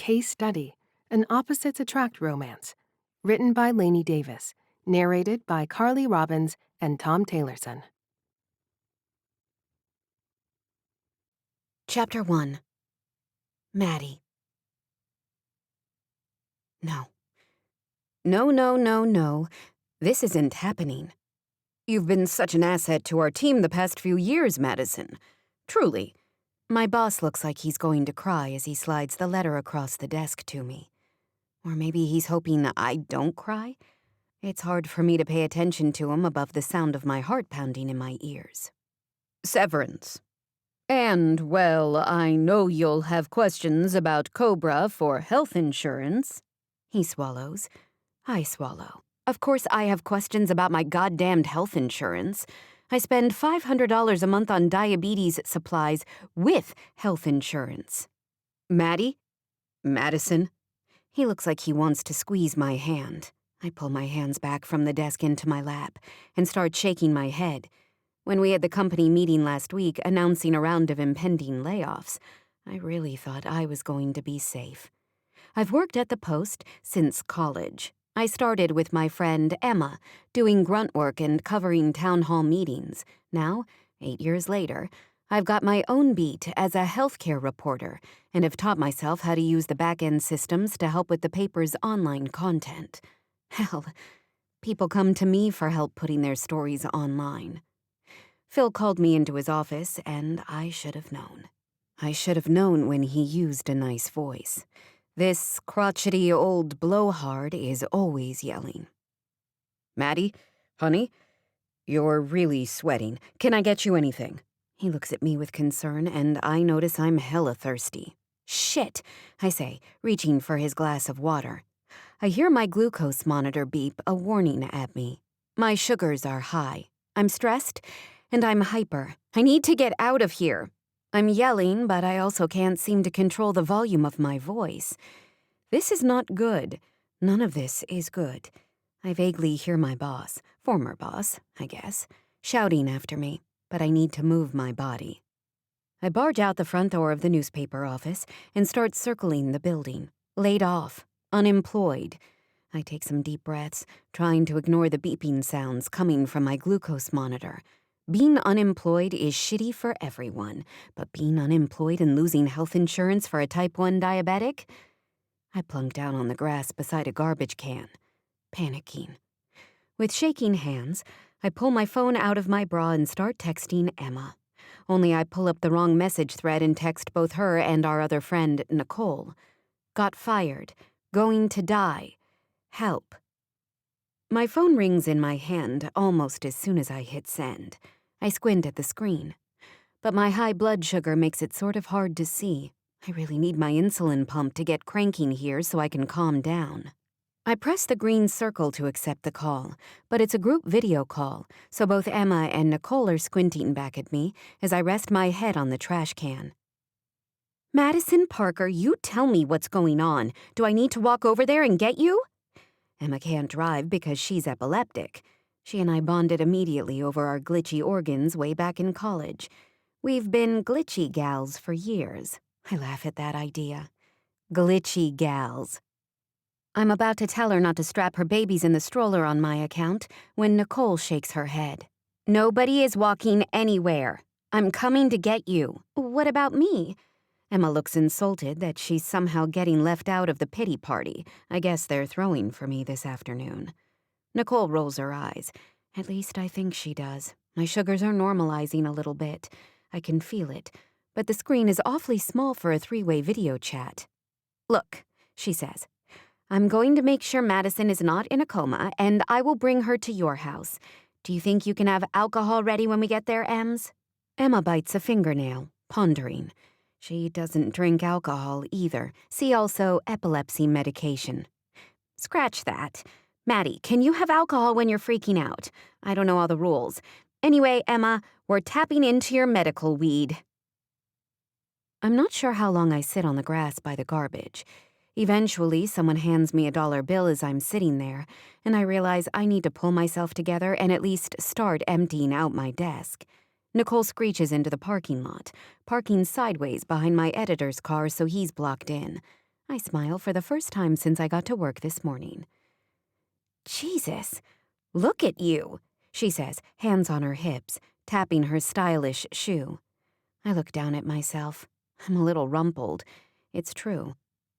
Case Study, an opposites attract romance. Written by Lainey Davis. Narrated by Carly Robbins and Tom Taylorson. Chapter 1. Maddie. No. No, no, no, no. This isn't happening. You've been such an asset to our team the past few years, Madison. Truly. My boss looks like he's going to cry as he slides the letter across the desk to me. Or maybe he's hoping I don't cry? It's hard for me to pay attention to him above the sound of my heart pounding in my ears. Severance. And, well, I know you'll have questions about Cobra for health insurance. He swallows. I swallow. Of course I have questions about my goddamned health insurance. I spend $500 a month on diabetes supplies with health insurance. Maddie? Madison? He looks like he wants to squeeze my hand. I pull my hands back from the desk into my lap and start shaking my head. When we had the company meeting last week announcing a round of impending layoffs, I really thought I was going to be safe. I've worked at the Post since college. I started with my friend Emma, doing grunt work and covering town hall meetings. Now, 8 years later, I've got my own beat as a healthcare reporter and have taught myself how to use the back-end systems to help with the paper's online content. Hell, people come to me for help putting their stories online. Phil called me into his office, and I should have known. I should have known when he used a nice voice. This crotchety old blowhard is always yelling. Maddie, honey, you're really sweating. Can I get you anything? He looks at me with concern, and I notice I'm hella thirsty. Shit, I say, reaching for his glass of water. I hear my glucose monitor beep a warning at me. My sugars are high. I'm stressed, and I'm hyper. I need to get out of here. I'm yelling, but I also can't seem to control the volume of my voice. This is not good. None of this is good. I vaguely hear my boss, former boss, I guess, shouting after me, but I need to move my body. I barge out the front door of the newspaper office and start circling the building. Laid off. Unemployed. I take some deep breaths, trying to ignore the beeping sounds coming from my glucose monitor. Being unemployed is shitty for everyone, but being unemployed and losing health insurance for a type 1 diabetic? I plunk down on the grass beside a garbage can, panicking. With shaking hands, I pull my phone out of my bra and start texting Emma. Only I pull up the wrong message thread and text both her and our other friend, Nicole. Got fired. Going to die. Help. My phone rings in my hand almost as soon as I hit send. I squint at the screen. But my high blood sugar makes it sort of hard to see. I really need my insulin pump to get cranking here so I can calm down. I press the green circle to accept the call, but it's a group video call, so both Emma and Nicole are squinting back at me as I rest my head on the trash can. Madison Parker, you tell me what's going on. Do I need to walk over there and get you? Emma can't drive because she's epileptic. She and I bonded immediately over our glitchy organs way back in college. We've been glitchy gals for years. I laugh at that idea. Glitchy gals. I'm about to tell her not to strap her babies in the stroller on my account when Nicole shakes her head. Nobody is walking anywhere. I'm coming to get you. What about me? Emma looks insulted that she's somehow getting left out of the pity party. I guess they're throwing for me this afternoon. Nicole rolls her eyes. At least I think she does. My sugars are normalizing a little bit. I can feel it. But the screen is awfully small for a three-way video chat. Look, she says. I'm going to make sure Madison is not in a coma, and I will bring her to your house. Do you think you can have alcohol ready when we get there, Ems? Emma bites a fingernail, pondering. She doesn't drink alcohol either. See also epilepsy medication. Scratch that. Maddie, can you have alcohol when you're freaking out? I don't know all the rules. Anyway, Emma, we're tapping into your medical weed. I'm not sure how long I sit on the grass by the garbage. Eventually, someone hands me a dollar bill as I'm sitting there, and I realize I need to pull myself together and at least start emptying out my desk. Nicole screeches into the parking lot, parking sideways behind my editor's car so he's blocked in. I smile for the first time since I got to work this morning. Jesus, look at you, she says, hands on her hips, tapping her stylish shoe. I look down at myself. I'm a little rumpled. It's true.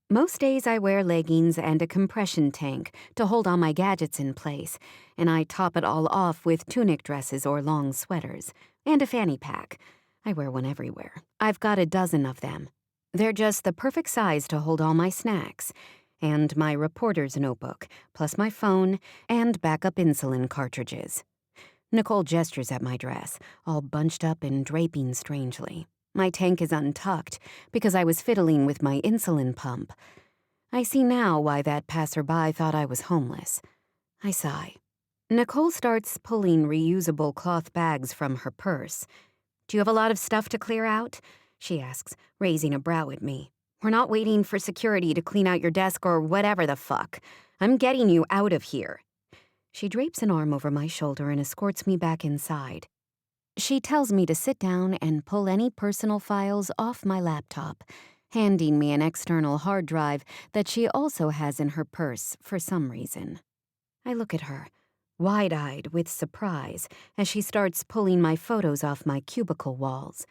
Most days I wear leggings and a compression tank to hold all my gadgets in place, and I top it all off with tunic dresses or long sweaters, and a fanny pack. I wear one everywhere. I've got a dozen of them. They're just the perfect size to hold all my snacks, and my reporter's notebook, plus my phone, and backup insulin cartridges. Nicole gestures at my dress, all bunched up and draping strangely. My tank is untucked because I was fiddling with my insulin pump. I see now why that passerby thought I was homeless. I sigh. Nicole starts pulling reusable cloth bags from her purse. "Do you have a lot of stuff to clear out?" she asks, raising a brow at me. "We're not waiting for security to clean out your desk or whatever the fuck. I'm getting you out of here." She drapes an arm over my shoulder and escorts me back inside. She tells me to sit down and pull any personal files off my laptop, handing me an external hard drive that she also has in her purse for some reason. I look at her, wide-eyed with surprise, as she starts pulling my photos off my cubicle walls.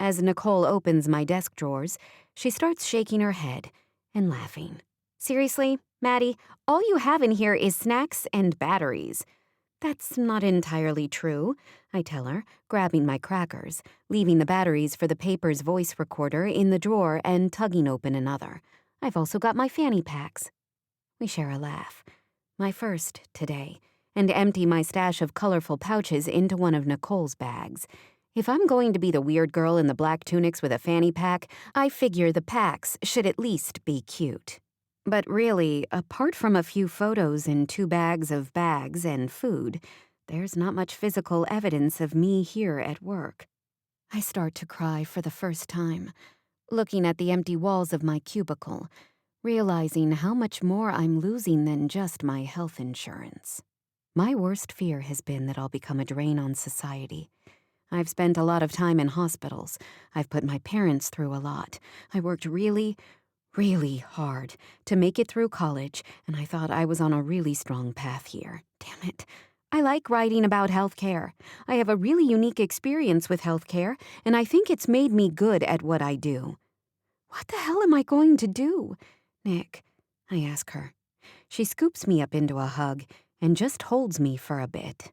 As Nicole opens my desk drawers, she starts shaking her head and laughing. "Seriously, Maddie, all you have in here is snacks and batteries." "That's not entirely true," I tell her, grabbing my crackers, leaving the batteries for the paper's voice recorder in the drawer and tugging open another. "I've also got my fanny packs." We share a laugh, my first today, and empty my stash of colorful pouches into one of Nicole's bags. If I'm going to be the weird girl in the black tunics with a fanny pack, I figure the packs should at least be cute. But really, apart from a few photos and 2 bags of bags and food, there's not much physical evidence of me here at work. I start to cry for the first time, looking at the empty walls of my cubicle, realizing how much more I'm losing than just my health insurance. My worst fear has been that I'll become a drain on society. I've spent a lot of time in hospitals. I've put my parents through a lot. I worked really hard to make it through college, and I thought I was on a really strong path here. Damn it. I like writing about healthcare. I have a really unique experience with healthcare, and I think it's made me good at what I do. "What the hell am I going to do, Nick?" I ask her. She scoops me up into a hug and just holds me for a bit.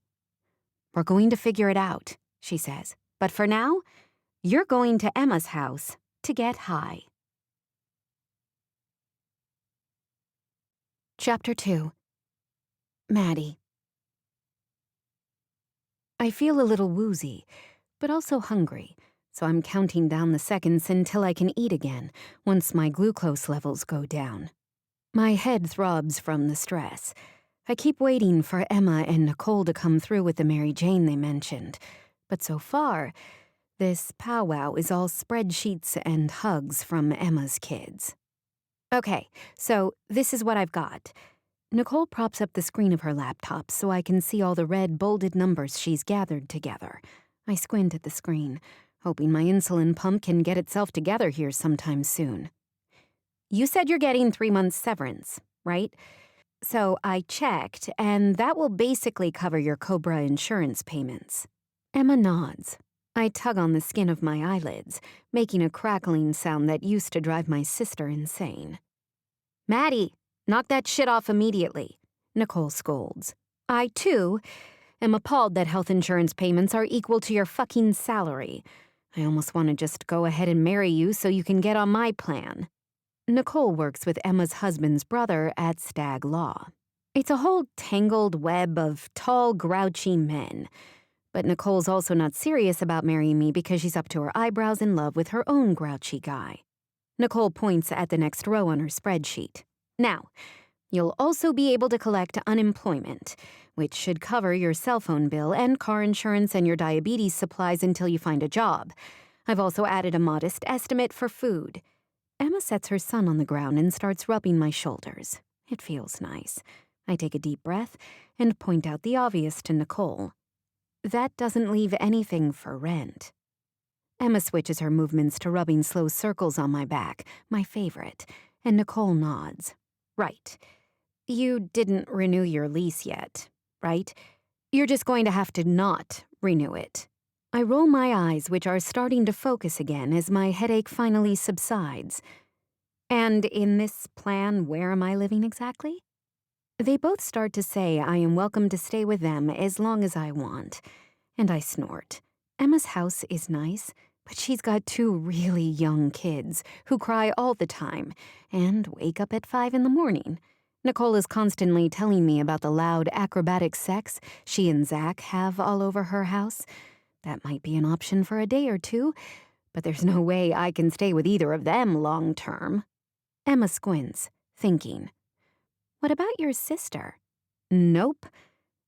"We're going to figure it out," she says. "But for now, you're going to Emma's house to get high." Chapter 2. Maddie. I feel a little woozy, but also hungry, so I'm counting down the seconds until I can eat again once my glucose levels go down. My head throbs from the stress. I keep waiting for Emma and Nicole to come through with the Mary Jane they mentioned, but so far, this powwow is all spreadsheets and hugs from Emma's kids. Okay, so this is what I've got. Nicole props up the screen of her laptop so I can see all the red bolded numbers she's gathered together. I squint at the screen, hoping my insulin pump can get itself together here sometime soon. "You said you're getting 3 months severance, right? So I checked, and that will basically cover your COBRA insurance payments." Emma nods. I tug on the skin of my eyelids, making a crackling sound that used to drive my sister insane. "Maddie, knock that shit off immediately," Nicole scolds. "I, too, am appalled that health insurance payments are equal to your fucking salary. I almost want to just go ahead and marry you so you can get on my plan." Nicole works with Emma's husband's brother at Stag Law. It's a whole tangled web of tall, grouchy men. But Nicole's also not serious about marrying me because she's up to her eyebrows in love with her own grouchy guy. Nicole points at the next row on her spreadsheet. "Now, you'll also be able to collect unemployment, which should cover your cell phone bill and car insurance and your diabetes supplies until you find a job. I've also added a modest estimate for food." Emma sets her son on the ground and starts rubbing my shoulders. It feels nice. I take a deep breath and point out the obvious to Nicole. That doesn't leave anything for rent. Emma switches her movements to rubbing slow circles on my back, my favorite, and Nicole nods. Right. You didn't renew your lease yet, right? You're just going to have to not renew it. I roll my eyes, which are starting to focus again as my headache finally subsides. And in this plan, where am I living exactly? They both start to say I am welcome to stay with them as long as I want, and I snort. Emma's house is nice, but she's got 2 really young kids who cry all the time and wake up at 5 in the morning. Nicole is constantly telling me about the loud acrobatic sex she and Zach have all over her house. That might be an option for a day or two, but there's no way I can stay with either of them long term. Emma squints, thinking. What about your sister? Nope.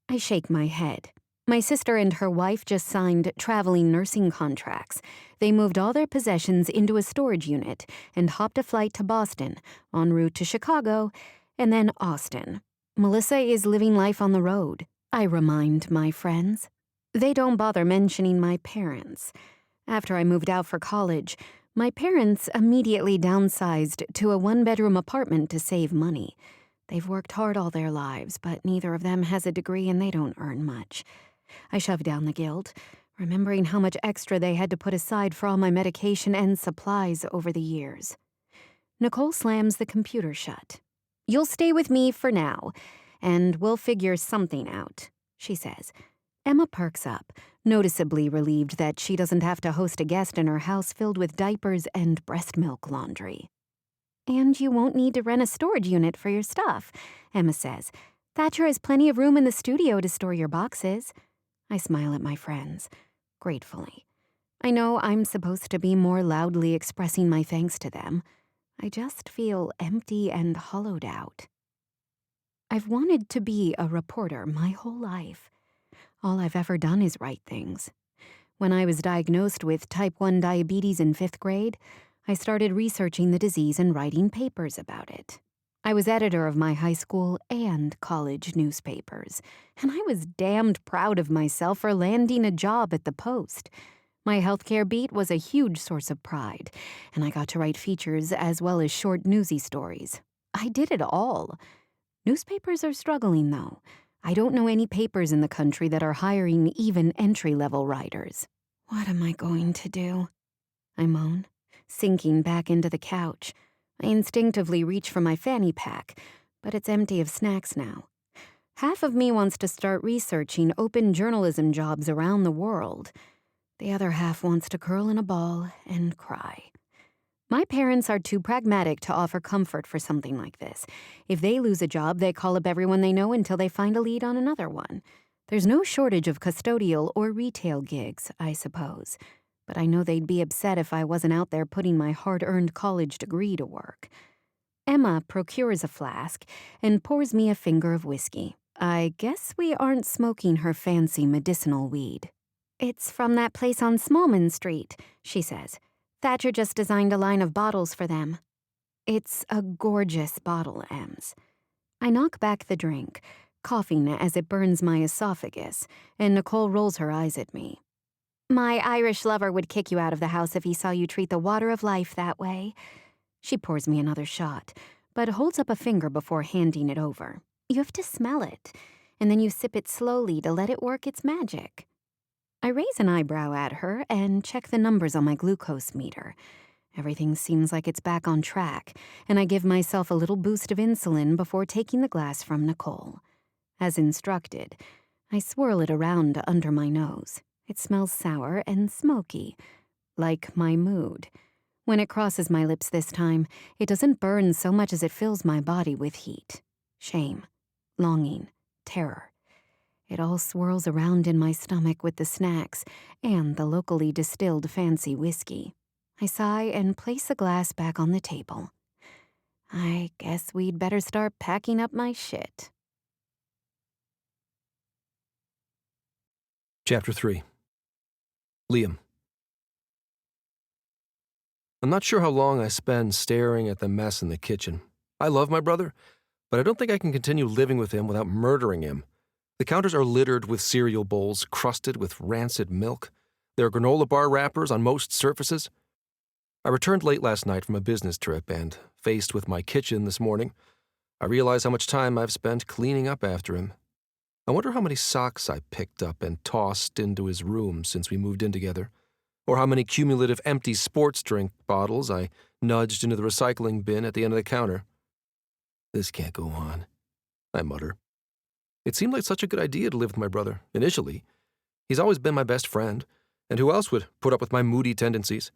I shake my head. My sister and her wife just signed traveling nursing contracts. They moved all their possessions into a storage unit and hopped a flight to Boston, en route to Chicago, and then Austin. Melissa is living life on the road, I remind my friends. They don't bother mentioning my parents. After I moved out for college, my parents immediately downsized to a 1-bedroom apartment to save money. They've worked hard all their lives, but neither of them has a degree and they don't earn much. I shove down the guilt, remembering how much extra they had to put aside for all my medication and supplies over the years. Nicole slams the computer shut. You'll stay with me for now, and we'll figure something out, she says. Emma perks up, noticeably relieved that she doesn't have to host a guest in her house filled with diapers and breast milk laundry. And you won't need to rent a storage unit for your stuff, Emma says. Thatcher has plenty of room in the studio to store your boxes. I smile at my friends, gratefully. I know I'm supposed to be more loudly expressing my thanks to them. I just feel empty and hollowed out. I've wanted to be a reporter my whole life. All I've ever done is write things. When I was diagnosed with type 1 diabetes in 5th grade, I started researching the disease and writing papers about it. I was editor of my high school and college newspapers, and I was damned proud of myself for landing a job at the Post. My healthcare beat was a huge source of pride, and I got to write features as well as short newsy stories. I did it all. Newspapers are struggling, though. I don't know any papers in the country that are hiring even entry-level writers. What am I going to do? I moan, sinking back into the couch. I instinctively reach for my fanny pack, but it's empty of snacks now. Half of me wants to start researching open journalism jobs around the world. The other half wants to curl in a ball and cry. My parents are too pragmatic to offer comfort for something like this. If they lose a job, they call up everyone they know until they find a lead on another one. There's no shortage of custodial or retail gigs, I suppose. But I know they'd be upset if I wasn't out there putting my hard-earned college degree to work. Emma procures a flask and pours me a finger of whiskey. I guess we aren't smoking her fancy medicinal weed. It's from that place on Smallman Street, she says. Thatcher just designed a line of bottles for them. It's a gorgeous bottle, Ems. I knock back the drink, coughing as it burns my esophagus, and Nicole rolls her eyes at me. My Irish lover would kick you out of the house if he saw you treat the water of life that way. She pours me another shot, but holds up a finger before handing it over. You have to smell it, and then you sip it slowly to let it work its magic. I raise an eyebrow at her and check the numbers on my glucose meter. Everything seems like it's back on track, and I give myself a little boost of insulin before taking the glass from Nicole. As instructed, I swirl it around under my nose. It smells sour and smoky, like my mood. When it crosses my lips this time, it doesn't burn so much as it fills my body with heat. Shame, longing, terror. It all swirls around in my stomach with the snacks and the locally distilled fancy whiskey. I sigh and place the glass back on the table. I guess we'd better start packing up my shit. Chapter 3. Liam. I'm not sure how long I spend staring at the mess in the kitchen. I love my brother, but I don't think I can continue living with him without murdering him. The counters are littered with cereal bowls crusted with rancid milk. There are granola bar wrappers on most surfaces. I returned late last night from a business trip, and, faced with my kitchen this morning, I realize how much time I've spent cleaning up after him. I wonder how many socks I picked up and tossed into his room since we moved in together, or how many cumulative empty sports drink bottles I nudged into the recycling bin at the end of the counter. This can't go on, I mutter. It seemed like such a good idea to live with my brother, initially. He's always been my best friend, and who else would put up with my moody tendencies?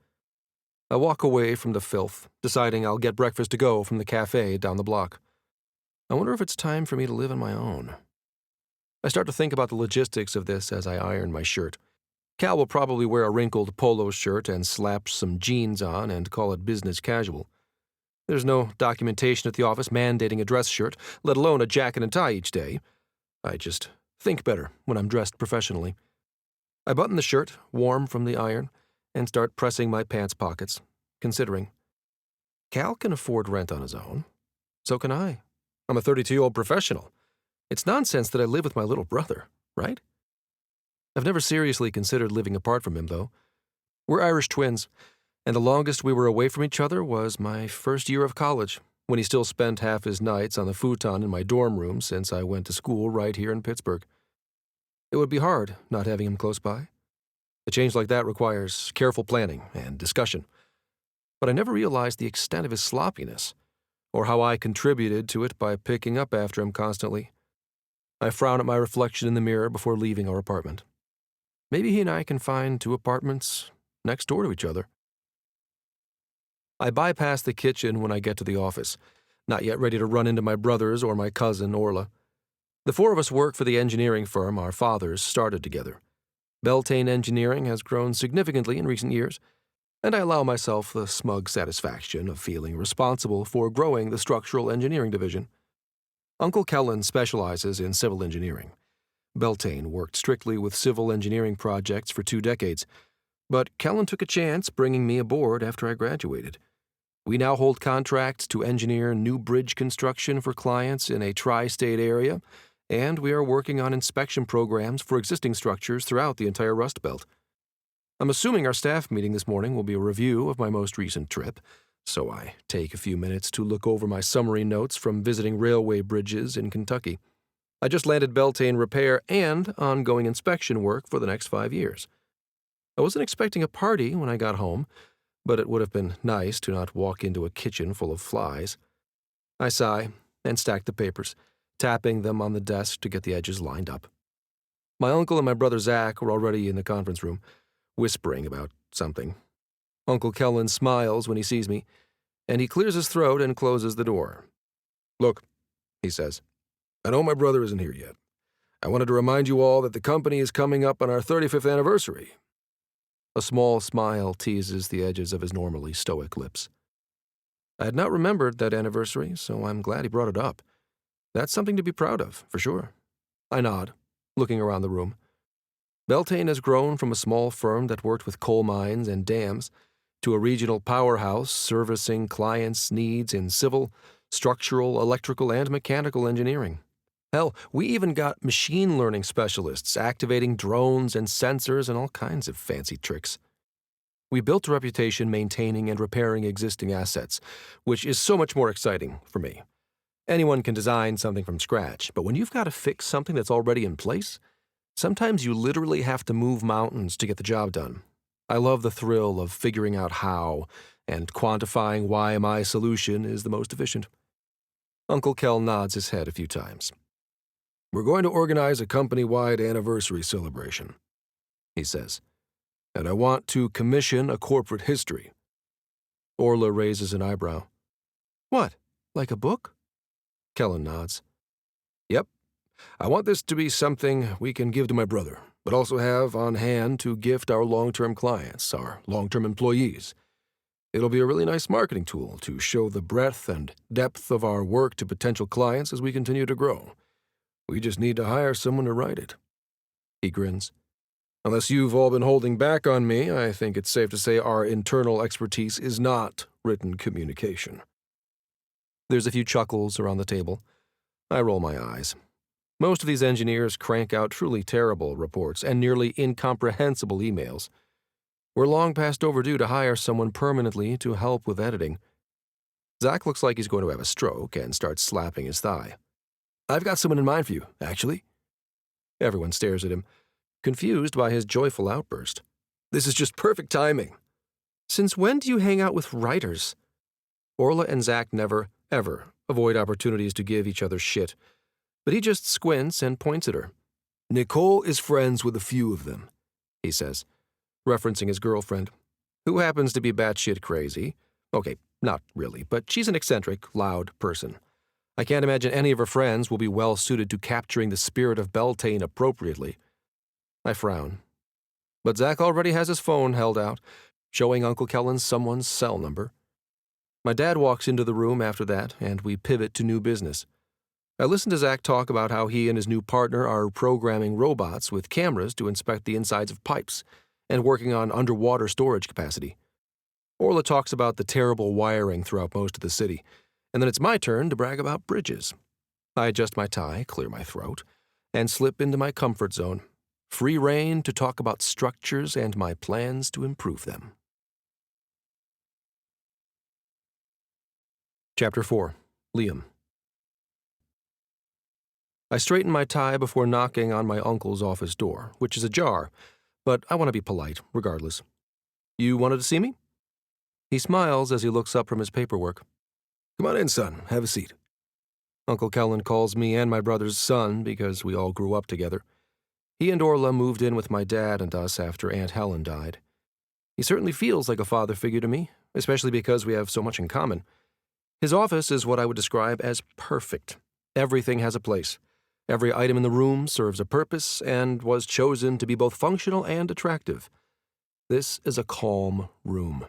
I walk away from the filth, deciding I'll get breakfast to go from the cafe down the block. I wonder if it's time for me to live on my own. I start to think about the logistics of this as I iron my shirt. Cal will probably wear a wrinkled polo shirt and slap some jeans on and call it business casual. There's no documentation at the office mandating a dress shirt, let alone a jacket and tie each day. I just think better when I'm dressed professionally. I button the shirt, warm from the iron, and start pressing my pants pockets, considering. Cal can afford rent on his own. So can I. I'm a 32-year-old professional. It's nonsense that I live with my little brother, right? I've never seriously considered living apart from him, though. We're Irish twins, and the longest we were away from each other was my first year of college, when he still spent half his nights on the futon in my dorm room since I went to school right here in Pittsburgh. It would be hard not having him close by. A change like that requires careful planning and discussion. But I never realized the extent of his sloppiness, or how I contributed to it by picking up after him constantly. I frown at my reflection in the mirror before leaving our apartment. Maybe he and I can find 2 apartments next door to each other. I bypass the kitchen when I get to the office, not yet ready to run into my brothers or my cousin, Orla. The 4 of us work for the engineering firm our fathers started together. Beltane Engineering has grown significantly in recent years, and I allow myself the smug satisfaction of feeling responsible for growing the structural engineering division. Uncle Kellen specializes in civil engineering. Beltane worked strictly with civil engineering projects for 2 decades, but Kellen took a chance bringing me aboard after I graduated. We now hold contracts to engineer new bridge construction for clients in a tri-state area, and we are working on inspection programs for existing structures throughout the entire Rust Belt. I'm assuming our staff meeting this morning will be a review of my most recent trip, so I take a few minutes to look over my summary notes from visiting railway bridges in Kentucky. I just landed Beltane repair and ongoing inspection work for the next 5 years. I wasn't expecting a party when I got home, but it would have been nice to not walk into a kitchen full of flies. I sigh and stack the papers, tapping them on the desk to get the edges lined up. My uncle and my brother Zach were already in the conference room, whispering about something. Uncle Kellen smiles when he sees me, and he clears his throat and closes the door. "Look," he says, "I know my brother isn't here yet. I wanted to remind you all that the company is coming up on our 35th anniversary." A small smile teases the edges of his normally stoic lips. I had not remembered that anniversary, so I'm glad he brought it up. That's something to be proud of, for sure. I nod, looking around the room. Beltane has grown from a small firm that worked with coal mines and dams to a regional powerhouse servicing clients' needs in civil, structural, electrical, and mechanical engineering. Hell, we even got machine learning specialists activating drones and sensors and all kinds of fancy tricks. We built a reputation maintaining and repairing existing assets, which is so much more exciting for me. Anyone can design something from scratch, but when you've got to fix something that's already in place, sometimes you literally have to move mountains to get the job done. I love the thrill of figuring out how and quantifying why my solution is the most efficient. Uncle Kel nods his head a few times. "We're going to organize a company-wide anniversary celebration," he says, "and I want to commission a corporate history." Orla raises an eyebrow. "What, like a book?" Kellen nods. "Yep. I want this to be something we can give to my brother, but also have on hand to gift our long-term clients, our long-term employees. It'll be a really nice marketing tool to show the breadth and depth of our work to potential clients as we continue to grow. We just need to hire someone to write it." He grins. "Unless you've all been holding back on me, I think it's safe to say our internal expertise is not written communication." There's a few chuckles around the table. I roll my eyes. Most of these engineers crank out truly terrible reports and nearly incomprehensible emails. We're long past overdue to hire someone permanently to help with editing. Zach looks like he's going to have a stroke and starts slapping his thigh. I've got someone in mind for you, actually. Everyone stares at him, confused by his joyful outburst. This is just perfect timing. Since when do you hang out with writers? Orla and Zach never, ever avoid opportunities to give each other shit, but he just squints and points at her. Nicole is friends with a few of them, he says, referencing his girlfriend, who happens to be batshit crazy. Okay, not really, but she's an eccentric, loud person. I can't imagine any of her friends will be well suited to capturing the spirit of Beltane appropriately. I frown. But Zach already has his phone held out, showing Uncle Kellen someone's cell number. My dad walks into the room after that, and we pivot to new business. I listen to Zach talk about how he and his new partner are programming robots with cameras to inspect the insides of pipes and working on underwater storage capacity. Orla talks about the terrible wiring throughout most of the city, and then it's my turn to brag about bridges. I adjust my tie, clear my throat, and slip into my comfort zone. Free rein to talk about structures and my plans to improve them. Chapter 4. Liam. I straighten my tie before knocking on my uncle's office door, which is ajar, but I want to be polite, regardless. You wanted to see me? He smiles as he looks up from his paperwork. Come on in, son. Have a seat. Uncle Kellen calls me and my brother's son because we all grew up together. He and Orla moved in with my dad and us after Aunt Helen died. He certainly feels like a father figure to me, especially because we have so much in common. His office is what I would describe as perfect. Everything has a place. Every item in the room serves a purpose and was chosen to be both functional and attractive. This is a calm room.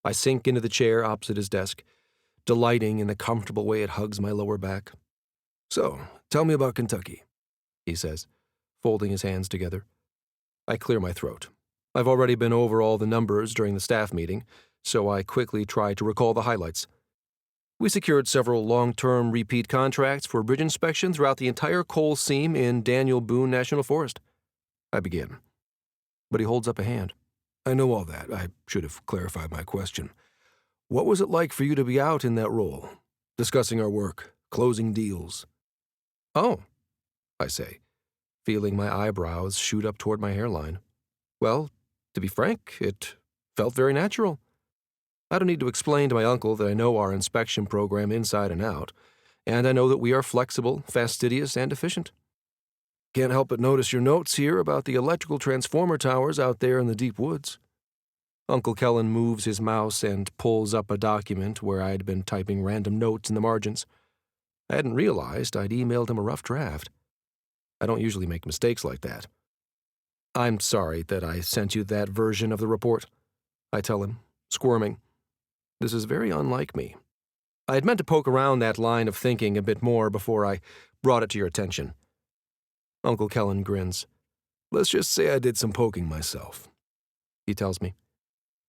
I sink into the chair opposite his desk, delighting in the comfortable way it hugs my lower back. So, tell me about Kentucky, he says, folding his hands together. I clear my throat. I've already been over all the numbers during the staff meeting, so I quickly try to recall the highlights. We secured several long-term repeat contracts for bridge inspection throughout the entire coal seam in Daniel Boone National Forest. I begin. But he holds up a hand. I know all that. I should have clarified my question. What was it like for you to be out in that role, discussing our work, closing deals? Oh, I say, feeling my eyebrows shoot up toward my hairline. Well, to be frank, it felt very natural. I don't need to explain to my uncle that I know our inspection program inside and out, and I know that we are flexible, fastidious, and efficient. Can't help but notice your notes here about the electrical transformer towers out there in the deep woods. Uncle Kellen moves his mouse and pulls up a document where I had been typing random notes in the margins. I hadn't realized I'd emailed him a rough draft. I don't usually make mistakes like that. I'm sorry that I sent you that version of the report, I tell him, squirming. This is very unlike me. I had meant to poke around that line of thinking a bit more before I brought it to your attention. Uncle Kellen grins. Let's just say I did some poking myself, he tells me.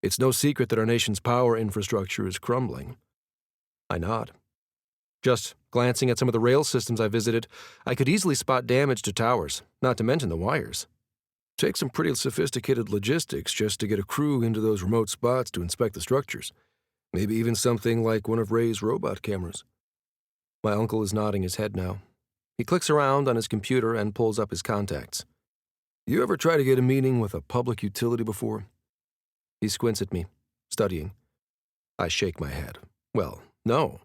It's no secret that our nation's power infrastructure is crumbling. I nod. Just glancing at some of the rail systems I visited, I could easily spot damage to towers, not to mention the wires. Takes some pretty sophisticated logistics just to get a crew into those remote spots to inspect the structures. Maybe even something like one of Ray's robot cameras. My uncle is nodding his head now. He clicks around on his computer and pulls up his contacts. You ever try to get a meeting with a public utility before? He squints at me, studying. I shake my head. Well, no.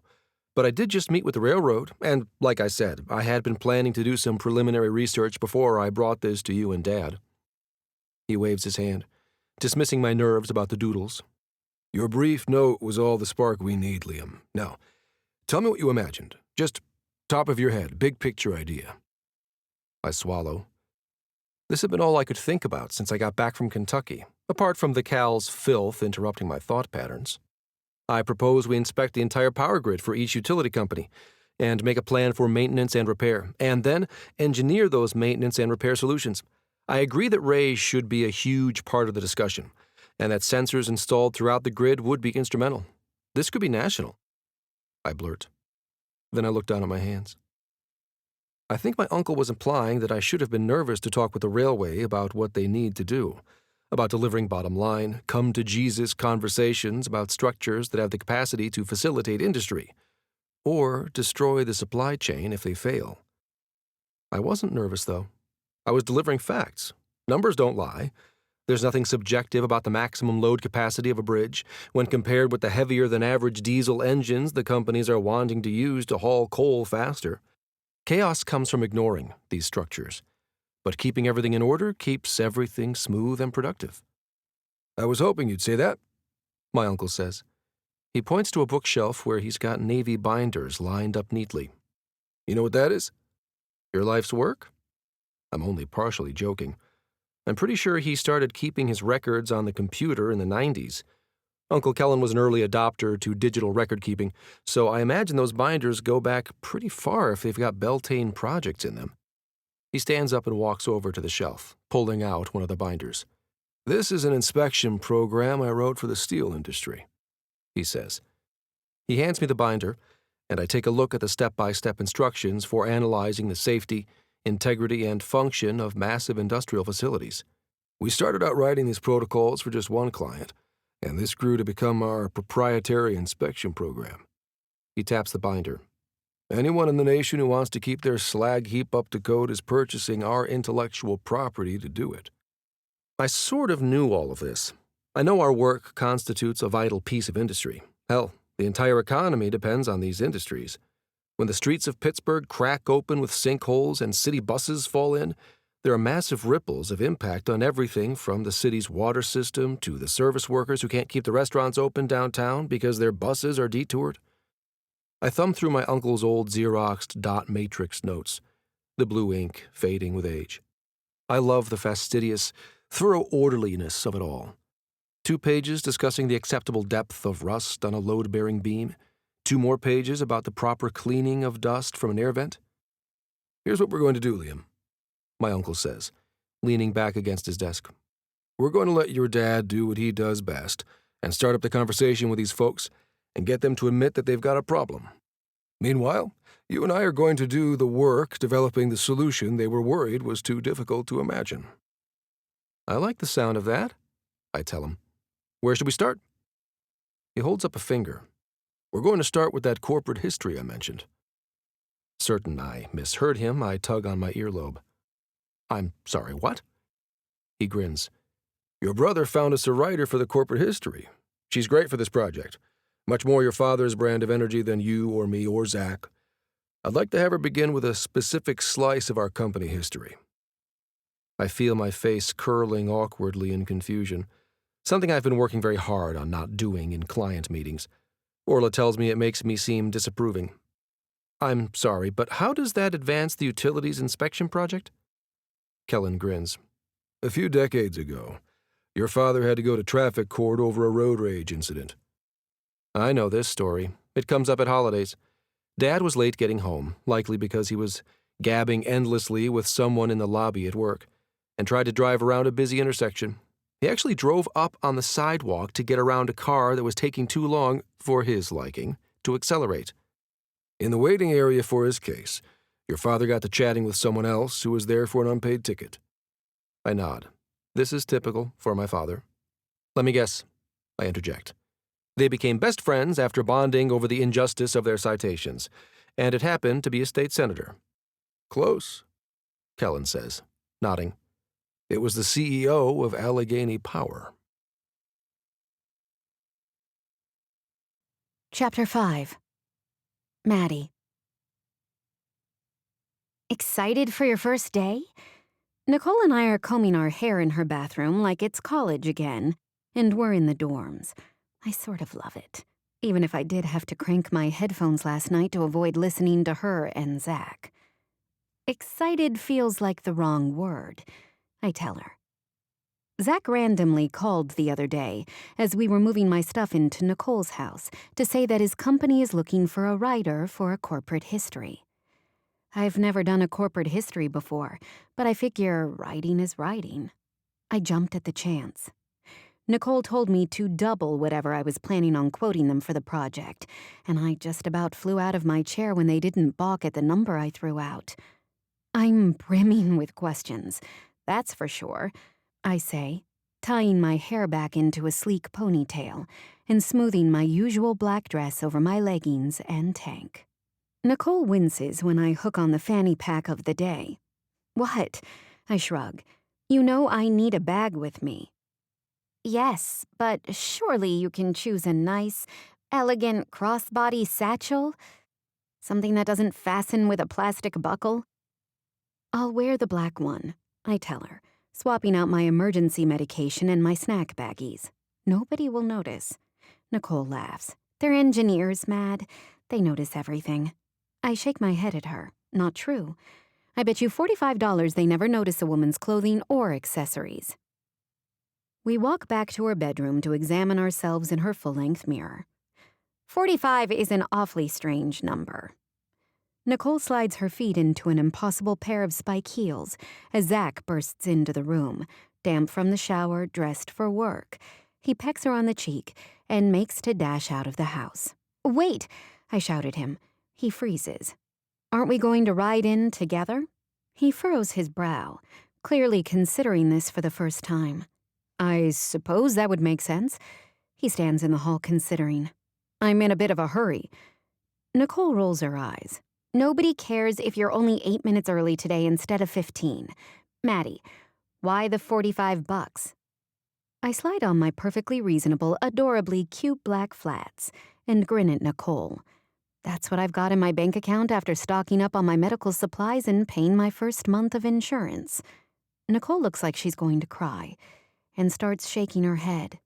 But I did just meet with the railroad, and like I said, I had been planning to do some preliminary research before I brought this to you and Dad. He waves his hand, dismissing my nerves about the doodles. Your brief note was all the spark we need, Liam. Now, tell me what you imagined. Just top of your head, big picture idea. I swallow. This had been all I could think about since I got back from Kentucky, apart from the Cal's filth interrupting my thought patterns. I propose we inspect the entire power grid for each utility company and make a plan for maintenance and repair, and then engineer those maintenance and repair solutions. I agree that Ray should be a huge part of the discussion, and that sensors installed throughout the grid would be instrumental. This could be national. I blurt. Then I look down at my hands. I think my uncle was implying that I should have been nervous to talk with the railway about what they need to do. about delivering bottom line, come-to-Jesus conversations about structures that have the capacity to facilitate industry, or destroy the supply chain if they fail. I wasn't nervous, though. I was delivering facts. Numbers don't lie. There's nothing subjective about the maximum load capacity of a bridge when compared with the heavier-than-average diesel engines the companies are wanting to use to haul coal faster. Chaos comes from ignoring these structures, but keeping everything in order keeps everything smooth and productive. I was hoping you'd say that, my uncle says. He points to a bookshelf where he's got navy binders lined up neatly. You know what that is? Your life's work? I'm only partially joking. I'm pretty sure he started keeping his records on the computer in the 90s. Uncle Kellen was an early adopter to digital record keeping, so I imagine those binders go back pretty far if they've got Beltane projects in them. He stands up and walks over to the shelf, pulling out one of the binders. This is an inspection program I wrote for the steel industry, he says. He hands me the binder, and I take a look at the step-by-step instructions for analyzing the safety, integrity, and function of massive industrial facilities. We started out writing these protocols for just one client, and this grew to become our proprietary inspection program. He taps the binder. Anyone in the nation who wants to keep their slag heap up to code is purchasing our intellectual property to do it. I sort of knew all of this. I know our work constitutes a vital piece of industry. Hell, the entire economy depends on these industries. When the streets of Pittsburgh crack open with sinkholes and city buses fall in, there are massive ripples of impact on everything from the city's water system to the service workers who can't keep the restaurants open downtown because their buses are detoured. I thumb through my uncle's old Xeroxed dot matrix notes, the blue ink fading with age. I love the fastidious, thorough orderliness of it all. 2 pages discussing the acceptable depth of rust on a load-bearing beam. 2 more pages about the proper cleaning of dust from an air vent. Here's what we're going to do, Liam, my uncle says, leaning back against his desk. We're going to let your dad do what he does best and start up the conversation with these folks and get them to admit that they've got a problem. Meanwhile, you and I are going to do the work developing the solution they were worried was too difficult to imagine. I like the sound of that, I tell him. Where should we start? He holds up a finger. We're going to start with that corporate history I mentioned. Certain I misheard him, I tug on my earlobe. I'm sorry, what? He grins. Your brother found us a writer for the corporate history. She's great for this project. Much more your father's brand of energy than you or me or Zach. I'd like to have her begin with a specific slice of our company history. I feel my face curling awkwardly in confusion, something I've been working very hard on not doing in client meetings. Orla tells me it makes me seem disapproving. I'm sorry, but how does that advance the utilities inspection project? Kellen grins. A few decades ago, your father had to go to traffic court over a road rage incident. I know this story. It comes up at holidays. Dad was late getting home, likely because he was gabbing endlessly with someone in the lobby at work, and tried to drive around a busy intersection. He actually drove up on the sidewalk to get around a car that was taking too long, for his liking, to accelerate. In the waiting area for his case, your father got to chatting with someone else who was there for an unpaid ticket. I nod. This is typical for my father. Let me guess, I interject. They became best friends after bonding over the injustice of their citations, and it happened to be a state senator. Close, Kellen says, nodding. It was the CEO of Allegheny Power. Chapter 5. Maddie. Excited for your first day? Nicole and I are combing our hair in her bathroom like it's college again, and we're in the dorms. I sort of love it, even if I did have to crank my headphones last night to avoid listening to her and Zach. Excited feels like the wrong word, I tell her. Zach randomly called the other day as we were moving my stuff into Nicole's house to say that his company is looking for a writer for a corporate history. I've never done a corporate history before, but I figure writing is writing. I jumped at the chance. Nicole told me to double whatever I was planning on quoting them for the project, and I just about flew out of my chair when they didn't balk at the number I threw out. I'm brimming with questions, that's for sure, I say, tying my hair back into a sleek ponytail and smoothing my usual black dress over my leggings and tank. Nicole winces when I hook on the fanny pack of the day. "What?" I shrug. "You know I need a bag with me." "Yes, but surely you can choose a nice, elegant crossbody satchel? Something that doesn't fasten with a plastic buckle?" "I'll wear the black one," I tell her, swapping out my emergency medication and my snack baggies. "Nobody will notice." Nicole laughs. "They're engineers, Mad. They notice everything." I shake my head at her. Not true. I bet you $45 they never notice a woman's clothing or accessories. We walk back to her bedroom to examine ourselves in her full-length mirror. 45 is an awfully strange number. Nicole slides her feet into an impossible pair of spike heels as Zach bursts into the room, damp from the shower, dressed for work. He pecks her on the cheek and makes to dash out of the house. "Wait!" I shout at him. He freezes. "Aren't we going to ride in together?" He furrows his brow, clearly considering this for the first time. "I suppose that would make sense." He stands in the hall considering. "I'm in a bit of a hurry." Nicole rolls her eyes. "Nobody cares if you're only 8 minutes early today instead of 15. Maddie, why the $45? I slide on my perfectly reasonable, adorably cute black flats and grin at Nicole. That's what I've got in my bank account after stocking up on my medical supplies and paying my first month of insurance. Nicole looks like she's going to cry and starts shaking her head.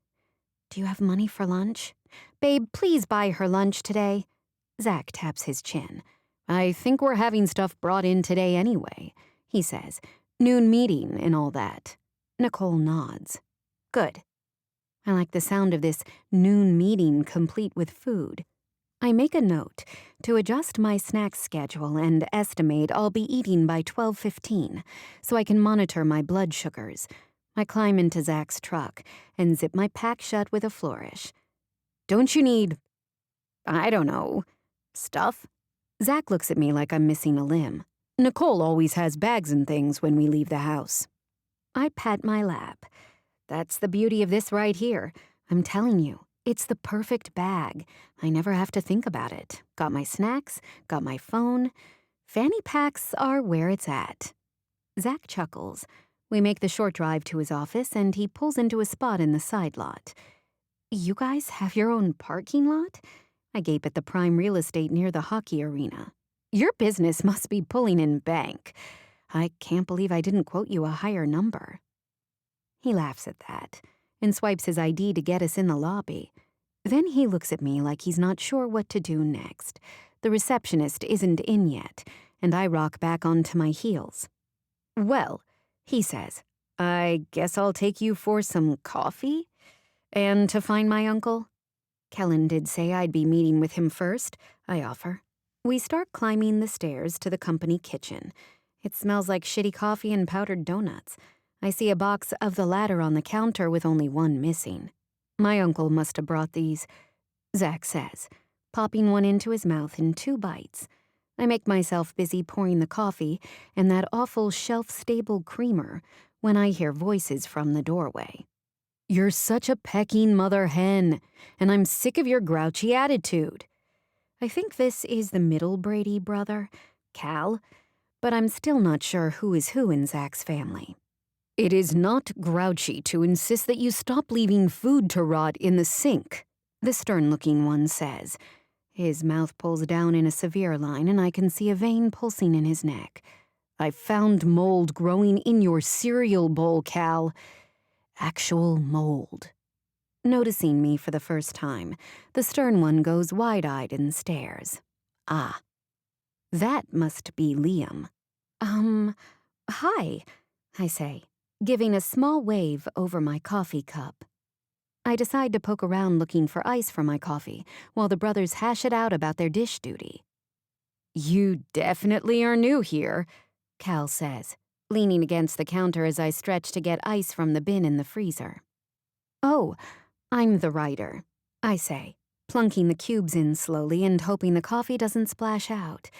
"Do you have money for lunch?" "Babe, please buy her lunch today." Zach taps his chin. "I think we're having stuff brought in today anyway," he says. "Noon meeting and all that." Nicole nods. "Good." I like the sound of this noon meeting complete with food. I make a note to adjust my snack schedule and estimate I'll be eating by 12:15 so I can monitor my blood sugars. I climb into Zach's truck and zip my pack shut with a flourish. "Don't you need, I don't know, stuff?" Zach looks at me like I'm missing a limb. "Nicole always has bags and things when we leave the house." I pat my lap. "That's the beauty of this right here. I'm telling you. It's the perfect bag. I never have to think about it. Got my snacks, got my phone. Fanny packs are where it's at." Zach chuckles. We make the short drive to his office, and he pulls into a spot in the side lot. "You guys have your own parking lot?" I gape at the prime real estate near the hockey arena. "Your business must be pulling in bank. I can't believe I didn't quote you a higher number." He laughs at that and swipes his ID to get us in the lobby. Then he looks at me like he's not sure what to do next. The receptionist isn't in yet, and I rock back onto my heels. "Well," he says, "I guess I'll take you for some coffee? And to find my uncle?" "Kellen did say I'd be meeting with him first," I offer. We start climbing the stairs to the company kitchen. It smells like shitty coffee and powdered donuts. I see a box of the latter on the counter with only one missing. "My uncle must have brought these," Zach says, popping one into his mouth in 2 bites. I make myself busy pouring the coffee and that awful shelf-stable creamer when I hear voices from the doorway. "You're such a pecking mother hen, and I'm sick of your grouchy attitude." I think this is the middle Brady brother, Cal, but I'm still not sure who is who in Zach's family. "It is not grouchy to insist that you stop leaving food to rot in the sink," the stern-looking one says. His mouth pulls down in a severe line, and I can see a vein pulsing in his neck. "I found mold growing in your cereal bowl, Cal. Actual mold." Noticing me for the first time, the stern one goes wide-eyed and stares. Ah, that must be Liam. Hi," I say, giving a small wave over my coffee cup. I decide to poke around looking for ice for my coffee while the brothers hash it out about their dish duty. "You definitely are new here," Cal says, leaning against the counter as I stretch to get ice from the bin in the freezer. "Oh, I'm the writer," I say, plunking the cubes in slowly and hoping the coffee doesn't splash out.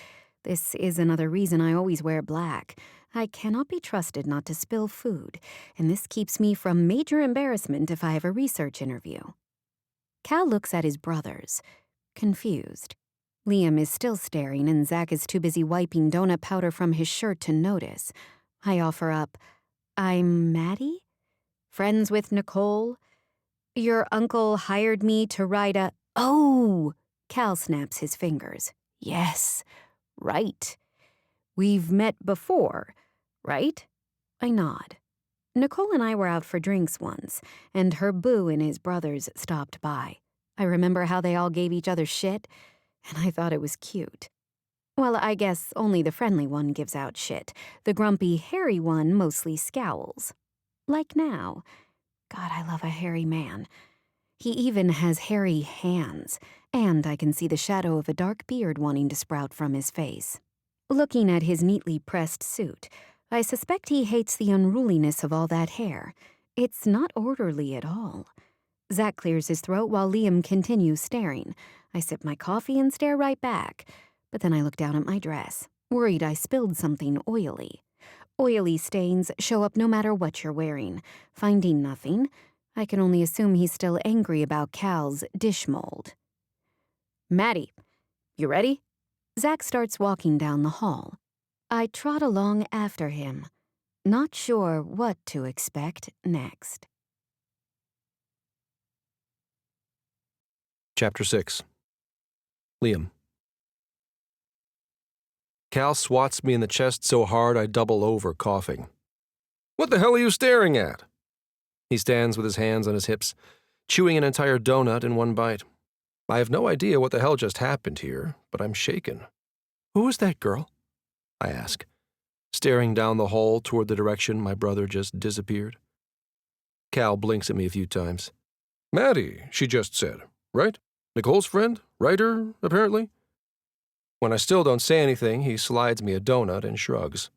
This is another reason I always wear black. I cannot be trusted not to spill food, and this keeps me from major embarrassment if I have a research interview. Cal looks at his brothers, confused. Liam is still staring, and Zach is too busy wiping donut powder from his shirt to notice. I offer up, "I'm Maddie? Friends with Nicole? Your uncle hired me to write a—" "Oh!" Cal snaps his fingers. "Yes, right. We've met before, right?" I nod. Nicole and I were out for drinks once, and her boo and his brothers stopped by. I remember how they all gave each other shit, and I thought it was cute. Well, I guess only the friendly one gives out shit. The grumpy, hairy one mostly scowls. Like now. God, I love a hairy man. He even has hairy hands, and I can see the shadow of a dark beard wanting to sprout from his face. Looking at his neatly pressed suit, I suspect he hates the unruliness of all that hair. It's not orderly at all. Zach clears his throat while Liam continues staring. I sip my coffee and stare right back, but then I look down at my dress, worried I spilled something oily. Oily stains show up no matter what you're wearing. Finding nothing, I can only assume he's still angry about Cal's dish mold. "Maddie, you ready?" Zach starts walking down the hall. I trot along after him, not sure what to expect next. Chapter 6. Liam. Cal swats me in the chest so hard I double over, coughing. "What the hell are you staring at?" He stands with his hands on his hips, chewing an entire donut in one bite. I have no idea what the hell just happened here, but I'm shaken. "Who is that girl?" I ask, staring down the hall toward the direction my brother just disappeared. Cal blinks at me a few times. "Maddie, she just said, right? Nicole's friend? Writer, apparently?" When I still don't say anything, he slides me a donut and shrugs.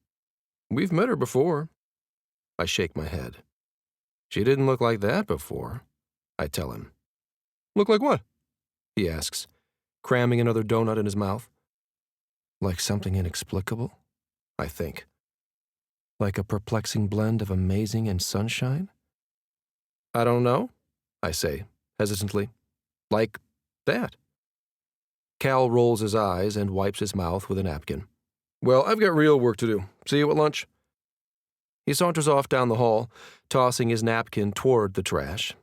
"We've met her before." I shake my head. "She didn't look like that before," I tell him. "Look like what?" he asks, cramming another donut in his mouth. "Like something inexplicable," I think. "Like a perplexing blend of amazing and sunshine?" "I don't know," I say, hesitantly. "Like that." Cal rolls his eyes and wipes his mouth with a napkin. "Well, I've got real work to do. See you at lunch." He saunters off down the hall, tossing his napkin toward the trash.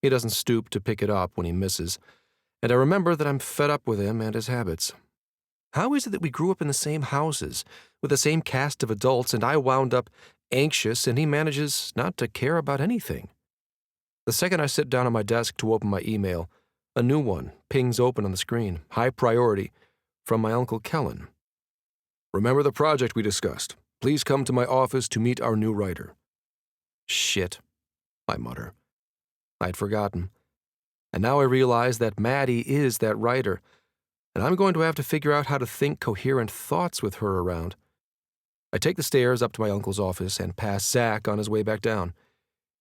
He doesn't stoop to pick it up when he misses, and I remember that I'm fed up with him and his habits. How is it that we grew up in the same houses, with the same cast of adults, and I wound up anxious and he manages not to care about anything? The second I sit down at my desk to open my email, a new one pings open on the screen, high priority, from my Uncle Kellen. "Remember the project we discussed? Please come to my office to meet our new writer." Shit, I mutter. I'd forgotten. And now I realize that Maddie is that writer, and I'm going to have to figure out how to think coherent thoughts with her around. I take the stairs up to my uncle's office and pass Zach on his way back down.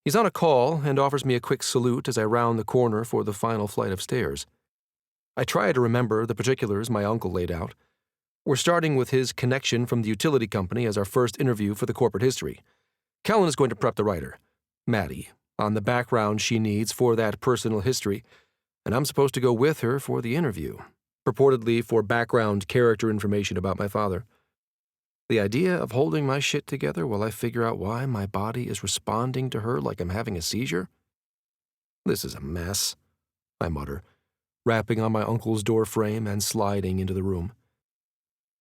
He's on a call and offers me a quick salute as I round the corner for the final flight of stairs. I try to remember the particulars my uncle laid out. We're starting with his connection from the utility company as our first interview for the corporate history. Kellen is going to prep the writer, Maddie, on the background she needs for that personal history, and I'm supposed to go with her for the interview, purportedly for background character information about my father. The idea of holding my shit together while I figure out why my body is responding to her like I'm having a seizure? This is a mess, I mutter, rapping on my uncle's door frame and sliding into the room.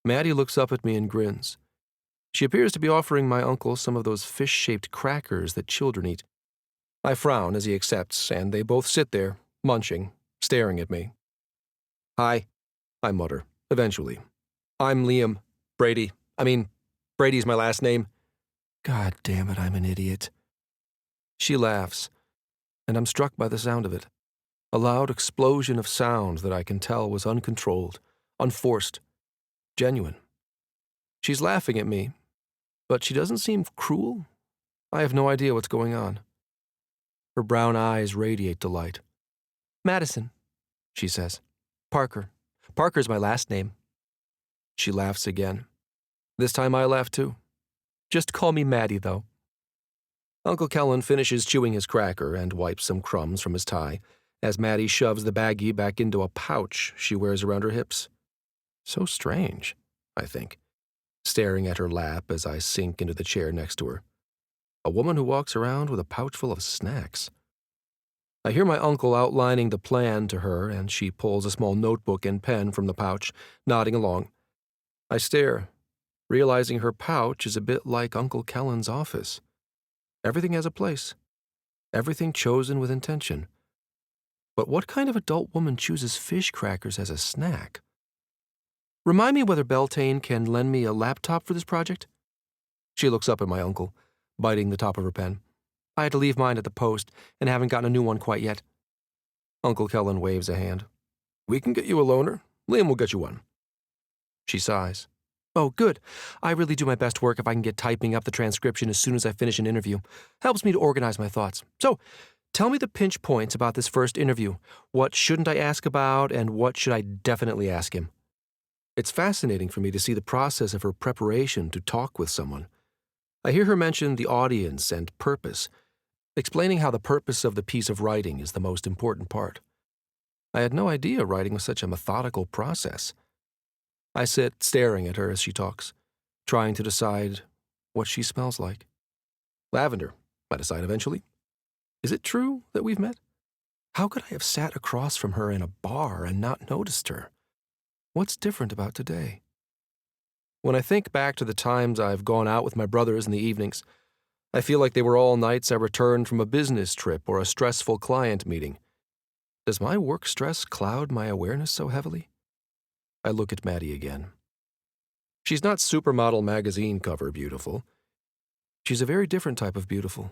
Maddie looks up at me and grins. She appears to be offering my uncle some of those fish-shaped crackers that children eat. I frown as he accepts, and they both sit there, munching, staring at me. "Hi," I mutter, eventually. "I'm Liam. Brady's my last name." God damn it, I'm an idiot. She laughs, and I'm struck by the sound of it. A loud explosion of sound that I can tell was uncontrolled, unforced, genuine. She's laughing at me, but she doesn't seem cruel. I have no idea what's going on. Her brown eyes radiate delight. "Madison," she says. "Parker. Parker's my last name." She laughs again. This time I laugh too. Just call me Maddie, though. Uncle Kellen finishes chewing his cracker and wipes some crumbs from his tie as Maddie shoves the baggie back into a pouch she wears around her hips. So strange, I think, staring at her lap as I sink into the chair next to her. A woman who walks around with a pouch full of snacks. I hear my uncle outlining the plan to her, and she pulls a small notebook and pen from the pouch, nodding along. I stare, realizing her pouch is a bit like Uncle Kellen's office. Everything has a place. Everything chosen with intention. But what kind of adult woman chooses fish crackers as a snack? Remind me whether Beltane can lend me a laptop for this project? She looks up at my uncle, biting the top of her pen. I had to leave mine at the post and haven't gotten a new one quite yet. Uncle Kellen waves a hand. We can get you a loaner. Liam will get you one. She sighs. Oh, good. I really do my best work if I can get typing up the transcription as soon as I finish an interview. Helps me to organize my thoughts. So, tell me the pinch points about this first interview. What shouldn't I ask about, and what should I definitely ask him? It's fascinating for me to see the process of her preparation to talk with someone. I hear her mention the audience and purpose, explaining how the purpose of the piece of writing is the most important part. I had no idea writing was such a methodical process. I sit staring at her as she talks, trying to decide what she smells like. Lavender, I decide eventually. Is it true that we've met? How could I have sat across from her in a bar and not noticed her? What's different about today? When I think back to the times I've gone out with my brothers in the evenings, I feel like they were all nights I returned from a business trip or a stressful client meeting. Does my work stress cloud my awareness so heavily? I look at Maddie again. She's not Supermodel magazine cover beautiful. She's a very different type of beautiful.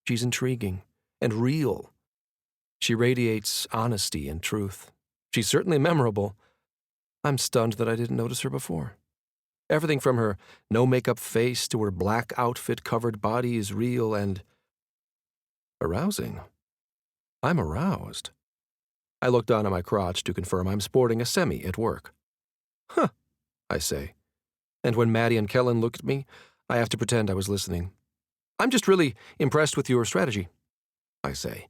She's intriguing and real. She radiates honesty and truth. She's certainly memorable. I'm stunned that I didn't notice her before. Everything from her no-makeup face to her black outfit-covered body is real and arousing. I'm aroused. I look down at my crotch to confirm I'm sporting a semi at work. Huh, I say. And when Maddie and Kellen look at me, I have to pretend I was listening. I'm just really impressed with your strategy, I say,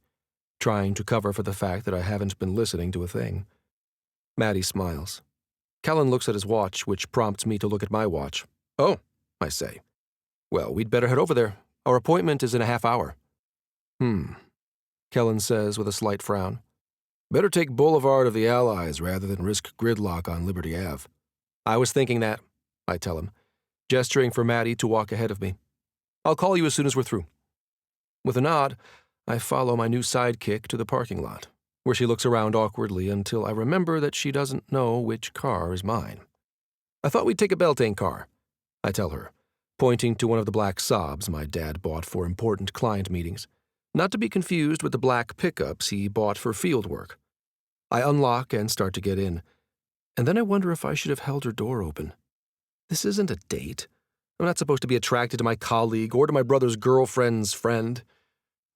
trying to cover for the fact that I haven't been listening to a thing. Maddie smiles. Kellen looks at his watch, which prompts me to look at my watch. Oh, I say. Well, we'd better head over there. Our appointment is in a half hour. Kellen says with a slight frown. Better take Boulevard of the Allies rather than risk gridlock on Liberty Ave. I was thinking that, I tell him, gesturing for Maddie to walk ahead of me. I'll call you as soon as we're through. With a nod, I follow my new sidekick to the parking lot, where she looks around awkwardly until I remember that she doesn't know which car is mine. I thought we'd take a Beltane car, I tell her, pointing to one of the black Saabs my dad bought for important client meetings, not to be confused with the black pickups he bought for field work. I unlock and start to get in, and then I wonder if I should have held her door open. This isn't a date. I'm not supposed to be attracted to my colleague or to my brother's girlfriend's friend.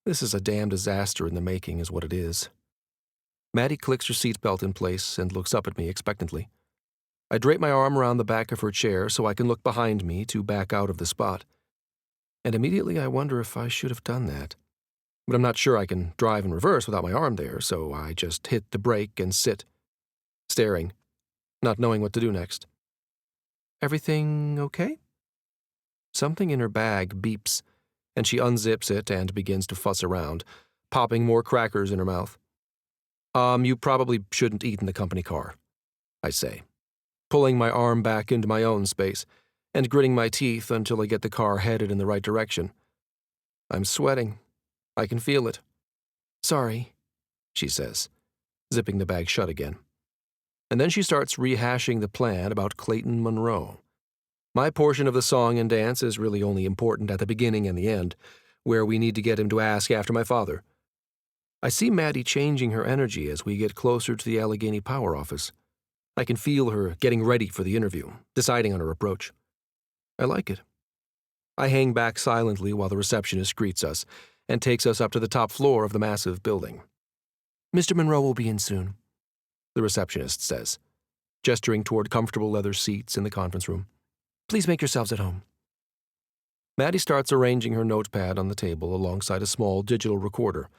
This is a damn disaster in the making is what it is. Maddie clicks her seatbelt in place and looks up at me expectantly. I drape my arm around the back of her chair so I can look behind me to back out of the spot. And immediately I wonder if I should have done that. But I'm not sure I can drive in reverse without my arm there, so I just hit the brake and sit, staring, not knowing what to do next. Everything okay? Something in her bag beeps, and she unzips it and begins to fuss around, popping more crackers in her mouth. You probably shouldn't eat in the company car, I say, pulling my arm back into my own space and gritting my teeth until I get the car headed in the right direction. I'm sweating. I can feel it. Sorry, she says, zipping the bag shut again. And then she starts rehashing the plan about Clayton Monroe. My portion of the song and dance is really only important at the beginning and the end, where we need to get him to ask after my father. I see Maddie changing her energy as we get closer to the Allegheny Power Office. I can feel her getting ready for the interview, deciding on her approach. I like it. I hang back silently while the receptionist greets us and takes us up to the top floor of the massive building. Mr. Monroe will be in soon, the receptionist says. gesturing toward comfortable leather seats in the conference room. "Please make yourselves at home." Maddie starts arranging her notepad on the table alongside a small digital recorder,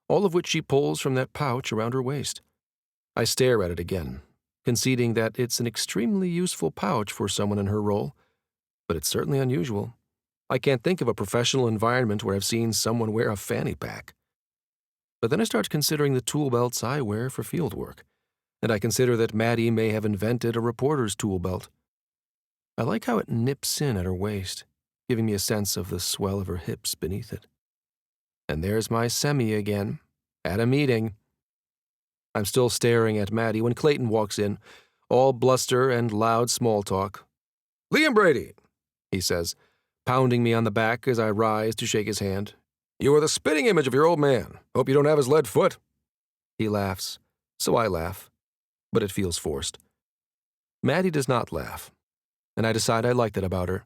all of which she pulls from that pouch around her waist. I stare at it again, conceding that it's an extremely useful pouch for someone in her role, but it's certainly unusual. I can't think of a professional environment where I've seen someone wear a fanny pack. But then I start considering the tool belts I wear for field work, and I consider that Maddie may have invented a reporter's tool belt. I like how it nips in at her waist, giving me a sense of the swell of her hips beneath it. And there's my semi again, at a meeting. I'm still staring at Maddie when Clayton walks in, all bluster and loud small talk. "Liam Brady," he says, pounding me on the back as I rise to shake his hand. "You are the spitting image of your old man. Hope you don't have his lead foot." He laughs, so I laugh, but it feels forced. Maddie does not laugh, and I decide I like that about her.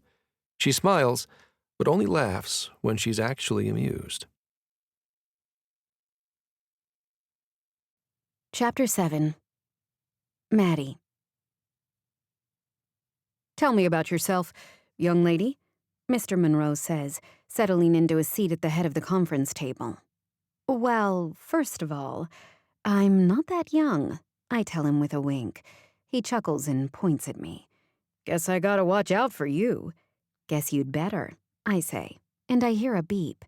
She smiles, but only laughs when she's actually amused. Chapter 7. Maddie. "Tell me about yourself, young lady," Mr. Monroe says, settling into a seat at the head of the conference table. "Well, first of all, I'm not that young," I tell him with a wink. He chuckles and points at me. "Guess I gotta watch out for you." "Guess you'd better," I say, and I hear a beep.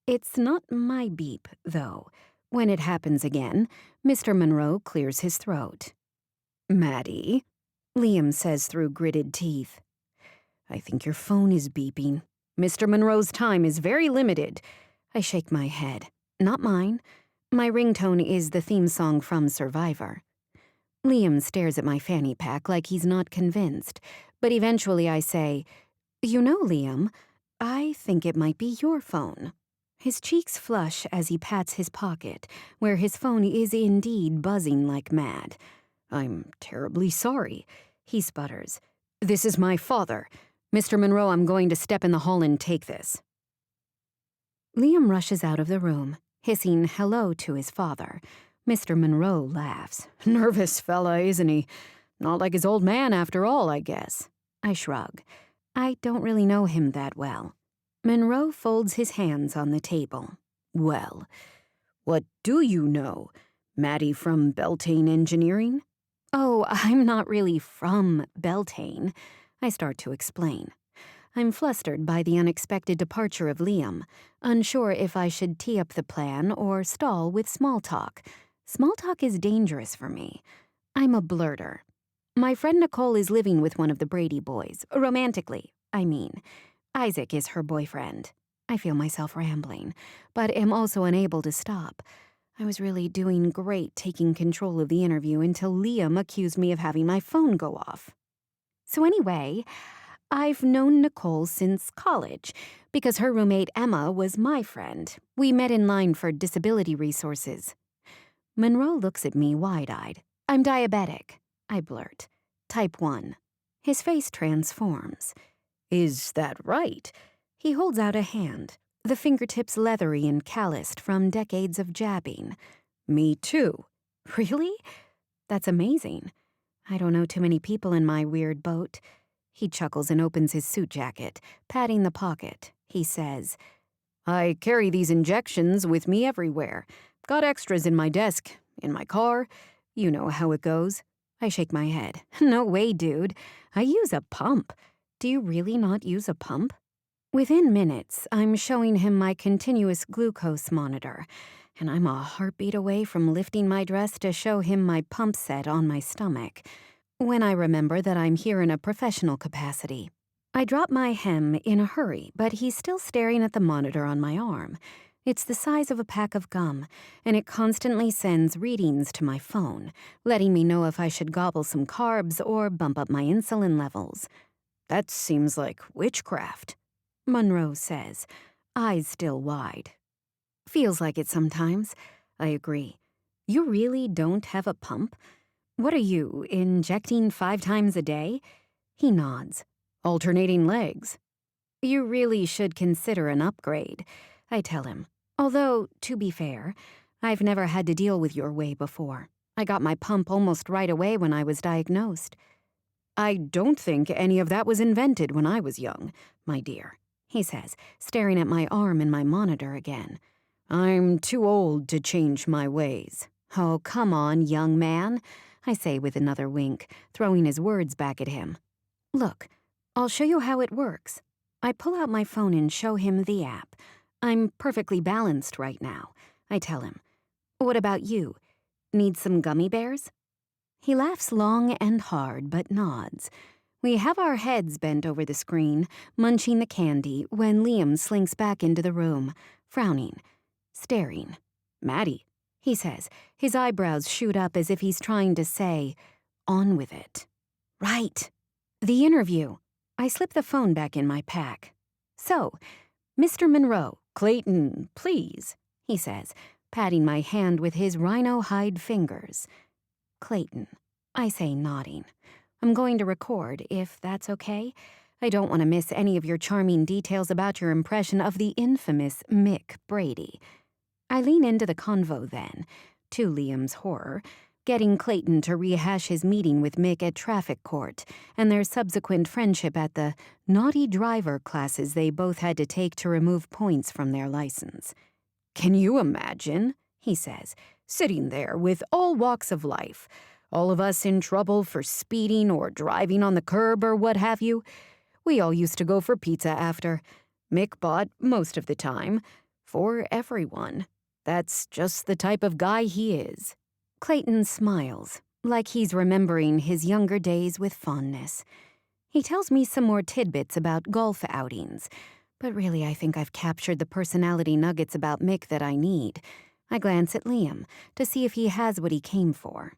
It's not my beep, though. When it happens again, Mr. Monroe clears his throat. "Maddie," Liam says through gritted teeth. "I think your phone is beeping. Mr. Monroe's time is very limited." I shake my head. "Not mine. My ringtone is the theme song from Survivor." Liam stares at my fanny pack like he's not convinced, but eventually I say, "You know, Liam, I think it might be your phone." His cheeks flush as he pats his pocket, where his phone is indeed buzzing like mad. "I'm terribly sorry," he sputters. "This is my father. Mr. Monroe, I'm going to step in the hall and take this." Liam rushes out of the room, hissing hello to his father. Mr. Monroe laughs. "Nervous fella, isn't he? Not like his old man after all, I guess." I shrug. I don't really know him that well. Monroe folds his hands on the table. "Well, what do you know? Maddie from Beltane Engineering?" "Oh, I'm not really from Beltane." I start to explain. I'm flustered by the unexpected departure of Liam, unsure if I should tee up the plan or stall with small talk. Small talk is dangerous for me. I'm a blurter. "My friend Nicole is living with one of the Brady boys, romantically, I mean. Isaac is her boyfriend." I feel myself rambling, but am also unable to stop. I was really doing great taking control of the interview until Liam accused me of having my phone go off. "So anyway, I've known Nicole since college, because her roommate Emma was my friend. We met in line for disability resources." Monroe looks at me wide-eyed. "I'm diabetic," I blurt. "Type 1. His face transforms. "Is that right?" He holds out a hand, the fingertips leathery and calloused from decades of jabbing. "Me too." "Really? That's amazing. I don't know too many people in my weird boat." He chuckles and opens his suit jacket, patting the pocket. He says, "I carry these injections with me everywhere. Got extras in my desk, in my car. You know how it goes." I shake my head. "No way, dude. I use a pump." "Do you really not use a pump?" Within minutes, I'm showing him my continuous glucose monitor, and I'm a heartbeat away from lifting my dress to show him my pump set on my stomach, when I remember that I'm here in a professional capacity. I drop my hem in a hurry, but he's still staring at the monitor on my arm. It's the size of a pack of gum, and it constantly sends readings to my phone, letting me know if I should gobble some carbs or bump up my insulin levels. "That seems like witchcraft," Monroe says, eyes still wide. "Feels like it sometimes," I agree. "You really don't have a pump? What are you, injecting 5 times a day?" He nods. "Alternating legs." "You really should consider an upgrade," I tell him. Although, to be fair, I've never had to deal with your way before. I got my pump almost right away when I was diagnosed. I don't think any of that was invented when I was young, my dear, he says, staring at my arm in my monitor again. I'm too old to change my ways. Oh, come on, young man, I say with another wink, throwing his words back at him. Look, I'll show you how it works. I pull out my phone and show him the app. I'm perfectly balanced right now, I tell him. What about you? Need some gummy bears? He laughs long and hard, but nods. We have our heads bent over the screen, munching the candy, when Liam slinks back into the room, frowning, staring. Maddie, he says. His eyebrows shoot up as if he's trying to say, on with it. Right. The interview. I slip the phone back in my pack. So, Mr. Monroe, Clayton, please, he says, patting my hand with his rhino hide fingers. Clayton, I say, nodding. I'm going to record, if that's okay. I don't want to miss any of your charming details about your impression of the infamous Mick Brady. I lean into the convo then, to Liam's horror, getting Clayton to rehash his meeting with Mick at traffic court and their subsequent friendship at the naughty driver classes they both had to take to remove points from their license. Can you imagine, he says, sitting there with all walks of life, all of us in trouble for speeding or driving on the curb or what have you? We all used to go for pizza after. Mick bought most of the time, for everyone. That's just the type of guy he is. Clayton smiles, like he's remembering his younger days with fondness. He tells me some more tidbits about golf outings, but really I think I've captured the personality nuggets about Mick that I need. I glance at Liam to see if he has what he came for.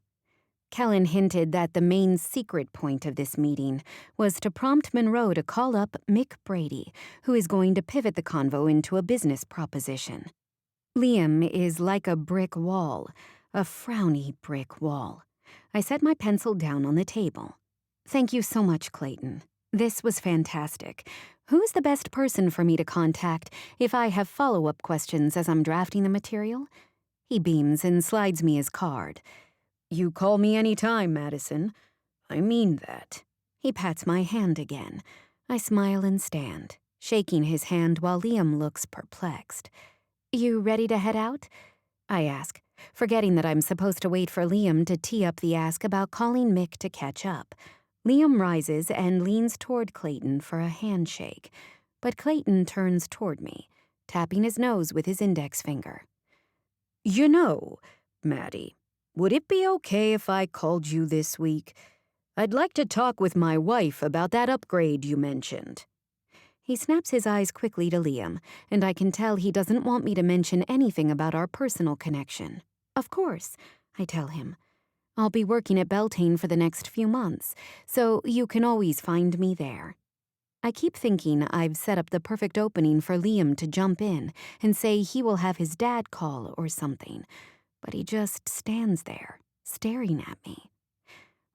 Kellen hinted that the main secret point of this meeting was to prompt Monroe to call up Mick Brady, who is going to pivot the convo into a business proposition. Liam is like a brick wall, a frowny brick wall. I set my pencil down on the table. Thank you so much, Clayton. This was fantastic. Who's the best person for me to contact if I have follow-up questions as I'm drafting the material? He beams and slides me his card. You call me any time, Madison. I mean that. He pats my hand again. I smile and stand, shaking his hand while Liam looks perplexed. You ready to head out? I ask, forgetting that I'm supposed to wait for Liam to tee up the ask about calling Mick to catch up. Liam rises and leans toward Clayton for a handshake, but Clayton turns toward me, tapping his nose with his index finger. You know, Maddie, would it be okay if I called you this week? I'd like to talk with my wife about that upgrade you mentioned. He snaps his eyes quickly to Liam, and I can tell he doesn't want me to mention anything about our personal connection. Of course, I tell him. I'll be working at Beltane for the next few months, so you can always find me there. I keep thinking I've set up the perfect opening for Liam to jump in and say he will have his dad call or something, but he just stands there, staring at me.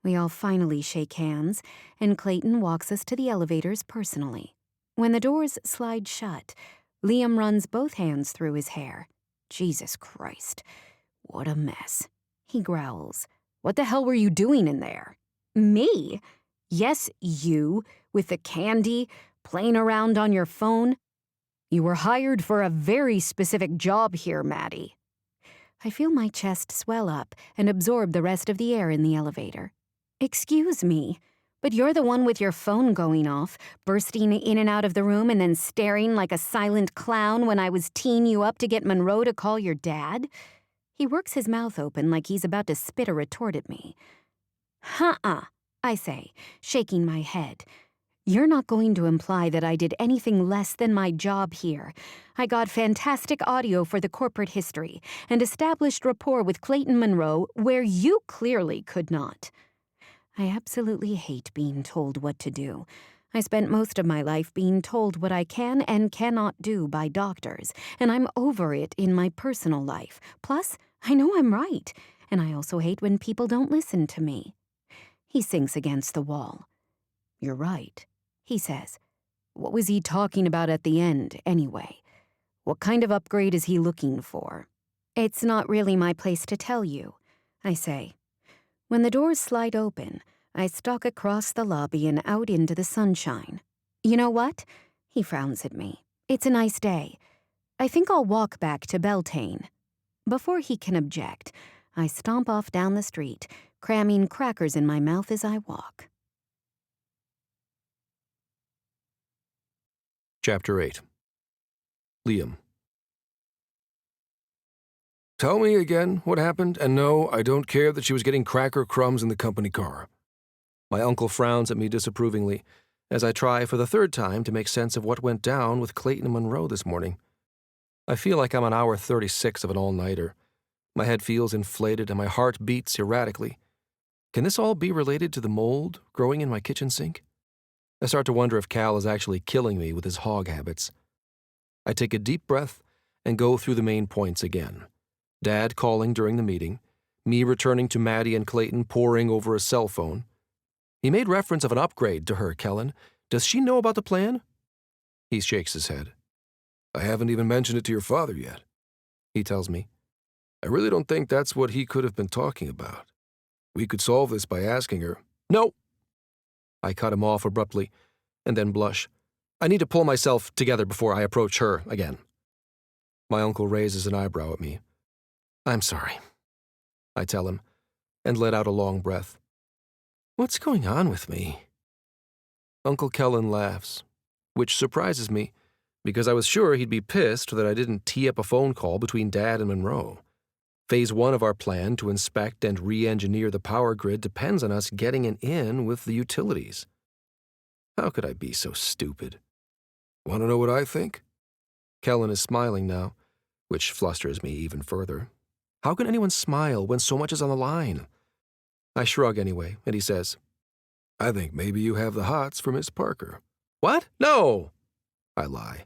We all finally shake hands, and Clayton walks us to the elevators personally. When the doors slide shut, Liam runs both hands through his hair. Jesus Christ, what a mess. He growls. What the hell were you doing in there? Me? Yes, you, with the candy, playing around on your phone. You were hired for a very specific job here, Maddie. I feel my chest swell up and absorb the rest of the air in the elevator. Excuse me, but you're the one with your phone going off, bursting in and out of the room and then staring like a silent clown when I was teeing you up to get Monroe to call your dad? He works his mouth open like he's about to spit a retort at me. "Huh-uh," I say, shaking my head. You're not going to imply that I did anything less than my job here. I got fantastic audio for the corporate history and established rapport with Clayton Monroe where you clearly could not. I absolutely hate being told what to do. I spent most of my life being told what I can and cannot do by doctors, and I'm over it in my personal life. Plus, I know I'm right, and I also hate when people don't listen to me. He sinks against the wall. You're right, he says. What was he talking about at the end, anyway? What kind of upgrade is he looking for? It's not really my place to tell you. I say. When the doors slide open, I stalk across the lobby and out into the sunshine. You know what? He frowns at me. It's a nice day. I think I'll walk back to Beltane. Before he can object, I stomp off down the street, cramming crackers in my mouth as I walk. Chapter 8. Liam. Tell me again what happened, and no, I don't care that she was getting cracker crumbs in the company car. My uncle frowns at me disapprovingly as I try for the third time to make sense of what went down with Clayton and Monroe this morning. I feel like I'm on hour 36 of an all-nighter. My head feels inflated and my heart beats erratically. Can this all be related to the mold growing in my kitchen sink? I start to wonder if Cal is actually killing me with his hog habits. I take a deep breath and go through the main points again. Dad calling during the meeting, me returning to Maddie and Clayton poring over a cell phone. He made reference of an upgrade to her, Kellen. Does she know about the plan? He shakes his head. I haven't even mentioned it to your father yet, he tells me. I really don't think that's what he could have been talking about. We could solve this by asking her. No! I cut him off abruptly, and then blush. I need to pull myself together before I approach her again. My uncle raises an eyebrow at me. I'm sorry, I tell him, and let out a long breath. What's going on with me? Uncle Kellen laughs, which surprises me, because I was sure he'd be pissed that I didn't tee up a phone call between Dad and Monroe. Phase 1 of our plan to inspect and re-engineer the power grid depends on us getting an in with the utilities. How could I be so stupid? Want to know what I think? Kellen is smiling now, which flusters me even further. How can anyone smile when so much is on the line? I shrug anyway, and he says, I think maybe you have the hots for Miss Parker. What? No! I lie.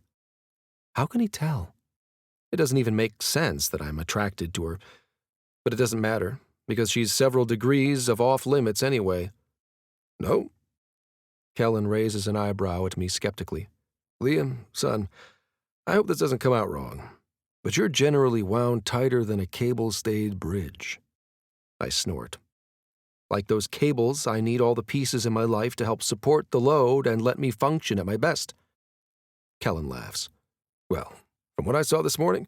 How can he tell? It doesn't even make sense that I'm attracted to her. But it doesn't matter, because she's several degrees of off-limits anyway. No? Kellen raises an eyebrow at me skeptically. Liam, son, I hope this doesn't come out wrong, but you're generally wound tighter than a cable-stayed bridge. I snort. Like those cables, I need all the pieces in my life to help support the load and let me function at my best. Kellen laughs. Well, from what I saw this morning,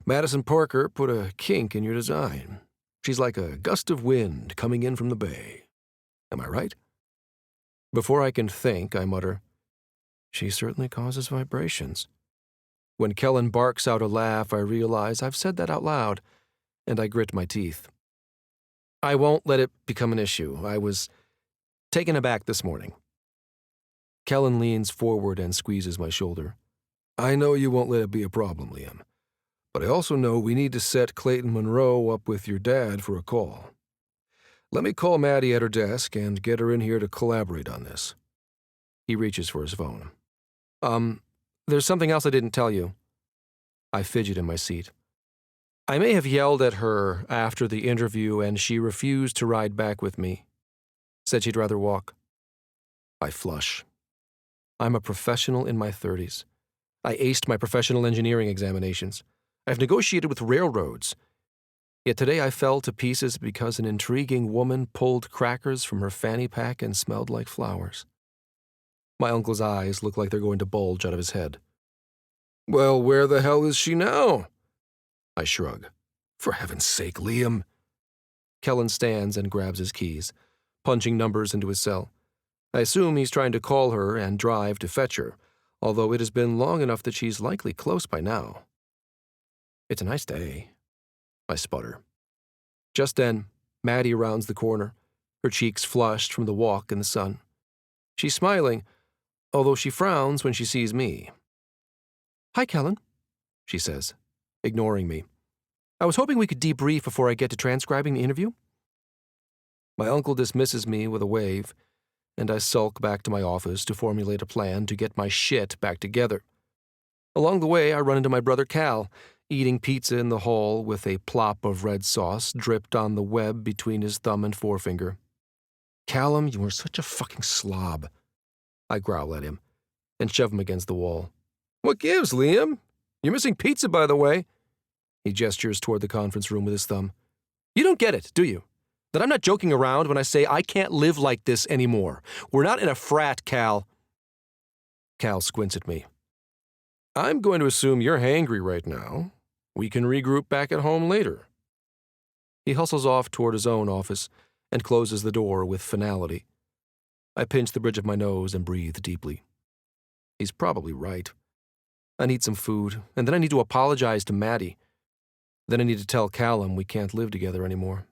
Maddie Parker put a kink in your design. She's like a gust of wind coming in from the bay. Am I right? Before I can think, I mutter, she certainly causes vibrations. When Kellen barks out a laugh, I realize I've said that out loud, and I grit my teeth. I won't let it become an issue. I was taken aback this morning. Kellen leans forward and squeezes my shoulder. I know you won't let it be a problem, Liam. But I also know we need to set Clayton Monroe up with your dad for a call. Let me call Maddie at her desk and get her in here to collaborate on this. He reaches for his phone. There's something else I didn't tell you. I fidget in my seat. I may have yelled at her after the interview and she refused to ride back with me. Said she'd rather walk. I flush. I'm a professional in my 30s. I aced my professional engineering examinations. I've negotiated with railroads. Yet today I fell to pieces because an intriguing woman pulled crackers from her fanny pack and smelled like flowers. My uncle's eyes look like they're going to bulge out of his head. Well, where the hell is she now? I shrug. For heaven's sake, Liam. Kellen stands and grabs his keys, punching numbers into his cell. I assume he's trying to call her and drive to fetch her, although it has been long enough that she's likely close by now. It's a nice day, I sputter. Just then, Maddie rounds the corner, her cheeks flushed from the walk in the sun. She's smiling, although she frowns when she sees me. Hi, Kellen, she says, ignoring me. I was hoping we could debrief before I get to transcribing the interview. My uncle dismisses me with a wave, and I sulk back to my office to formulate a plan to get my shit back together. Along the way, I run into my brother Cal, eating pizza in the hall with a plop of red sauce dripped on the web between his thumb and forefinger. Callum, you are such a fucking slob. I growl at him and shove him against the wall. What gives, Liam? You're missing pizza, by the way. He gestures toward the conference room with his thumb. You don't get it, do you? That I'm not joking around when I say I can't live like this anymore. We're not in a frat, Cal. Cal squints at me. I'm going to assume you're hangry right now. We can regroup back at home later. He hustles off toward his own office and closes the door with finality. I pinch the bridge of my nose and breathe deeply. He's probably right. I need some food, and then I need to apologize to Maddie. Then I need to tell Callum we can't live together anymore.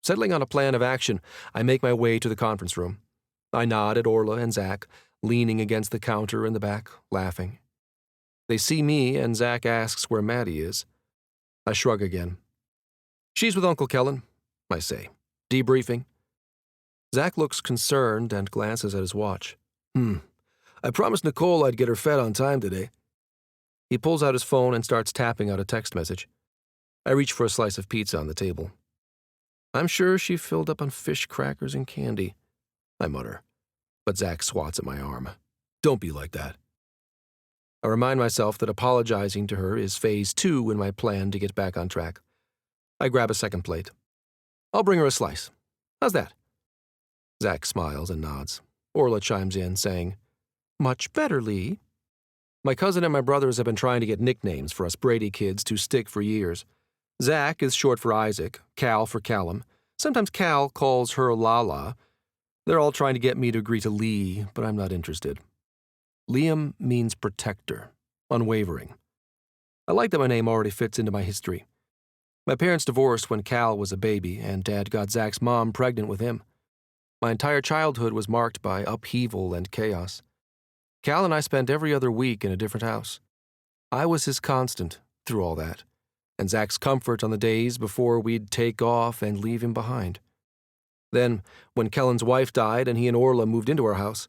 Settling on a plan of action, I make my way to the conference room. I nod at Orla and Zach, leaning against the counter in the back, laughing. They see me, and Zach asks where Maddie is. I shrug again. She's with Uncle Kellen, I say, debriefing. Zach looks concerned and glances at his watch. I promised Nicole I'd get her fed on time today. He pulls out his phone and starts tapping out a text message. I reach for a slice of pizza on the table. I'm sure she filled up on fish crackers and candy, I mutter, but Zach swats at my arm. Don't be like that. I remind myself that apologizing to her is phase 2 in my plan to get back on track. I grab a second plate. I'll bring her a slice. How's that? Zach smiles and nods. Orla chimes in, saying, Much better, Lee. My cousin and my brothers have been trying to get nicknames for us Brady kids to stick for years. Zach is short for Isaac, Cal for Callum. Sometimes Cal calls her Lala. They're all trying to get me to agree to Lee, but I'm not interested. Liam means protector, unwavering. I like that my name already fits into my history. My parents divorced when Cal was a baby, and Dad got Zach's mom pregnant with him. My entire childhood was marked by upheaval and chaos. Cal and I spent every other week in a different house. I was his constant through all that, and Zach's comfort on the days before we'd take off and leave him behind. Then, when Kellen's wife died and he and Orla moved into our house,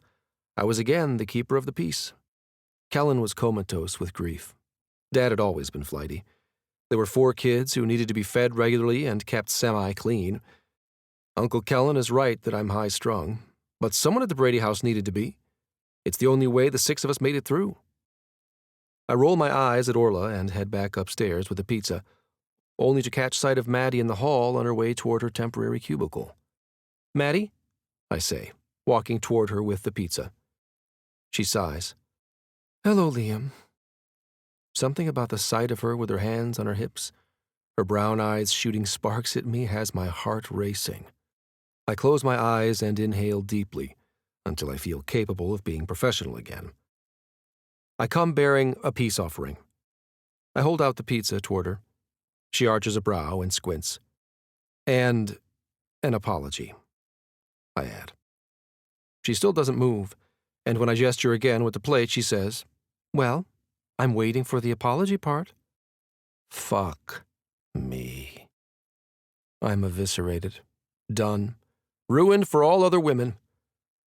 I was again the keeper of the peace. Kellen was comatose with grief. Dad had always been flighty. There were 4 kids who needed to be fed regularly and kept semi-clean. Uncle Kellen is right that I'm high-strung, but someone at the Brady house needed to be. It's the only way the 6 of us made it through. I roll my eyes at Orla and head back upstairs with the pizza, only to catch sight of Maddie in the hall on her way toward her temporary cubicle. Maddie? I say, walking toward her with the pizza. She sighs. Hello, Liam. Something about the sight of her with her hands on her hips, her brown eyes shooting sparks at me, has my heart racing. I close my eyes and inhale deeply until I feel capable of being professional again. I come bearing a peace offering. I hold out the pizza toward her. She arches a brow and squints. And an apology, I add. She still doesn't move, and when I gesture again with the plate, she says, Well, I'm waiting for the apology part. Fuck me. I'm eviscerated. Done. Ruined for all other women.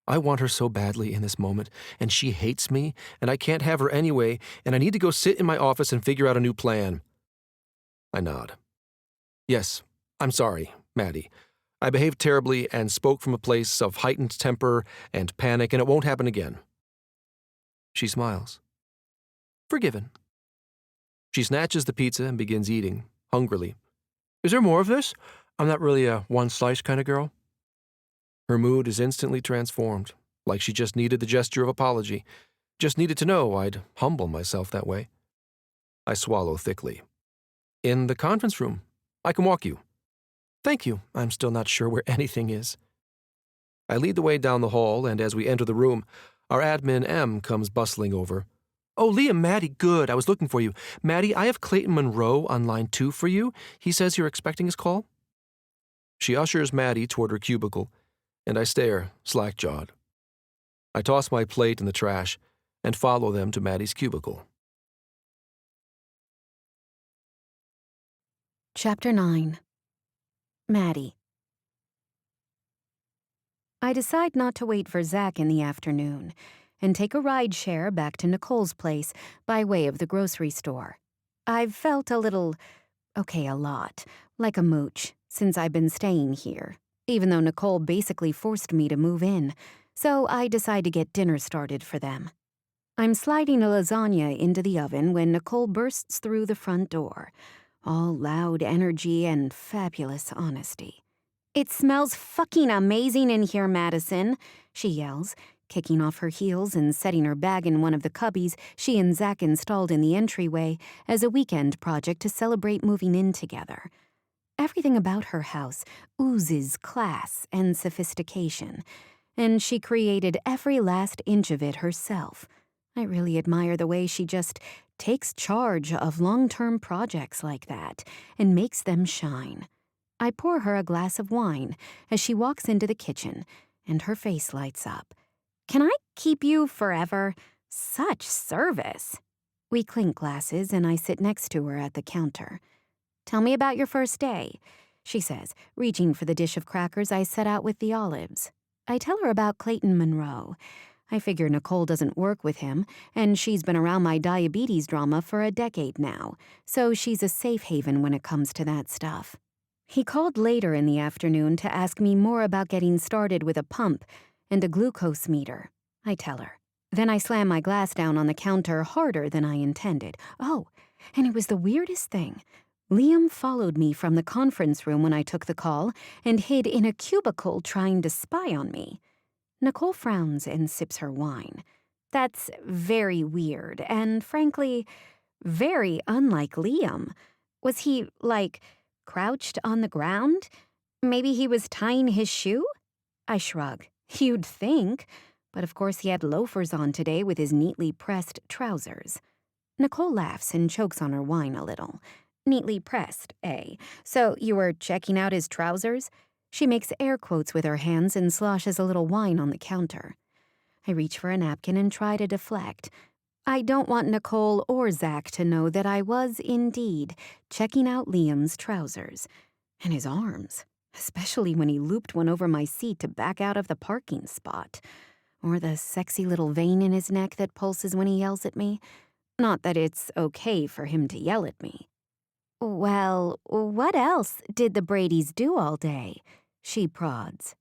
I want her so badly in this moment, and she hates me, and I can't have her anyway, and I need to go sit in my office and figure out a new plan. I nod. Yes, I'm sorry, Maddie. I behaved terribly and spoke from a place of heightened temper and panic, and it won't happen again. She smiles. Forgiven. She snatches the pizza and begins eating, hungrily. Is there more of this? I'm not really a one-slice kind of girl. Her mood is instantly transformed, like she just needed the gesture of apology, just needed to know I'd humble myself that way. I swallow thickly. In the conference room. I can walk you. Thank you. I'm still not sure where anything is. I lead the way down the hall, and as we enter the room, our admin M comes bustling over. Oh, Liam, Maddie, good. I was looking for you. Maddie, I have Clayton Monroe on line 2 for you. He says you're expecting his call. She ushers Maddie toward her cubicle, and I stare, slack-jawed. I toss my plate in the trash and follow them to Maddie's cubicle. Chapter 9. Maddie. I decide not to wait for Zach in the afternoon and take a ride share back to Nicole's place by way of the grocery store. I've felt a lot, like a mooch since I've been staying here, even though Nicole basically forced me to move in, so I decide to get dinner started for them. I'm sliding a lasagna into the oven when Nicole bursts through the front door, all loud energy and fabulous honesty. "It smells fucking amazing in here, Madison," she yells, kicking off her heels and setting her bag in one of the cubbies she and Zach installed in the entryway as a weekend project to celebrate moving in together. Everything about her house oozes class and sophistication, and she created every last inch of it herself. I really admire the way she just takes charge of long-term projects like that and makes them shine. I pour her a glass of wine as she walks into the kitchen, and her face lights up. "Can I keep you forever? Such service." We clink glasses, and I sit next to her at the counter. "Tell me about your first day," she says, reaching for the dish of crackers I set out with the olives. I tell her about Clayton Monroe. I figure Nicole doesn't work with him, and she's been around my diabetes drama for a decade now, so she's a safe haven when it comes to that stuff. He called later in the afternoon to ask me more about getting started with a pump and a glucose meter. I tell her. Then I slam my glass down on the counter harder than I intended. Oh, and it was the weirdest thing. Liam followed me from the conference room when I took the call and hid in a cubicle trying to spy on me. Nicole frowns and sips her wine. That's very weird and, frankly, very unlike Liam. Was he, crouched on the ground? Maybe he was tying his shoe? I shrug. You'd think. But of course he had loafers on today with his neatly pressed trousers. Nicole laughs and chokes on her wine a little. Neatly pressed, eh? So you were checking out his trousers? She makes air quotes with her hands and sloshes a little wine on the counter. I reach for a napkin and try to deflect. I don't want Nicole or Zach to know that I was, indeed, checking out Liam's trousers. And his arms, especially when he looped one over my seat to back out of the parking spot. Or the sexy little vein in his neck that pulses when he yells at me. Not that it's okay for him to yell at me. "Well, what else did the Bradys do all day?" she prods.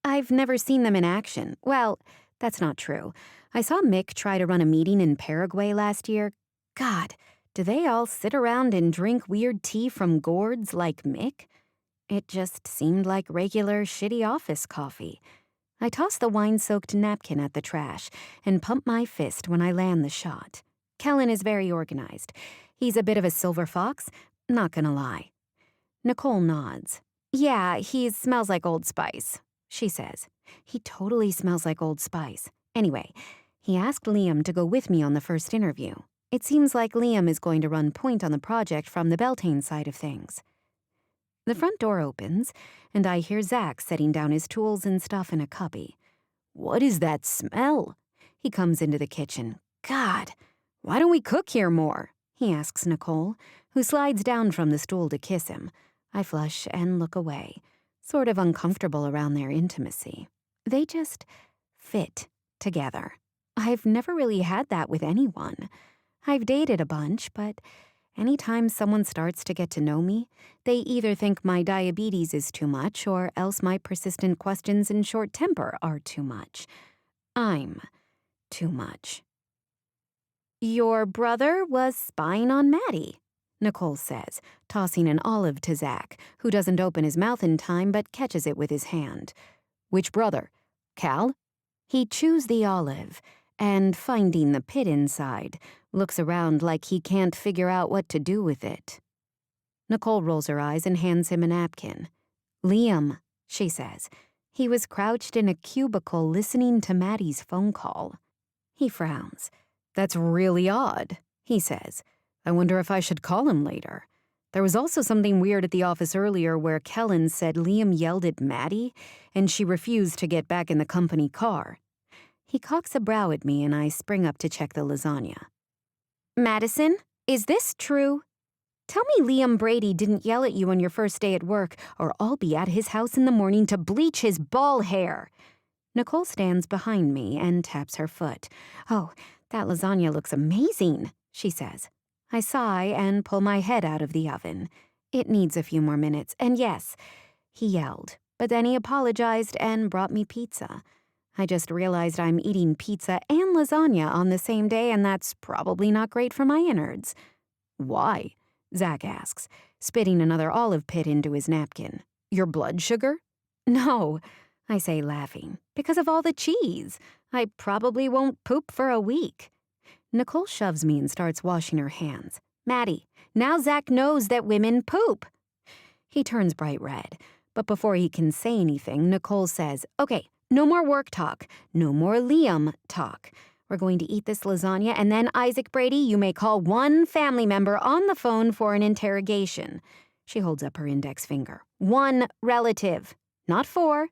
"I've never seen them in action. Well, that's not true. I saw Mick try to run a meeting in Paraguay last year. God, do they all sit around and drink weird tea from gourds like Mick? It just seemed like regular shitty office coffee." I toss the wine-soaked napkin at the trash and pump my fist when I land the shot. Kellen is very organized. He's a bit of a silver fox, not gonna lie. Nicole nods. "Yeah, he smells like Old Spice," she says. He totally smells like Old Spice. Anyway, he asked Liam to go with me on the first interview. It seems like Liam is going to run point on the project from the Beltane side of things. The front door opens, and I hear Zach setting down his tools and stuff in a cubby. "What is that smell?" He comes into the kitchen. "God, why don't we cook here more?" he asks Nicole, who slides down from the stool to kiss him. I flush and look away, sort of uncomfortable around their intimacy. They just fit together. I've never really had that with anyone. I've dated a bunch, but anytime someone starts to get to know me, they either think my diabetes is too much or else my persistent questions and short temper are too much. I'm too much. "Your brother was spying on Maddie," Nicole says, tossing an olive to Zach, who doesn't open his mouth in time but catches it with his hand. "Which brother? Cal?" He chews the olive and, finding the pit inside, looks around like he can't figure out what to do with it. Nicole rolls her eyes and hands him a napkin. "Liam," she says. "He was crouched in a cubicle listening to Maddie's phone call." He frowns. "That's really odd," he says. "I wonder if I should call him later." There was also something weird at the office earlier where Kellen said Liam yelled at Maddie, and she refused to get back in the company car. He cocks a brow at me, and I spring up to check the lasagna. "Madison, is this true? Tell me Liam Brady didn't yell at you on your first day at work, or I'll be at his house in the morning to bleach his ball hair." Nicole stands behind me and taps her foot. "Oh, that lasagna looks amazing," she says. I sigh and pull my head out of the oven. It needs a few more minutes, and yes, he yelled, but then he apologized and brought me pizza. I just realized I'm eating pizza and lasagna on the same day, and that's probably not great for my innards. "Why?" Zach asks, spitting another olive pit into his napkin. Your blood sugar? No, I say laughing, because of all the cheese. I probably won't poop for a week. Nicole shoves me and starts washing her hands. Maddie, now Zach knows that women poop. He turns bright red, but before he can say anything, Nicole says, okay, no more work talk, no more Liam talk. We're going to eat this lasagna, and then, Isaac Brady, you may call one family member on the phone for an interrogation. She holds up her index finger. One relative. Not 4,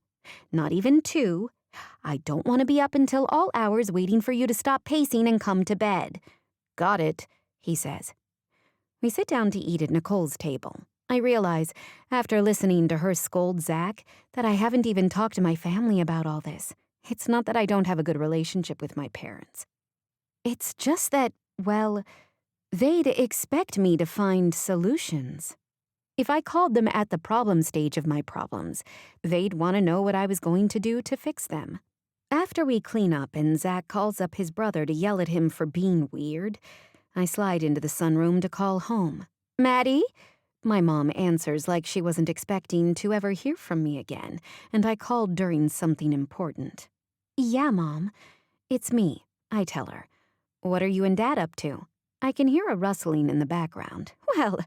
not even 2. I don't want to be up until all hours waiting for you to stop pacing and come to bed. Got it, he says. We sit down to eat at Nicole's table. I realize, after listening to her scold Zach, that I haven't even talked to my family about all this. It's not that I don't have a good relationship with my parents. It's just that, well, they'd expect me to find solutions. If I called them at the problem stage of my problems, they'd want to know what I was going to do to fix them. After we clean up and Zach calls up his brother to yell at him for being weird, I slide into the sunroom to call home. Maddie? My mom answers like she wasn't expecting to ever hear from me again, and I called during something important. Yeah, Mom. It's me, I tell her. What are you and Dad up to? I can hear a rustling in the background. Well,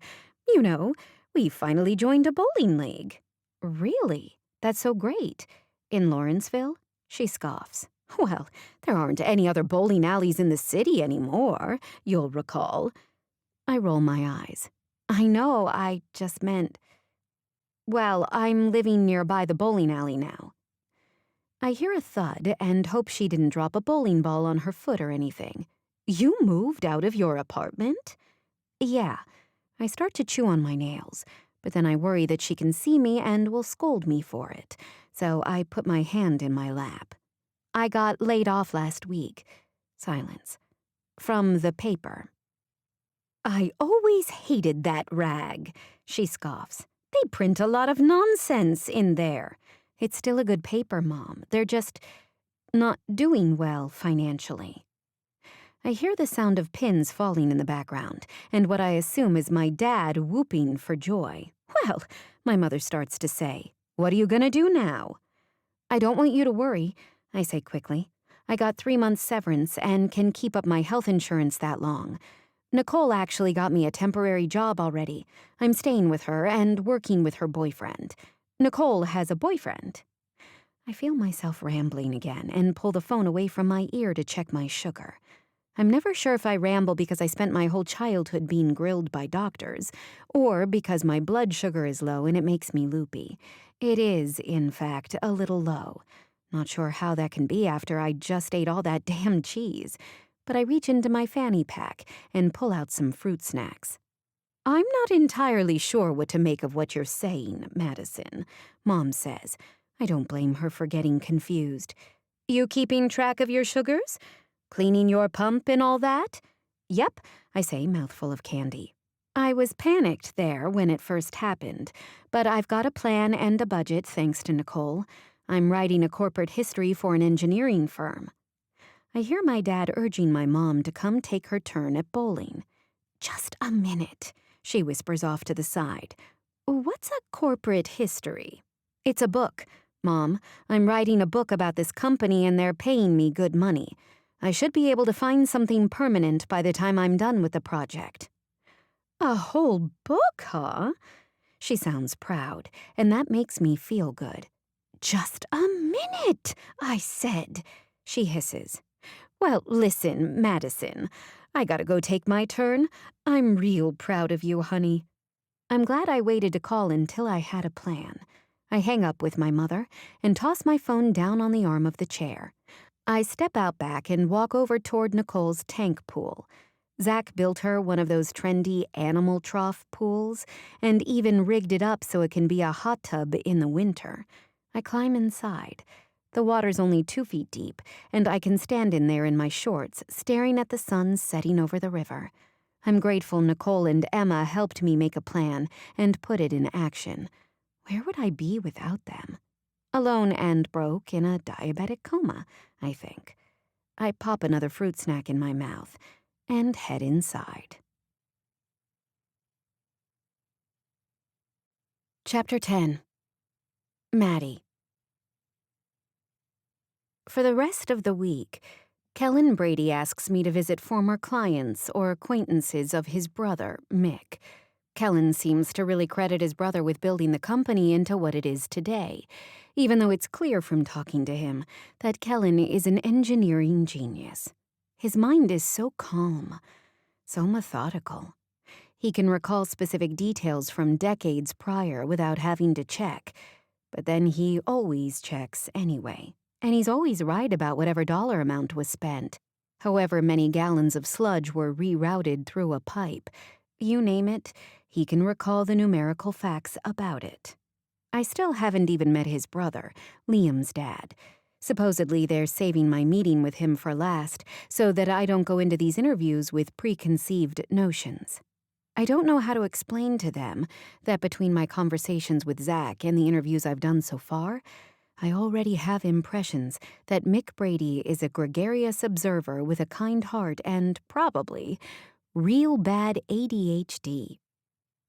you know, we finally joined a bowling league. Really? That's so great. In Lawrenceville? She scoffs. Well, there aren't any other bowling alleys in the city anymore, you'll recall. I roll my eyes. I know, I just meant... Well, I'm living nearby the bowling alley now. I hear a thud and hope she didn't drop a bowling ball on her foot or anything. You moved out of your apartment? Yeah. I start to chew on my nails, but then I worry that she can see me and will scold me for it, so I put my hand in my lap. I got laid off last week. Silence. From the paper. I always hated that rag, she scoffs. They print a lot of nonsense in there. It's still a good paper, Mom. They're just not doing well financially. I hear the sound of pins falling in the background, and what I assume is my dad whooping for joy. Well, my mother starts to say, what are you gonna do now? I don't want you to worry, I say quickly. I got 3 months severance and can keep up my health insurance that long. Nicole actually got me a temporary job already. I'm staying with her and working with her boyfriend. Nicole has a boyfriend. I feel myself rambling again and pull the phone away from my ear to check my sugar. I'm never sure if I ramble because I spent my whole childhood being grilled by doctors, or because my blood sugar is low and it makes me loopy. It is, in fact, a little low. Not sure how that can be after I just ate all that damn cheese, but I reach into my fanny pack and pull out some fruit snacks. I'm not entirely sure what to make of what you're saying, Madison, Mom says. I don't blame her for getting confused. You keeping track of your sugars? Cleaning your pump and all that? Yep, I say, mouthful of candy. I was panicked there when it first happened, but I've got a plan and a budget thanks to Nicole. I'm writing a corporate history for an engineering firm. I hear my dad urging my mom to come take her turn at bowling. Just a minute, she whispers off to the side. What's a corporate history? It's a book, Mom. I'm writing a book about this company and they're paying me good money. I should be able to find something permanent by the time I'm done with the project. A whole book, huh? She sounds proud, and that makes me feel good. Just a minute, I said, she hisses. Well, listen, Madison, I gotta go take my turn. I'm real proud of you, honey. I'm glad I waited to call until I had a plan. I hang up with my mother and toss my phone down on the arm of the chair. I step out back and walk over toward Nicole's tank pool. Zach built her one of those trendy animal trough pools and even rigged it up so it can be a hot tub in the winter. I climb inside. The water's only 2 feet deep, and I can stand in there in my shorts, staring at the sun setting over the river. I'm grateful Nicole and Emma helped me make a plan and put it in action. Where would I be without them? Alone and broke in a diabetic coma, I think. I pop another fruit snack in my mouth and head inside. Chapter 10. Maddie. For the rest of the week, Kellen Brady asks me to visit former clients or acquaintances of his brother, Mick. Kellen seems to really credit his brother with building the company into what it is today, even though it's clear from talking to him that Kellen is an engineering genius. His mind is so calm, so methodical. He can recall specific details from decades prior without having to check, but then he always checks anyway. And he's always right about whatever dollar amount was spent. However many gallons of sludge were rerouted through a pipe. You name it, he can recall the numerical facts about it. I still haven't even met his brother, Liam's dad. Supposedly they're saving my meeting with him for last, so that I don't go into these interviews with preconceived notions. I don't know how to explain to them that between my conversations with Zach and the interviews I've done so far, I already have impressions that Mick Brady is a gregarious observer with a kind heart and, probably, real bad ADHD.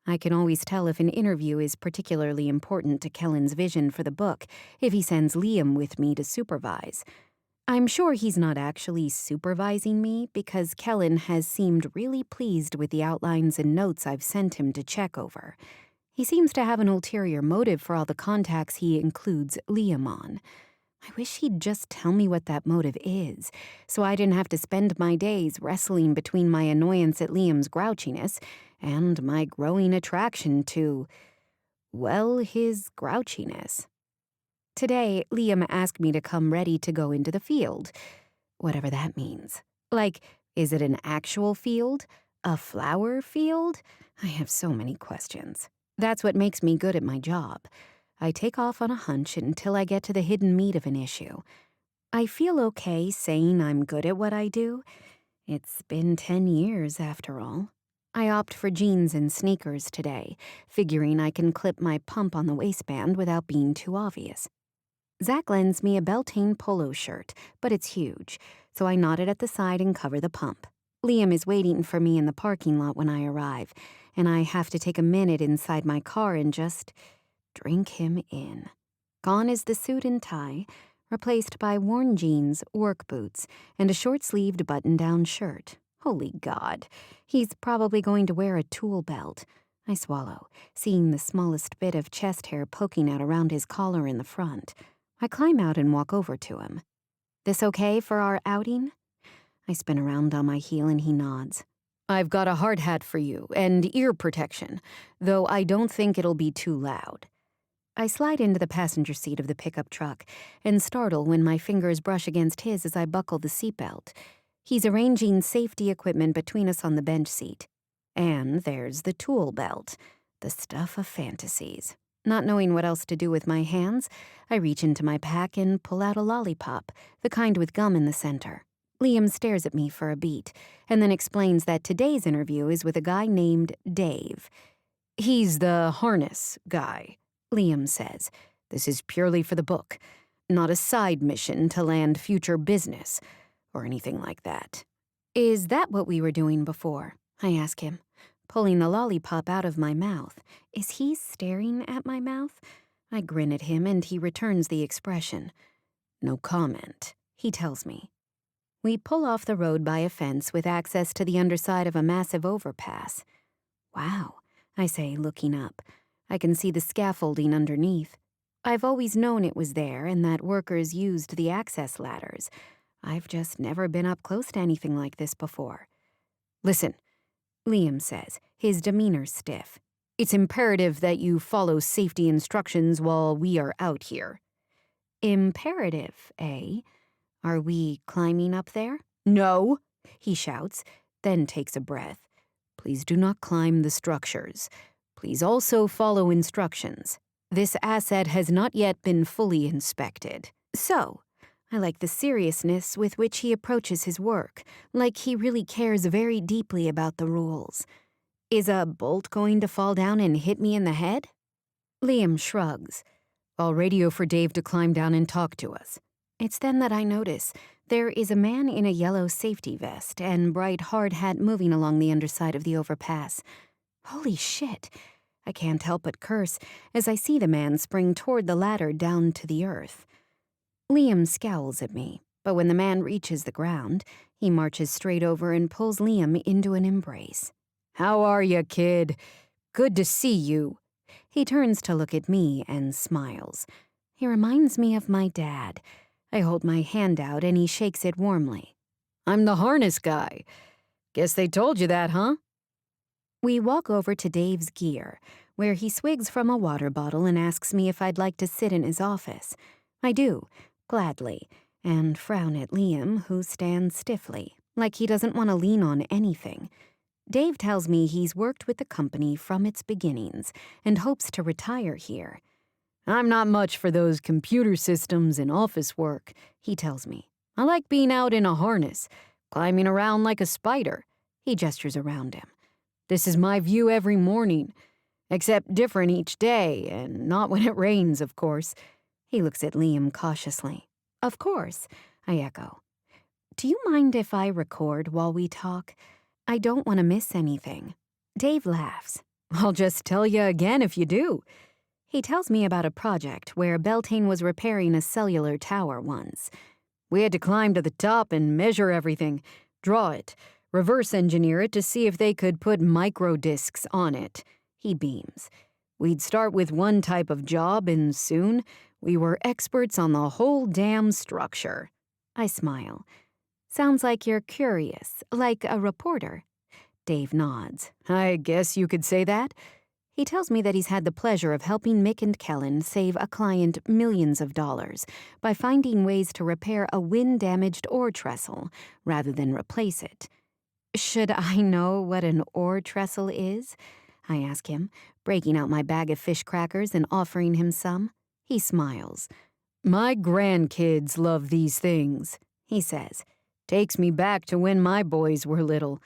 I can always tell if an interview is particularly important to Kellen's vision for the book if he sends Liam with me to supervise. I'm sure he's not actually supervising me because Kellen has seemed really pleased with the outlines and notes I've sent him to check over. He seems to have an ulterior motive for all the contacts he includes Liam on. I wish he'd just tell me what that motive is, so I didn't have to spend my days wrestling between my annoyance at Liam's grouchiness and my growing attraction to, well, his grouchiness. Today, Liam asked me to come ready to go into the field, whatever that means. Like, is it an actual field? A flower field? I have so many questions. That's what makes me good at my job. I take off on a hunch until I get to the hidden meat of an issue. I feel okay saying I'm good at what I do. It's been 10 years, after all. I opt for jeans and sneakers today, figuring I can clip my pump on the waistband without being too obvious. Zach lends me a Beltane polo shirt, but it's huge, so I knot it at the side and cover the pump. Liam is waiting for me in the parking lot when I arrive, and I have to take a minute inside my car and just drink him in. Gone is the suit and tie, replaced by worn jeans, work boots, and a short-sleeved button-down shirt. Holy God, he's probably going to wear a tool belt. I swallow, seeing the smallest bit of chest hair poking out around his collar in the front. I climb out and walk over to him. This okay for our outing? I spin around on my heel and he nods. I've got a hard hat for you and ear protection, though I don't think it'll be too loud. I slide into the passenger seat of the pickup truck and startle when my fingers brush against his as I buckle the seatbelt. He's arranging safety equipment between us on the bench seat. And there's the tool belt, the stuff of fantasies. Not knowing what else to do with my hands, I reach into my pack and pull out a lollipop, the kind with gum in the center. Liam stares at me for a beat, and then explains that today's interview is with a guy named Dave. He's the harness guy, Liam says. This is purely for the book, not a side mission to land future business, or anything like that. Is that what we were doing before? I ask him, pulling the lollipop out of my mouth. Is he staring at my mouth? I grin at him and he returns the expression. No comment, he tells me. We pull off the road by a fence with access to the underside of a massive overpass. Wow, I say, looking up. I can see the scaffolding underneath. I've always known it was there and that workers used the access ladders. I've just never been up close to anything like this before. Listen, Liam says, his demeanor stiff. It's imperative that you follow safety instructions while we are out here. Imperative, eh? Are we climbing up there? No, he shouts, then takes a breath. Please do not climb the structures. Please also follow instructions. This asset has not yet been fully inspected. So, I like the seriousness with which he approaches his work, like he really cares very deeply about the rules. Is a bolt going to fall down and hit me in the head? Liam shrugs. I'll radio for Dave to climb down and talk to us. It's then that I notice there is a man in a yellow safety vest and bright hard hat moving along the underside of the overpass. Holy shit, I can't help but curse as I see the man spring toward the ladder down to the earth. Liam scowls at me, but when the man reaches the ground, he marches straight over and pulls Liam into an embrace. "How are you, kid? Good to see you." He turns to look at me and smiles. He reminds me of my dad. I hold my hand out and he shakes it warmly. "I'm the harness guy. Guess they told you that, huh?" We walk over to Dave's gear, where he swigs from a water bottle and asks me if I'd like to sit in his office. I do, gladly, and frown at Liam, who stands stiffly, like he doesn't want to lean on anything. Dave tells me he's worked with the company from its beginnings and hopes to retire here. "I'm not much for those computer systems and office work," he tells me. "I like being out in a harness, climbing around like a spider." He gestures around him. "This is my view every morning, except different each day, and not when it rains, of course." He looks at Liam cautiously. "Of course," I echo. "Do you mind if I record while we talk? I don't want to miss anything." Dave laughs. "I'll just tell you again if you do." He tells me about a project where Beltane was repairing a cellular tower once. "We had to climb to the top and measure everything, draw it, reverse engineer it to see if they could put micro discs on it." He beams. "We'd start with one type of job, and soon we were experts on the whole damn structure." I smile. "Sounds like you're curious, like a reporter." Dave nods. "I guess you could say that." He tells me that he's had the pleasure of helping Mick and Kellen save a client millions of dollars by finding ways to repair a wind-damaged ore trestle rather than replace it. "Should I know what an ore trestle is?" I ask him, breaking out my bag of fish crackers and offering him some. He smiles. "My grandkids love these things," he says. "Takes me back to when my boys were little.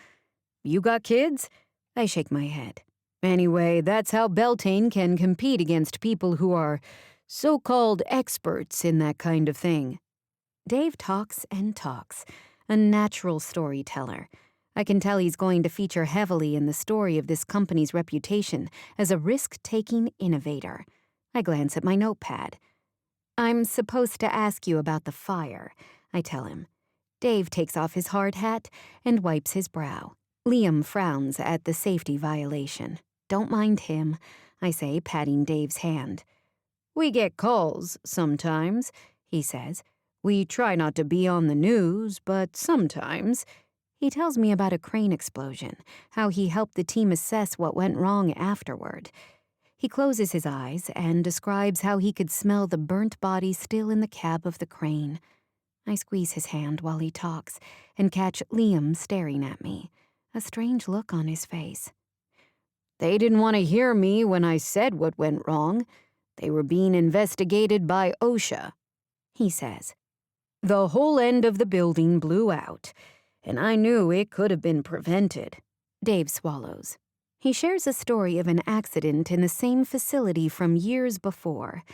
You got kids?" I shake my head. "Anyway, that's how Beltane can compete against people who are so-called experts in that kind of thing." Dave talks and talks, a natural storyteller. I can tell he's going to feature heavily in the story of this company's reputation as a risk-taking innovator. I glance at my notepad. "I'm supposed to ask you about the fire," I tell him. Dave takes off his hard hat and wipes his brow. Liam frowns at the safety violation. "Don't mind him," I say, patting Dave's hand. "We get calls sometimes," he says. "We try not to be on the news, but sometimes." He tells me about a crane explosion, how he helped the team assess what went wrong afterward. He closes his eyes and describes how he could smell the burnt body still in the cab of the crane. I squeeze his hand while he talks and catch Liam staring at me, a strange look on his face. "They didn't want to hear me when I said what went wrong. They were being investigated by OSHA," he says. "The whole end of the building blew out, and I knew it could have been prevented." Dave swallows. He shares a story of an accident in the same facility from years before,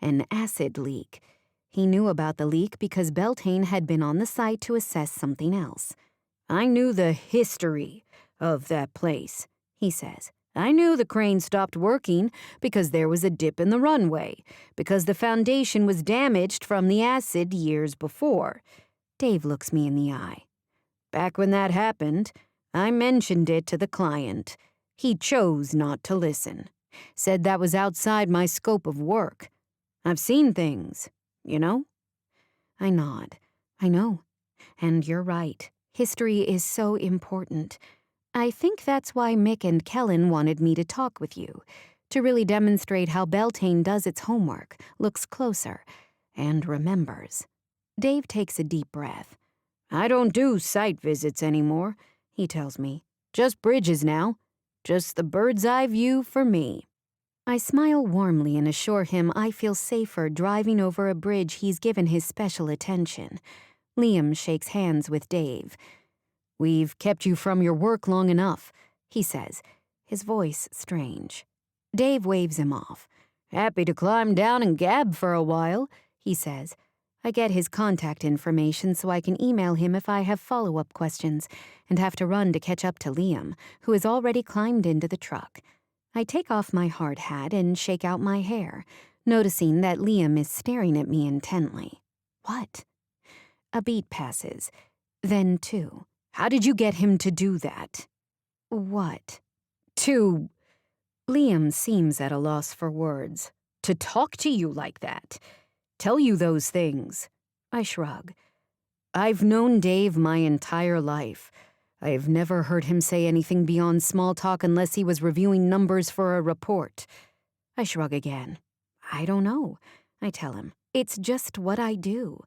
an acid leak. He knew about the leak because Beltane had been on the site to assess something else. "I knew the history of that place," he says. "I knew the crane stopped working because there was a dip in the runway, because the foundation was damaged from the acid years before." Dave looks me in the eye. "Back when that happened, I mentioned it to the client. He chose not to listen. Said that was outside my scope of work. I've seen things, you know?" I nod. I know. And you're right. History is so important. I think that's why Mick and Kellen wanted me to talk with you, to really demonstrate how Beltane does its homework, looks closer, and remembers. Dave takes a deep breath. "I don't do site visits anymore," he tells me. "Just bridges now. Just the bird's eye view for me." I smile warmly and assure him I feel safer driving over a bridge he's given his special attention. Liam shakes hands with Dave. "We've kept you from your work long enough," he says, his voice strange. Dave waves him off. "Happy to climb down and gab for a while," he says. I get his contact information so I can email him if I have follow-up questions and have to run to catch up to Liam, who has already climbed into the truck. I take off my hard hat and shake out my hair, noticing that Liam is staring at me intently. What? A beat passes, then two. How did you get him to do that? What? To... Liam seems at a loss for words. To talk to you like that. Tell you those things. I shrug. I've known Dave my entire life. I've never heard him say anything beyond small talk unless he was reviewing numbers for a report. I shrug again. I don't know, I tell him. It's just what I do.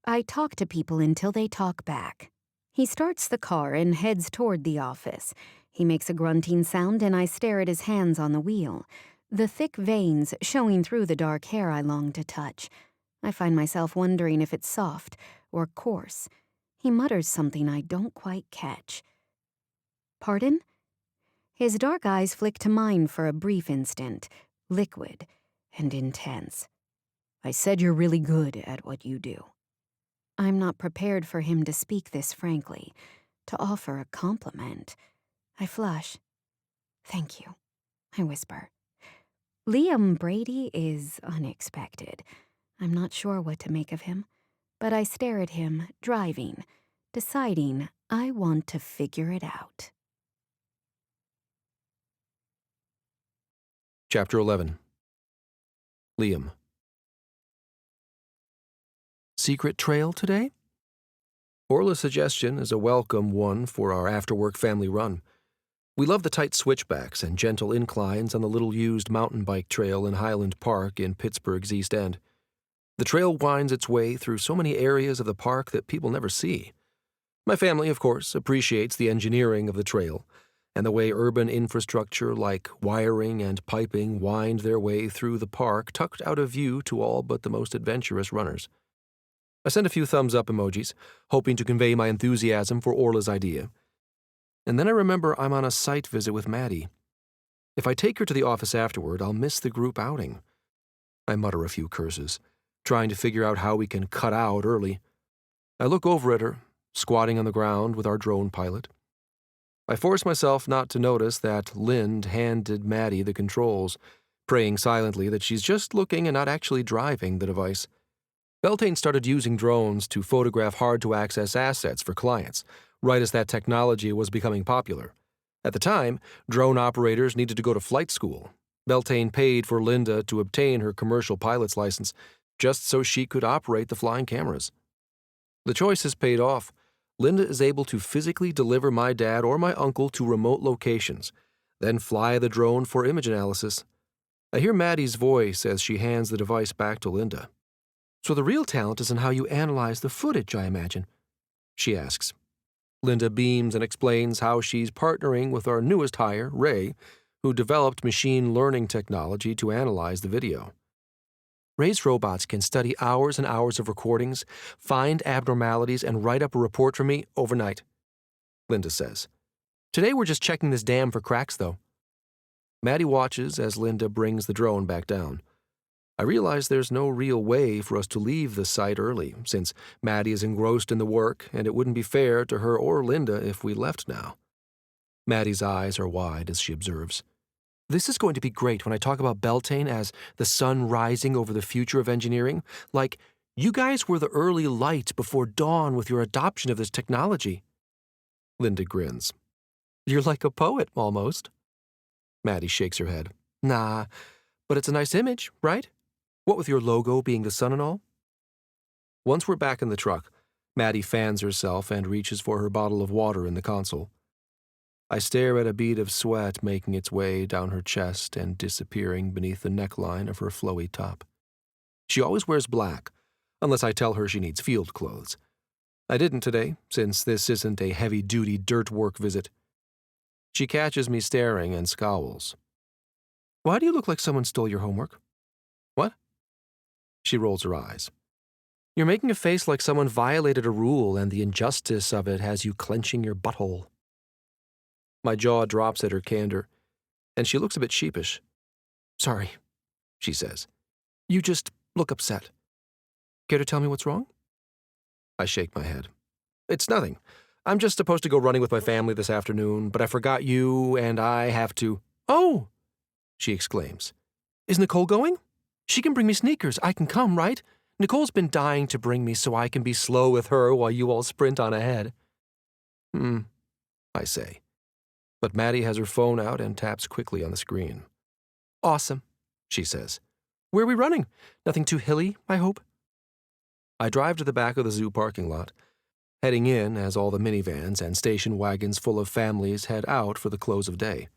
I talk to people until they talk back. He starts the car and heads toward the office. He makes a grunting sound and I stare at his hands on the wheel, the thick veins showing through the dark hair I long to touch. I find myself wondering if it's soft or coarse. He mutters something I don't quite catch. Pardon? His dark eyes flick to mine for a brief instant, liquid and intense. I said you're really good at what you do. I'm not prepared for him to speak this frankly, to offer a compliment. I flush. Thank you, I whisper. Liam Brady is unexpected. I'm not sure what to make of him, but I stare at him, driving, deciding I want to figure it out. Chapter 11. Liam. Secret trail today? Orla's suggestion is a welcome one for our after-work family run. We love the tight switchbacks and gentle inclines on the little used mountain bike trail in Highland Park in Pittsburgh's East End. The trail winds its way through so many areas of the park that people never see. My family, of course, appreciates the engineering of the trail and the way urban infrastructure like wiring and piping wind their way through the park tucked out of view to all but the most adventurous runners. I send a few thumbs-up emojis, hoping to convey my enthusiasm for Orla's idea. And then I remember I'm on a site visit with Maddie. If I take her to the office afterward, I'll miss the group outing. I mutter a few curses, trying to figure out how we can cut out early. I look over at her, squatting on the ground with our drone pilot. I force myself not to notice that Lind handed Maddie the controls, praying silently that she's just looking and not actually driving the device. Beltane started using drones to photograph hard-to-access assets for clients, right as that technology was becoming popular. At the time, drone operators needed to go to flight school. Beltane paid for Linda to obtain her commercial pilot's license, just so she could operate the flying cameras. The choice has paid off. Linda is able to physically deliver my dad or my uncle to remote locations, then fly the drone for image analysis. I hear Maddie's voice as she hands the device back to Linda. So the real talent is in how you analyze the footage, I imagine, she asks. Linda beams and explains how she's partnering with our newest hire, Ray, who developed machine learning technology to analyze the video. Ray's robots can study hours and hours of recordings, find abnormalities, and write up a report for me overnight, Linda says. Today we're just checking this dam for cracks, though. Maddie watches as Linda brings the drone back down. I realize there's no real way for us to leave the site early, since Maddie is engrossed in the work, and it wouldn't be fair to her or Linda if we left now. Maddie's eyes are wide as she observes. This is going to be great when I talk about Beltane as the sun rising over the future of engineering. Like, you guys were the early light before dawn with your adoption of this technology. Linda grins. You're like a poet, almost. Maddie shakes her head. Nah, but it's a nice image, right? What with your logo being the sun and all? Once we're back in the truck, Maddie fans herself and reaches for her bottle of water in the console. I stare at a bead of sweat making its way down her chest and disappearing beneath the neckline of her flowy top. She always wears black, unless I tell her she needs field clothes. I didn't today, since this isn't a heavy-duty dirt work visit. She catches me staring and scowls. Why do you look like someone stole your homework? What? She rolls her eyes. You're making a face like someone violated a rule and the injustice of it has you clenching your butthole. My jaw drops at her candor, and she looks a bit sheepish. Sorry, she says. You just look upset. Care to tell me what's wrong? I shake my head. It's nothing. I'm just supposed to go running with my family this afternoon, but I forgot you and I have to... Oh, she exclaims. Is Nicole going? She can bring me sneakers. I can come, right? Nicole's been dying to bring me so I can be slow with her while you all sprint on ahead. I say. But Maddie has her phone out and taps quickly on the screen. Awesome, she says. Where are we running? Nothing too hilly, I hope? I drive to the back of the zoo parking lot, heading in as all the minivans and station wagons full of families head out for the close of day.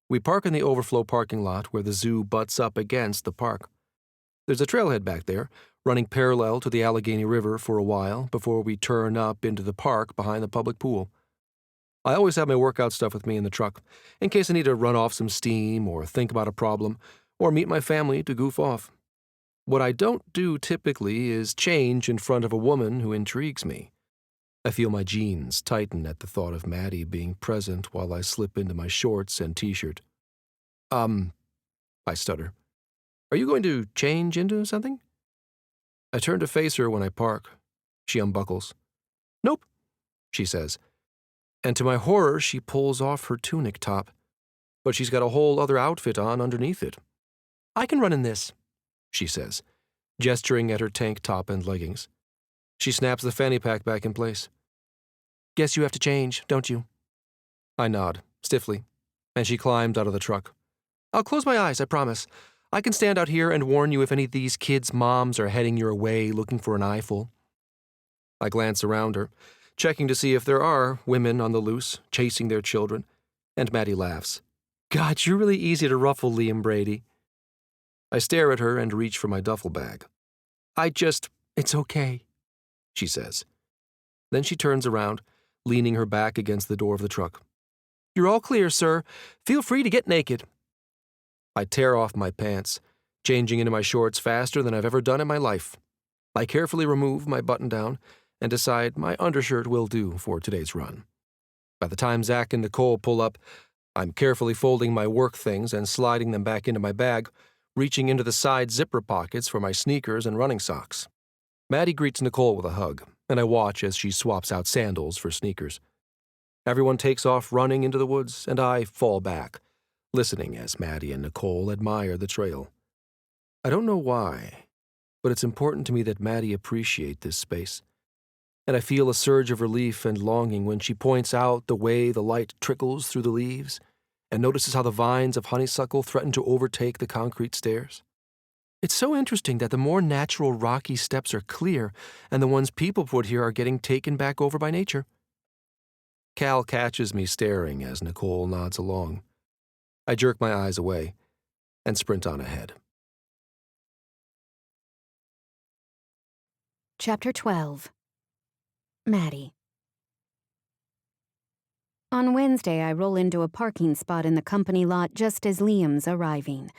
We park in the overflow parking lot where the zoo butts up against the park. There's a trailhead back there, running parallel to the Allegheny River for a while before we turn up into the park behind the public pool. I always have my workout stuff with me in the truck, in case I need to run off some steam or think about a problem, or meet my family to goof off. What I don't do typically is change in front of a woman who intrigues me. I feel my jeans tighten at the thought of Maddie being present while I slip into my shorts and t-shirt. I stutter. Are you going to change into something? I turn to face her when I park. She unbuckles. Nope, she says. And to my horror, she pulls off her tunic top. But she's got a whole other outfit on underneath it. I can run in this, she says, gesturing at her tank top and leggings. She snaps the fanny pack back in place. Guess you have to change, don't you? I nod, stiffly, and she climbs out of the truck. I'll close my eyes, I promise. I can stand out here and warn you if any of these kids' moms are heading your way looking for an eyeful. I glance around her, checking to see if there are women on the loose, chasing their children, and Maddie laughs. God, you're really easy to ruffle, Liam Brady. I stare at her and reach for my duffel bag. It's okay, she says. Then she turns around, leaning her back against the door of the truck. You're all clear, sir. Feel free to get naked. I tear off my pants, changing into my shorts faster than I've ever done in my life. I carefully remove my button-down and decide my undershirt will do for today's run. By the time Zach and Nicole pull up, I'm carefully folding my work things and sliding them back into my bag, reaching into the side zipper pockets for my sneakers and running socks. Maddie greets Nicole with a hug, and I watch as she swaps out sandals for sneakers. Everyone takes off running into the woods, and I fall back, listening as Maddie and Nicole admire the trail. I don't know why, but it's important to me that Maddie appreciate this space. And I feel a surge of relief and longing when she points out the way the light trickles through the leaves and notices how the vines of honeysuckle threaten to overtake the concrete stairs. It's so interesting that the more natural rocky steps are clear and the ones people put here are getting taken back over by nature. Cal catches me staring as Nicole nods along. I jerk my eyes away and sprint on ahead. Chapter 12. Maddie. On Wednesday, I roll into a parking spot in the company lot just as Liam's arriving.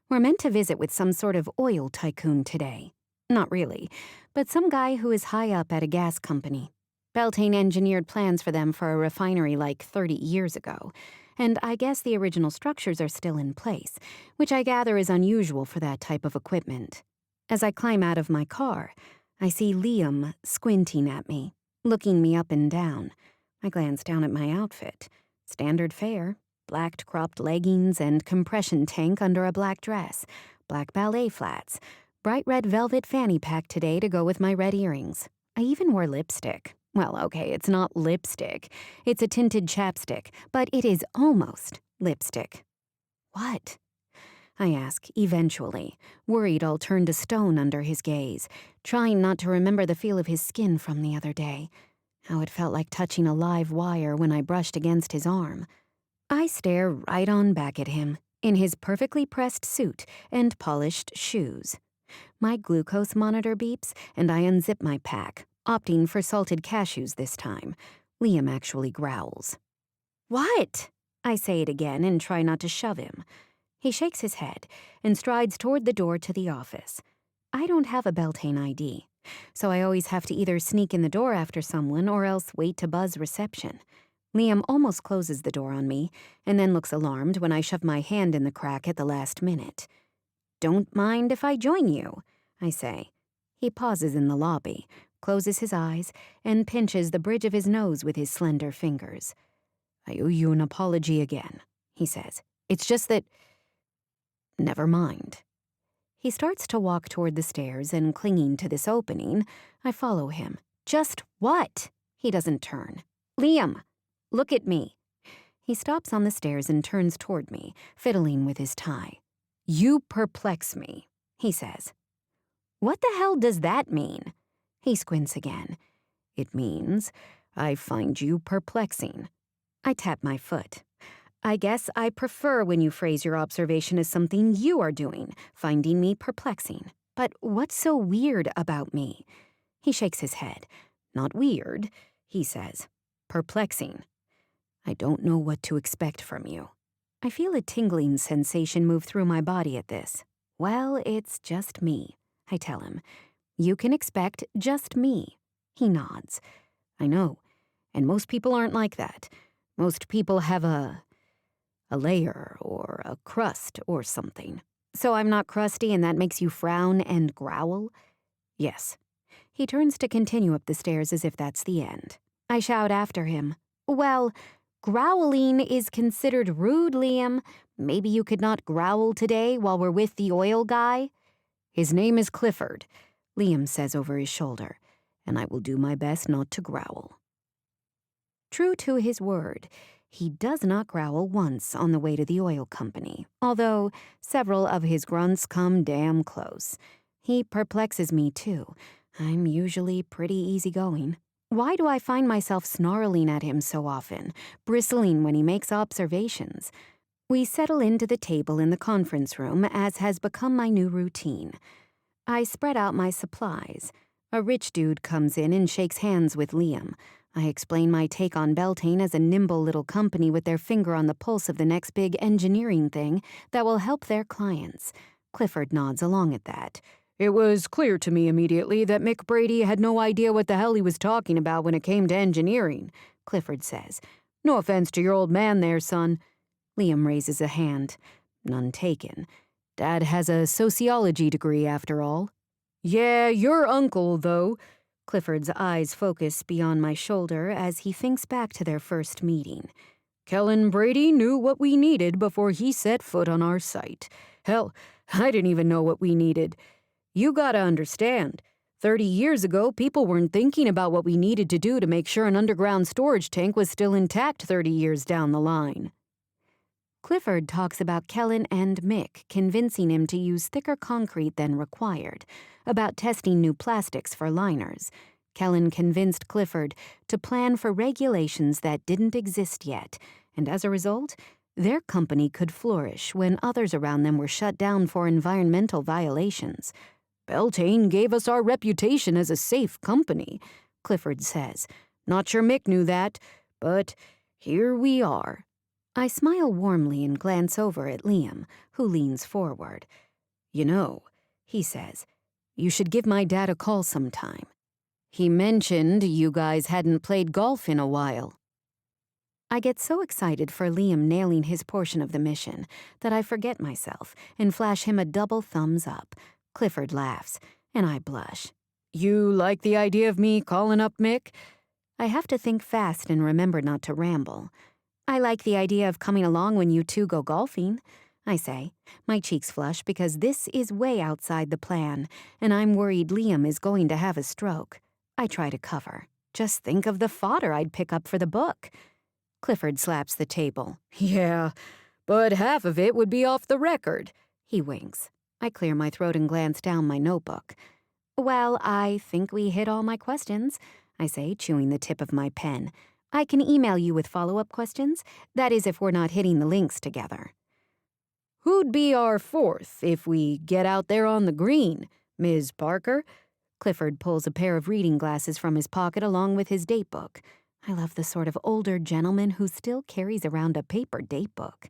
We're meant to visit with some sort of oil tycoon today. Not really, but some guy who is high up at a gas company. Beltane engineered plans for them for a refinery like 30 years ago, and I guess the original structures are still in place, which I gather is unusual for that type of equipment. As I climb out of my car, I see Liam squinting at me, looking me up and down. I glance down at my outfit. Standard fare. Black cropped leggings and compression tank under a black dress, black ballet flats, bright red velvet fanny pack today to go with my red earrings. I even wore lipstick. Well, okay, it's not lipstick. It's a tinted chapstick, but it is almost lipstick. What? I ask, eventually, worried I'll turn to stone under his gaze, trying not to remember the feel of his skin from the other day, how it felt like touching a live wire when I brushed against his arm. I stare right on back at him, in his perfectly pressed suit and polished shoes. My glucose monitor beeps, and I unzip my pack, opting for salted cashews this time. Liam actually growls. What? I say it again and try not to shove him. He shakes his head and strides toward the door to the office. I don't have a Beltane ID, so I always have to either sneak in the door after someone or else wait to buzz reception. Liam almost closes the door on me, and then looks alarmed when I shove my hand in the crack at the last minute. Don't mind if I join you, I say. He pauses in the lobby, closes his eyes, and pinches the bridge of his nose with his slender fingers. I owe you an apology again, he says. It's just that Never mind. He starts to walk toward the stairs, and clinging to this opening, I follow him. Just what? He doesn't turn. Liam, look at me. He stops on the stairs and turns toward me, fiddling with his tie. You perplex me, he says. What the hell does that mean? He squints again. It means I find you perplexing. I tap my foot. I guess I prefer when you phrase your observation as something you are doing, finding me perplexing. But what's so weird about me? He shakes his head. Not weird, he says. Perplexing. I don't know what to expect from you. I feel a tingling sensation move through my body at this. Well, it's just me, I tell him. You can expect just me. He nods. I know, and most people aren't like that. Most people have a layer or a crust or something. So I'm not crusty and that makes you frown and growl? Yes. He turns to continue up the stairs as if that's the end. I shout after him. Well, growling is considered rude, Liam. Maybe you could not growl today while we're with the oil guy? His name is Clifford, Liam says over his shoulder, and I will do my best not to growl. True to his word, he does not growl once on the way to the oil company, although several of his grunts come damn close. He perplexes me, too. I'm usually pretty easygoing. Why do I find myself snarling at him so often, bristling when he makes observations? We settle into the table in the conference room, as has become my new routine. I spread out my supplies. A rich dude comes in and shakes hands with Liam. I explain my take on Beltane as a nimble little company with their finger on the pulse of the next big engineering thing that will help their clients. Clifford nods along at that. It was clear to me immediately that Mick Brady had no idea what the hell he was talking about when it came to engineering, Clifford says. No offense to your old man there, son. Liam raises a hand. None taken. Dad has a sociology degree, after all. Yeah, your uncle, though. Clifford's eyes focus beyond my shoulder as he thinks back to their first meeting. Kellen Brady knew what we needed before he set foot on our site. Hell, I didn't even know what we needed. You gotta understand, 30 years ago, people weren't thinking about what we needed to do to make sure an underground storage tank was still intact 30 years down the line. Clifford talks about Kellen and Mick convincing him to use thicker concrete than required, about testing new plastics for liners. Kellen convinced Clifford to plan for regulations that didn't exist yet, and as a result, their company could flourish when others around them were shut down for environmental violations. Beltane gave us our reputation as a safe company, Clifford says. Not sure Mick knew that, but here we are. I smile warmly and glance over at Liam, who leans forward. You know, he says, you should give my dad a call sometime. He mentioned you guys hadn't played golf in a while. I get so excited for Liam nailing his portion of the mission that I forget myself and flash him a double thumbs up. Clifford laughs, and I blush. You like the idea of me calling up Mick? I have to think fast and remember not to ramble. I like the idea of coming along when you two go golfing, I say. My cheeks flush because this is way outside the plan, and I'm worried Liam is going to have a stroke. I try to cover. Just think of the fodder I'd pick up for the book. Clifford slaps the table. Yeah, but half of it would be off the record. He winks. I clear my throat and glance down my notebook. Well, I think we hit all my questions, I say, chewing the tip of my pen. I can email you with follow-up questions. That is, if we're not hitting the links together. Who'd be our fourth if we get out there on the green, Ms. Parker? Clifford pulls a pair of reading glasses from his pocket along with his datebook. I love the sort of older gentleman who still carries around a paper datebook.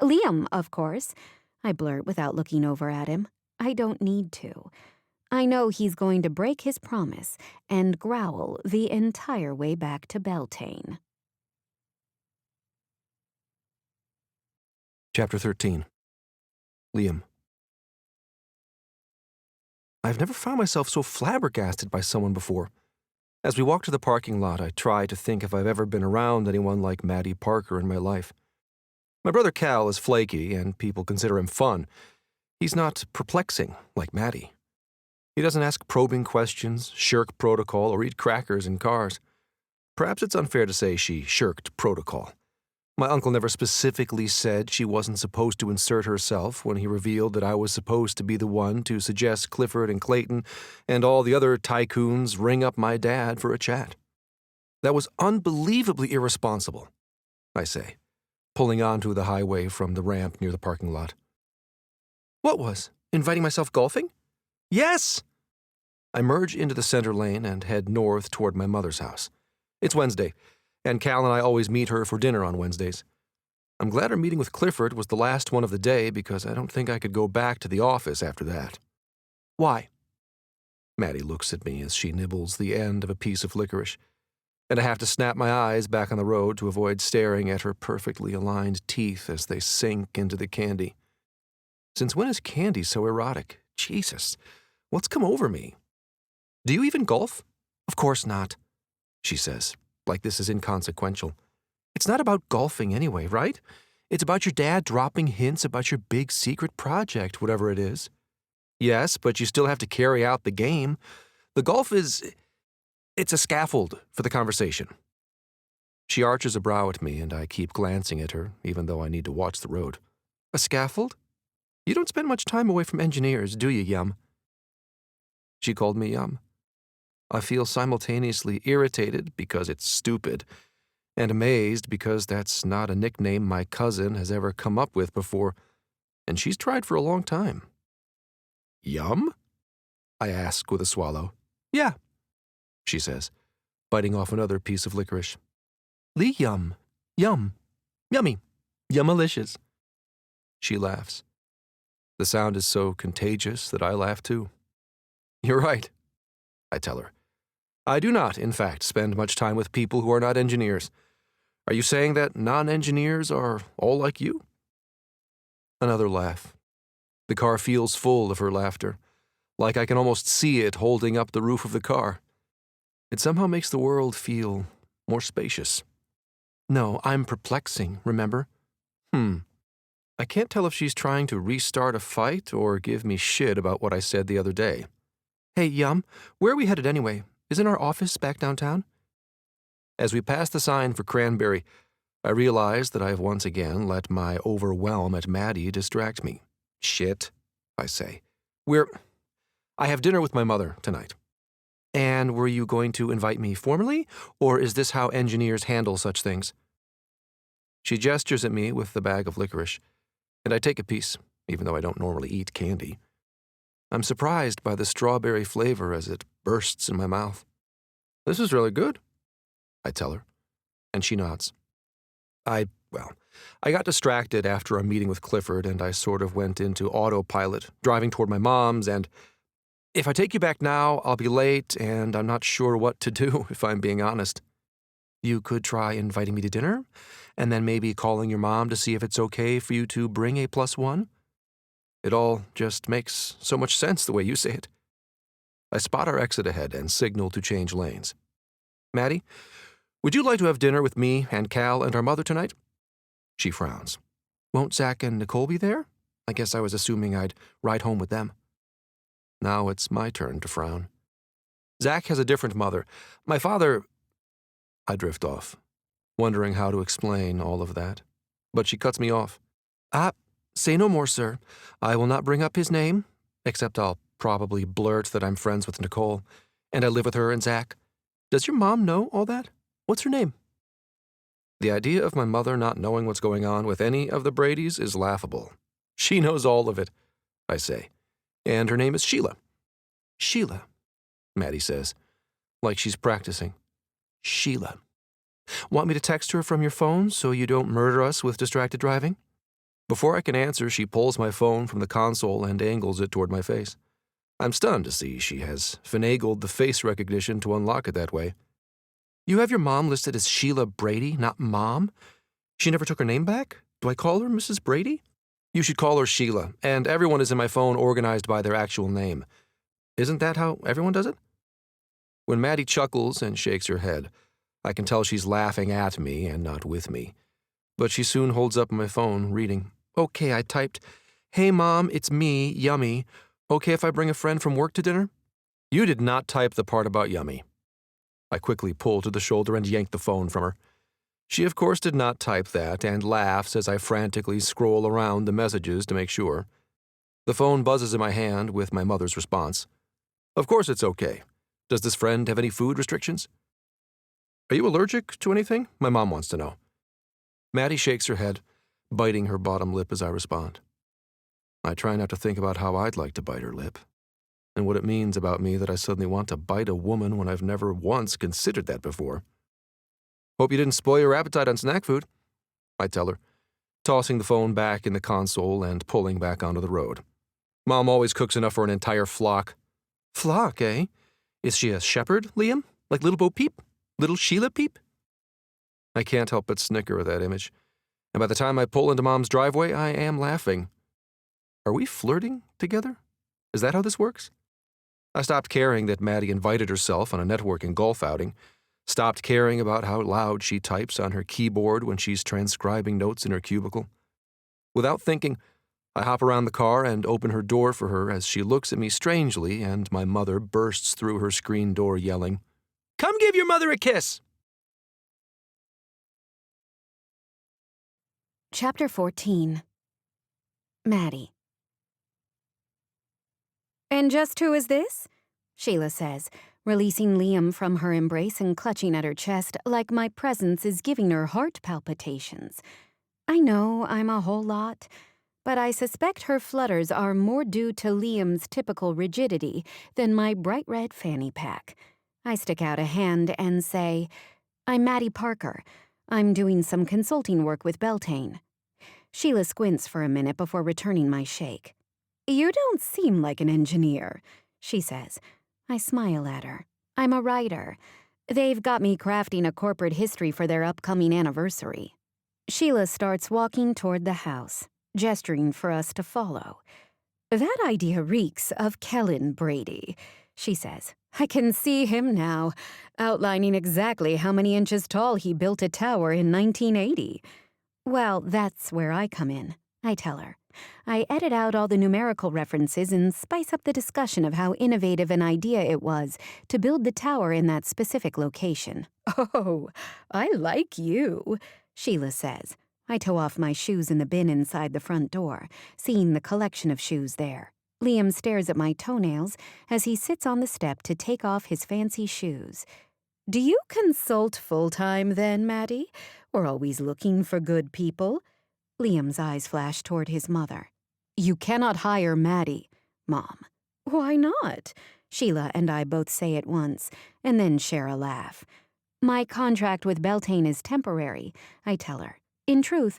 Liam, of course, I blurt without looking over at him. I don't need to. I know he's going to break his promise and growl the entire way back to Beltane. Chapter 13. Liam. I've never found myself so flabbergasted by someone before. As we walk to the parking lot, I try to think if I've ever been around anyone like Maddie Parker in my life. My brother Cal is flaky, and people consider him fun. He's not perplexing like Maddie. He doesn't ask probing questions, shirk protocol, or eat crackers in cars. Perhaps it's unfair to say she shirked protocol. My uncle never specifically said she wasn't supposed to insert herself when he revealed that I was supposed to be the one to suggest Clifford and Clayton and all the other tycoons ring up my dad for a chat. That was unbelievably irresponsible, I say, pulling onto the highway from the ramp near the parking lot. What was? Inviting myself golfing? Yes! I merge into the center lane and head north toward my mother's house. It's Wednesday, and Cal and I always meet her for dinner on Wednesdays. I'm glad our meeting with Clifford was the last one of the day because I don't think I could go back to the office after that. Why? Maddie looks at me as she nibbles the end of a piece of licorice, and I have to snap my eyes back on the road to avoid staring at her perfectly aligned teeth as they sink into the candy. Since when is candy so erotic? Jesus, what's come over me? Do you even golf? Of course not, she says, like this is inconsequential. It's not about golfing anyway, right? It's about your dad dropping hints about your big secret project, whatever it is. Yes, but you still have to carry out the game. The golf it's a scaffold for the conversation. She arches a brow at me, and I keep glancing at her, even though I need to watch the road. A scaffold? You don't spend much time away from engineers, do you, Yum? She called me Yum. I feel simultaneously irritated because it's stupid, and amazed because that's not a nickname my cousin has ever come up with before, and she's tried for a long time. Yum? I ask with a swallow. Yeah, she says, biting off another piece of licorice. Lee Yum. Yum. Yummy. Yummalicious. She laughs. The sound is so contagious that I laugh too. You're right, I tell her. I do not, in fact, spend much time with people who are not engineers. Are you saying that non-engineers are all like you? Another laugh. The car feels full of her laughter, like I can almost see it holding up the roof of the car. It somehow makes the world feel more spacious. No, I'm perplexing, remember? I can't tell if she's trying to restart a fight or give me shit about what I said the other day. Hey, Yum, where are we headed anyway? Isn't our office back downtown? As we pass the sign for Cranberry, I realize that I have once again let my overwhelm at Maddie distract me. Shit, I say. I have dinner with my mother tonight. And were you going to invite me formally, or is this how engineers handle such things? She gestures at me with the bag of licorice, and I take a piece, even though I don't normally eat candy. I'm surprised by the strawberry flavor as it bursts in my mouth. This is really good, I tell her, and she nods. I got distracted after our meeting with Clifford, and I sort of went into autopilot, driving toward my mom's, and if I take you back now, I'll be late, and I'm not sure what to do, if I'm being honest. You could try inviting me to dinner, and then maybe calling your mom to see if it's okay for you to bring a +1. It all just makes so much sense the way you say it. I spot our exit ahead and signal to change lanes. Maddie, would you like to have dinner with me and Cal and our mother tonight? She frowns. Won't Zach and Nicole be there? I guess I was assuming I'd ride home with them. Now it's my turn to frown. Zach has a different mother. My father... I drift off, wondering how to explain all of that. But she cuts me off. Say no more, sir. I will not bring up his name, except I'll probably blurt that I'm friends with Nicole, and I live with her and Zach. Does your mom know all that? What's her name? The idea of my mother not knowing what's going on with any of the Bradys is laughable. She knows all of it, I say. And her name is Sheila. Sheila, Maddie says, like she's practicing. Sheila. Want me to text her from your phone so you don't murder us with distracted driving? Before I can answer, she pulls my phone from the console and angles it toward my face. I'm stunned to see she has finagled the face recognition to unlock it that way. You have your mom listed as Sheila Brady, not Mom? She never took her name back? Do I call her Mrs. Brady? You should call her Sheila, and everyone is in my phone organized by their actual name. Isn't that how everyone does it? When Maddie chuckles and shakes her head, I can tell she's laughing at me and not with me. But she soon holds up my phone, reading. Okay, I typed, "Hey, Mom, it's me, Yummy. Okay if I bring a friend from work to dinner?" You did not type the part about Yummy. I quickly pull to the shoulder and yank the phone from her. She, of course, did not type that and laughs as I frantically scroll around the messages to make sure. The phone buzzes in my hand with my mother's response. "Of course it's okay. Does this friend have any food restrictions?" "Are you allergic to anything?" my mom wants to know. Maddie shakes her head, biting her bottom lip as I respond. I try not to think about how I'd like to bite her lip, and what it means about me that I suddenly want to bite a woman when I've never once considered that before. "Hope you didn't spoil your appetite on snack food," I tell her, tossing the phone back in the console and pulling back onto the road. Mom always cooks enough for an entire flock. Flock, eh? Is she a shepherd, Liam? Like Little Bo Peep? Little Sheila Peep? I can't help but snicker at that image, and by the time I pull into Mom's driveway, I am laughing. Are we flirting together? Is that how this works? I stopped caring that Maddie invited herself on a networking golf outing, stopped caring about how loud she types on her keyboard when she's transcribing notes in her cubicle. Without thinking, I hop around the car and open her door for her as she looks at me strangely and my mother bursts through her screen door yelling, "Come give your mother a kiss!" Chapter 14. Maddie. "And just who is this?" Sheila says, releasing Liam from her embrace and clutching at her chest like my presence is giving her heart palpitations. I know I'm a whole lot, but I suspect her flutters are more due to Liam's typical rigidity than my bright red fanny pack. I stick out a hand and say, "I'm Maddie Parker. I'm doing some consulting work with Beltane." Sheila squints for a minute before returning my shake. "You don't seem like an engineer," she says. I smile at her. "I'm a writer. They've got me crafting a corporate history for their upcoming anniversary." Sheila starts walking toward the house, gesturing for us to follow. "That idea reeks of Kellen Brady," she says. "I can see him now, outlining exactly how many inches tall he built a tower in 1980. "Well, that's where I come in," I tell her. I edit out all the numerical references and spice up the discussion of how innovative an idea it was to build the tower in that specific location. "Oh, I like you," Sheila says. I tow off my shoes in the bin inside the front door, seeing the collection of shoes there. Liam stares at my toenails as he sits on the step to take off his fancy shoes. "Do you consult full-time then, Maddie? Or always looking for good people?" Liam's eyes flash toward his mother. "You cannot hire Maddie, Mom." "Why not?" Sheila and I both say at once, and then share a laugh. "My contract with Beltane is temporary," I tell her. In truth,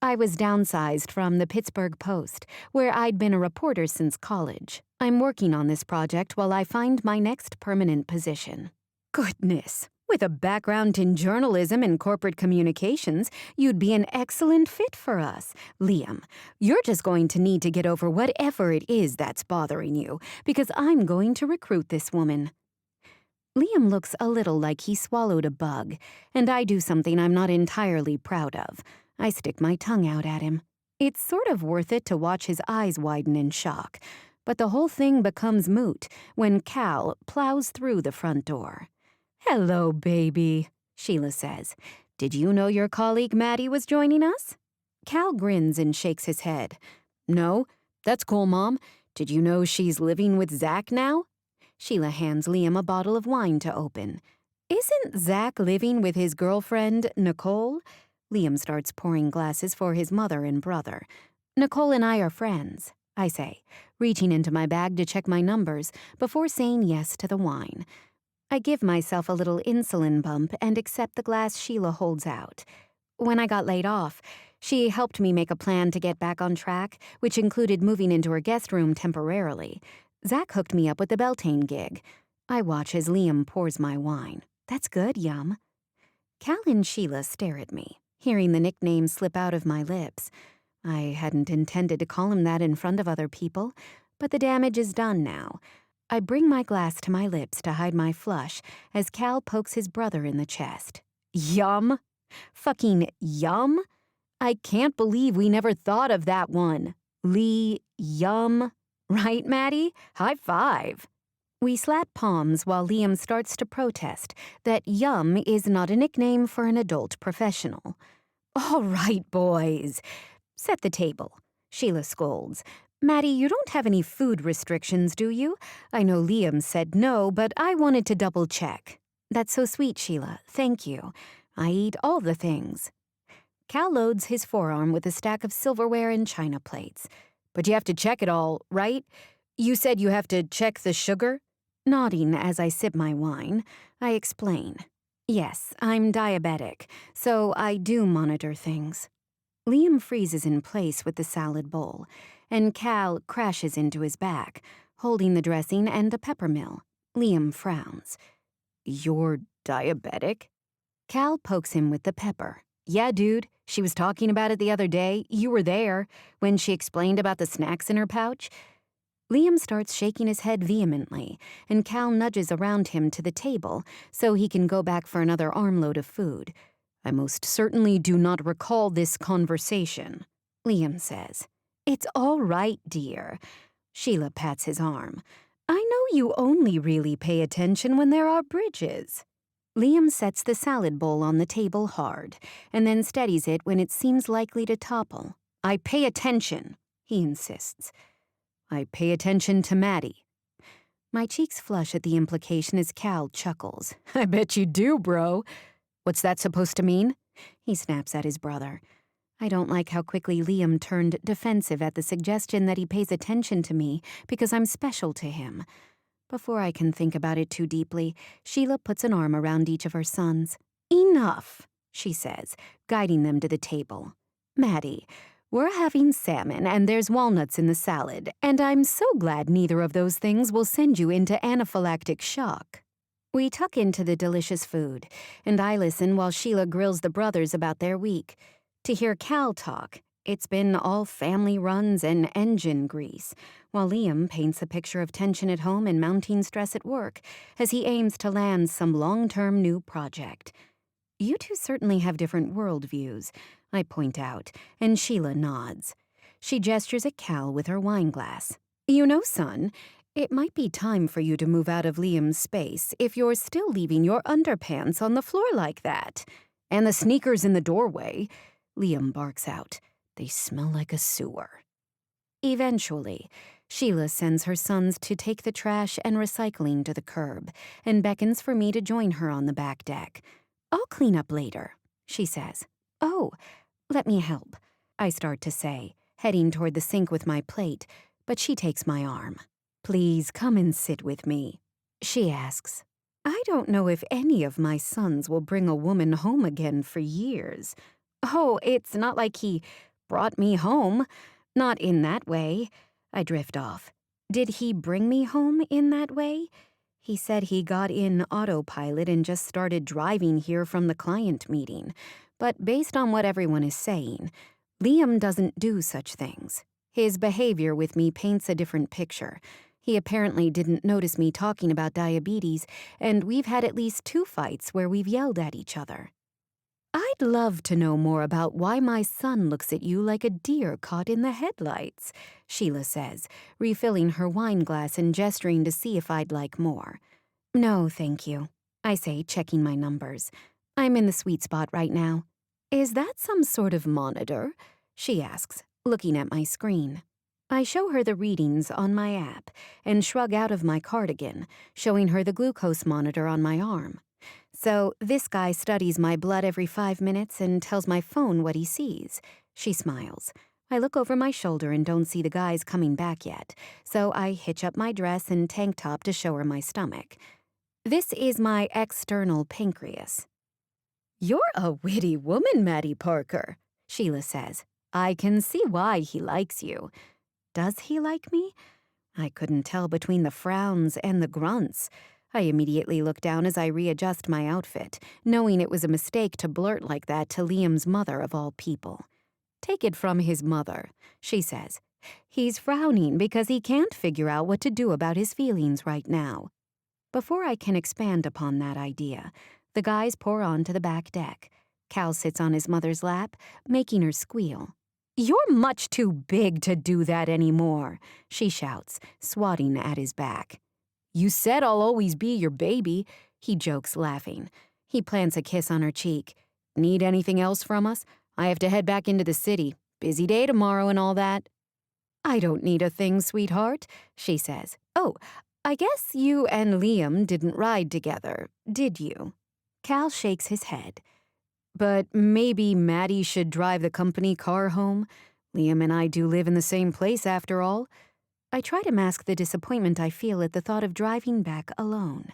I was downsized from the Pittsburgh Post, where I'd been a reporter since college. I'm working on this project while I find my next permanent position. "Goodness, with a background in journalism and corporate communications, you'd be an excellent fit for us. Liam, you're just going to need to get over whatever it is that's bothering you, because I'm going to recruit this woman." Liam looks a little like he swallowed a bug, and I do something I'm not entirely proud of. I stick my tongue out at him. It's sort of worth it to watch his eyes widen in shock, but the whole thing becomes moot when Cal plows through the front door. "Hello, baby," Sheila says. "Did you know your colleague Maddie was joining us?" Cal grins and shakes his head. "No, that's cool, Mom. Did you know she's living with Zach now?" Sheila hands Liam a bottle of wine to open. "Isn't Zach living with his girlfriend, Nicole?" Liam starts pouring glasses for his mother and brother. "Nicole and I are friends," I say, reaching into my bag to check my numbers before saying yes to the wine. I give myself a little insulin bump and accept the glass Sheila holds out. When I got laid off, she helped me make a plan to get back on track, which included moving into her guest room temporarily. Zach hooked me up with the Beltane gig. I watch as Liam pours my wine. "That's good, Yum." Cal and Sheila stare at me, hearing the nickname slip out of my lips. I hadn't intended to call him that in front of other people, but the damage is done now. I bring my glass to my lips to hide my flush as Cal pokes his brother in the chest. "Yum? Fucking yum? I can't believe we never thought of that one." Yum. Right, Maddie? High five. We slap palms while Liam starts to protest that Yum is not a nickname for an adult professional. All right, boys. Set the table. Sheila scolds. Maddie, you don't have any food restrictions, do you? I know Liam said no, but I wanted to double check. That's so sweet, Sheila. Thank you. I eat all the things. Cal loads his forearm with a stack of silverware and china plates. But you have to check it all, right? You said you have to check the sugar? Nodding as I sip my wine, I explain. Yes, I'm diabetic, so I do monitor things. Liam freezes in place with the salad bowl, and Cal crashes into his back, holding the dressing and a peppermill. Liam frowns. You're diabetic? Cal pokes him with the pepper. Yeah, dude, she was talking about it the other day. You were there when she explained about the snacks in her pouch. Liam starts shaking his head vehemently, and Cal nudges around him to the table so he can go back for another armload of food. I most certainly do not recall this conversation, Liam says. It's all right, dear. Sheila pats his arm. I know you only really pay attention when there are bridges. Liam sets the salad bowl on the table hard, and then steadies it when it seems likely to topple. I pay attention, he insists. I pay attention to Maddie. My cheeks flush at the implication as Cal chuckles. I bet you do, bro. What's that supposed to mean? He snaps at his brother. I don't like how quickly Liam turned defensive at the suggestion that he pays attention to me because I'm special to him. Before I can think about it too deeply, Sheila puts an arm around each of her sons. Enough, she says, guiding them to the table. Maddie, we're having salmon and there's walnuts in the salad, and I'm so glad neither of those things will send you into anaphylactic shock. We tuck into the delicious food, and I listen while Sheila grills the brothers about their week. To hear Cal talk, it's been all family runs and engine grease, while Liam paints a picture of tension at home and mounting stress at work as he aims to land some long-term new project. You two certainly have different worldviews, I point out, and Sheila nods. She gestures at Cal with her wine glass. You know, son, it might be time for you to move out of Liam's space if you're still leaving your underpants on the floor like that. And the sneakers in the doorway, Liam barks out. They smell like a sewer. Eventually, Sheila sends her sons to take the trash and recycling to the curb and beckons for me to join her on the back deck. I'll clean up later, she says. Oh, let me help, I start to say, heading toward the sink with my plate, but she takes my arm. Please come and sit with me, she asks. I don't know if any of my sons will bring a woman home again for years. Oh, it's not like he brought me home. Not in that way. I drift off. Did he bring me home in that way? He said he got in autopilot and just started driving here from the client meeting. But based on what everyone is saying, Liam doesn't do such things. His behavior with me paints a different picture. He apparently didn't notice me talking about diabetes, and we've had at least 2 fights where we've yelled at each other. I'd love to know more about why my son looks at you like a deer caught in the headlights, Sheila says, refilling her wine glass and gesturing to see if I'd like more. No, thank you, I say, checking my numbers. I'm in the sweet spot right now. Is that some sort of monitor? She asks, looking at my screen. I show her the readings on my app and shrug out of my cardigan, showing her the glucose monitor on my arm. So this guy studies my blood every 5 minutes and tells my phone what he sees. She smiles. I look over my shoulder and don't see the guys coming back yet, so I hitch up my dress and tank top to show her my stomach. This is my external pancreas. You're a witty woman, Maddie Parker, Sheila says. I can see why he likes you. Does he like me? I couldn't tell between the frowns and the grunts. I immediately look down as I readjust my outfit, knowing it was a mistake to blurt like that to Liam's mother of all people. Take it from his mother, she says. He's frowning because he can't figure out what to do about his feelings right now. Before I can expand upon that idea, the guys pour onto the back deck. Cal sits on his mother's lap, making her squeal. "You're much too big to do that anymore," she shouts, swatting at his back. "You said I'll always be your baby," he jokes, laughing. He plants a kiss on her cheek. "Need anything else from us? I have to head back into the city. Busy day tomorrow and all that." "I don't need a thing, sweetheart," she says. "Oh, I guess you and Liam didn't ride together, did you?" Cal shakes his head. "But maybe Maddie should drive the company car home. Liam and I do live in the same place after all." I try to mask the disappointment I feel at the thought of driving back alone.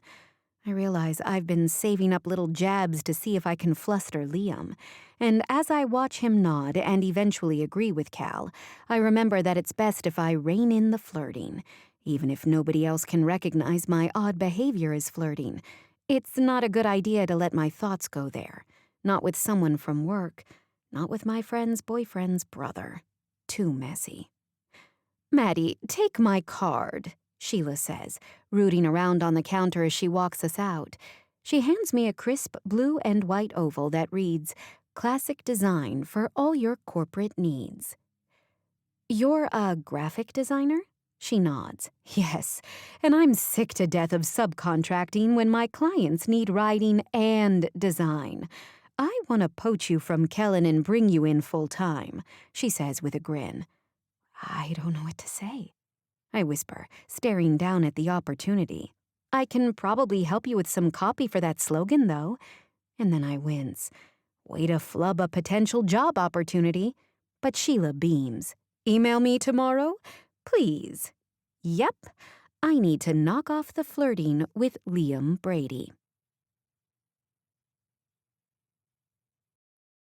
I realize I've been saving up little jabs to see if I can fluster Liam. And as I watch him nod and eventually agree with Cal, I remember that it's best if I rein in the flirting. Even if nobody else can recognize my odd behavior as flirting, it's not a good idea to let my thoughts go there. Not with someone from work. Not with my friend's boyfriend's brother. Too messy. "Maddie, take my card," Sheila says, rooting around on the counter as she walks us out. She hands me a crisp blue and white oval that reads, "Classic design for all your corporate needs." "You're a graphic designer?" She nods. "Yes, and I'm sick to death of subcontracting when my clients need writing and design. I want to poach you from Kellen and bring you in full time," she says with a grin. I don't know what to say, I whisper, staring down at the opportunity. "I can probably help you with some copy for that slogan, though." And then I wince. Way to flub a potential job opportunity. But Sheila beams. "Email me tomorrow? Please." Yep, I need to knock off the flirting with Liam Brady.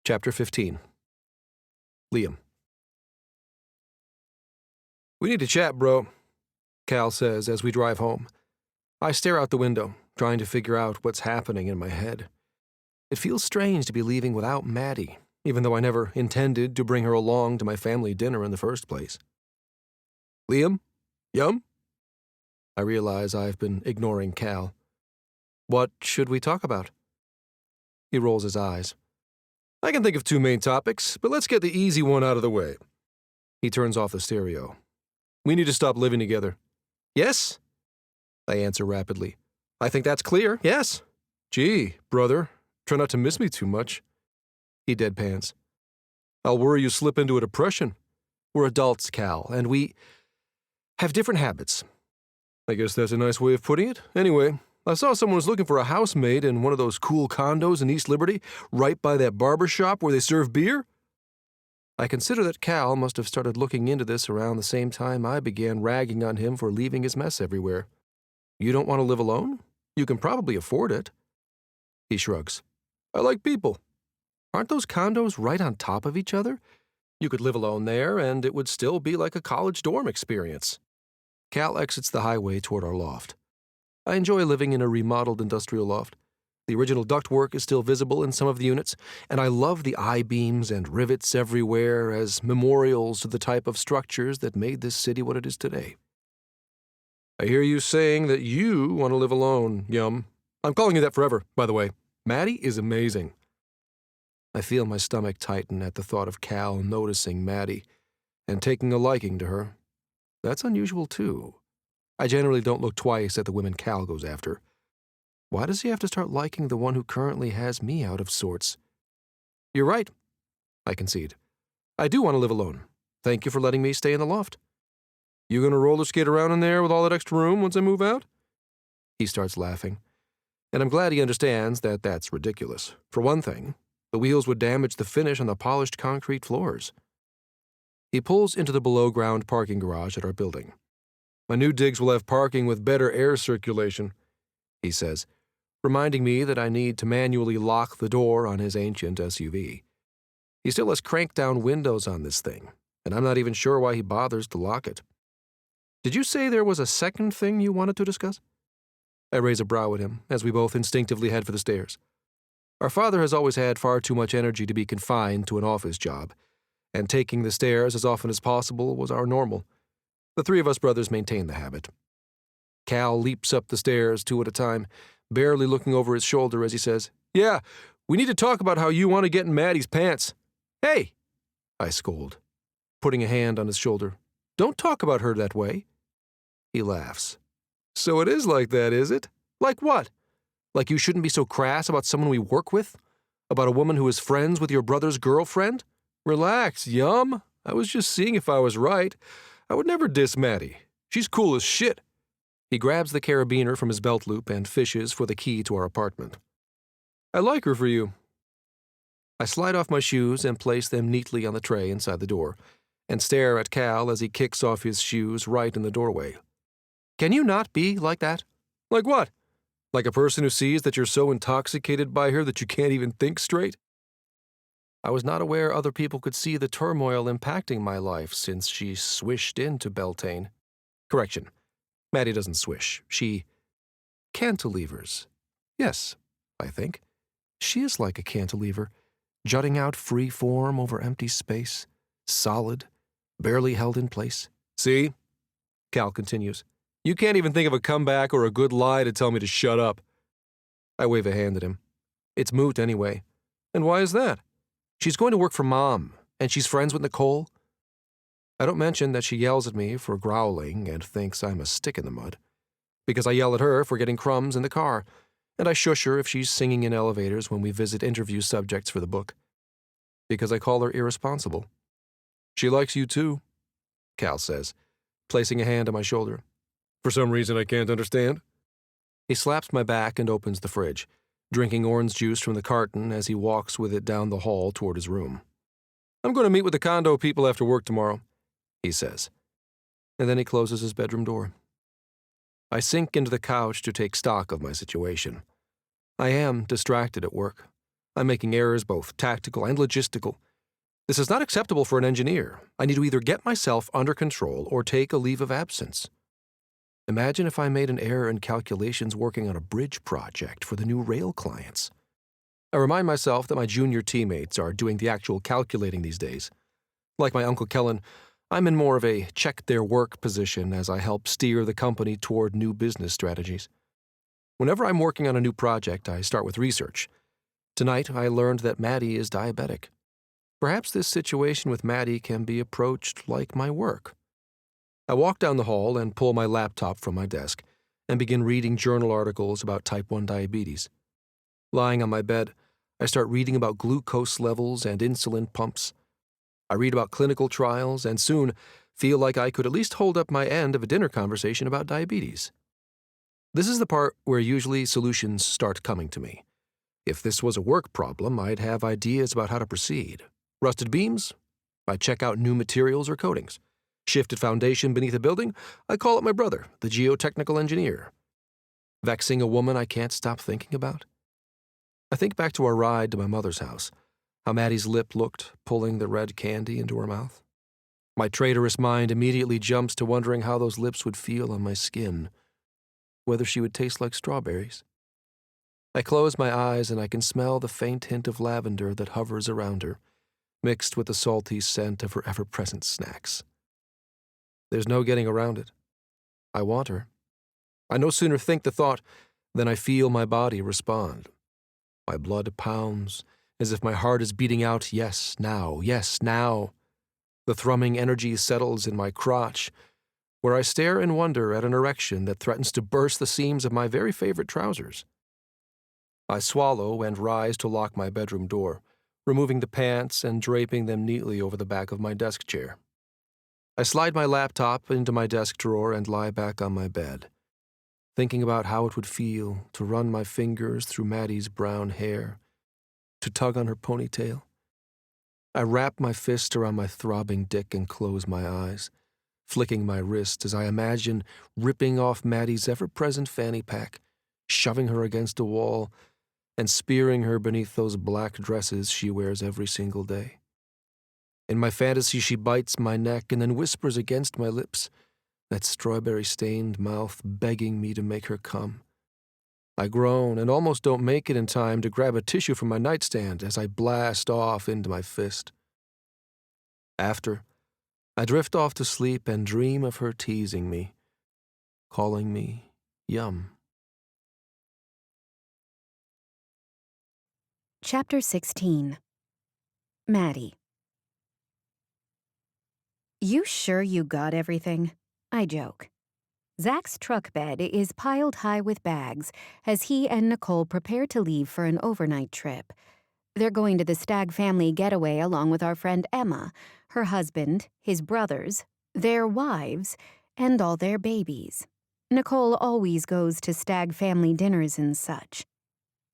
Chapter 15. Liam. "We need to chat, bro," Cal says as we drive home. I stare out the window, trying to figure out what's happening in my head. It feels strange to be leaving without Maddie, even though I never intended to bring her along to my family dinner in the first place. "Liam? Yum?" I realize I've been ignoring Cal. "What should we talk about?" He rolls his eyes. "I can think of 2 main topics, but let's get the easy one out of the way." He turns off the stereo. "We need to stop living together." "Yes?" I answer rapidly. "I think that's clear, yes." "Gee, brother, try not to miss me too much." He deadpans. "I'll worry you slip into a depression. We're adults, Cal, and we have different habits." "I guess that's a nice way of putting it. Anyway, I saw someone was looking for a housemaid in one of those cool condos in East Liberty, right by that barber shop where they serve beer." I consider that Cal must have started looking into this around the same time I began ragging on him for leaving his mess everywhere. "You don't want to live alone? You can probably afford it." He shrugs. "I like people. Aren't those condos right on top of each other? You could live alone there, and it would still be like a college dorm experience." Cal exits the highway toward our loft. I enjoy living in a remodeled industrial loft. The original ductwork is still visible in some of the units, and I love the I-beams and rivets everywhere as memorials to the type of structures that made this city what it is today. "I hear you saying that you want to live alone, Yum. I'm calling you that forever, by the way. Maddie is amazing." I feel my stomach tighten at the thought of Cal noticing Maddie and taking a liking to her. That's unusual, too. I generally don't look twice at the women Cal goes after. Why does he have to start liking the one who currently has me out of sorts? "You're right," I concede. "I do want to live alone. Thank you for letting me stay in the loft." "You gonna roller skate around in there with all that extra room once I move out?" He starts laughing, and I'm glad he understands that that's ridiculous. For one thing, the wheels would damage the finish on the polished concrete floors. He pulls into the below-ground parking garage at our building. "My new digs will have parking with better air circulation," he says, reminding me that I need to manually lock the door on his ancient SUV. He still has crank-down windows on this thing, and I'm not even sure why he bothers to lock it. "Did you say there was a second thing you wanted to discuss?" I raise a brow at him as we both instinctively head for the stairs. Our father has always had far too much energy to be confined to an office job, and taking the stairs as often as possible was our normal. The 3 of us brothers maintain the habit. Cal leaps up the stairs 2 at a time, barely looking over his shoulder as he says, "Yeah, we need to talk about how you want to get in Maddie's pants." "Hey!" I scold. putting a hand on his shoulder. Don't talk about her that way. He laughs. So it is like that, is it? Like what? Like you shouldn't be so crass about someone we work with? About a woman who is friends with your brother's girlfriend? Relax, Yum. I was just seeing if I was right. I would never diss Maddie. She's cool as shit. He grabs the carabiner from his belt loop and fishes for the key to our apartment. I like her for you. I slide off my shoes and place them neatly on the tray inside the door, and stare at Cal as he kicks off his shoes right in the doorway. Can you not be like that? Like what? Like a person who sees that you're so intoxicated by her that you can't even think straight? I was not aware other people could see the turmoil impacting my life since she swished into Beltane. Correction. Maddie doesn't swish. She cantilevers. Yes, I think. She is like a cantilever, jutting out free form over empty space, solid, barely held in place. See? Cal continues. You can't even think of a comeback or a good lie to tell me to shut up. I wave a hand at him. It's moot anyway. And why is that? She's going to work for Mom, and she's friends with Nicole. I don't mention that she yells at me for growling and thinks I'm a stick in the mud, because I yell at her for getting crumbs in the car, and I shush her if she's singing in elevators when we visit interview subjects for the book, because I call her irresponsible. She likes you too, Cal says, placing a hand on my shoulder. For some reason I can't understand. He slaps my back and opens the fridge, drinking orange juice from the carton as he walks with it down the hall toward his room. I'm going to meet with the condo people after work tomorrow, he says, and then he closes his bedroom door. I sink into the couch to take stock of my situation. I am distracted at work. I'm making errors both tactical and logistical. This is not acceptable for an engineer. I need to either get myself under control or take a leave of absence. Imagine if I made an error in calculations working on a bridge project for the new rail clients. I remind myself that my junior teammates are doing the actual calculating these days. Like my Uncle Kellen, I'm in more of a check-their-work position as I help steer the company toward new business strategies. Whenever I'm working on a new project, I start with research. Tonight, I learned that Maddie is diabetic. Perhaps this situation with Maddie can be approached like my work. I walk down the hall and pull my laptop from my desk and begin reading journal articles about type 1 diabetes. Lying on my bed, I start reading about glucose levels and insulin pumps. I read about clinical trials and soon feel like I could at least hold up my end of a dinner conversation about diabetes. This is the part where usually solutions start coming to me. If this was a work problem, I'd have ideas about how to proceed. Rusted beams? I check out new materials or coatings. Shifted foundation beneath a building? I call up my brother, the geotechnical engineer. Vexing a woman I can't stop thinking about? I think back to our ride to my mother's house, how Maddie's lip looked, pulling the red candy into her mouth. My traitorous mind immediately jumps to wondering how those lips would feel on my skin, whether she would taste like strawberries. I close my eyes and I can smell the faint hint of lavender that hovers around her, mixed with the salty scent of her ever-present snacks. There's no getting around it. I want her. I no sooner think the thought than I feel my body respond. My blood pounds as if my heart is beating out, yes, now, yes, now. The thrumming energy settles in my crotch, where I stare in wonder at an erection that threatens to burst the seams of my very favorite trousers. I swallow and rise to lock my bedroom door, removing the pants and draping them neatly over the back of my desk chair. I slide my laptop into my desk drawer and lie back on my bed, thinking about how it would feel to run my fingers through Maddie's brown hair, to tug on her ponytail. I wrap my fist around my throbbing dick and close my eyes, flicking my wrist as I imagine ripping off Maddie's ever-present fanny pack, shoving her against a wall, and spearing her beneath those black dresses she wears every single day. In my fantasy, she bites my neck and then whispers against my lips, that strawberry-stained mouth begging me to make her come. I groan and almost don't make it in time to grab a tissue from my nightstand as I blast off into my fist. After, I drift off to sleep and dream of her teasing me, calling me Yum. Chapter 16. Maddie. You sure you got everything? I joke. Zach's truck bed is piled high with bags as he and Nicole prepare to leave for an overnight trip. They're going to the Stagg family getaway along with our friend Emma, her husband, his brothers, their wives, and all their babies. Nicole always goes to Stagg family dinners and such.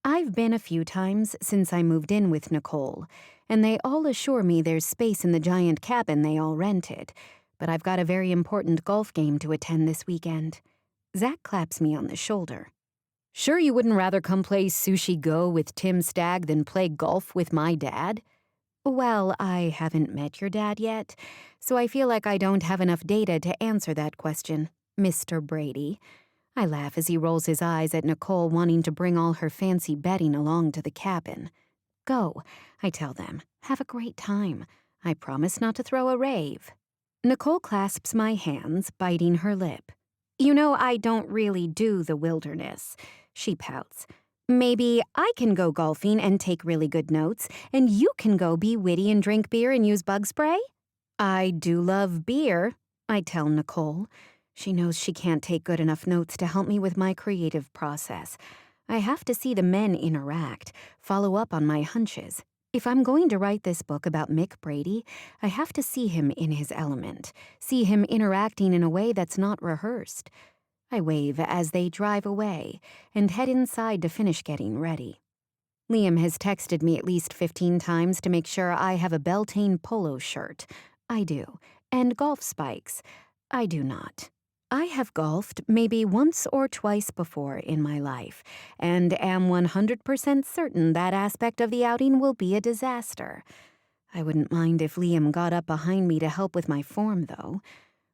I've been a few times since I moved in with Nicole, and they all assure me there's space in the giant cabin they all rented, but I've got a very important golf game to attend this weekend. Zach claps me on the shoulder. Sure you wouldn't rather come play Sushi Go with Tim Stagg than play golf with my dad? Well, I haven't met your dad yet, so I feel like I don't have enough data to answer that question, Mr. Brady. I laugh as he rolls his eyes at Nicole wanting to bring all her fancy bedding along to the cabin. Go, I tell them. Have a great time. I promise not to throw a rave. Nicole clasps my hands, biting her lip. You know I don't really do the wilderness. She pouts. Maybe I can go golfing and take really good notes, and you can go be witty and drink beer and use bug spray? I do love beer, I tell Nicole. She knows she can't take good enough notes to help me with my creative process. I have to see the men interact, follow up on my hunches. If I'm going to write this book about Mick Brady, I have to see him in his element, see him interacting in a way that's not rehearsed. I wave as they drive away and head inside to finish getting ready. Liam has texted me at least 15 times to make sure I have a Beltane polo shirt. I do. And golf spikes. I do not. I have golfed maybe once or twice before in my life, and am 100% certain that aspect of the outing will be a disaster. I wouldn't mind if Liam got up behind me to help with my form, though.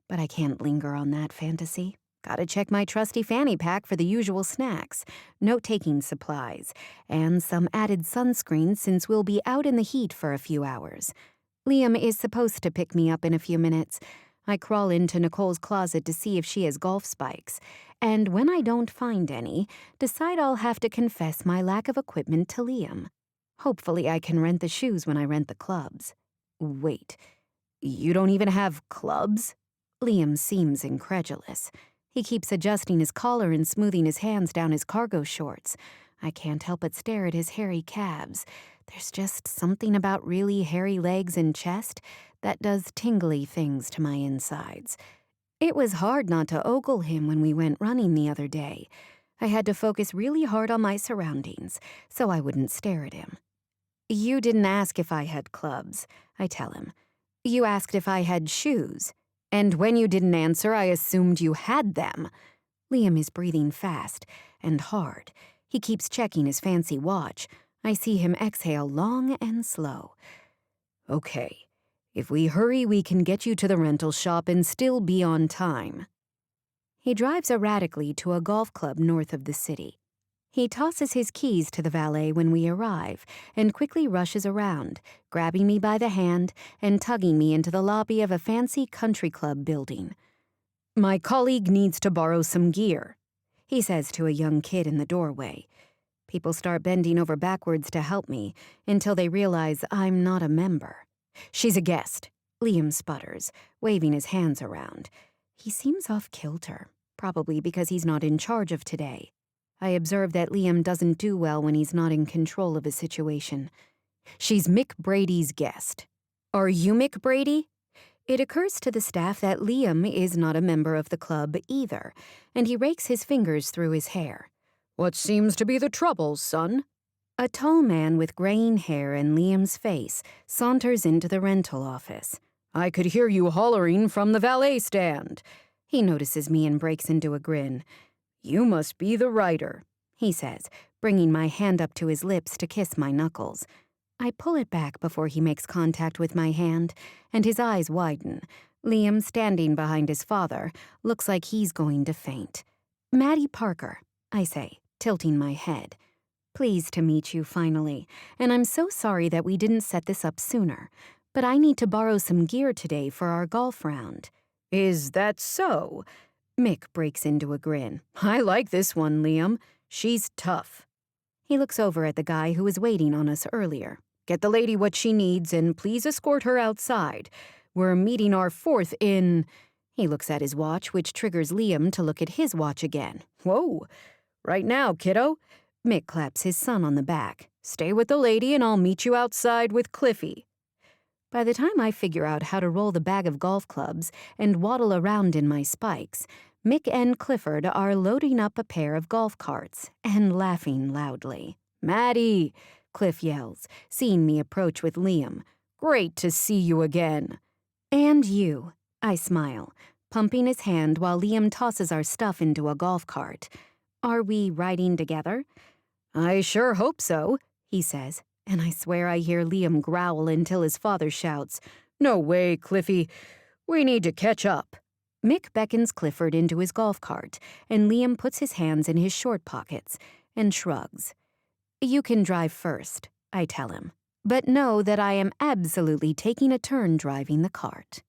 But I can't linger on that fantasy. Gotta check my trusty fanny pack for the usual snacks, note-taking supplies, and some added sunscreen since we'll be out in the heat for a few hours. Liam is supposed to pick me up in a few minutes. I crawl into Nicole's closet to see if she has golf spikes, and when I don't find any, decide I'll have to confess my lack of equipment to Liam. Hopefully I can rent the shoes when I rent the clubs. Wait, you don't even have clubs? Liam seems incredulous. He keeps adjusting his collar and smoothing his hands down his cargo shorts. I can't help but stare at his hairy calves. There's just something about really hairy legs and chest that does tingly things to my insides. It was hard not to ogle him when we went running the other day. I had to focus really hard on my surroundings, so I wouldn't stare at him. You didn't ask if I had clubs, I tell him. You asked if I had shoes. And when you didn't answer, I assumed you had them. Liam is breathing fast and hard. He keeps checking his fancy watch. I see him exhale long and slow. Okay. If we hurry, we can get you to the rental shop and still be on time. He drives erratically to a golf club north of the city. He tosses his keys to the valet when we arrive and quickly rushes around, grabbing me by the hand and tugging me into the lobby of a fancy country club building. My colleague needs to borrow some gear, he says to a young kid in the doorway. People start bending over backwards to help me until they realize I'm not a member. She's a guest, Liam sputters, waving his hands around. He seems off kilter, probably because he's not in charge of today. I observe that Liam doesn't do well when he's not in control of a situation. She's Mick Brady's guest. Are you Mick Brady? It occurs to the staff that Liam is not a member of the club either, and he rakes his fingers through his hair. What seems to be the trouble, son? A tall man with graying hair and Liam's face saunters into the rental office. I could hear you hollering from the valet stand. He notices me and breaks into a grin. You must be the writer, he says, bringing my hand up to his lips to kiss my knuckles. I pull it back before he makes contact with my hand, and his eyes widen. Liam, standing behind his father, looks like he's going to faint. Maddie Parker, I say, tilting my head. Pleased to meet you finally, and I'm so sorry that we didn't set this up sooner, but I need to borrow some gear today for our golf round. Is that so? Mick breaks into a grin. I like this one, Liam. She's tough. He looks over at the guy who was waiting on us earlier. Get the lady what she needs and please escort her outside. We're meeting our fourth in... He looks at his watch, which triggers Liam to look at his watch again. Whoa. Right now, kiddo. Mick claps his son on the back. Stay with the lady and I'll meet you outside with Cliffy. By the time I figure out how to roll the bag of golf clubs and waddle around in my spikes, Mick and Clifford are loading up a pair of golf carts and laughing loudly. Maddie, Cliff yells, seeing me approach with Liam. Great to see you again. And you, I smile, pumping his hand while Liam tosses our stuff into a golf cart. Are we riding together? I sure hope so, he says, and I swear I hear Liam growl until his father shouts, No way, Cliffy. We need to catch up. Mick beckons Clifford into his golf cart, and Liam puts his hands in his short pockets and shrugs. You can drive first, I tell him, but know that I am absolutely taking a turn driving the cart.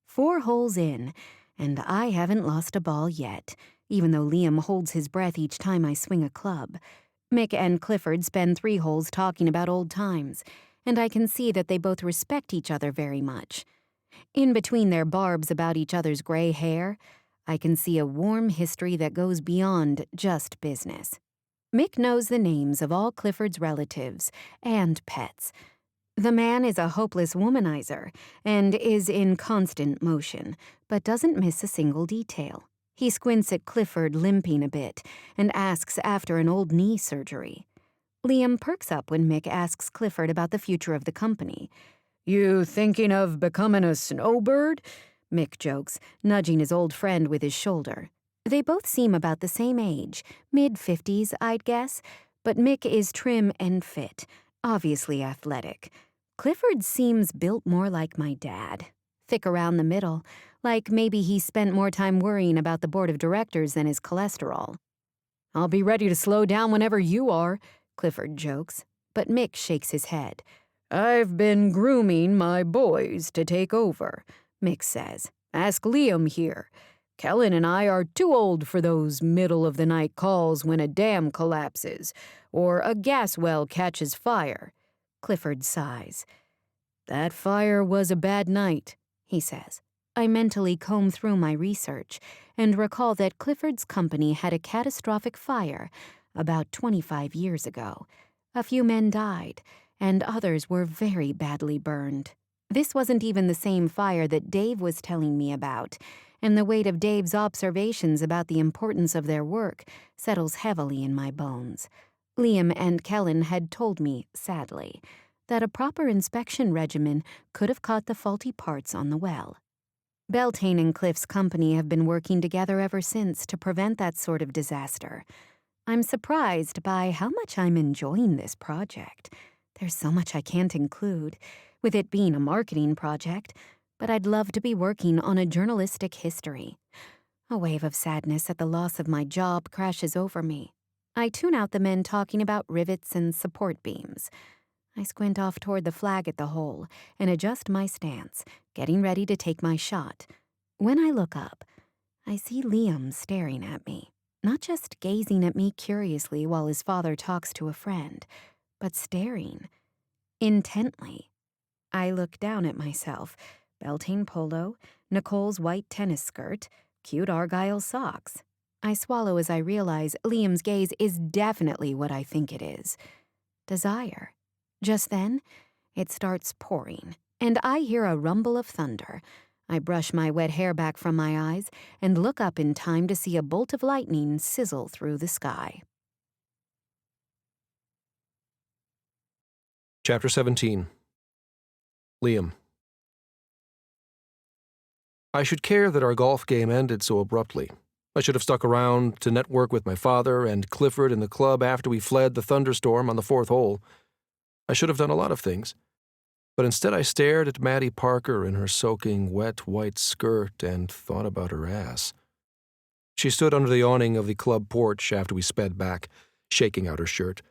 4 holes in, and I haven't lost a ball yet, even though Liam holds his breath each time I swing a club. Mick and Clifford spend 3 holes talking about old times, and I can see that they both respect each other very much. In between their barbs about each other's gray hair, I can see a warm history that goes beyond just business. Mick knows the names of all Clifford's relatives and pets. The man is a hopeless womanizer and is in constant motion, but doesn't miss a single detail. He squints at Clifford limping a bit and asks after an old knee surgery. Liam perks up when Mick asks Clifford about the future of the company. You thinking of becoming a snowbird? Mick jokes, nudging his old friend with his shoulder. They both seem about the same age, mid-50s, I'd guess, but Mick is trim and fit, obviously athletic. Clifford seems built more like my dad, thick around the middle, like maybe he spent more time worrying about the board of directors than his cholesterol. I'll be ready to slow down whenever you are, Clifford jokes, but Mick shakes his head. I've been grooming my boys to take over, Mick says. Ask Liam here. Kellen and I are too old for those middle-of-the-night calls when a dam collapses or a gas well catches fire. Clifford sighs. That fire was a bad night, he says. I mentally comb through my research and recall that Clifford's company had a catastrophic fire about 25 years ago. A few men died, and others were very badly burned. This wasn't even the same fire that Dave was telling me about, and the weight of Dave's observations about the importance of their work settles heavily in my bones. Liam and Kellen had told me, sadly, that a proper inspection regimen could have caught the faulty parts on the well. Beltane and Cliff's company have been working together ever since to prevent that sort of disaster. I'm surprised by how much I'm enjoying this project. There's so much I can't include, with it being a marketing project, but I'd love to be working on a journalistic history. A wave of sadness at the loss of my job crashes over me. I tune out the men talking about rivets and support beams. I squint off toward the flag at the hole and adjust my stance, getting ready to take my shot. When I look up, I see Liam staring at me, not just gazing at me curiously while his father talks to a friend, but staring intently. I look down at myself, Beltane polo, Nicole's white tennis skirt, cute Argyle socks. I swallow as I realize Liam's gaze is definitely what I think it is. Desire. Just then, it starts pouring, and I hear a rumble of thunder. I brush my wet hair back from my eyes and look up in time to see a bolt of lightning sizzle through the sky. Chapter 17. Liam. I should care that our golf game ended so abruptly. I should have stuck around to network with my father and Clifford in the club after we fled the thunderstorm on the 4th hole. I should have done a lot of things. But instead I stared at Maddie Parker in her soaking, wet white skirt and thought about her ass. She stood under the awning of the club porch after we sped back, shaking out her shirt,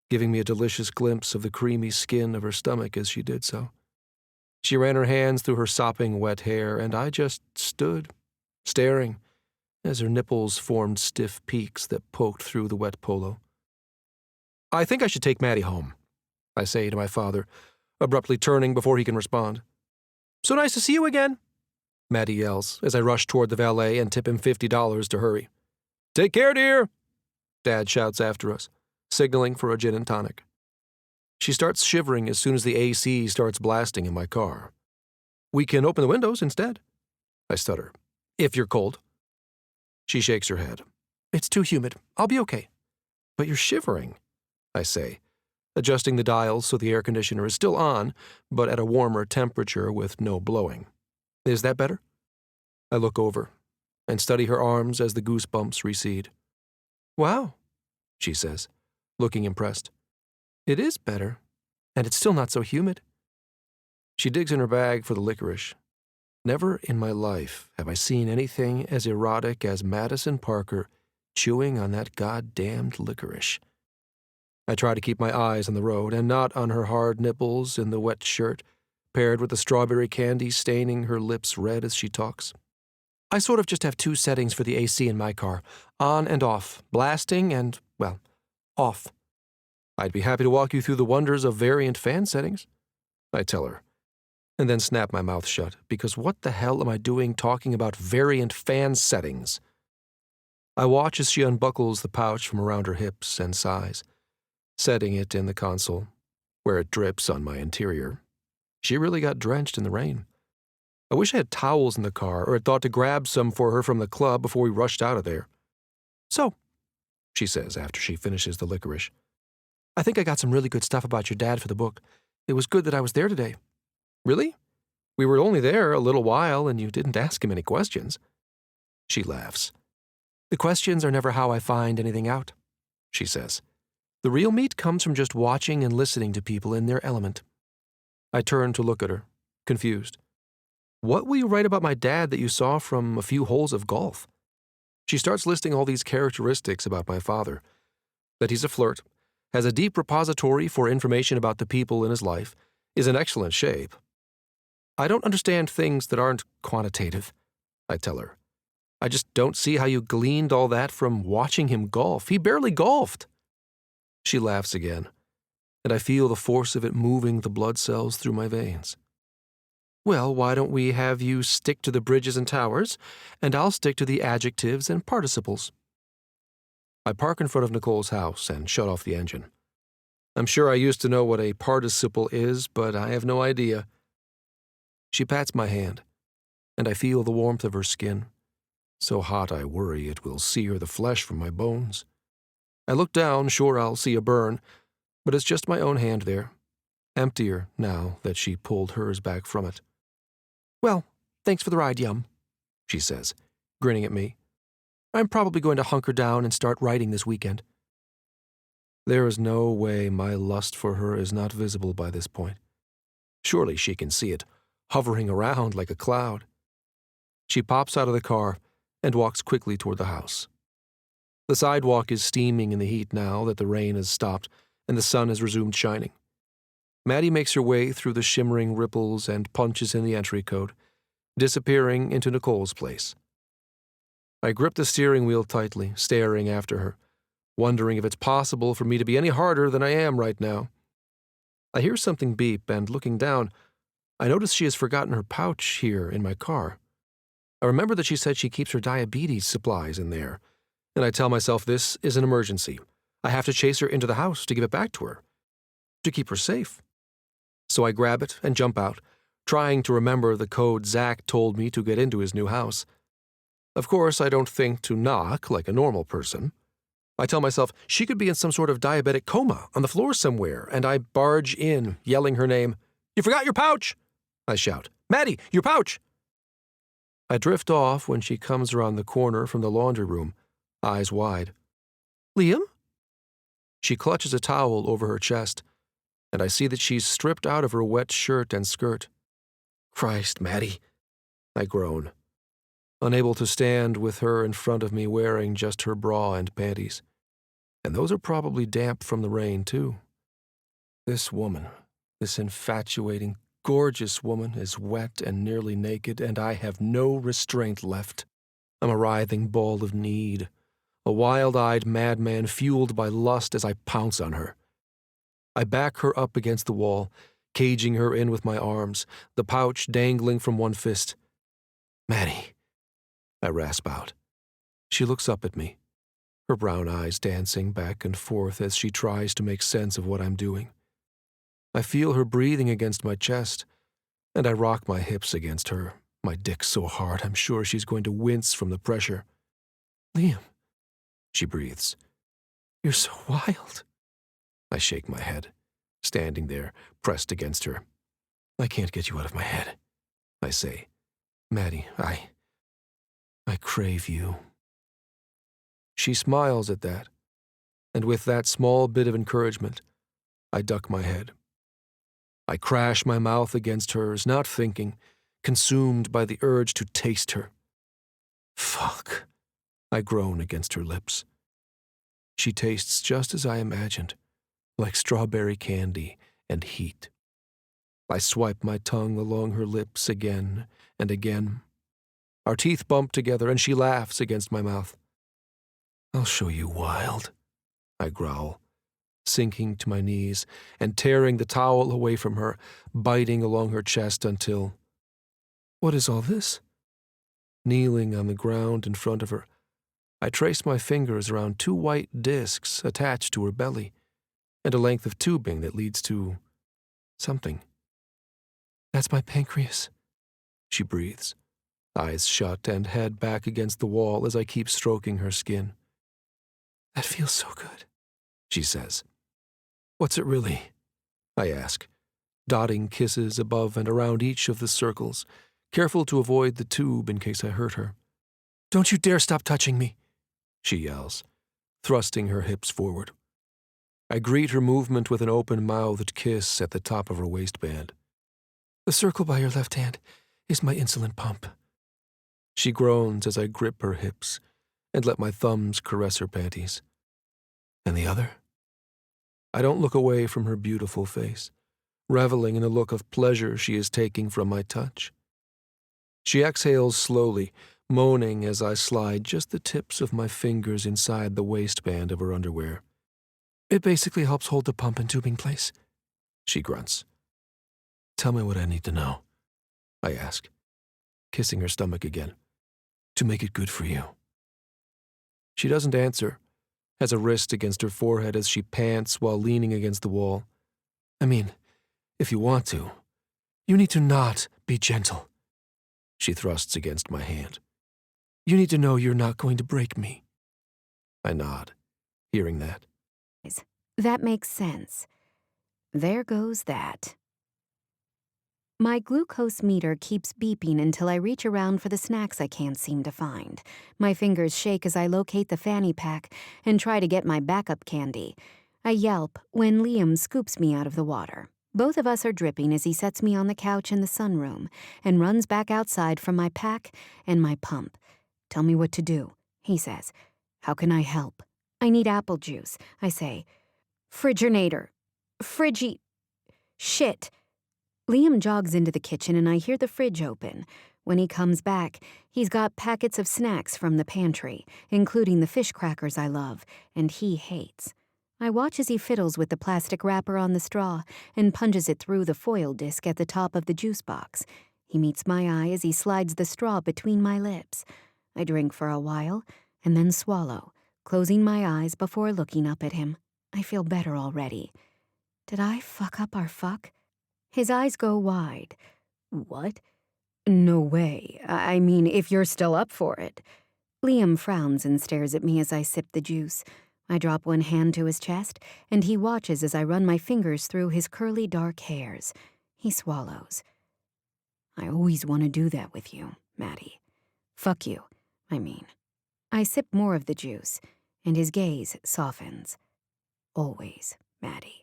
giving me a delicious glimpse of the creamy skin of her stomach as she did so. She ran her hands through her sopping wet hair, and I just stood, staring, as her nipples formed stiff peaks that poked through the wet polo. I think I should take Maddie home, I say to my father, abruptly turning before he can respond. So nice to see you again, Maddie yells as I rush toward the valet and tip him $50 to hurry. Take care, dear, Dad shouts after us, signaling for a gin and tonic. She starts shivering as soon as the AC starts blasting in my car. We can open the windows instead, I stutter. If you're cold. She shakes her head. It's too humid. I'll be okay. But you're shivering, I say, adjusting the dials so the air conditioner is still on, but at a warmer temperature with no blowing. Is that better? I look over and study her arms as the goosebumps recede. Wow, she says, looking impressed. It is better, and it's still not so humid. She digs in her bag for the licorice. Never in my life have I seen anything as erotic as Madison Parker chewing on that goddamned licorice. I try to keep my eyes on the road and not on her hard nipples in the wet shirt, paired with the strawberry candy staining her lips red as she talks. I sort of just have two settings for the AC in my car, on and off, blasting and, well, off. I'd be happy to walk you through the wonders of variant fan settings, I tell her, and then snap my mouth shut, because what the hell am I doing talking about variant fan settings? I watch as she unbuckles the pouch from around her hips and sighs, setting it in the console, where it drips on my interior. She really got drenched in the rain. I wish I had towels in the car or had thought to grab some for her from the club before we rushed out of there. So, she says after she finishes the licorice, I think I got some really good stuff about your dad for the book. It was good that I was there today. Really? We were only there a little while and you didn't ask him any questions. She laughs. The questions are never how I find anything out, she says. The real meat comes from just watching and listening to people in their element. I turn to look at her, confused. What will you write about my dad that you saw from a few holes of golf? She starts listing all these characteristics about my father. That he's a flirt, has a deep repository for information about the people in his life, is in excellent shape. I don't understand things that aren't quantitative, I tell her. I just don't see how you gleaned all that from watching him golf. He barely golfed. She laughs again, and I feel the force of it moving the blood cells through my veins. Well, why don't we have you stick to the bridges and towers, and I'll stick to the adjectives and participles. I park in front of Nicole's house and shut off the engine. I'm sure I used to know what a participle is, but I have no idea. She pats my hand, and I feel the warmth of her skin. So hot I worry it will sear the flesh from my bones. I look down, sure I'll see a burn, but it's just my own hand there, emptier now that she pulled hers back from it. Well, thanks for the ride, Yum, she says, grinning at me. I'm probably going to hunker down and start writing this weekend. There is no way my lust for her is not visible by this point. Surely she can see it, hovering around like a cloud. She pops out of the car and walks quickly toward the house. The sidewalk is steaming in the heat now that the rain has stopped and the sun has resumed shining. Maddie makes her way through the shimmering ripples and punches in the entry code, disappearing into Nicole's place. I grip the steering wheel tightly, staring after her, wondering if it's possible for me to be any harder than I am right now. I hear something beep, and looking down, I notice she has forgotten her pouch here in my car. I remember that she said she keeps her diabetes supplies in there, and I tell myself this is an emergency. I have to chase her into the house to give it back to her, to keep her safe. So I grab it and jump out, trying to remember the code Zach told me to get into his new house. Of course, I don't think to knock like a normal person. I tell myself she could be in some sort of diabetic coma on the floor somewhere, and I barge in, yelling her name. You forgot your pouch! I shout. Maddie, your pouch! I drift off when she comes around the corner from the laundry room, eyes wide. Liam? She clutches a towel over her chest, and I see that she's stripped out of her wet shirt and skirt. Christ, Maddie, I groan, unable to stand with her in front of me wearing just her bra and panties. And those are probably damp from the rain, too. This woman, this infatuating, gorgeous woman, is wet and nearly naked, and I have no restraint left. I'm a writhing ball of need, a wild-eyed madman fueled by lust as I pounce on her. I back her up against the wall, caging her in with my arms, the pouch dangling from one fist. "Maddie," I rasp out. She looks up at me, her brown eyes dancing back and forth as she tries to make sense of what I'm doing. I feel her breathing against my chest, and I rock my hips against her, my dick so hard I'm sure she's going to wince from the pressure. "Liam," she breathes. "You're so wild." I shake my head, standing there, pressed against her. "I can't get you out of my head," I say. "Maddie, I crave you." She smiles at that, and with that small bit of encouragement, I duck my head. I crash my mouth against hers, not thinking, consumed by the urge to taste her. "Fuck," I groan against her lips. She tastes just as I imagined, like strawberry candy and heat. I swipe my tongue along her lips again and again. Our teeth bump together, and she laughs against my mouth. "I'll show you wild," I growl, sinking to my knees and tearing the towel away from her, biting along her chest until... What is all this? Kneeling on the ground in front of her, I trace my fingers around two white discs attached to her belly, and a length of tubing that leads to... something. "That's my pancreas," she breathes, eyes shut and head back against the wall as I keep stroking her skin. "That feels so good," she says. "What's it really?" I ask, dotting kisses above and around each of the circles, careful to avoid the tube in case I hurt her. "Don't you dare stop touching me," she yells, thrusting her hips forward. I greet her movement with an open-mouthed kiss at the top of her waistband. "The circle by your left hand is my insulin pump." She groans as I grip her hips and let my thumbs caress her panties. "And the other?" I don't look away from her beautiful face, reveling in the look of pleasure she is taking from my touch. She exhales slowly, moaning as I slide just the tips of my fingers inside the waistband of her underwear. "It basically helps hold the pump and tubing place," she grunts. "Tell me what I need to know," I ask, kissing her stomach again, "to make it good for you." She doesn't answer, has a wrist against her forehead as she pants while leaning against the wall. "I mean, if you want to, you need to not be gentle." She thrusts against my hand. "You need to know you're not going to break me." I nod, hearing that. That makes sense. There goes that. My glucose meter keeps beeping until I reach around for the snacks I can't seem to find. My fingers shake as I locate the fanny pack and try to get my backup candy. I yelp when Liam scoops me out of the water. Both of us are dripping as he sets me on the couch in the sunroom and runs back outside for my pack and my pump. "Tell me what to do," he says. "How can I help?" "I need apple juice," I say. "Friginator. Friggy... shit." Liam jogs into the kitchen and I hear the fridge open. When he comes back, he's got packets of snacks from the pantry, including the fish crackers I love, and he hates. I watch as he fiddles with the plastic wrapper on the straw and punches it through the foil disc at the top of the juice box. He meets my eye as he slides the straw between my lips. I drink for a while and then swallow, closing my eyes before looking up at him. I feel better already. Did I fuck up our fuck? His eyes go wide. "What? No way. I mean, if you're still up for it." Liam frowns and stares at me as I sip the juice. I drop one hand to his chest, and he watches as I run my fingers through his curly dark hairs. He swallows. "I always want to do that with you, Maddie. Fuck you, I mean." I sip more of the juice, and his gaze softens. "Always, Maddie."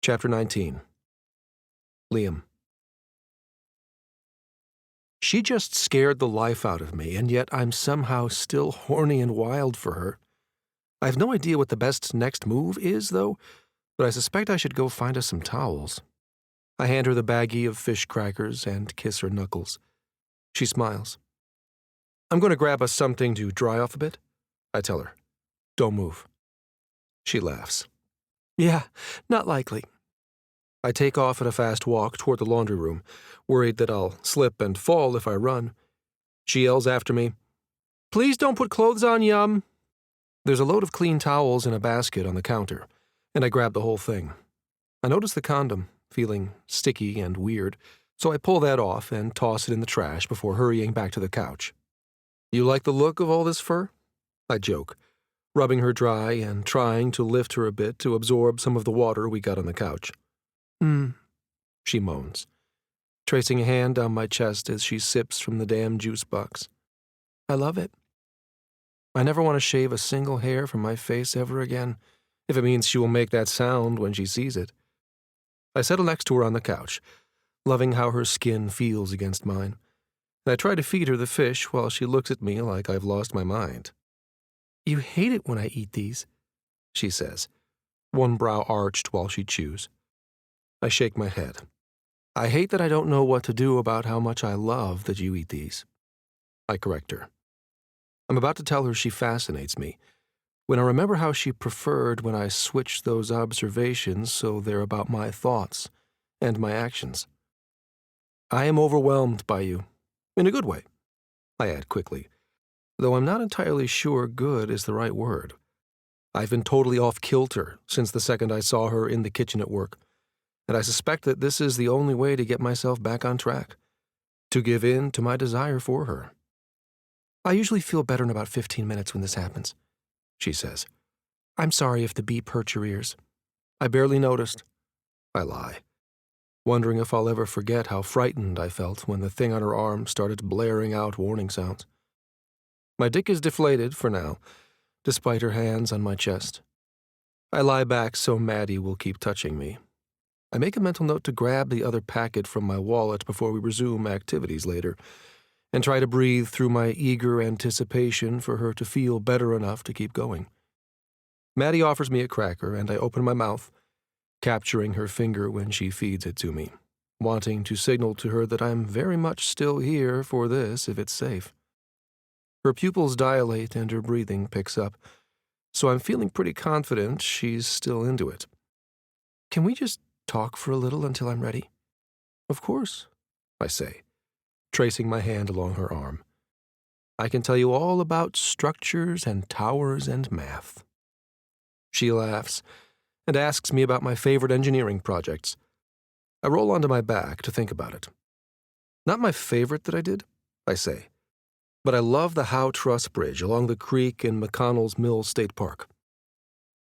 Chapter 19. Liam. She just scared the life out of me, and yet I'm somehow still horny and wild for her. I have no idea what the best next move is, though, but I suspect I should go find us some towels. I hand her the baggie of fish crackers and kiss her knuckles. She smiles. "I'm going to grab us something to dry off a bit," I tell her. "Don't move." She laughs. Yeah, not likely. I take off at a fast walk toward the laundry room, worried that I'll slip and fall if I run. She yells after me, "Please don't put clothes on, Yum." There's a load of clean towels in a basket on the counter, and I grab the whole thing. I notice the condom, feeling sticky and weird, so I pull that off and toss it in the trash before hurrying back to the couch. "You like the look of all this fur?" I joke, rubbing her dry and trying to lift her a bit to absorb some of the water we got on the couch. She moans, tracing a hand down my chest as she sips from the damn juice box. I love it. I never want to shave a single hair from my face ever again, if it means she will make that sound when she sees it. I settle next to her on the couch, loving how her skin feels against mine, and I try to feed her the fish while she looks at me like I've lost my mind. "You hate it when I eat these," she says, one brow arched while she chews. I shake my head. "I hate that I don't know what to do about how much I love that you eat these." I correct her. I'm about to tell her she fascinates me, when I remember how she preferred when I switched those observations so they're about my thoughts and my actions. "I am overwhelmed by you, in a good way," I add quickly, though I'm not entirely sure good is the right word. I've been totally off kilter since the second I saw her in the kitchen at work, and I suspect that this is the only way to get myself back on track, to give in to my desire for her. "I usually feel better in about 15 minutes when this happens," she says. "I'm sorry if the beep hurt your ears. I barely noticed." I lie, wondering if I'll ever forget how frightened I felt when the thing on her arm started blaring out warning sounds. My dick is deflated for now, despite her hands on my chest. I lie back so Maddie will keep touching me. I make a mental note to grab the other packet from my wallet before we resume activities later, and try to breathe through my eager anticipation for her to feel better enough to keep going. Maddie offers me a cracker, and I open my mouth, capturing her finger when she feeds it to me, wanting to signal to her that I'm very much still here for this if it's safe. Her pupils dilate and her breathing picks up, so I'm feeling pretty confident she's still into it. "Can we just talk for a little until I'm ready?" "Of course," I say, tracing my hand along her arm. "I can tell you all about structures and towers and math." She laughs and asks me about my favorite engineering projects. I roll onto my back to think about it. "Not my favorite that I did," I say, "but I love the Howe Truss Bridge along the creek in McConnell's Mill State Park."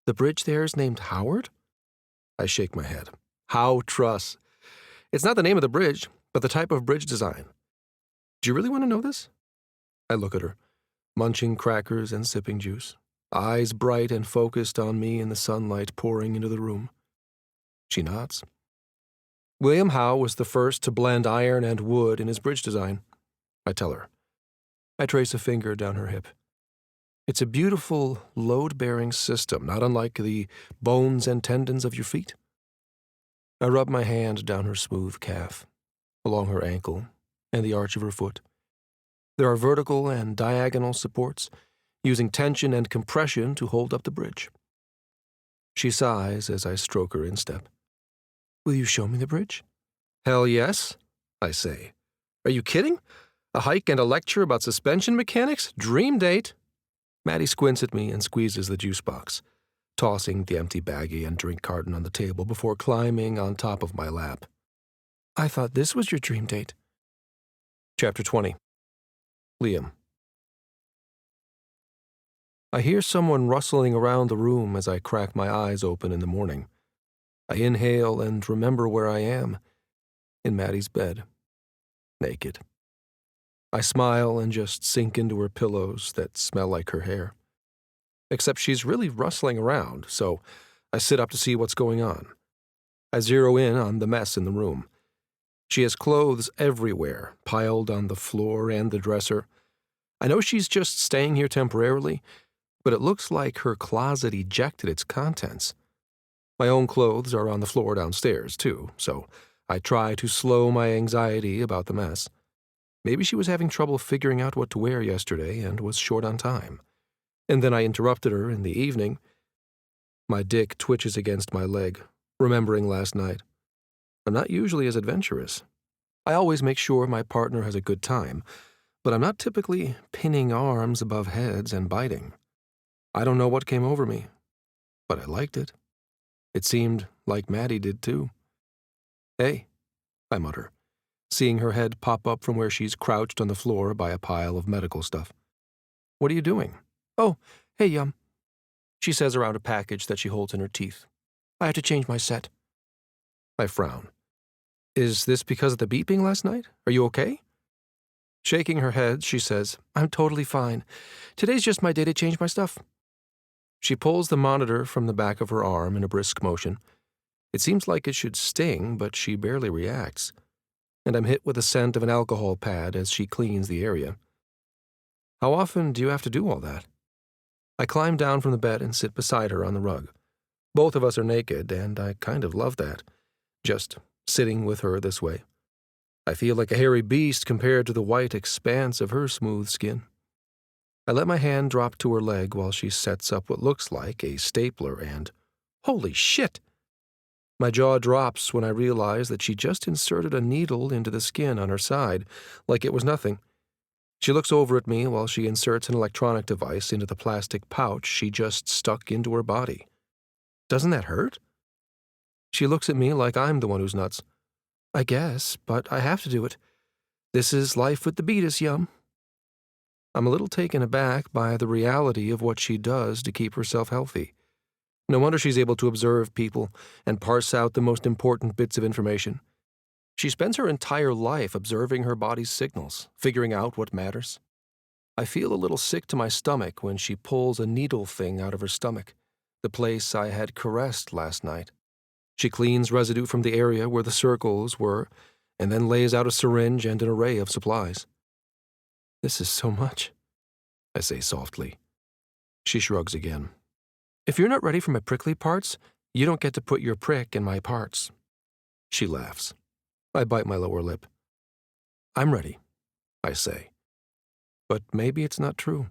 "The bridge there is named Howard?" I shake my head. Howe Truss. It's not the name of the bridge, but the type of bridge design. "Do you really want to know this?" I look at her, munching crackers and sipping juice, eyes bright and focused on me in the sunlight pouring into the room. She nods. "William Howe was the first to blend iron and wood in his bridge design," I tell her. I trace a finger down her hip. "It's a beautiful, load-bearing system, not unlike the bones and tendons of your feet." I rub my hand down her smooth calf, along her ankle, and the arch of her foot. There are vertical and diagonal supports, using tension and compression to hold up the bridge. She sighs as I stroke her instep. "Will you show me the bridge?" "Hell yes," I say. "Are you kidding? A hike and a lecture about suspension mechanics? Dream date." Maddie squints at me and squeezes the juice box, tossing the empty baggie and drink carton on the table before climbing on top of my lap. "I thought this was your dream date." Chapter 20. Liam. I hear someone rustling around the room as I crack my eyes open in the morning. I inhale and remember where I am, in Maddie's bed, naked. I smile and just sink into her pillows that smell like her hair. Except she's really rustling around, so I sit up to see what's going on. I zero in on the mess in the room. She has clothes everywhere, piled on the floor and the dresser. I know she's just staying here temporarily, but it looks like her closet ejected its contents. My own clothes are on the floor downstairs, too, so I try to slow my anxiety about the mess. Maybe she was having trouble figuring out what to wear yesterday and was short on time. And then I interrupted her in the evening. My dick twitches against my leg, remembering last night. I'm not usually as adventurous. I always make sure my partner has a good time, but I'm not typically pinning arms above heads and biting. I don't know what came over me, but I liked it. It seemed like Maddie did too. "Hey," I mutter, seeing her head pop up from where she's crouched on the floor by a pile of medical stuff. "What are you doing?" "Oh, hey, she says around a package that she holds in her teeth. "I have to change my set." I frown. "Is this because of the beeping last night? Are you okay?" Shaking her head, she says, "I'm totally fine. Today's just my day to change my stuff." She pulls the monitor from the back of her arm in a brisk motion. It seems like it should sting, but she barely reacts. And I'm hit with the scent of an alcohol pad as she cleans the area. "How often do you have to do all that?" I climb down from the bed and sit beside her on the rug. Both of us are naked, and I kind of love that. Just sitting with her this way. I feel like a hairy beast compared to the white expanse of her smooth skin. I let my hand drop to her leg while she sets up what looks like a stapler and, holy shit! My jaw drops when I realize that she just inserted a needle into the skin on her side, like it was nothing. She looks over at me while she inserts an electronic device into the plastic pouch she just stuck into her body. "Doesn't that hurt?" She looks at me like I'm the one who's nuts. "I guess, but I have to do it. This is life with the beatus, Yum." I'm a little taken aback by the reality of what she does to keep herself healthy. No wonder she's able to observe people and parse out the most important bits of information. She spends her entire life observing her body's signals, figuring out what matters. I feel a little sick to my stomach when she pulls a needle thing out of her stomach, the place I had caressed last night. She cleans residue from the area where the circles were, and then lays out a syringe and an array of supplies. "This is so much," I say softly. She shrugs again. "If you're not ready for my prickly parts, you don't get to put your prick in my parts." She laughs. I bite my lower lip. "I'm ready," I say. But maybe it's not true.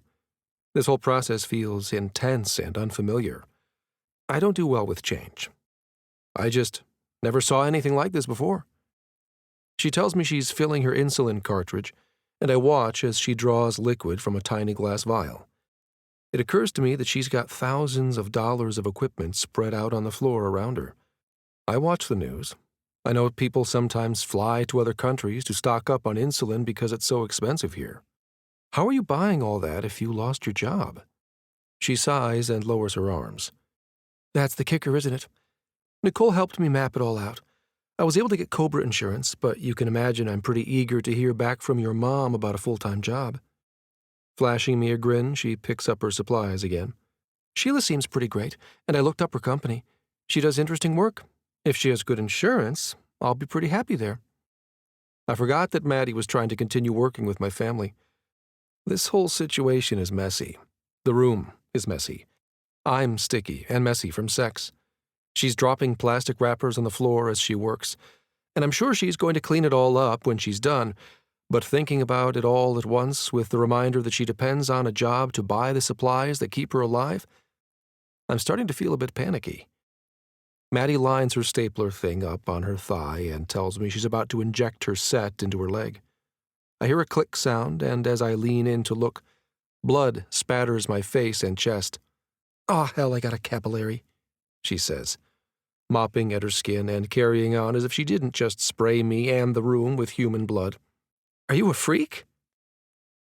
This whole process feels intense and unfamiliar. I don't do well with change. I just never saw anything like this before. She tells me she's filling her insulin cartridge, and I watch as she draws liquid from a tiny glass vial. It occurs to me that she's got thousands of dollars of equipment spread out on the floor around her. I watch the news. I know people sometimes fly to other countries to stock up on insulin because it's so expensive here. How are you buying all that if you lost your job? She sighs and lowers her arms. "That's the kicker, isn't it? Nicole helped me map it all out. I was able to get Cobra insurance, but you can imagine I'm pretty eager to hear back from your mom about a full-time job." Flashing me a grin, she picks up her supplies again. "Sheila seems pretty great, and I looked up her company. She does interesting work. If she has good insurance, I'll be pretty happy there." I forgot that Maddie was trying to continue working with my family. This whole situation is messy. The room is messy. I'm sticky and messy from sex. She's dropping plastic wrappers on the floor as she works, and I'm sure she's going to clean it all up when she's done, but thinking about it all at once with the reminder that she depends on a job to buy the supplies that keep her alive, I'm starting to feel a bit panicky. Maddie lines her stapler thing up on her thigh and tells me she's about to inject her set into her leg. I hear a click sound, and as I lean in to look, blood spatters my face and chest. "Oh, hell, I got a capillary," she says, mopping at her skin and carrying on as if she didn't just spray me and the room with human blood. "Are you a freak?"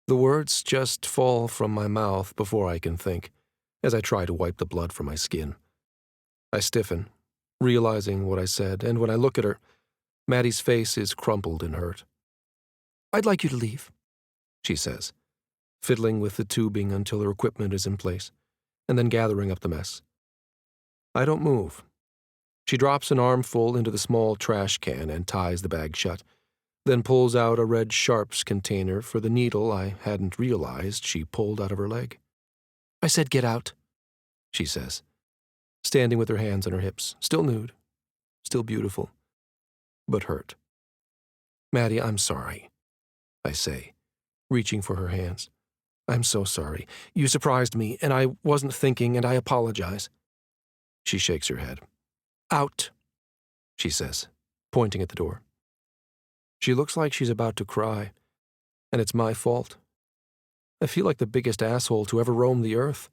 The words just fall from my mouth before I can think, as I try to wipe the blood from my skin. I stiffen, realizing what I said, and when I look at her, Maddie's face is crumpled in hurt. "I'd like you to leave," she says, fiddling with the tubing until her equipment is in place, and then gathering up the mess. I don't move. She drops an armful into the small trash can and ties the bag shut, then pulls out a red sharps container for the needle I hadn't realized she pulled out of her leg. "I said get out," she says, standing with her hands on her hips, still nude, still beautiful, but hurt. "Maddie, I'm sorry," I say, reaching for her hands. "I'm so sorry. You surprised me, and I wasn't thinking, and I apologize." She shakes her head. Out, she says, pointing at the door. She looks like she's about to cry, and it's my fault. I feel like the biggest asshole to ever roam the earth.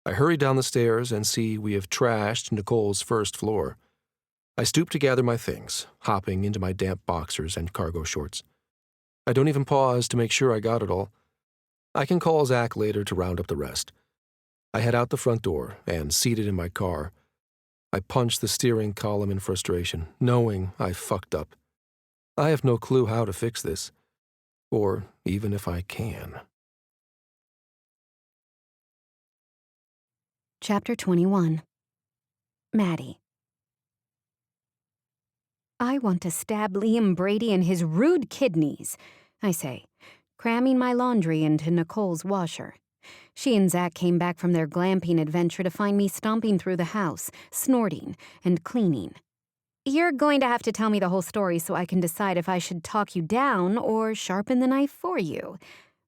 I hurry down the stairs and see we have trashed Nicole's first floor. I stoop to gather my things, hopping into my damp boxers and cargo shorts. I don't even pause to make sure I got it all. I can call Zach later to round up the rest. I head out the front door and, seated in my car, I punch the steering column in frustration, knowing I fucked up. I have no clue how to fix this, or even if I can. Chapter 21. Maddie. I want to stab Liam Brady in his rude kidneys, I say, cramming my laundry into Nicole's washer. She and Zach came back from their glamping adventure to find me stomping through the house, snorting and cleaning. You're going to have to tell me the whole story so I can decide if I should talk you down or sharpen the knife for you.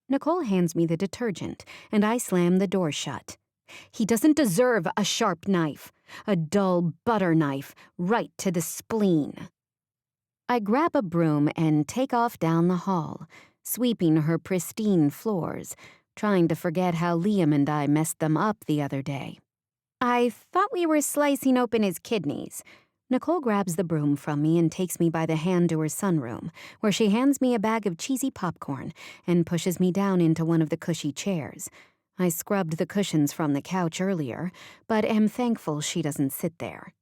Nicole hands me the detergent, and I slam the door shut. He doesn't deserve a sharp knife, a dull butter knife, right to the spleen. I grab a broom and take off down the hall, sweeping her pristine floors, trying to forget how Liam and I messed them up the other day. I thought we were slicing open his kidneys. Nicole grabs the broom from me and takes me by the hand to her sunroom, where she hands me a bag of cheesy popcorn and pushes me down into one of the cushy chairs. I scrubbed the cushions from the couch earlier, but am thankful she doesn't sit there.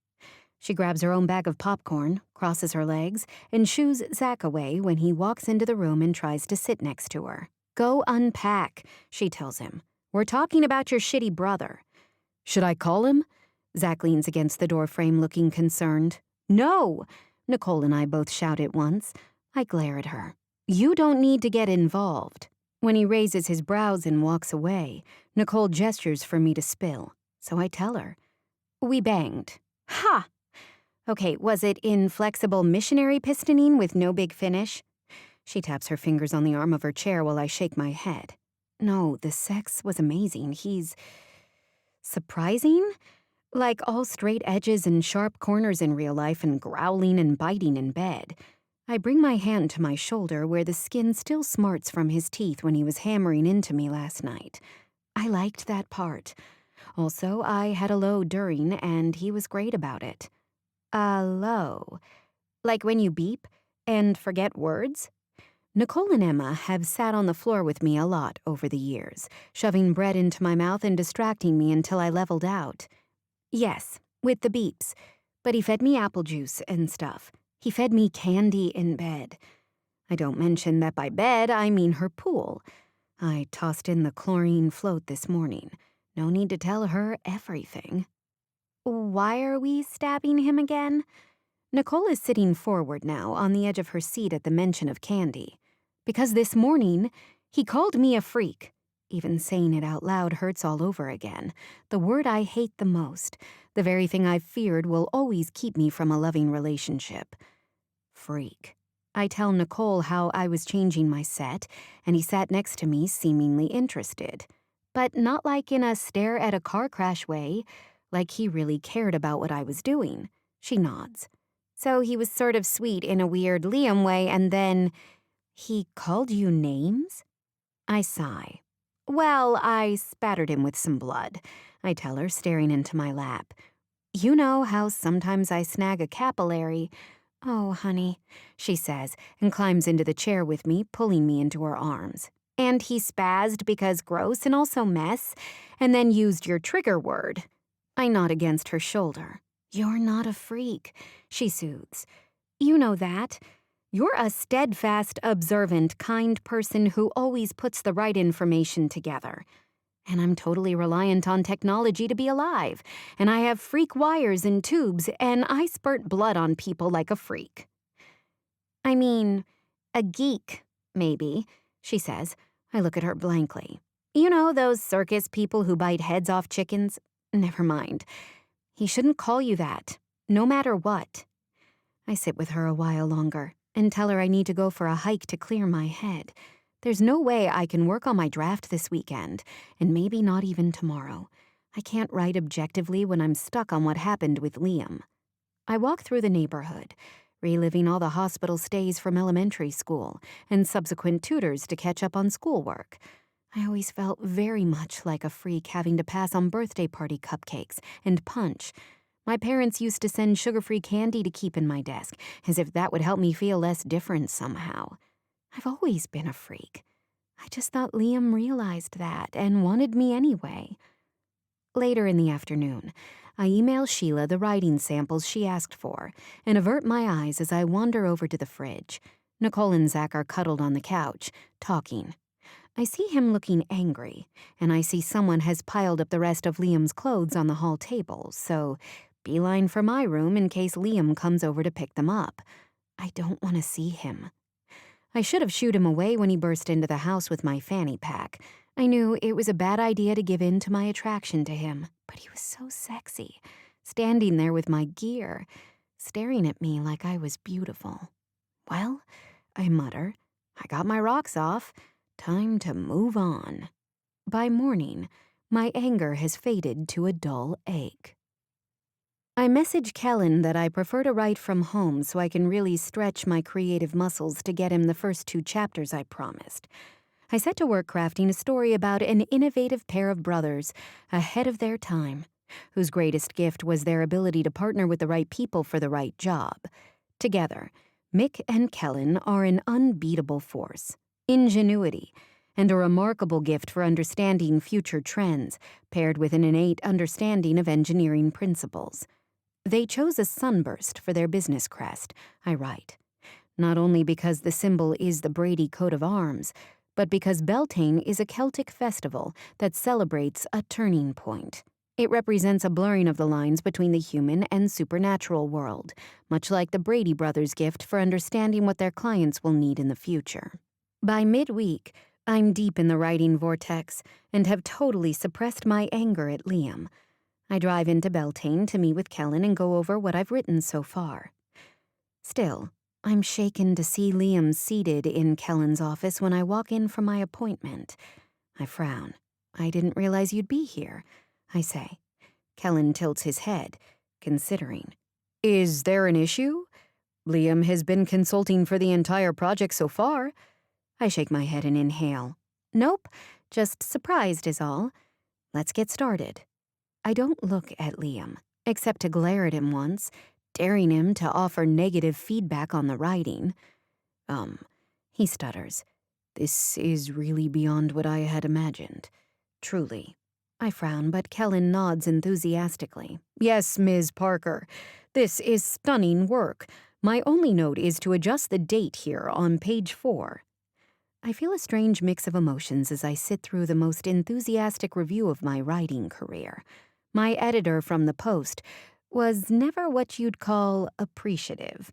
She grabs her own bag of popcorn, crosses her legs, and shoos Zach away when he walks into the room and tries to sit next to her. Go unpack, she tells him. We're talking about your shitty brother. Should I call him? Zach leans against the doorframe looking concerned. No! Nicole and I both shout at once. I glare at her. You don't need to get involved. When he raises his brows and walks away, Nicole gestures for me to spill. So I tell her. We banged. Ha! Okay, was it inflexible missionary pistoning with no big finish? She taps her fingers on the arm of her chair while I shake my head. No, the sex was amazing. He's surprising? Like all straight edges and sharp corners in real life and growling and biting in bed. I bring my hand to my shoulder where the skin still smarts from his teeth when he was hammering into me last night. I liked that part. Also, I had a low during, and he was great about it. A low? Like when you beep and forget words? Nicole and Emma have sat on the floor with me a lot over the years, shoving bread into my mouth and distracting me until I leveled out. Yes, with the beeps, but he fed me apple juice and stuff. He fed me candy in bed. I don't mention that by bed I mean her pool. I tossed in the chlorine float this morning. No need to tell her everything. Why are we stabbing him again? Nicole is sitting forward now on the edge of her seat at the mention of candy. Because this morning, he called me a freak. Even saying it out loud hurts all over again. The word I hate the most. The very thing I've feared will always keep me from a loving relationship. Freak. I tell Nicole how I was changing my set, and he sat next to me seemingly interested. But not like in a stare at a car crash way, like he really cared about what I was doing. She nods. So he was sort of sweet in a weird Liam way, and then... He called you names? I sigh. Well, I spattered him with some blood, I tell her, staring into my lap. You know how sometimes I snag a capillary. Oh, honey, she says, and climbs into the chair with me, pulling me into her arms. And he spazzed because gross and also mess, and then used your trigger word. I nod against her shoulder. You're not a freak, she soothes. You know that. You're a steadfast, observant, kind person who always puts the right information together. And I'm totally reliant on technology to be alive, and I have freak wires and tubes, and I spurt blood on people like a freak. I mean, a geek, maybe, she says. I look at her blankly. You know those circus people who bite heads off chickens? Never mind. He shouldn't call you that, no matter what. I sit with her a while longer and tell her I need to go for a hike to clear my head. There's no way I can work on my draft this weekend, and maybe not even tomorrow. I can't write objectively when I'm stuck on what happened with Liam. I walk through the neighborhood, reliving all the hospital stays from elementary school and subsequent tutors to catch up on schoolwork. I always felt very much like a freak having to pass on birthday party cupcakes and punch. My parents used to send sugar-free candy to keep in my desk, as if that would help me feel less different somehow. I've always been a freak. I just thought Liam realized that and wanted me anyway. Later in the afternoon, I email Sheila the writing samples she asked for and avert my eyes as I wander over to the fridge. Nicole and Zach are cuddled on the couch, talking. I see him looking angry, and I see someone has piled up the rest of Liam's clothes on the hall table, so beeline for my room in case Liam comes over to pick them up. I don't want to see him. I should have shooed him away when he burst into the house with my fanny pack. I knew it was a bad idea to give in to my attraction to him, but he was so sexy, standing there with my gear, staring at me like I was beautiful. Well, I mutter, I got my rocks off. Time to move on. By morning, my anger has faded to a dull ache. I message Kellen that I prefer to write from home so I can really stretch my creative muscles to get him the first 2 chapters I promised. I set to work crafting a story about an innovative pair of brothers, ahead of their time, whose greatest gift was their ability to partner with the right people for the right job. Together, Mick and Kellen are an unbeatable force, ingenuity, and a remarkable gift for understanding future trends, paired with an innate understanding of engineering principles. They chose a sunburst for their business crest, I write, not only because the symbol is the Brady coat of arms, but because Beltane is a Celtic festival that celebrates a turning point. It represents a blurring of the lines between the human and supernatural world, much like the Brady brothers' gift for understanding what their clients will need in the future. By midweek, I'm deep in the writing vortex and have totally suppressed my anger at Liam. I drive into Beltane to meet with Kellen and go over what I've written so far. Still, I'm shaken to see Liam seated in Kellen's office when I walk in for my appointment. I frown. I didn't realize you'd be here, I say. Kellen tilts his head, considering. Is there an issue? Liam has been consulting for the entire project so far. I shake my head and inhale. Nope, just surprised is all. Let's get started. I don't look at Liam, except to glare at him once, daring him to offer negative feedback on the writing. He stutters. This is really beyond what I had imagined. Truly. I frown, but Kellen nods enthusiastically. Yes, Ms. Parker. This is stunning work. My only note is to adjust the date here on page 4. I feel a strange mix of emotions as I sit through the most enthusiastic review of my writing career. My editor from the Post was never what you'd call appreciative.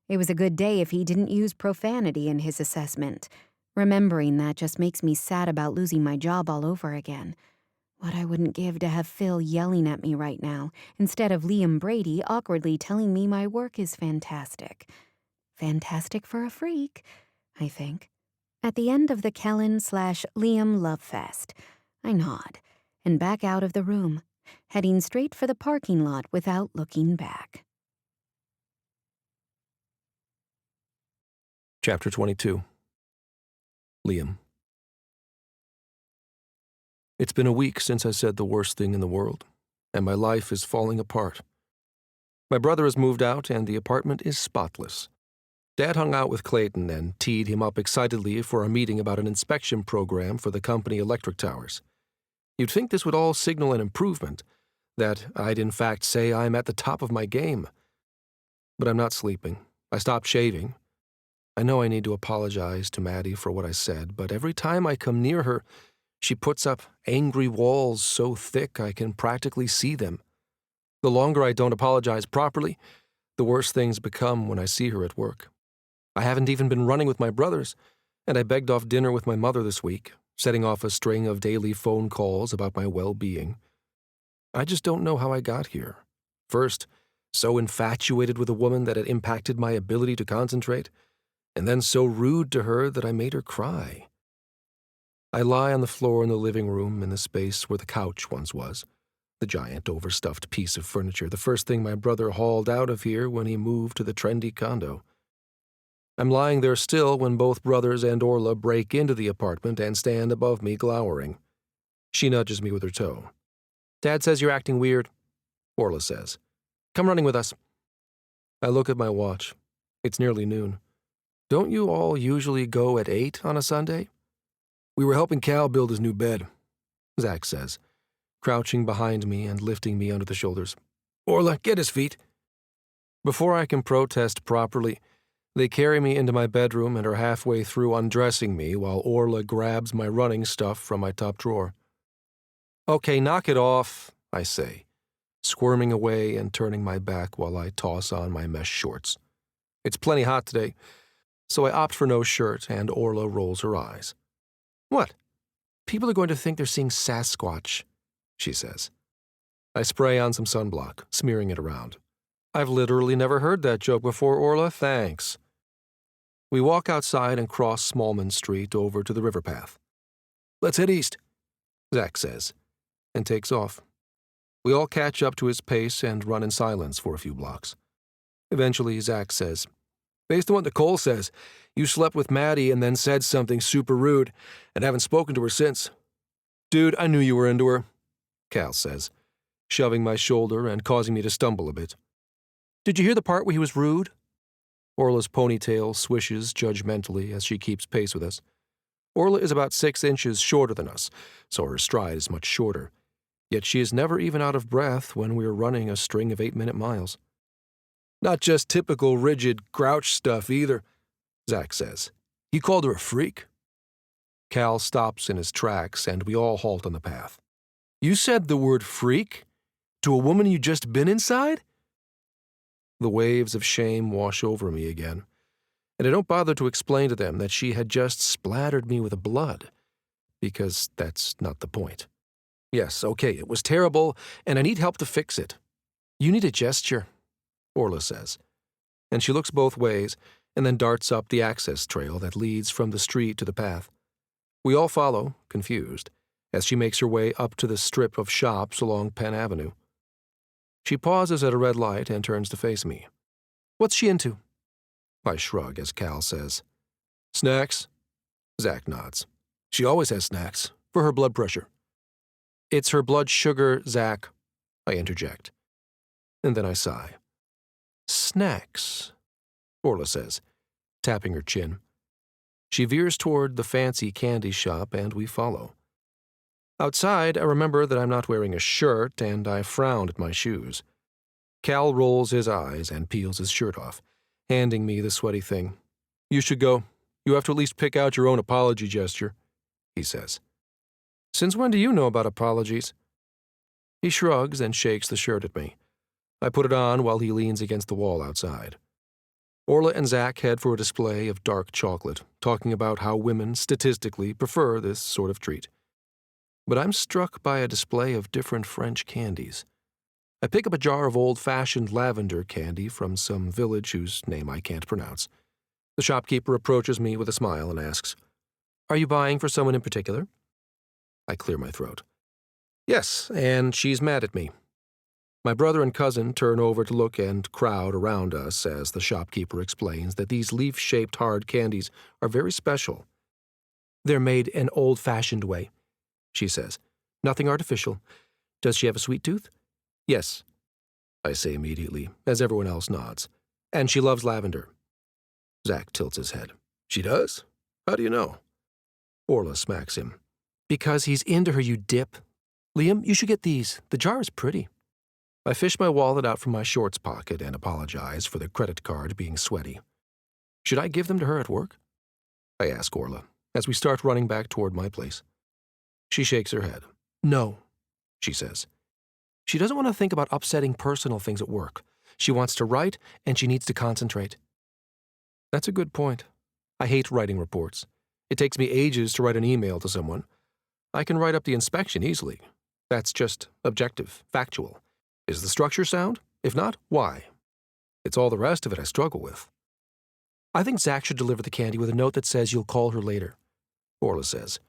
It was a good day if he didn't use profanity in his assessment. Remembering that just makes me sad about losing my job all over again. What I wouldn't give to have Phil yelling at me right now, instead of Liam Brady awkwardly telling me my work is fantastic. Fantastic for a freak, I think. At the end of the Kellen/Liam love fest, I nod and back out of the room, heading straight for the parking lot without looking back. Chapter 22. Liam. It's been a week since I said the worst thing in the world, and my life is falling apart. My brother has moved out, and the apartment is spotless. Dad hung out with Clayton and teed him up excitedly for a meeting about an inspection program for the company electric towers. You'd think this would all signal an improvement, that I'd in fact say I'm at the top of my game. But I'm not sleeping. I stopped shaving. I know I need to apologize to Maddie for what I said, but every time I come near her, she puts up angry walls so thick I can practically see them. The longer I don't apologize properly, the worse things become when I see her at work. I haven't even been running with my brothers, and I begged off dinner with my mother this week, setting off a string of daily phone calls about my well-being. I just don't know how I got here. First, so infatuated with a woman that it impacted my ability to concentrate, and then so rude to her that I made her cry. I lie on the floor in the living room in the space where the couch once was. The the giant overstuffed piece of furniture, the first thing my brother hauled out of here when he moved to the trendy condo. I'm lying there still when both brothers and Orla break into the apartment and stand above me glowering. She nudges me with her toe. "Dad says you're acting weird," Orla says. "Come running with us." I look at my watch. It's nearly noon. "Don't you all usually go at 8 on a Sunday?" "We were helping Cal build his new bed," Zach says, crouching behind me and lifting me under the shoulders. "Orla, get his feet." Before I can protest properly, they carry me into my bedroom and are halfway through undressing me while Orla grabs my running stuff from my top drawer. "Okay, knock it off," I say, squirming away and turning my back while I toss on my mesh shorts. It's plenty hot today, so I opt for no shirt, and Orla rolls her eyes. "What? People are going to think they're seeing Sasquatch," she says. I spray on some sunblock, smearing it around. "I've literally never heard that joke before, Orla, thanks." We walk outside and cross Smallman Street over to the river path. "Let's head east," Zach says, and takes off. We all catch up to his pace and run in silence for a few blocks. Eventually, Zach says, "Based on what Nicole says, you slept with Maddie and then said something super rude and haven't spoken to her since." "Dude, I knew you were into her," Cal says, shoving my shoulder and causing me to stumble a bit. "Did you hear the part where he was rude?" Orla's ponytail swishes judgmentally as she keeps pace with us. Orla is about 6 inches shorter than us, so her stride is much shorter. Yet she is never even out of breath when we are running a string of 8-minute miles. "Not just typical rigid grouch stuff either," Zach says. "He called her a freak." Cal stops in his tracks and we all halt on the path. "You said the word freak? To a woman you just been inside?" The waves of shame wash over me again, and I don't bother to explain to them that she had just splattered me with blood, because that's not the point. "Yes, okay, it was terrible, and I need help to fix it." "You need a gesture," Orla says, and she looks both ways and then darts up the access trail that leads from the street to the path. We all follow, confused, as she makes her way up to the strip of shops along Penn Avenue. She pauses at a red light and turns to face me. "What's she into?" I shrug as Cal says, "Snacks." Zach nods. "She always has snacks, for her blood pressure." "It's her blood sugar, Zach," I interject. And then I sigh. "Snacks," Orla says, tapping her chin. She veers toward the fancy candy shop and we follow. Outside, I remember that I'm not wearing a shirt and I frown at my shoes. Cal rolls his eyes and peels his shirt off, handing me the sweaty thing. "You should go. You have to at least pick out your own apology gesture," he says. "Since when do you know about apologies?" He shrugs and shakes the shirt at me. I put it on while he leans against the wall outside. Orla and Zach head for a display of dark chocolate, talking about how women statistically prefer this sort of treat. But I'm struck by a display of different French candies. I pick up a jar of old-fashioned lavender candy from some village whose name I can't pronounce. The shopkeeper approaches me with a smile and asks, "Are you buying for someone in particular?" I clear my throat. "Yes, and she's mad at me." My brother and cousin turn over to look and crowd around us as the shopkeeper explains that these leaf-shaped hard candies are very special. "They're made an old-fashioned way," she says. "Nothing artificial. Does she have a sweet tooth?" "Yes," I say immediately, as everyone else nods. "And she loves lavender." Zach tilts his head. "She does? How do you know?" Orla smacks him. "Because he's into her, you dip. Liam, you should get these. The jar is pretty." I fish my wallet out from my shorts pocket and apologize for the credit card being sweaty. "Should I give them to her at work?" I ask Orla, as we start running back toward my place. She shakes her head. "No," she says. "She doesn't want to think about upsetting personal things at work. She wants to write, and she needs to concentrate." That's a good point. I hate writing reports. It takes me ages to write an email to someone. I can write up the inspection easily. That's just objective, factual. Is the structure sound? If not, why? It's all the rest of it I struggle with. "I think Zach should deliver the candy with a note that says you'll call her later," Orla says.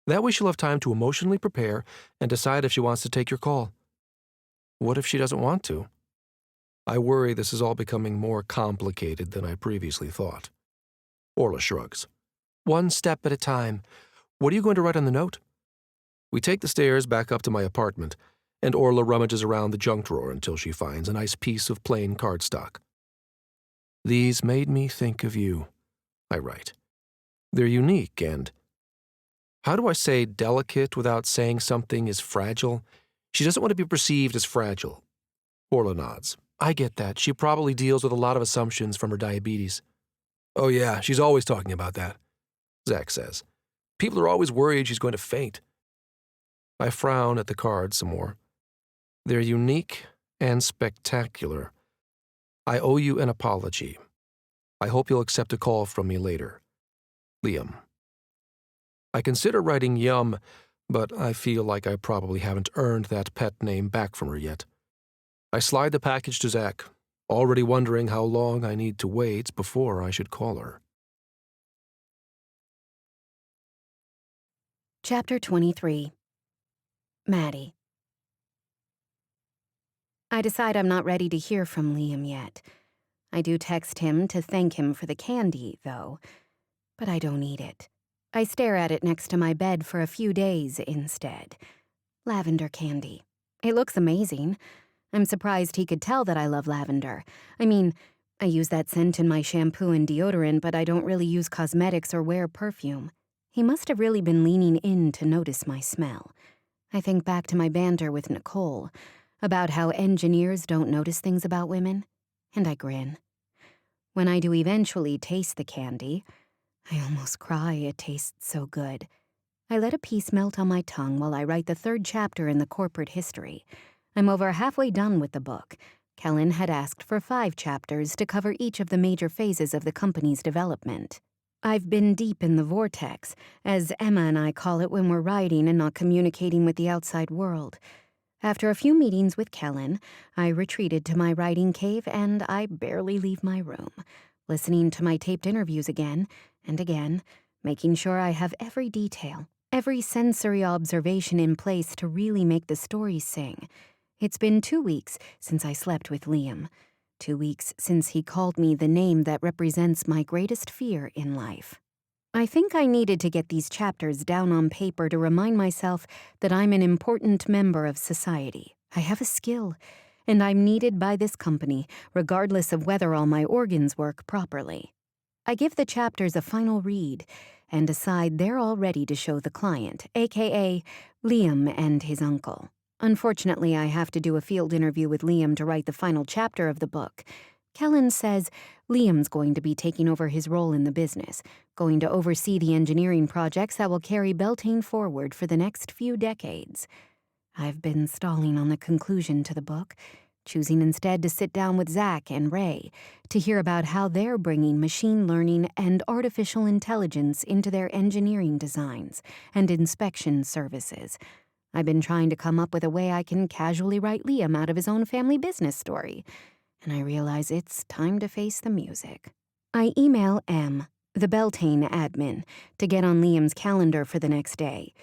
"That way she'll have time to emotionally prepare and decide if she wants to take your call." What if she doesn't want to? I worry this is all becoming more complicated than I previously thought. Orla shrugs. One step at a time. What are you going to write on the note? We take the stairs back up to my apartment, and Orla rummages around the junk drawer until she finds a nice piece of plain cardstock. These made me think of you, I write. They're unique and, how do I say delicate without saying something is fragile? She doesn't want to be perceived as fragile. Orla nods. I get that. She probably deals with a lot of assumptions from her diabetes. Oh yeah, she's always talking about that, Zach says. People are always worried she's going to faint. I frown at the cards some more. They're unique and spectacular. I owe you an apology. I hope you'll accept a call from me later. Liam. I consider writing Yum, but I feel like I probably haven't earned that pet name back from her yet. I slide the package to Zach, already wondering how long I need to wait before I should call her. Chapter 23. Maddie. I decide I'm not ready to hear from Liam yet. I do text him to thank him for the candy, though, but I don't eat it. I stare at it next to my bed for a few days instead. Lavender candy. It looks amazing. I'm surprised he could tell that I love lavender. I mean, I use that scent in my shampoo and deodorant, but I don't really use cosmetics or wear perfume. He must have really been leaning in to notice my smell. I think back to my banter with Nicole about how engineers don't notice things about women, and I grin. When I do eventually taste the candy, I almost cry. It tastes so good. I let a piece melt on my tongue while I write the 3rd chapter in the corporate history. I'm over halfway done with the book. Kellen had asked for 5 chapters to cover each of the major phases of the company's development. I've been deep in the vortex, as Emma and I call it when we're writing and not communicating with the outside world. After a few meetings with Kellen, I retreated to my writing cave and I barely leave my room, listening to my taped interviews again and again, making sure I have every detail, every sensory observation in place to really make the story sing. It's been 2 weeks since I slept with Liam. 2 weeks since he called me the name that represents my greatest fear in life. I think I needed to get these chapters down on paper to remind myself that I'm an important member of society. I have a skill, and I'm needed by this company, regardless of whether all my organs work properly. I give the chapters a final read and decide they're all ready to show the client, aka Liam and his uncle. Unfortunately, I have to do a field interview with Liam to write the final chapter of the book. Kellen says Liam's going to be taking over his role in the business, going to oversee the engineering projects that will carry Beltane forward for the next few decades. I've been stalling on the conclusion to the book, choosing instead to sit down with Zach and Ray to hear about how they're bringing machine learning and artificial intelligence into their engineering designs and inspection services. I've been trying to come up with a way I can casually write Liam out of his own family business story, and I realize it's time to face the music. I email M, the Beltane admin, to get on Liam's calendar for the next day,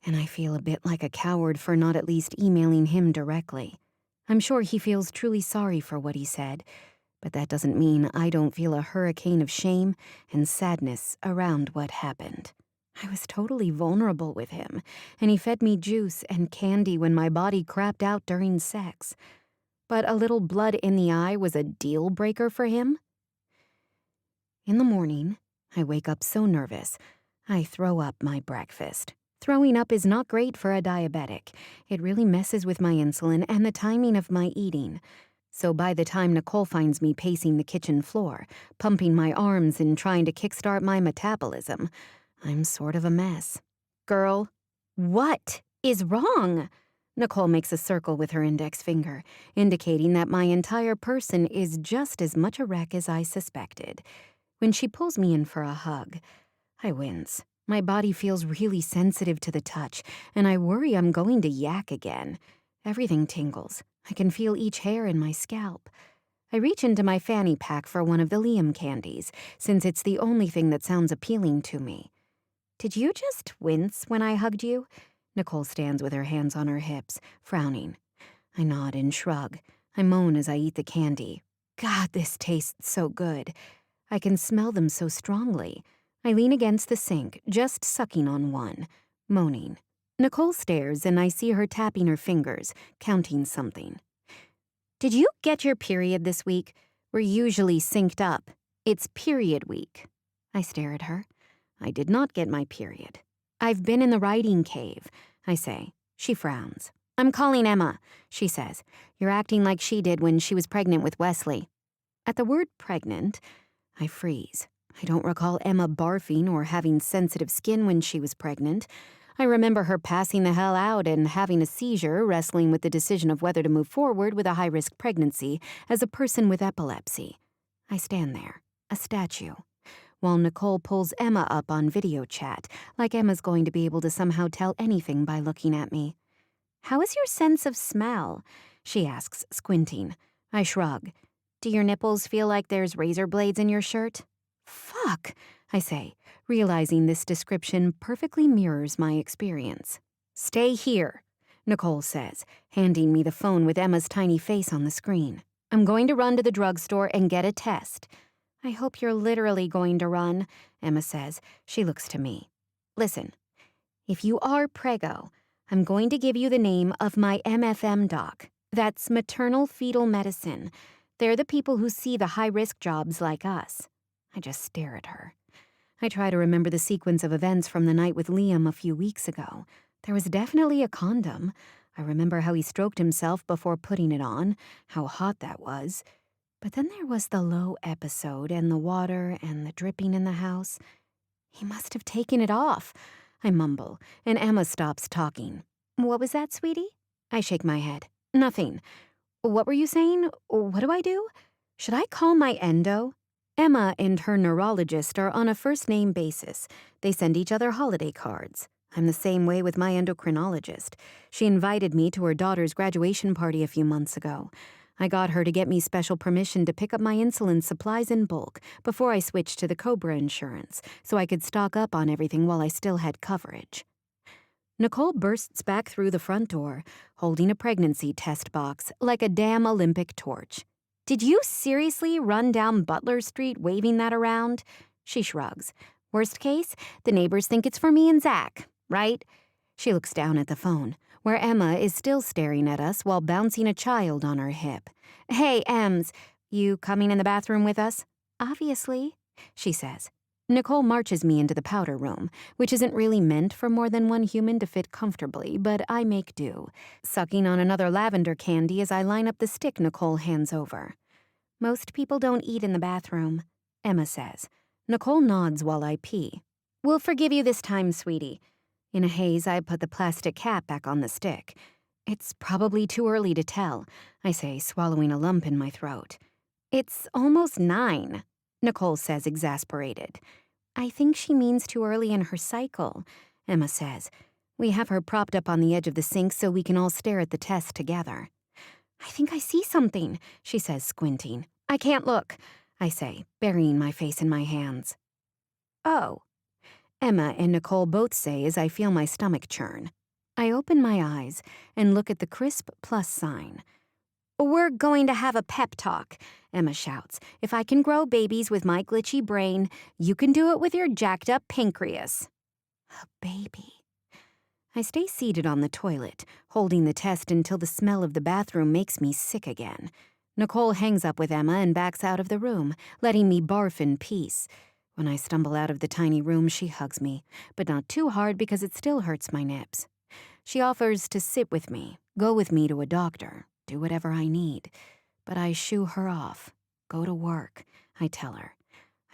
and I feel a bit like a coward for not at least emailing him directly. I'm sure he feels truly sorry for what he said, but that doesn't mean I don't feel a hurricane of shame and sadness around what happened. I was totally vulnerable with him, and he fed me juice and candy when my body crapped out during sex. But a little blood in the eye was a deal breaker for him? In the morning, I wake up so nervous, I throw up my breakfast. Throwing up is not great for a diabetic. It really messes with my insulin and the timing of my eating. So by the time Nicole finds me pacing the kitchen floor, pumping my arms and trying to kickstart my metabolism, I'm sort of a mess. Girl, what is wrong? Nicole makes a circle with her index finger, indicating that my entire person is just as much a wreck as I suspected. When she pulls me in for a hug, I wince. My body feels really sensitive to the touch, and I worry I'm going to yak again. Everything tingles. I can feel each hair in my scalp. I reach into my fanny pack for one of the Liam candies, since it's the only thing that sounds appealing to me. Did you just wince when I hugged you? Nicole stands with her hands on her hips, frowning. I nod and shrug. I moan as I eat the candy. God, this tastes so good. I can smell them so strongly. I lean against the sink, just sucking on one, moaning. Nicole stares, and I see her tapping her fingers, counting something. Did you get your period this week? We're usually synced up. It's period week. I stare at her. I did not get my period. I've been in the writing cave, I say. She frowns. I'm calling Emma, she says. You're acting like she did when she was pregnant with Wesley. At the word pregnant, I freeze. I don't recall Emma barfing or having sensitive skin when she was pregnant. I remember her passing the hell out and having a seizure, wrestling with the decision of whether to move forward with a high-risk pregnancy as a person with epilepsy. I stand there, a statue, while Nicole pulls Emma up on video chat, like Emma's going to be able to somehow tell anything by looking at me. How is your sense of smell? She asks, squinting. I shrug. Do your nipples feel like there's razor blades in your shirt? Fuck, I say, realizing this description perfectly mirrors my experience. Stay here, Nicole says, handing me the phone with Emma's tiny face on the screen. I'm going to run to the drugstore and get a test. I hope you're literally going to run, Emma says. She looks to me. Listen, if you are preggo, I'm going to give you the name of my MFM doc. That's maternal fetal medicine. They're the people who see the high-risk jobs like us. I just stare at her. I try to remember the sequence of events from the night with Liam a few weeks ago. There was definitely a condom. I remember how he stroked himself before putting it on, how hot that was. But then there was the low episode and the water and the dripping in the house. He must have taken it off, I mumble, and Emma stops talking. What was that, sweetie? I shake my head. Nothing. What were you saying? What do I do? Should I call my endo? Emma and her neurologist are on a first-name basis. They send each other holiday cards. I'm the same way with my endocrinologist. She invited me to her daughter's graduation party a few months ago. I got her to get me special permission to pick up my insulin supplies in bulk before I switched to the Cobra insurance, so I could stock up on everything while I still had coverage. Nicole bursts back through the front door, holding a pregnancy test box like a damn Olympic torch. Did you seriously run down Butler Street waving that around? She shrugs. Worst case, the neighbors think it's for me and Zach, right? She looks down at the phone, where Emma is still staring at us while bouncing a child on her hip. Hey, Ems, you coming in the bathroom with us? Obviously, she says. Nicole marches me into the powder room, which isn't really meant for more than one human to fit comfortably, but I make do, sucking on another lavender candy as I line up the stick Nicole hands over. Most people don't eat in the bathroom, Emma says. Nicole nods while I pee. We'll forgive you this time, sweetie. In a haze, I put the plastic cap back on the stick. It's probably too early to tell, I say, swallowing a lump in my throat. It's almost 9, Nicole says, exasperated. I think she means too early in her cycle, Emma says. We have her propped up on the edge of the sink so we can all stare at the test together. I think I see something, she says, squinting. I can't look, I say, burying my face in my hands. Oh, Emma and Nicole both say as I feel my stomach churn. I open my eyes and look at the crisp plus sign. We're going to have a pep talk, Emma shouts. If I can grow babies with my glitchy brain, you can do it with your jacked up pancreas. A baby. I stay seated on the toilet, holding the test until the smell of the bathroom makes me sick again. Nicole hangs up with Emma and backs out of the room, letting me barf in peace. When I stumble out of the tiny room, she hugs me, but not too hard because it still hurts my nips. She offers to sit with me, go with me to a doctor, do whatever I need. But I shoo her off. Go to work, I tell her.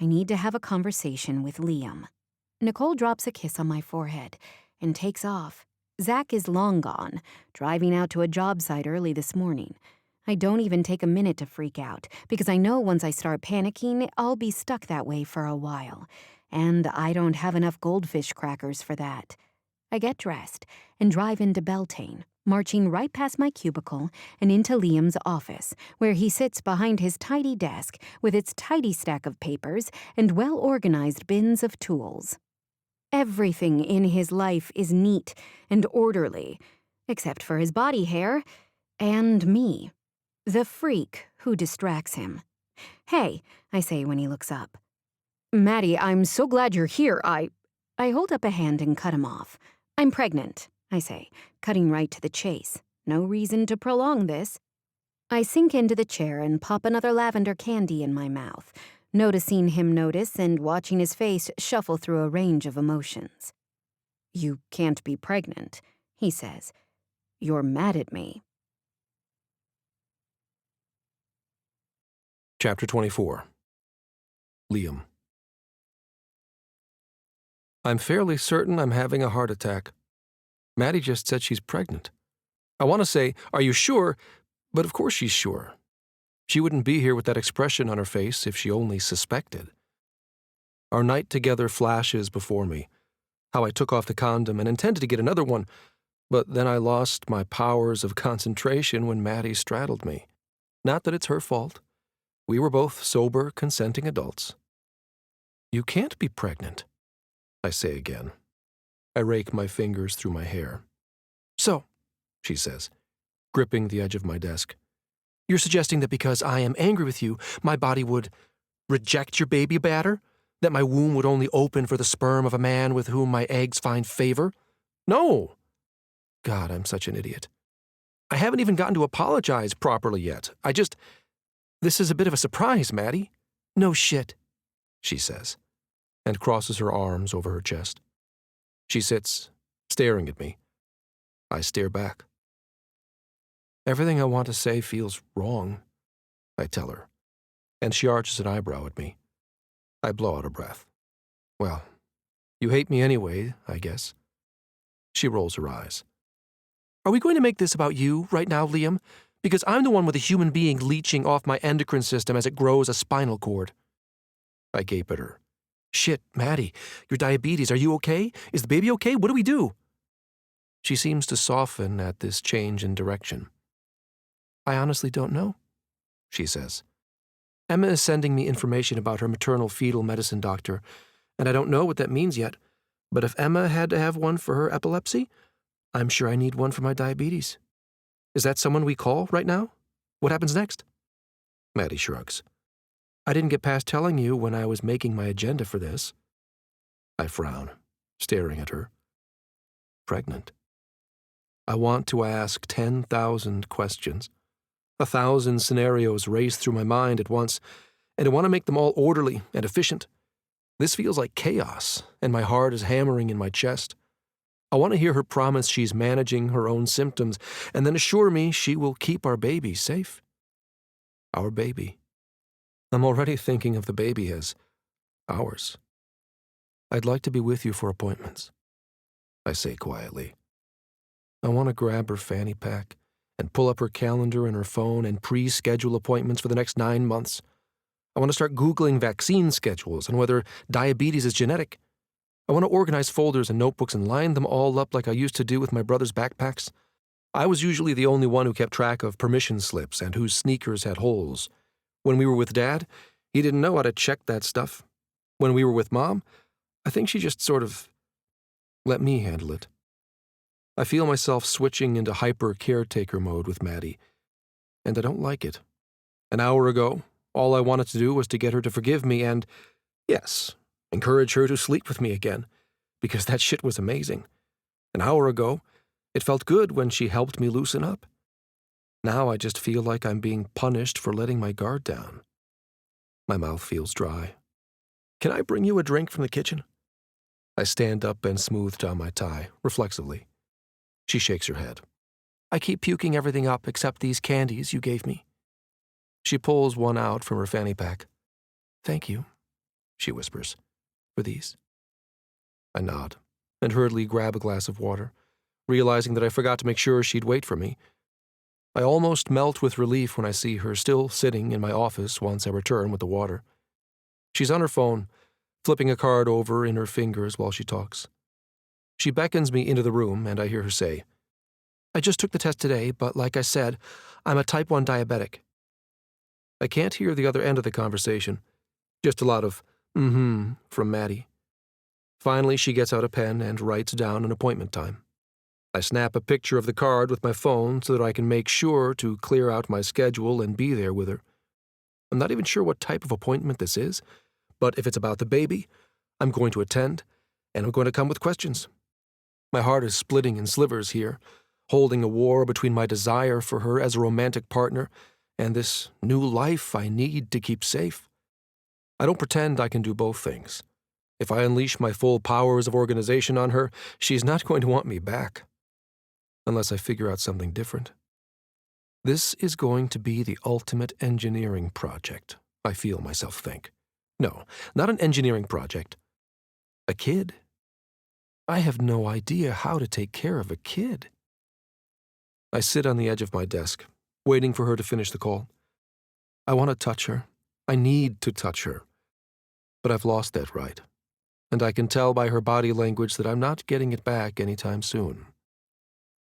I need to have a conversation with Liam. Nicole drops a kiss on my forehead and takes off. Zach is long gone, driving out to a job site early this morning. I don't even take a minute to freak out, because I know once I start panicking, I'll be stuck that way for a while. And I don't have enough goldfish crackers for that. I get dressed and drive into Beltane, marching right past my cubicle and into Liam's office, where he sits behind his tidy desk with its tidy stack of papers and well-organized bins of tools. Everything in his life is neat and orderly, except for his body hair. And me, the freak who distracts him. "Hey," I say when he looks up. "Maddie, I'm so glad you're here. I hold up a hand and cut him off. "I'm pregnant," I say, cutting right to the chase. No reason to prolong this. I sink into the chair and pop another lavender candy in my mouth, noticing him notice and watching his face shuffle through a range of emotions. "You can't be pregnant," he says. "You're mad at me." Chapter 24. Liam. I'm fairly certain I'm having a heart attack. Maddie just said she's pregnant. I want to say, "Are you sure?" But of course she's sure. She wouldn't be here with that expression on her face if she only suspected. Our night together flashes before me. How I took off the condom and intended to get another one, but then I lost my powers of concentration when Maddie straddled me. Not that it's her fault. We were both sober, consenting adults. "You can't be pregnant," I say again. I rake my fingers through my hair. "So," she says, gripping the edge of my desk, "you're suggesting that because I am angry with you, my body would reject your baby batter? That my womb would only open for the sperm of a man with whom my eggs find favor? No! God, I'm such an idiot. I haven't even gotten to apologize properly yet. This is a bit of a surprise, Maddie." "No shit," she says, and crosses her arms over her chest. She sits, staring at me. I stare back. "Everything I want to say feels wrong," I tell her, and she arches an eyebrow at me. I blow out a breath. "Well, you hate me anyway, I guess." She rolls her eyes. "Are we going to make this about you right now, Liam? Because I'm the one with a human being leeching off my endocrine system as it grows a spinal cord." I gape at her. "Shit, Maddie, your diabetes, are you okay? Is the baby okay? What do we do?" She seems to soften at this change in direction. "I honestly don't know," she says. "Emma is sending me information about her maternal fetal medicine doctor, and I don't know what that means yet, but if Emma had to have one for her epilepsy, I'm sure I need one for my diabetes. Is that someone we call right now? What happens next?" Maddie shrugs. "I didn't get past telling you when I was making my agenda for this." I frown, staring at her. Pregnant. I want to ask 10,000 questions. 1,000 scenarios race through my mind at once, and I want to make them all orderly and efficient. This feels like chaos, and my heart is hammering in my chest. I want to hear her promise she's managing her own symptoms, and then assure me she will keep our baby safe. Our baby. I'm already thinking of the baby as ours. "I'd like to be with you for appointments," I say quietly. I want to grab her fanny pack and pull up her calendar and her phone and pre-schedule appointments for the next 9 months. I want to start Googling vaccine schedules and whether diabetes is genetic. I want to organize folders and notebooks and line them all up like I used to do with my brother's backpacks. I was usually the only one who kept track of permission slips and whose sneakers had holes. When we were with Dad, he didn't know how to check that stuff. When we were with Mom, I think she just sort of let me handle it. I feel myself switching into hyper-caretaker mode with Maddie, and I don't like it. An hour ago, all I wanted to do was to get her to forgive me and, yes, encourage her to sleep with me again, because that shit was amazing. An hour ago, it felt good when she helped me loosen up. Now I just feel like I'm being punished for letting my guard down. My mouth feels dry. "Can I bring you a drink from the kitchen?" I stand up and smooth down my tie, reflexively. She shakes her head. "I keep puking everything up except these candies you gave me." She pulls one out from her fanny pack. "Thank you," she whispers, "for these." I nod and hurriedly grab a glass of water, realizing that I forgot to make sure she'd wait for me. I almost melt with relief when I see her still sitting in my office once I return with the water. She's on her phone, flipping a card over in her fingers while she talks. She beckons me into the room, and I hear her say, "I just took the test today, but like I said, I'm a type 1 diabetic." I can't hear the other end of the conversation, just a lot of from Maddie. Finally, she gets out a pen and writes down an appointment time. I snap a picture of the card with my phone so that I can make sure to clear out my schedule and be there with her. I'm not even sure what type of appointment this is, but if it's about the baby, I'm going to attend, and I'm going to come with questions. My heart is splitting in slivers here, holding a war between my desire for her as a romantic partner and this new life I need to keep safe. I don't pretend I can do both things. If I unleash my full powers of organization on her, she's not going to want me back. Unless I figure out something different. This is going to be the ultimate engineering project, I feel myself think. No, not an engineering project. A kid. I have no idea how to take care of a kid. I sit on the edge of my desk, waiting for her to finish the call. I want to touch her. I need to touch her. But I've lost that right, and I can tell by her body language that I'm not getting it back anytime soon.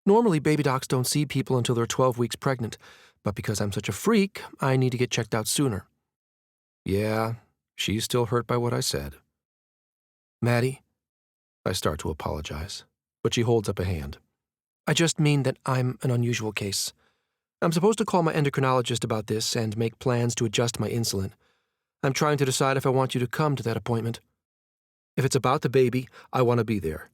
Normally, baby docs don't see people until they're 12 weeks pregnant, but because I'm such a freak, I need to get checked out sooner. Yeah, she's still hurt by what I said. Maddie, I start to apologize, but she holds up a hand. I just mean that I'm an unusual case. I'm supposed to call my endocrinologist about this and make plans to adjust my insulin. I'm trying to decide if I want you to come to that appointment. If it's about the baby, I want to be there.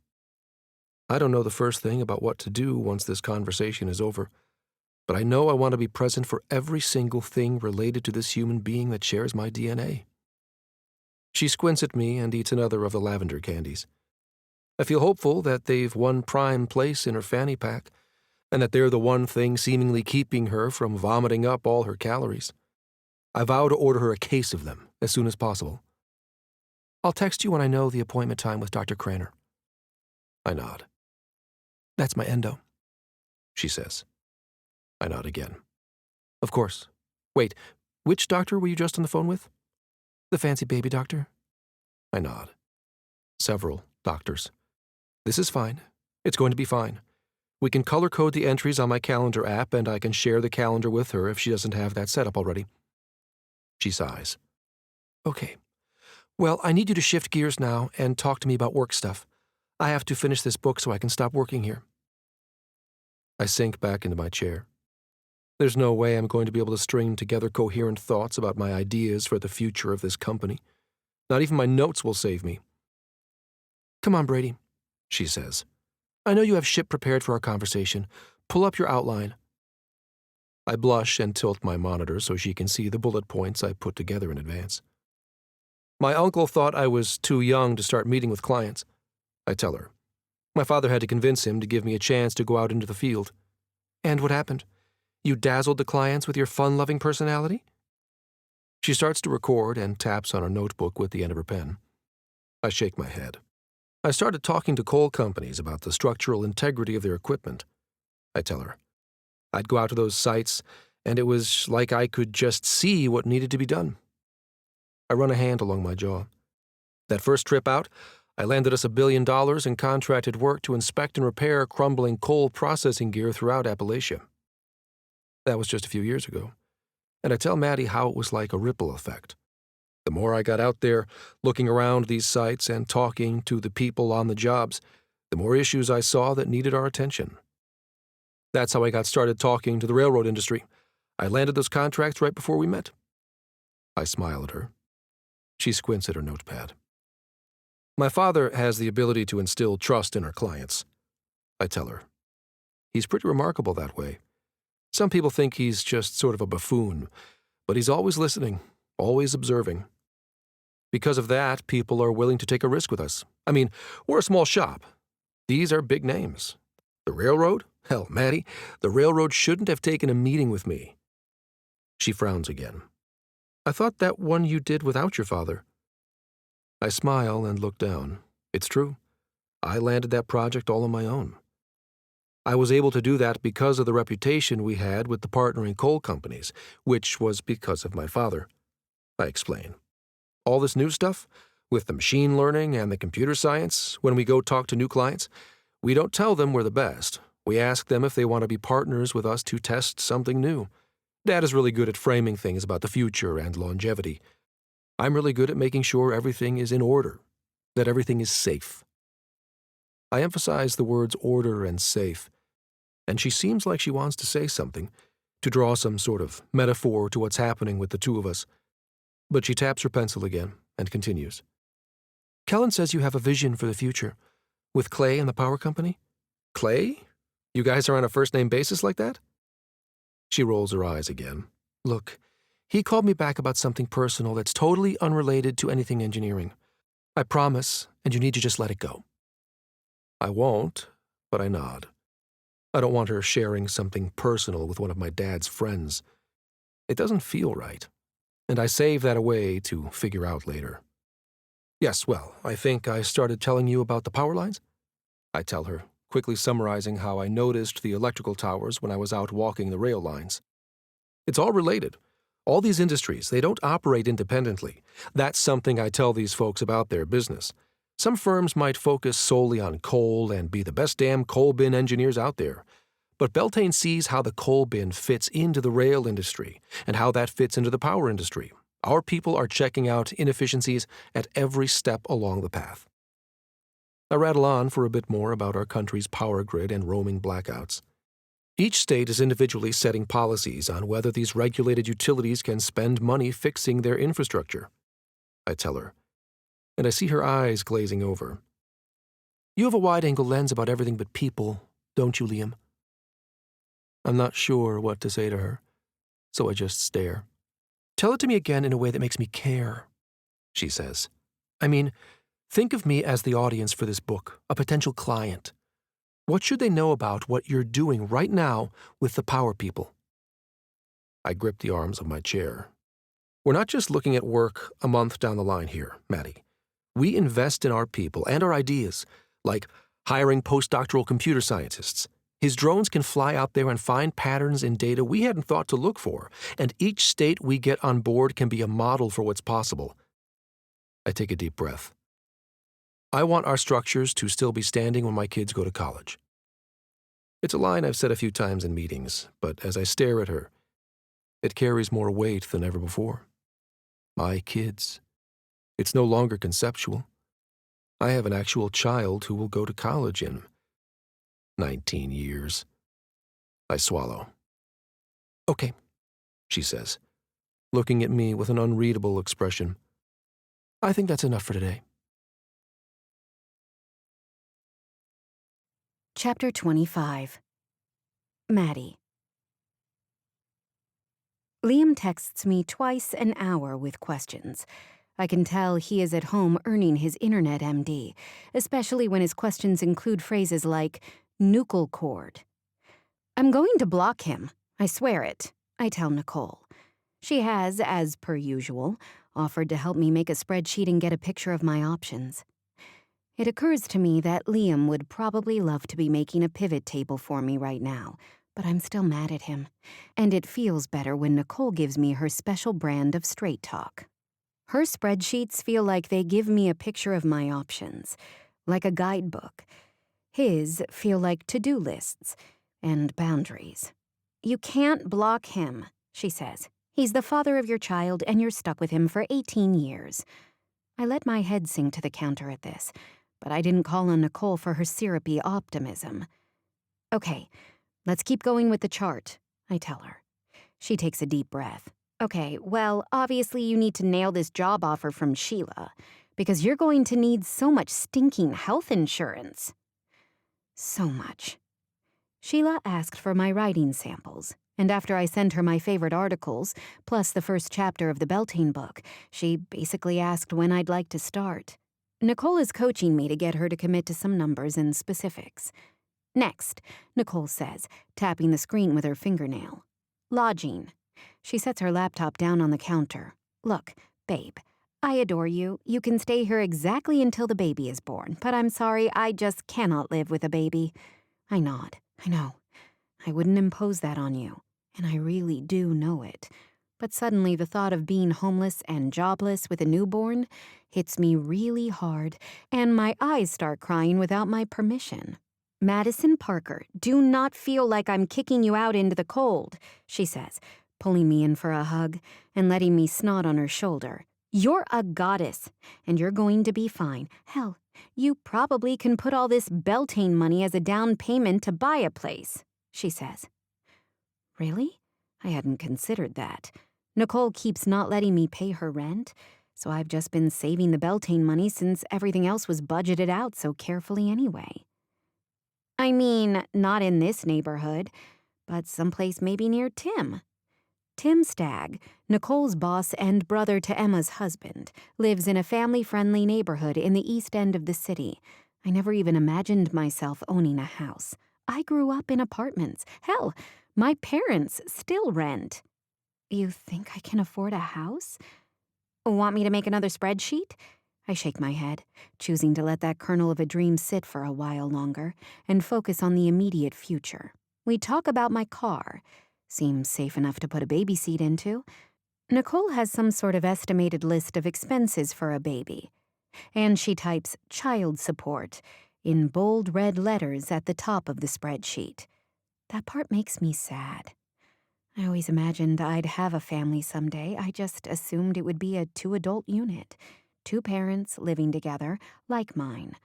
I don't know the first thing about what to do once this conversation is over, but I know I want to be present for every single thing related to this human being that shares my DNA. She squints at me and eats another of the lavender candies. I feel hopeful that they've won prime place in her fanny pack, and that they're the one thing seemingly keeping her from vomiting up all her calories. I vow to order her a case of them as soon as possible. I'll text you when I know the appointment time with Dr. Craner. I nod. That's my endo, she says. I nod again. Of course. Wait, which doctor were you just on the phone with? The fancy baby doctor? I nod. Several doctors. This is fine. It's going to be fine. We can color code the entries on my calendar app, and I can share the calendar with her if she doesn't have that set up already. She sighs. Okay. Well, I need you to shift gears now and talk to me about work stuff. I have to finish this book so I can stop working here. I sink back into my chair. There's no way I'm going to be able to string together coherent thoughts about my ideas for the future of this company. Not even my notes will save me. Come on, Brady, she says. I know you have shit prepared for our conversation. Pull up your outline. I blush and tilt my monitor so she can see the bullet points I put together in advance. My uncle thought I was too young to start meeting with clients, I tell her. My father had to convince him to give me a chance to go out into the field. And what happened? You dazzled the clients with your fun-loving personality? She starts to record and taps on her notebook with the end of her pen. I shake my head. I started talking to coal companies about the structural integrity of their equipment. I tell her. I'd go out to those sites, and it was like I could just see what needed to be done. I run a hand along my jaw. That first trip out, I landed us $1 billion in contracted work to inspect and repair crumbling coal processing gear throughout Appalachia. That was just a few years ago, and I tell Maddie how it was like a ripple effect. The more I got out there, looking around these sites and talking to the people on the jobs, the more issues I saw that needed our attention. That's how I got started talking to the railroad industry. I landed those contracts right before we met. I smile at her. She squints at her notepad. My father has the ability to instill trust in our clients, I tell her. He's pretty remarkable that way. Some people think he's just sort of a buffoon, but he's always listening, always observing. Because of that, people are willing to take a risk with us. I mean, we're a small shop. These are big names. The railroad? Hell, Maddie, the railroad shouldn't have taken a meeting with me. She frowns again. I thought that one you did without your father. I smile and look down. It's true. I landed that project all on my own. I was able to do that because of the reputation we had with the partnering coal companies, which was because of my father. I explain. All this new stuff, with the machine learning and the computer science, when we go talk to new clients, we don't tell them we're the best. We ask them if they want to be partners with us to test something new. Dad is really good at framing things about the future and longevity. I'm really good at making sure everything is in order, that everything is safe. I emphasize the words order and safe, and she seems like she wants to say something, to draw some sort of metaphor to what's happening with the two of us. But she taps her pencil again and continues. Kellen says you have a vision for the future. With Clay and the power company? Clay? You guys are on a first-name basis like that? She rolls her eyes again. Look, he called me back about something personal that's totally unrelated to anything engineering. I promise, and you need to just let it go. I won't, but I nod. I don't want her sharing something personal with one of my dad's friends. It doesn't feel right, and I save that away to figure out later. Yes, well, I think I started telling you about the power lines? I tell her, quickly summarizing how I noticed the electrical towers when I was out walking the rail lines. It's all related. All these industries, they don't operate independently. That's something I tell these folks about their business. Some firms might focus solely on coal and be the best damn coal bin engineers out there. But Beltane sees how the coal bin fits into the rail industry and how that fits into the power industry. Our people are checking out inefficiencies at every step along the path. I rattle on for a bit more about our country's power grid and roaming blackouts. Each state is individually setting policies on whether these regulated utilities can spend money fixing their infrastructure. I tell her, and I see her eyes glazing over. You have a wide-angle lens about everything but people, don't you, Liam? I'm not sure what to say to her, so I just stare. Tell it to me again in a way that makes me care, she says. I mean, think of me as the audience for this book, a potential client. What should they know about what you're doing right now with the power people? I grip the arms of my chair. We're not just looking at work a month down the line here, Maddie. We invest in our people and our ideas, like hiring postdoctoral computer scientists. His drones can fly out there and find patterns in data we hadn't thought to look for, and each state we get on board can be a model for what's possible. I take a deep breath. I want our structures to still be standing when my kids go to college. It's a line I've said a few times in meetings, but as I stare at her, it carries more weight than ever before. My kids. It's no longer conceptual. I have an actual child who will go to college in 19 years. I swallow. Okay, she says, looking at me with an unreadable expression. I think that's enough for today. Chapter 25. Maddie. Liam texts me twice an hour with questions. I can tell he is at home earning his internet MD, especially when his questions include phrases like nuchal cord. I'm going to block him. I swear it, I tell Nicole. She has, as per usual, offered to help me make a spreadsheet and get a picture of my options. It occurs to me that Liam would probably love to be making a pivot table for me right now, but I'm still mad at him, and it feels better when Nicole gives me her special brand of straight talk. Her spreadsheets feel like they give me a picture of my options, like a guidebook. His feel like to-do lists and boundaries. You can't block him, she says. He's the father of your child, and you're stuck with him for 18 years. I let my head sink to the counter at this, but I didn't call on Nicole for her syrupy optimism. Okay, let's keep going with the chart, I tell her. She takes a deep breath. Okay, well, obviously you need to nail this job offer from Sheila, because you're going to need so much stinking health insurance. So much. Sheila asked for my writing samples, and after I sent her my favorite articles, plus the first chapter of the Beltane book, she basically asked when I'd like to start. Nicole is coaching me to get her to commit to some numbers and specifics. Next, Nicole says, tapping the screen with her fingernail. Lodging. She sets her laptop down on the counter. Look, babe, I adore you. You can stay here exactly until the baby is born, but I'm sorry, I just cannot live with a baby. I nod. I know. I wouldn't impose that on you, and I really do know it. But suddenly the thought of being homeless and jobless with a newborn hits me really hard, and my eyes start crying without my permission. Madison Parker, do not feel like I'm kicking you out into the cold, she says, pulling me in for a hug and letting me snot on her shoulder. You're a goddess, and you're going to be fine. Hell, You probably can put all this Beltane money as a down payment to buy a place, she says. Really? I hadn't considered that. Nicole keeps not letting me pay her rent, so I've just been saving the Beltane money since everything else was budgeted out so carefully anyway. I mean, not in this neighborhood, but someplace maybe near Tim. Tim Stagg, Nicole's boss and brother to Emma's husband, lives in a family-friendly neighborhood in the east end of the city. I never even imagined myself owning a house. I grew up in apartments. Hell, my parents still rent. You think I can afford a house? Want me to make another spreadsheet? I shake my head, choosing to let that kernel of a dream sit for a while longer and focus on the immediate future. We talk about my car. Seems safe enough to put a baby seat into. Nicole has some sort of estimated list of expenses for a baby. And she types child support in bold red letters at the top of the spreadsheet. That part makes me sad. I always imagined I'd have a family someday. I just assumed it would be a 2-adult unit. 2 parents living together, like mine.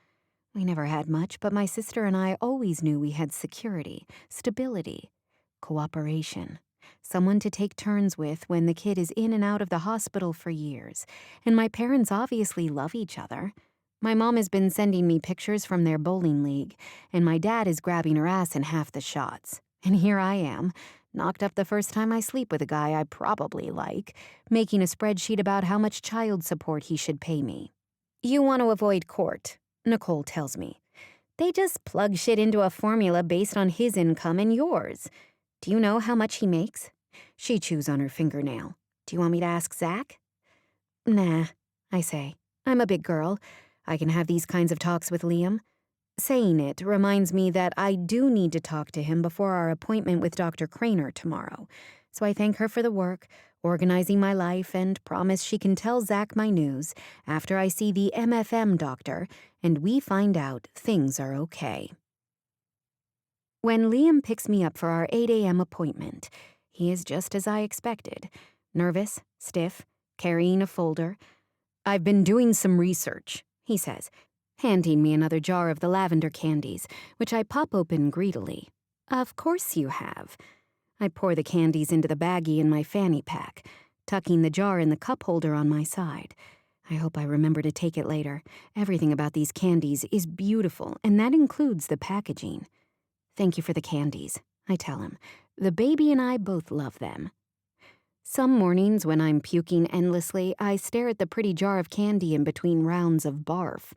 We never had much, but my sister and I always knew we had security, stability, cooperation. Someone to take turns with when the kid is in and out of the hospital for years. And my parents obviously love each other. My mom has been sending me pictures from their bowling league, and my dad is grabbing her ass in half the shots. And here I am, knocked up the first time I sleep with a guy I probably like, making a spreadsheet about how much child support he should pay me. You want to avoid court, Nicole tells me. They just plug shit into a formula based on his income and yours. Do you know how much he makes? She chews on her fingernail. Do you want me to ask Zach? Nah, I say. I'm a big girl. I can have these kinds of talks with Liam. Saying it reminds me that I do need to talk to him before our appointment with Dr. Craner tomorrow. So I thank her for the work, organizing my life, and promise she can tell Zach my news after I see the MFM doctor and we find out things are okay. When Liam picks me up for our 8 a.m. appointment, he is just as I expected. Nervous, stiff, carrying a folder. I've been doing some research, he says, handing me another jar of the lavender candies, which I pop open greedily. Of course you have. I pour the candies into the baggie in my fanny pack, tucking the jar in the cup holder on my side. I hope I remember to take it later. Everything about these candies is beautiful, and that includes the packaging. Thank you for the candies, I tell him. The baby and I both love them. Some mornings when I'm puking endlessly, I stare at the pretty jar of candy in between rounds of barf.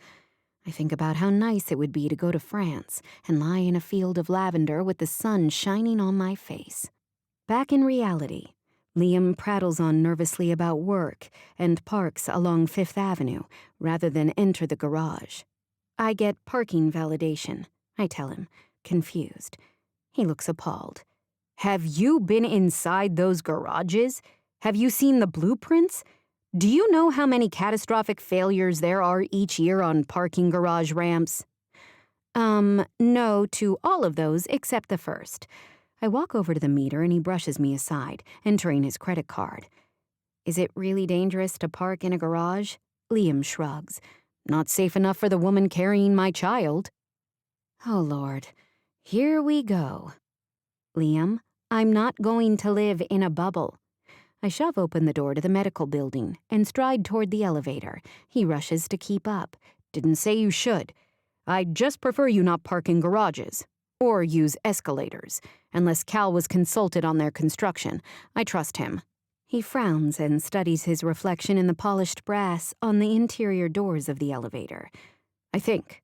I think about how nice it would be to go to France and lie in a field of lavender with the sun shining on my face. Back in reality, Liam prattles on nervously about work and parks along Fifth Avenue rather than enter the garage. I get parking validation, I tell him, confused. He looks appalled. Have you been inside those garages? Have you seen the blueprints? Do you know how many catastrophic failures there are each year on parking garage ramps? No to all of those except the first. I walk over to the meter and he brushes me aside, entering his credit card. Is it really dangerous to park in a garage? Liam shrugs. Not safe enough for the woman carrying my child. Oh, Lord. Here we go. Liam, I'm not going to live in a bubble. I shove open the door to the medical building and stride toward the elevator. He rushes to keep up. Didn't say you should. I'd just prefer you not park in garages. Or use escalators, unless Cal was consulted on their construction. I trust him. He frowns and studies his reflection in the polished brass on the interior doors of the elevator. I think.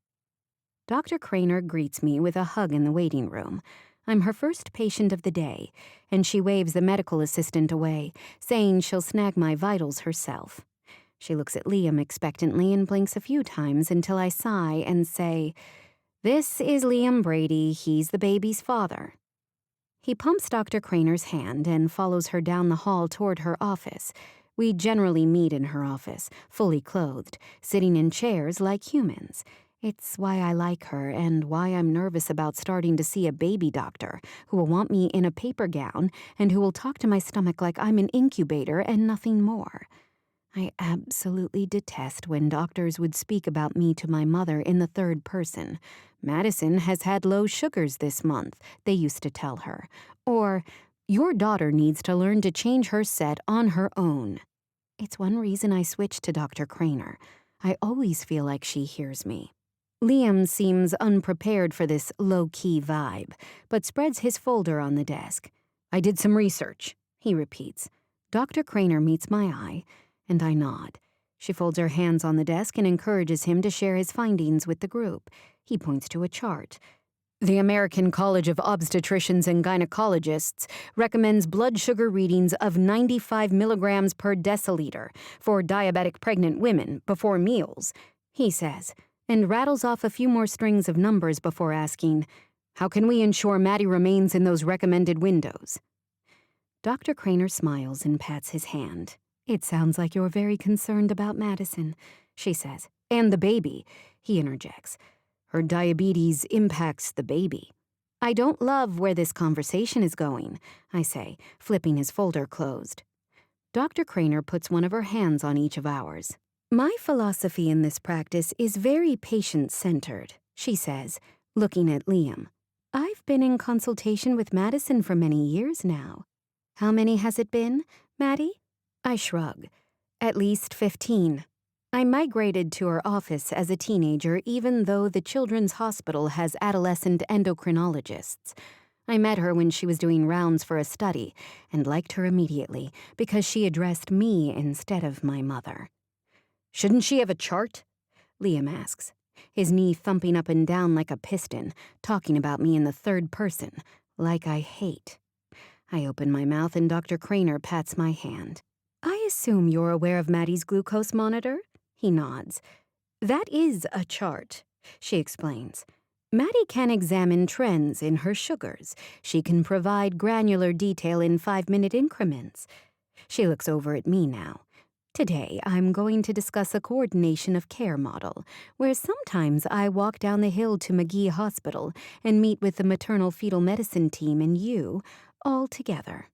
Dr. Craner greets me with a hug in the waiting room. I'm her first patient of the day, and she waves the medical assistant away, saying she'll snag my vitals herself. She looks at Liam expectantly and blinks a few times until I sigh and say, "This is Liam Brady. He's the baby's father." He pumps Dr. Craner's hand and follows her down the hall toward her office. We generally meet in her office, fully clothed, sitting in chairs like humans. It's why I like her and why I'm nervous about starting to see a baby doctor who will want me in a paper gown and who will talk to my stomach like I'm an incubator and nothing more. I absolutely detest when doctors would speak about me to my mother in the third person. Madison has had low sugars this month, they used to tell her. Or, your daughter needs to learn to change her set on her own. It's one reason I switched to Dr. Craner. I always feel like she hears me. Liam seems unprepared for this low-key vibe, but spreads his folder on the desk. I did some research, he repeats. Dr. Craner meets my eye, and I nod. She folds her hands on the desk and encourages him to share his findings with the group. He points to a chart. The American College of Obstetricians and Gynecologists recommends blood sugar readings of 95 milligrams per deciliter for diabetic pregnant women before meals, he says, and rattles off a few more strings of numbers before asking, how can we ensure Maddie remains in those recommended windows? Dr. Craner smiles and pats his hand. It sounds like you're very concerned about Madison, she says. And the baby, he interjects. Her diabetes impacts the baby. I don't love where this conversation is going, I say, flipping his folder closed. Dr. Craner puts one of her hands on each of ours. My philosophy in this practice is very patient-centered, she says, looking at Liam. I've been in consultation with Madison for many years now. How many has it been, Maddie? I shrug. At least 15. I migrated to her office as a teenager even though the Children's Hospital has adolescent endocrinologists. I met her when she was doing rounds for a study and liked her immediately because she addressed me instead of my mother. Shouldn't she have a chart? Liam asks, his knee thumping up and down like a piston, talking about me in the third person, like I hate. I open my mouth and Dr. Craner pats my hand. I assume you're aware of Maddie's glucose monitor? He nods. That is a chart, she explains. Maddie can examine trends in her sugars. She can provide granular detail in 5-minute increments. She looks over at me now. Today, I'm going to discuss a coordination of care model, where sometimes I walk down the hill to McGee Hospital and meet with the maternal fetal medicine team and you, all together.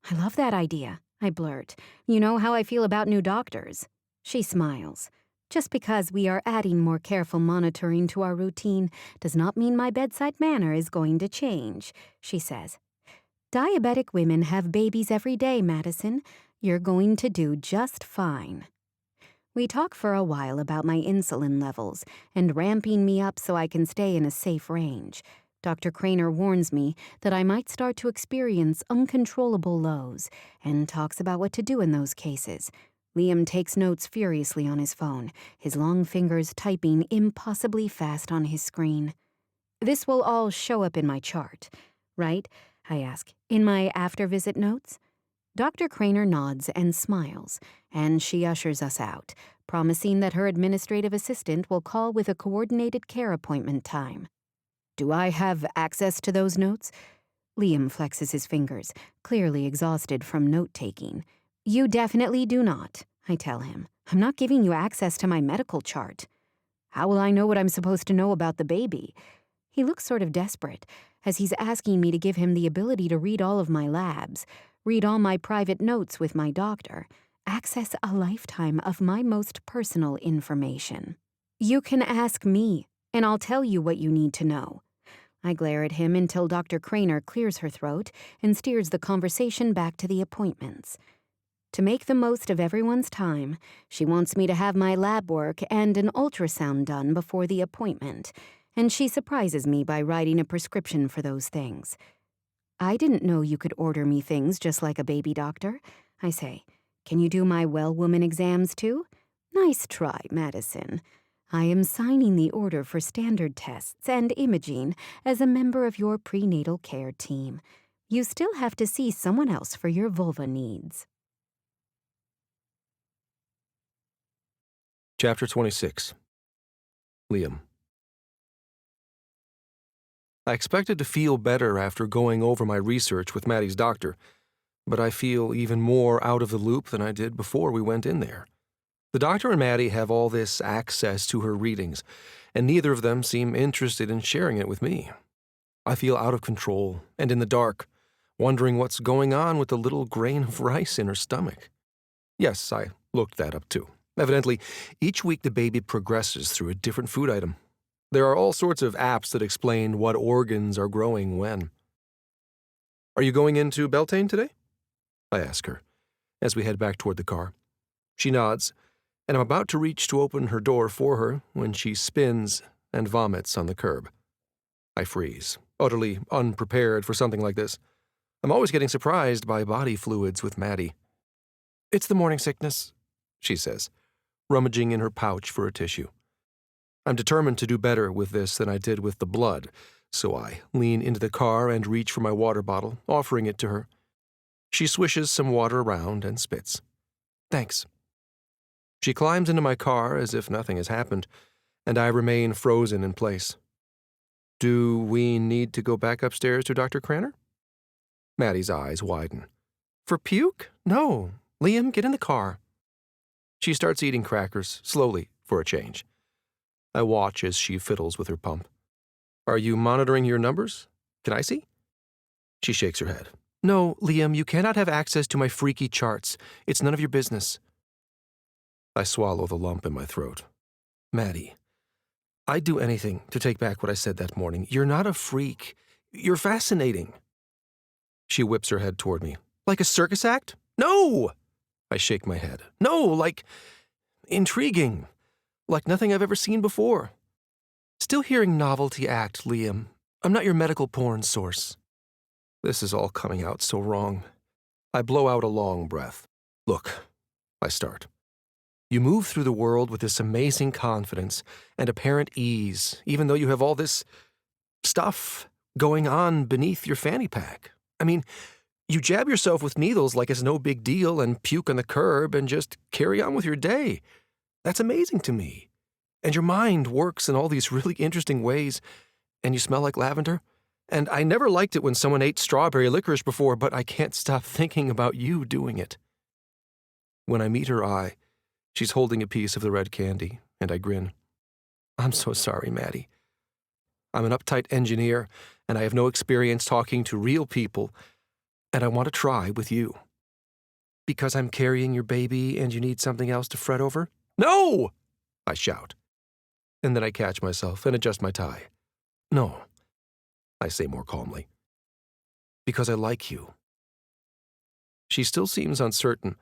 I love that idea, I blurt. You know how I feel about new doctors. She smiles. Just because we are adding more careful monitoring to our routine does not mean my bedside manner is going to change, she says. Diabetic women have babies every day, Madison. You're going to do just fine. We talk for a while about my insulin levels and ramping me up so I can stay in a safe range. Dr. Craner warns me that I might start to experience uncontrollable lows and talks about what to do in those cases. Liam takes notes furiously on his phone, his long fingers typing impossibly fast on his screen. This will all show up in my chart, right? I ask. In my after-visit notes? Dr. Craner nods and smiles, and she ushers us out, promising that her administrative assistant will call with a coordinated care appointment time. Do I have access to those notes? Liam flexes his fingers, clearly exhausted from note-taking. You definitely do not, I tell him. I'm not giving you access to my medical chart. How will I know what I'm supposed to know about the baby? He looks sort of desperate, as he's asking me to give him the ability to read all of my labs, read all my private notes with my doctor, access a lifetime of my most personal information. You can ask me, and I'll tell you what you need to know. I glare at him until Dr. Craner clears her throat and steers the conversation back to the appointments. To make the most of everyone's time, she wants me to have my lab work and an ultrasound done before the appointment, and she surprises me by writing a prescription for those things. I didn't know you could order me things just like a baby doctor, I say. Can you do my well-woman exams too? Nice try, Madison. I am signing the order for standard tests and imaging as a member of your prenatal care team. You still have to see someone else for your vulva needs. Chapter 26. Liam. I expected to feel better after going over my research with Maddie's doctor, but I feel even more out of the loop than I did before we went in there. The doctor and Maddie have all this access to her readings, and neither of them seem interested in sharing it with me. I feel out of control and in the dark, wondering what's going on with the little grain of rice in her stomach. Yes, I looked that up too. Evidently, each week the baby progresses through a different food item. There are all sorts of apps that explain what organs are growing when. Are you going into Beltane today? I ask her, as we head back toward the car. She nods, and I'm about to reach to open her door for her when she spins and vomits on the curb. I freeze, utterly unprepared for something like this. I'm always getting surprised by body fluids with Maddie. It's the morning sickness, she says, rummaging in her pouch for a tissue. I'm determined to do better with this than I did with the blood, so I lean into the car and reach for my water bottle, offering it to her. She swishes some water around and spits. Thanks. She climbs into my car as if nothing has happened, and I remain frozen in place. Do we need to go back upstairs to Dr. Cranner? Maddie's eyes widen. For puke? No. Liam, get in the car. She starts eating crackers, slowly, for a change. I watch as she fiddles with her pump. Are you monitoring your numbers? Can I see? She shakes her head. No, Liam, you cannot have access to my freaky charts. It's none of your business. I swallow the lump in my throat. Maddie, I'd do anything to take back what I said that morning. You're not a freak. You're fascinating. She whips her head toward me. Like a circus act? No! I shake my head. No, like intriguing. Like nothing I've ever seen before. Still hearing novelty act, Liam. I'm not your medical porn source. This is all coming out so wrong. I blow out a long breath. Look, I start. You move through the world with this amazing confidence and apparent ease, even though you have all this stuff going on beneath your fanny pack. I mean, you jab yourself with needles like it's no big deal and puke on the curb and just carry on with your day. That's amazing to me. And your mind works in all these really interesting ways, and you smell like lavender. And I never liked it when someone ate strawberry licorice before, but I can't stop thinking about you doing it. When I meet her eye, she's holding a piece of the red candy, and I grin. I'm so sorry, Maddie. I'm an uptight engineer, and I have no experience talking to real people, and I want to try with you. Because I'm carrying your baby and you need something else to fret over? No! I shout. And then I catch myself and adjust my tie. No, I say more calmly. Because I like you. She still seems uncertain,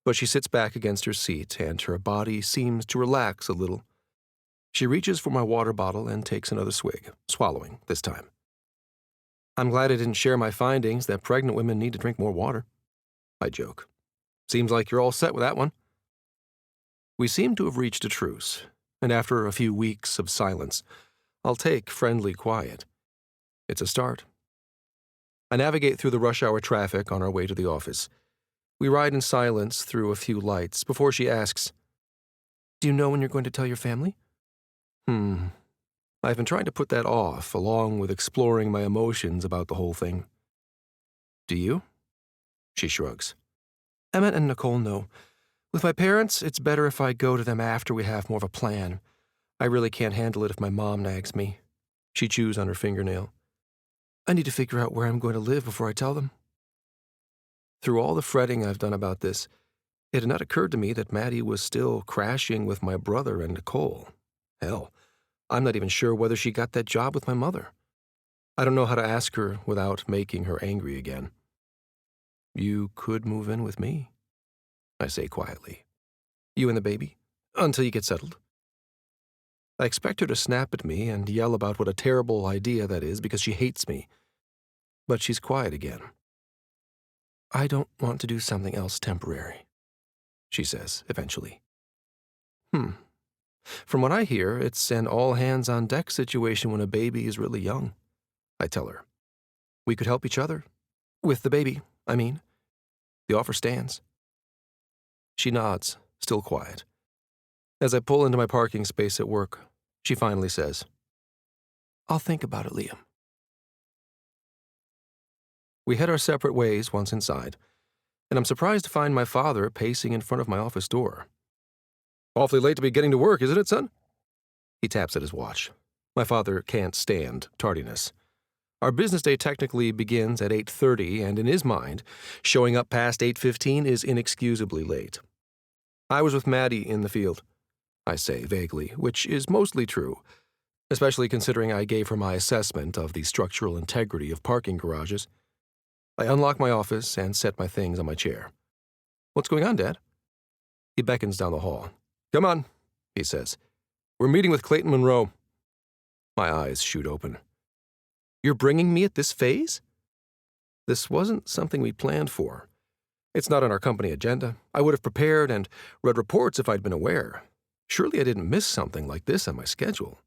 but she sits back against her seat and her body seems to relax a little. She reaches for my water bottle and takes another swig, swallowing this time. I'm glad I didn't share my findings that pregnant women need to drink more water. I joke. Seems like you're all set with that one. We seem to have reached a truce, and after a few weeks of silence, I'll take friendly quiet. It's a start. I navigate through the rush hour traffic on our way to the office. We ride in silence through a few lights before she asks, Do you know when you're going to tell your family? I've been trying to put that off, along with exploring my emotions about the whole thing. Do you? She shrugs. Emmett and Nicole know. With my parents, it's better if I go to them after we have more of a plan. I really can't handle it if my mom nags me. She chews on her fingernail. I need to figure out where I'm going to live before I tell them. Through all the fretting I've done about this, it had not occurred to me that Maddie was still crashing with my brother and Nicole. Hell, I'm not even sure whether she got that job with my mother. I don't know how to ask her without making her angry again. You could move in with me, I say quietly. You and the baby, until you get settled. I expect her to snap at me and yell about what a terrible idea that is because she hates me. But she's quiet again. I don't want to do something else temporary, she says eventually. From what I hear, it's an all-hands-on-deck situation when a baby is really young, I tell her. We could help each other. With the baby, I mean. The offer stands. She nods, still quiet. As I pull into my parking space at work, she finally says, I'll think about it, Liam. We head our separate ways once inside, and I'm surprised to find my father pacing in front of my office door. Awfully late to be getting to work, isn't it, son? He taps at his watch. My father can't stand tardiness. Our business day technically begins at 8:30, and in his mind, showing up past 8:15 is inexcusably late. I was with Maddie in the field, I say vaguely, which is mostly true, especially considering I gave her my assessment of the structural integrity of parking garages. I unlock my office and set my things on my chair. What's going on, Dad? He beckons down the hall. Come on, he says. We're meeting with Clayton Monroe. My eyes shoot open. You're bringing me at this phase? This wasn't something we planned for. It's not on our company agenda. I would have prepared and read reports if I'd been aware. Surely I didn't miss something like this on my schedule.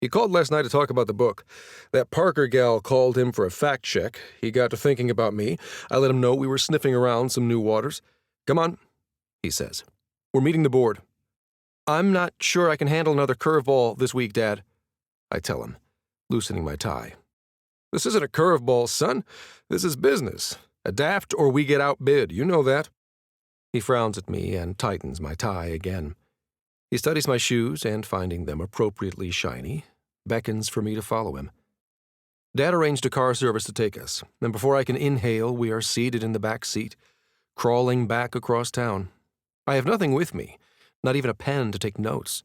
He called last night to talk about the book. That Parker gal called him for a fact check. He got to thinking about me. I let him know we were sniffing around some new waters. Come on, he says. We're meeting the board. I'm not sure I can handle another curveball this week, Dad, I tell him, loosening my tie. This isn't a curveball, son. This is business. Adapt or we get outbid. You know that. He frowns at me and tightens my tie again. He studies my shoes and, finding them appropriately shiny, beckons for me to follow him. Dad arranged a car service to take us, and before I can inhale, we are seated in the back seat, crawling back across town. I have nothing with me, not even a pen to take notes.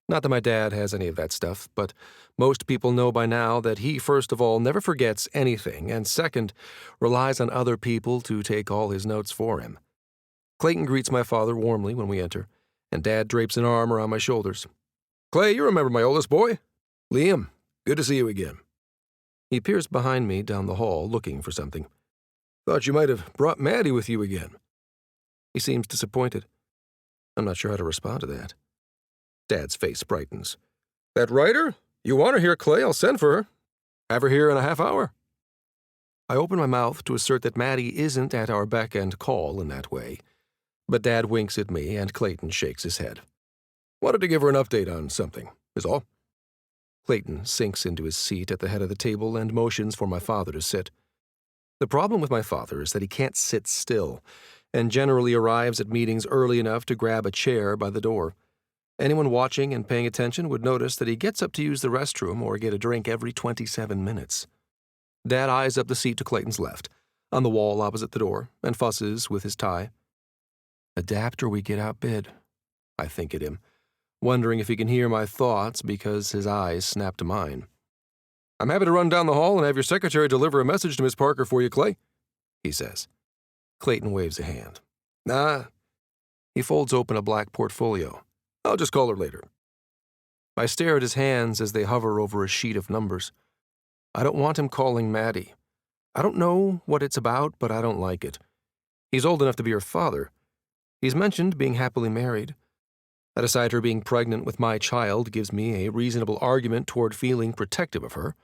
Not that my dad has any of that stuff, but most people know by now that he, first of all, never forgets anything, and second, relies on other people to take all his notes for him. Clayton greets my father warmly when we enter, and Dad drapes an arm around my shoulders. Clay, you remember my oldest boy? Liam, good to see you again. He peers behind me down the hall, looking for something. Thought you might have brought Maddie with you again. He seems disappointed. I'm not sure how to respond to that. Dad's face brightens. That writer? You want her here, Clay? I'll send for her. Have her here in a half hour. I open my mouth to assert that Maddie isn't at our beck and call in that way, but Dad winks at me and Clayton shakes his head. Wanted to give her an update on something, is all. Clayton sinks into his seat at the head of the table and motions for my father to sit. The problem with my father is that he can't sit still, and generally arrives at meetings early enough to grab a chair by the door. Anyone watching and paying attention would notice that he gets up to use the restroom or get a drink every 27 minutes. Dad eyes up the seat to Clayton's left, on the wall opposite the door, and fusses with his tie. Adapt or we get outbid, I think at him, wondering if he can hear my thoughts because his eyes snap to mine. I'm happy to run down the hall and have your secretary deliver a message to Miss Parker for you, Clay, he says. Clayton waves a hand. Nah. He folds open a black portfolio. I'll just call her later. I stare at his hands as they hover over a sheet of numbers. I don't want him calling Maddie. I don't know what it's about, but I don't like it. He's old enough to be her father. He's mentioned being happily married. That aside, her being pregnant with my child gives me a reasonable argument toward feeling protective of her.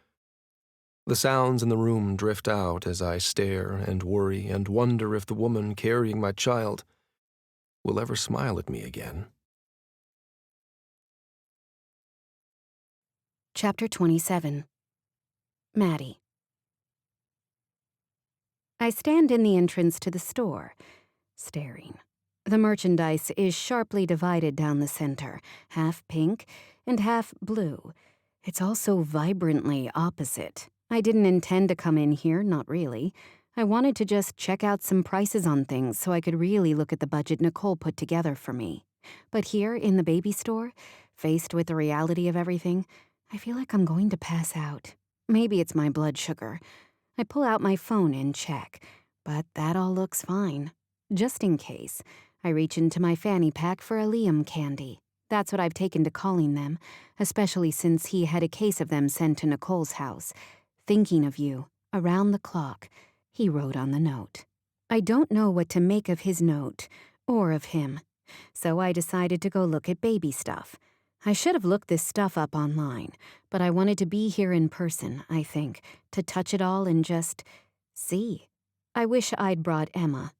The sounds in the room drift out as I stare and worry and wonder if the woman carrying my child will ever smile at me again. Chapter 27. Maddie. I stand in the entrance to the store, staring. The merchandise is sharply divided down the center, half pink and half blue. It's also vibrantly opposite. I didn't intend to come in here, not really. I wanted to just check out some prices on things so I could really look at the budget Nicole put together for me. But here in the baby store, faced with the reality of everything, I feel like I'm going to pass out. Maybe it's my blood sugar. I pull out my phone and check, but that all looks fine. Just in case, I reach into my fanny pack for a Liam candy. That's what I've taken to calling them, especially since he had a case of them sent to Nicole's house. Thinking of you, around the clock, he wrote on the note. I don't know what to make of his note, or of him, so I decided to go look at baby stuff. I should have looked this stuff up online, but I wanted to be here in person, I think, to touch it all and just see. I wish I'd brought Emma.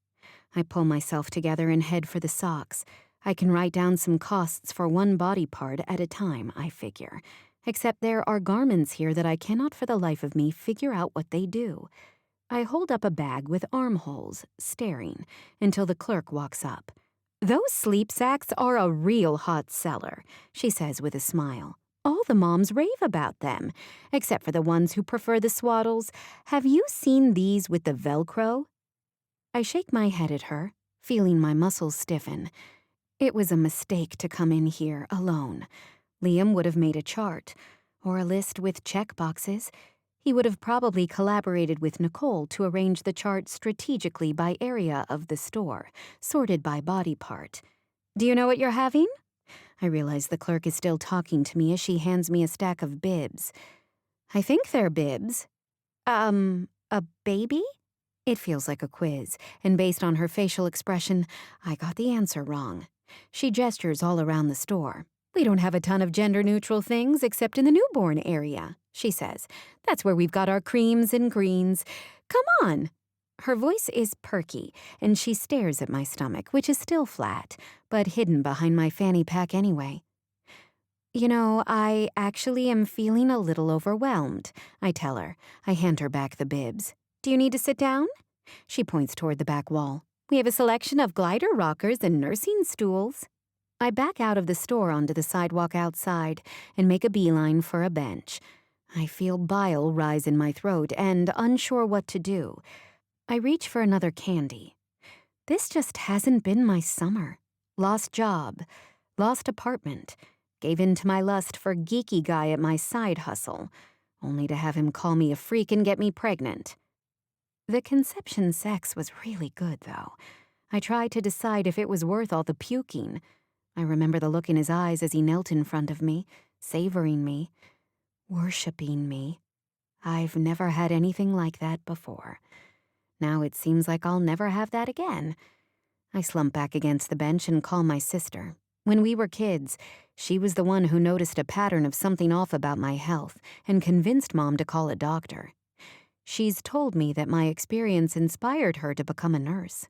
I pull myself together and head for the socks. I can write down some costs for one body part at a time, I figure. Except there are garments here that I cannot for the life of me figure out what they do. I hold up a bag with armholes, staring, until the clerk walks up. Those sleep sacks are a real hot seller, she says with a smile. All the moms rave about them, except for the ones who prefer the swaddles. Have you seen these with the Velcro? I shake my head at her, feeling my muscles stiffen. It was a mistake to come in here alone. Liam would have made a chart, or a list with check boxes. He would have probably collaborated with Nicole to arrange the chart strategically by area of the store, sorted by body part. Do you know what you're having? I realize the clerk is still talking to me as she hands me a stack of bibs. I think they're bibs. A baby? It feels like a quiz, and based on her facial expression, I got the answer wrong. She gestures all around the store. We don't have a ton of gender-neutral things except in the newborn area, she says. That's where we've got our creams and greens. Come on. Her voice is perky, and she stares at my stomach, which is still flat, but hidden behind my fanny pack anyway. You know, I actually am feeling a little overwhelmed, I tell her. I hand her back the bibs. Do you need to sit down? She points toward the back wall. We have a selection of glider rockers and nursing stools. I back out of the store onto the sidewalk outside and make a beeline for a bench. I feel bile rise in my throat and unsure what to do. I reach for another candy. This just hasn't been my summer. Lost job, lost apartment, gave in to my lust for geeky guy at my side hustle, only to have him call me a freak and get me pregnant. The conception sex was really good, though. I tried to decide if it was worth all the puking. I remember the look in his eyes as he knelt in front of me, savoring me, worshipping me. I've never had anything like that before. Now it seems like I'll never have that again. I slump back against the bench and call my sister. When we were kids, she was the one who noticed a pattern of something off about my health and convinced Mom to call a doctor. She's told me that my experience inspired her to become a nurse.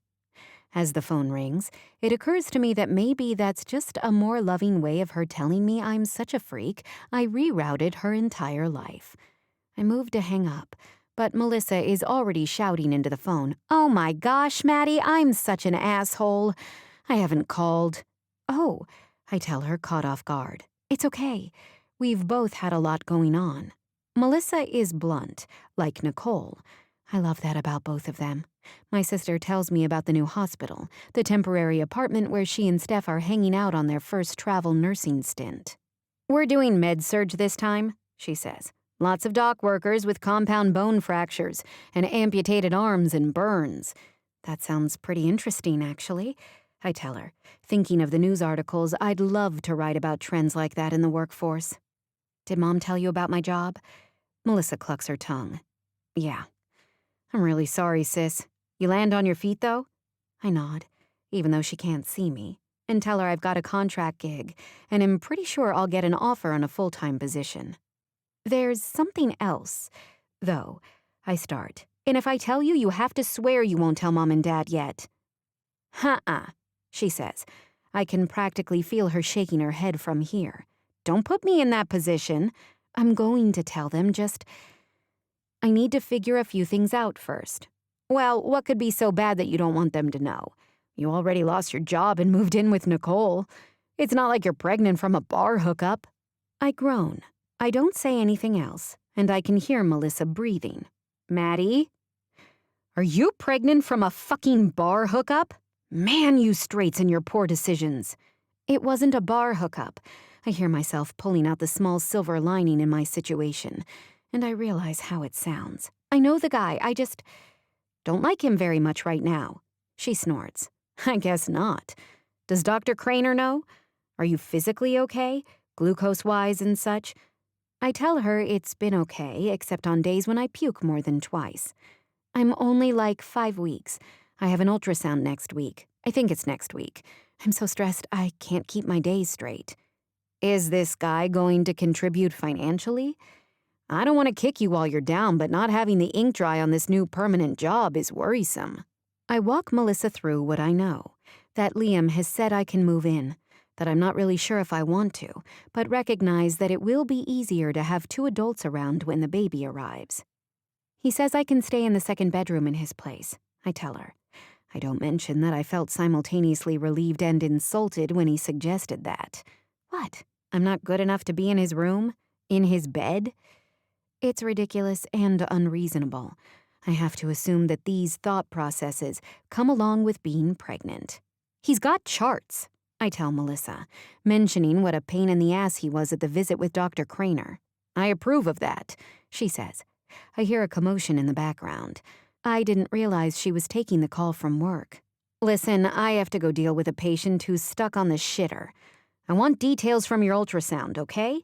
As the phone rings, it occurs to me that maybe that's just a more loving way of her telling me I'm such a freak, I rerouted her entire life. I move to hang up, but Melissa is already shouting into the phone, "Oh my gosh, Maddie, I'm such an asshole. I haven't called." "Oh," I tell her, caught off guard. "It's okay. We've both had a lot going on." Melissa is blunt, like Nicole. I love that about both of them. My sister tells me about the new hospital, the temporary apartment where she and Steph are hanging out on their first travel nursing stint. "We're doing med-surg this time," she says. "Lots of dock workers with compound bone fractures and amputated arms and burns." That sounds pretty interesting, actually, I tell her, thinking of the news articles I'd love to write about trends like that in the workforce. "Did Mom tell you about my job?" Melissa clucks her tongue. "Yeah." "I'm really sorry, sis. You land on your feet, though?" I nod, even though she can't see me, and tell her I've got a contract gig, and am pretty sure I'll get an offer on a full-time position. "There's something else, though," I start. "And if I tell you, you have to swear you won't tell Mom and Dad yet." "Huh-uh," she says. I can practically feel her shaking her head from here. "Don't put me in that position. I'm going to tell them, just... I need to figure a few things out first." "Well, what could be so bad that you don't want them to know? You already lost your job and moved in with Nicole. It's not like you're pregnant from a bar hookup." I groan. I don't say anything else, and I can hear Melissa breathing. "Maddie? Are you pregnant from a fucking bar hookup? Man, you straights and your poor decisions." "It wasn't a bar hookup." I hear myself pulling out the small silver lining in my situation, and I realize how it sounds. "I know the guy, I just don't like him very much right now." She snorts. "I guess not. Does Dr. Craner know? Are you physically okay, glucose-wise and such?" I tell her it's been okay, except on days when I puke more than twice. "I'm only like 5 weeks. I have an ultrasound next week. I think it's next week. I'm so stressed I can't keep my days straight." "Is this guy going to contribute financially? I don't want to kick you while you're down, but not having the ink dry on this new permanent job is worrisome." I walk Melissa through what I know, that Liam has said I can move in, that I'm not really sure if I want to, but recognize that it will be easier to have 2 adults around when the baby arrives. He says I can stay in the second bedroom in his place, I tell her. I don't mention that I felt simultaneously relieved and insulted when he suggested that. What? I'm not good enough to be in his room? In his bed? It's ridiculous and unreasonable. I have to assume that these thought processes come along with being pregnant. He's got charts. I tell Melissa, mentioning what a pain in the ass he was at the visit with Dr. Craner. I approve of that, she says. I hear a commotion in the background. I didn't realize she was taking the call from work. Listen, I have to go deal with a patient who's stuck on the shitter. I want details from your ultrasound, okay?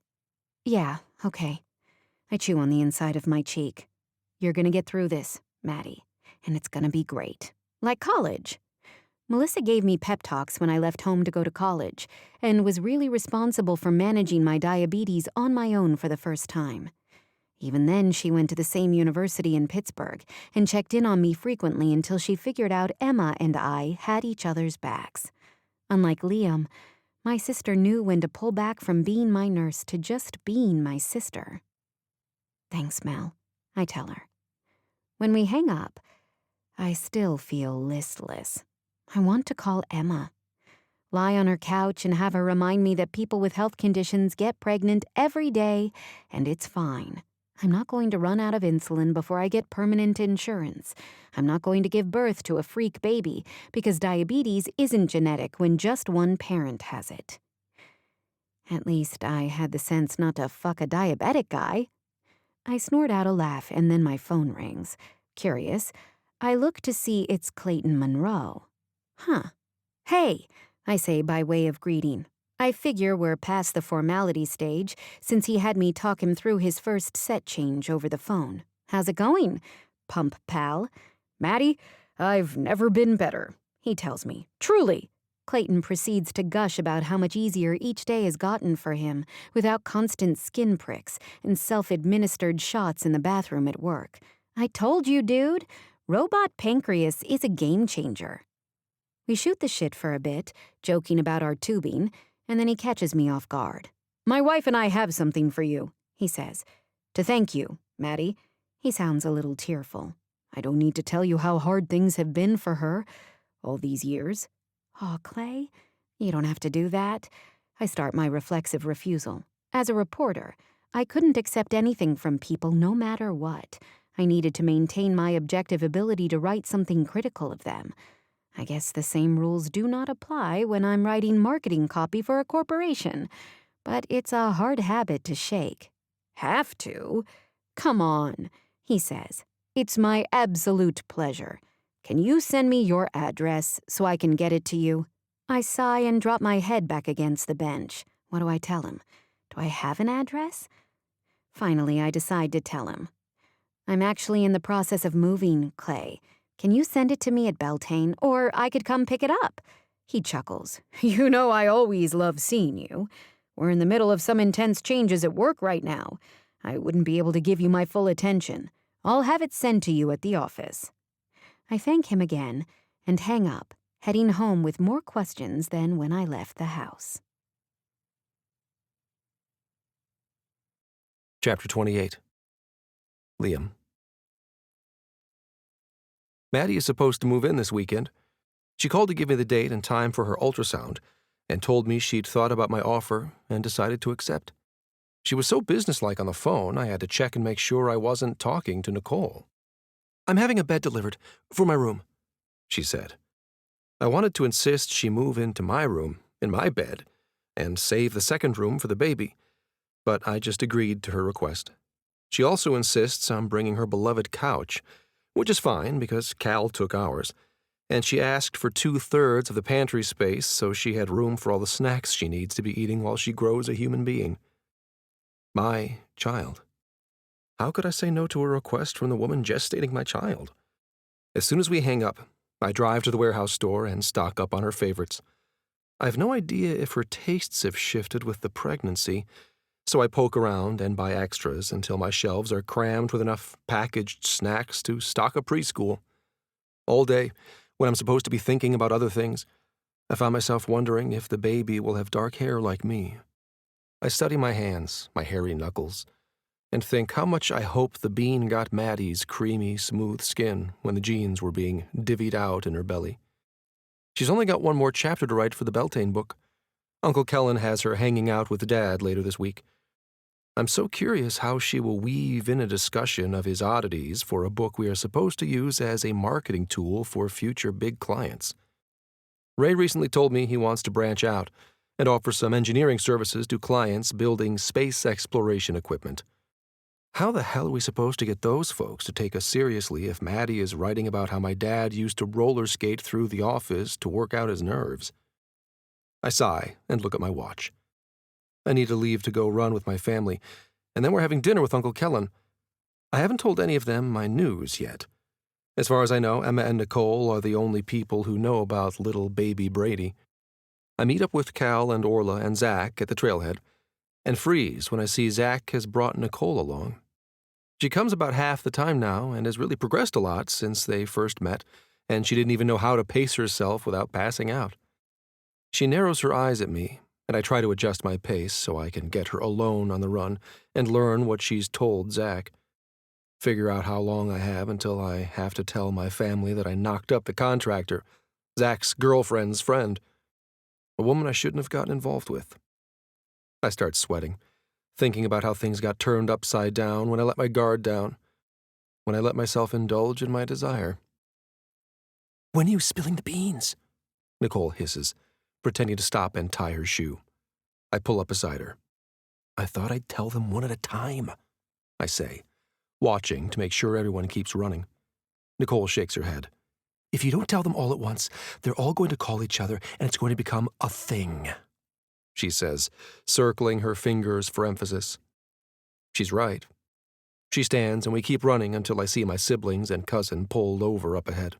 Yeah, okay. I chew on the inside of my cheek. You're gonna get through this, Maddie, and it's gonna be great. Like college. Melissa gave me pep talks when I left home to go to college, and was really responsible for managing my diabetes on my own for the first time. Even then, she went to the same university in Pittsburgh and checked in on me frequently until she figured out Emma and I had each other's backs. Unlike Liam, my sister knew when to pull back from being my nurse to just being my sister. Thanks, Mel, I tell her. When we hang up, I still feel listless. I want to call Emma. Lie on her couch and have her remind me that people with health conditions get pregnant every day, and it's fine. I'm not going to run out of insulin before I get permanent insurance. I'm not going to give birth to a freak baby because diabetes isn't genetic when just one parent has it. At least I had the sense not to fuck a diabetic guy. I snort out a laugh and then my phone rings. Curious, I look to see it's Clayton Monroe. Huh. Hey, I say by way of greeting. I figure we're past the formality stage since he had me talk him through his first set change over the phone. How's it going, pump pal? Maddie, I've never been better, he tells me. Truly. Clayton proceeds to gush about how much easier each day has gotten for him without constant skin pricks and self-administered shots in the bathroom at work. I told you, dude. Robot pancreas is a game changer. We shoot the shit for a bit, joking about our tubing, and then he catches me off guard. My wife and I have something for you, he says. To thank you, Maddie. He sounds a little tearful. I don't need to tell you how hard things have been for her all these years. Aw, Clay, you don't have to do that. I start my reflexive refusal. As a reporter, I couldn't accept anything from people no matter what. I needed to maintain my objective ability to write something critical of them. I guess the same rules do not apply when I'm writing marketing copy for a corporation, but it's a hard habit to shake. Have to? Come on, he says. It's my absolute pleasure. Can you send me your address so I can get it to you? I sigh and drop my head back against the bench. What do I tell him? Do I have an address? Finally, I decide to tell him. I'm actually in the process of moving, Clay. Can you send it to me at Beltane, or I could come pick it up? He chuckles. You know I always love seeing you. We're in the middle of some intense changes at work right now. I wouldn't be able to give you my full attention. I'll have it sent to you at the office. I thank him again and hang up, heading home with more questions than when I left the house. Chapter 28. Liam. Maddie is supposed to move in this weekend. She called to give me the date and time for her ultrasound and told me she'd thought about my offer and decided to accept. She was so businesslike on the phone, I had to check and make sure I wasn't talking to Nicole. I'm having a bed delivered for my room, she said. I wanted to insist she move into my room, in my bed, and save the second room for the baby, but I just agreed to her request. She also insists on bringing her beloved couch, which is fine because Cal took ours, and she asked for 2/3 of the pantry space so she had room for all the snacks she needs to be eating while she grows a human being. My child. How could I say no to a request from the woman gestating my child? As soon as we hang up, I drive to the warehouse store and stock up on her favorites. I have no idea if her tastes have shifted with the pregnancy, so I poke around and buy extras until my shelves are crammed with enough packaged snacks to stock a preschool. All day, when I'm supposed to be thinking about other things, I find myself wondering if the baby will have dark hair like me. I study my hands, my hairy knuckles, and think how much I hope the bean got Maddie's creamy, smooth skin when the genes were being divvied out in her belly. She's only got one more chapter to write for the Beltane book. Uncle Kellen has her hanging out with Dad later this week. I'm so curious how she will weave in a discussion of his oddities for a book we are supposed to use as a marketing tool for future big clients. Ray recently told me he wants to branch out and offer some engineering services to clients building space exploration equipment. How the hell are we supposed to get those folks to take us seriously if Maddie is writing about how my dad used to roller skate through the office to work out his nerves? I sigh and look at my watch. I need to leave to go run with my family, and then we're having dinner with Uncle Kellen. I haven't told any of them my news yet. As far as I know, Emma and Nicole are the only people who know about little baby Brady. I meet up with Cal and Orla and Zach at the trailhead, and freeze when I see Zach has brought Nicole along. She comes about half the time now and has really progressed a lot since they first met, and she didn't even know how to pace herself without passing out. She narrows her eyes at me, and I try to adjust my pace so I can get her alone on the run and learn what she's told Zach. Figure out how long I have until I have to tell my family that I knocked up the contractor, Zach's girlfriend's friend, a woman I shouldn't have gotten involved with. I start sweating, thinking about how things got turned upside down when I let my guard down, when I let myself indulge in my desire. "When are you spilling the beans?" Nicole hisses, pretending to stop and tie her shoe. I pull up beside her. "I thought I'd tell them one at a time," I say, watching to make sure everyone keeps running. Nicole shakes her head. "If you don't tell them all at once, they're all going to call each other and it's going to become a thing," she says, circling her fingers for emphasis. She's right. She stands and we keep running until I see my siblings and cousin pulled over up ahead,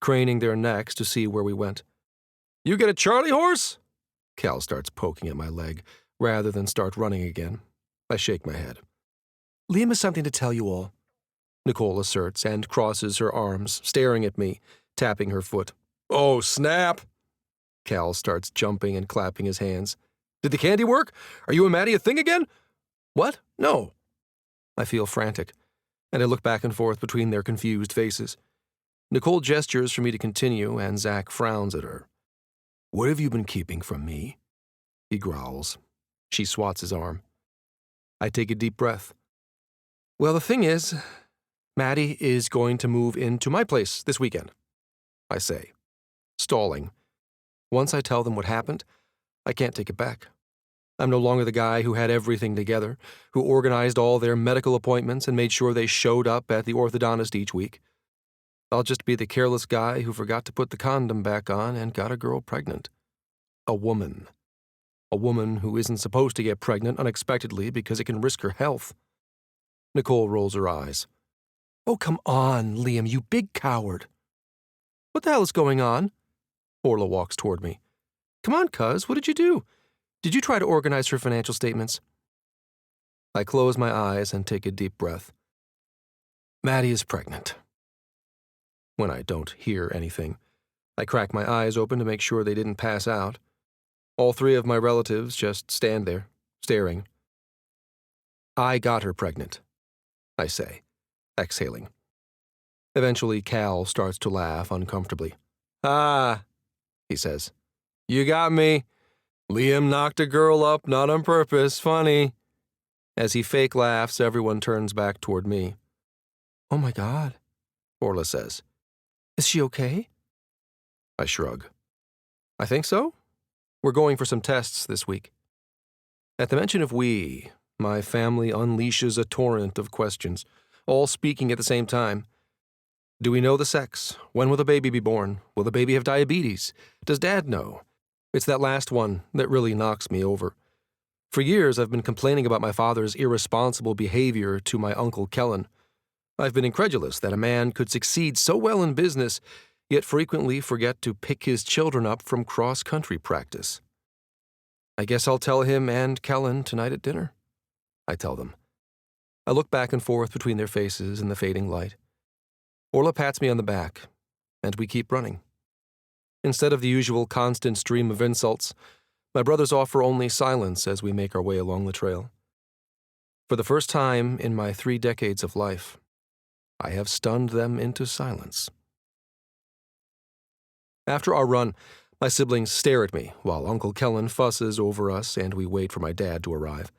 craning their necks to see where we went. "You get a Charlie horse?" Cal starts poking at my leg, rather than start running again. I shake my head. "Liam has something to tell you all," Nicole asserts and crosses her arms, staring at me, tapping her foot. "Oh, snap!" Cal starts jumping and clapping his hands. "Did the candy work? Are you and Maddie a thing again?" "What? No." I feel frantic, and I look back and forth between their confused faces. Nicole gestures for me to continue, and Zach frowns at her. "What have you been keeping from me?" He growls. She swats his arm. I take a deep breath. "Well, the thing is, Maddie is going to move into my place this weekend," I say, stalling. Once I tell them what happened, I can't take it back. I'm no longer the guy who had everything together, who organized all their medical appointments and made sure they showed up at the orthodontist each week. I'll just be the careless guy who forgot to put the condom back on and got a girl pregnant. A woman. A woman who isn't supposed to get pregnant unexpectedly because it can risk her health. Nicole rolls her eyes. "Oh, come on, Liam, you big coward." "What the hell is going on?" Orla walks toward me. "Come on, cuz, what did you do? Did you try to organize her financial statements?" I close my eyes and take a deep breath. Maddie is pregnant. When I don't hear anything, I crack my eyes open to make sure they didn't pass out. All three of my relatives just stand there, staring. "I got her pregnant," I say, exhaling. Eventually, Cal starts to laugh uncomfortably. "Ah," he says. "You got me. Liam knocked a girl up, not on purpose. Funny." As he fake laughs, everyone turns back toward me. "Oh my God," Orla says. "Is she okay?" I shrug. "I think so. We're going for some tests this week." At the mention of we, my family unleashes a torrent of questions, all speaking at the same time. Do we know the sex? When will the baby be born? Will the baby have diabetes? Does Dad know? It's that last one that really knocks me over. For years, I've been complaining about my father's irresponsible behavior to my Uncle Kellen. I've been incredulous that a man could succeed so well in business, yet frequently forget to pick his children up from cross-country practice. "I guess I'll tell him and Kellen tonight at dinner," I tell them. I look back and forth between their faces in the fading light. Orla pats me on the back, and we keep running. Instead of the usual constant stream of insults, my brothers offer only silence as we make our way along the trail. For the first time in my 3 decades of life, I have stunned them into silence. After our run, my siblings stare at me while Uncle Kellen fusses over us and we wait for my dad to arrive.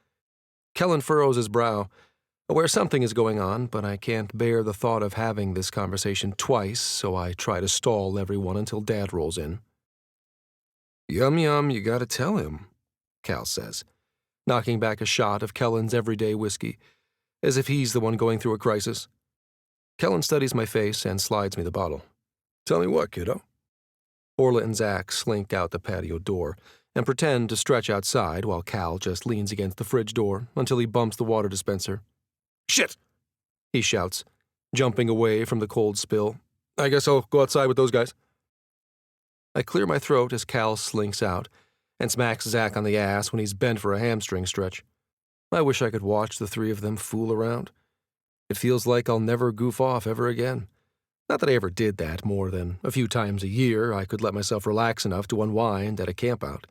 Kellen furrows his brow, aware something is going on, but I can't bear the thought of having this conversation twice, so I try to stall everyone until Dad rolls in. Yum yum, you gotta tell him, Cal says, knocking back a shot of Kellen's everyday whiskey, as if he's the one going through a crisis. Kellen studies my face and slides me the bottle. Tell me what, kiddo? Orla and Zach slink out the patio door and pretend to stretch outside while Cal just leans against the fridge door until he bumps the water dispenser. Shit! He shouts, jumping away from the cold spill. I guess I'll go outside with those guys. I clear my throat as Cal slinks out and smacks Zach on the ass when he's bent for a hamstring stretch. I wish I could watch the three of them fool around. It feels like I'll never goof off ever again. Not that I ever did that more than a few times a year I could let myself relax enough to unwind at a campout.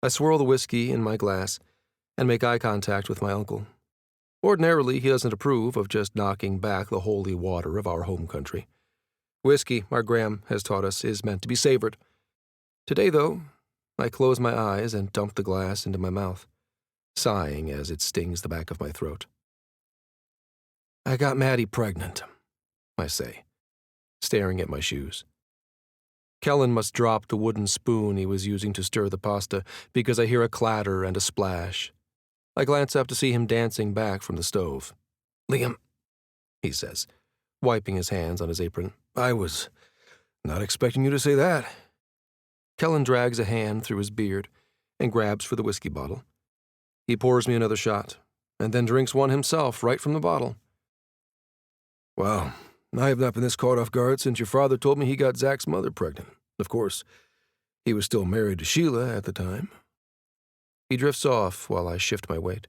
I swirl the whiskey in my glass and make eye contact with my uncle. Ordinarily, he doesn't approve of just knocking back the holy water of our home country. Whiskey, our Graham has taught us, is meant to be savored. Today, though, I close my eyes and dump the glass into my mouth, sighing as it stings the back of my throat. I got Maddie pregnant, I say, staring at my shoes. Kellen must drop the wooden spoon he was using to stir the pasta because I hear a clatter and a splash. I glance up to see him dancing back from the stove. Liam, he says, wiping his hands on his apron. I was not expecting you to say that. Kellen drags a hand through his beard and grabs for the whiskey bottle. He pours me another shot and then drinks one himself right from the bottle. Well, I have not been this caught off guard since your father told me he got Zach's mother pregnant. Of course, he was still married to Sheila at the time. He drifts off while I shift my weight.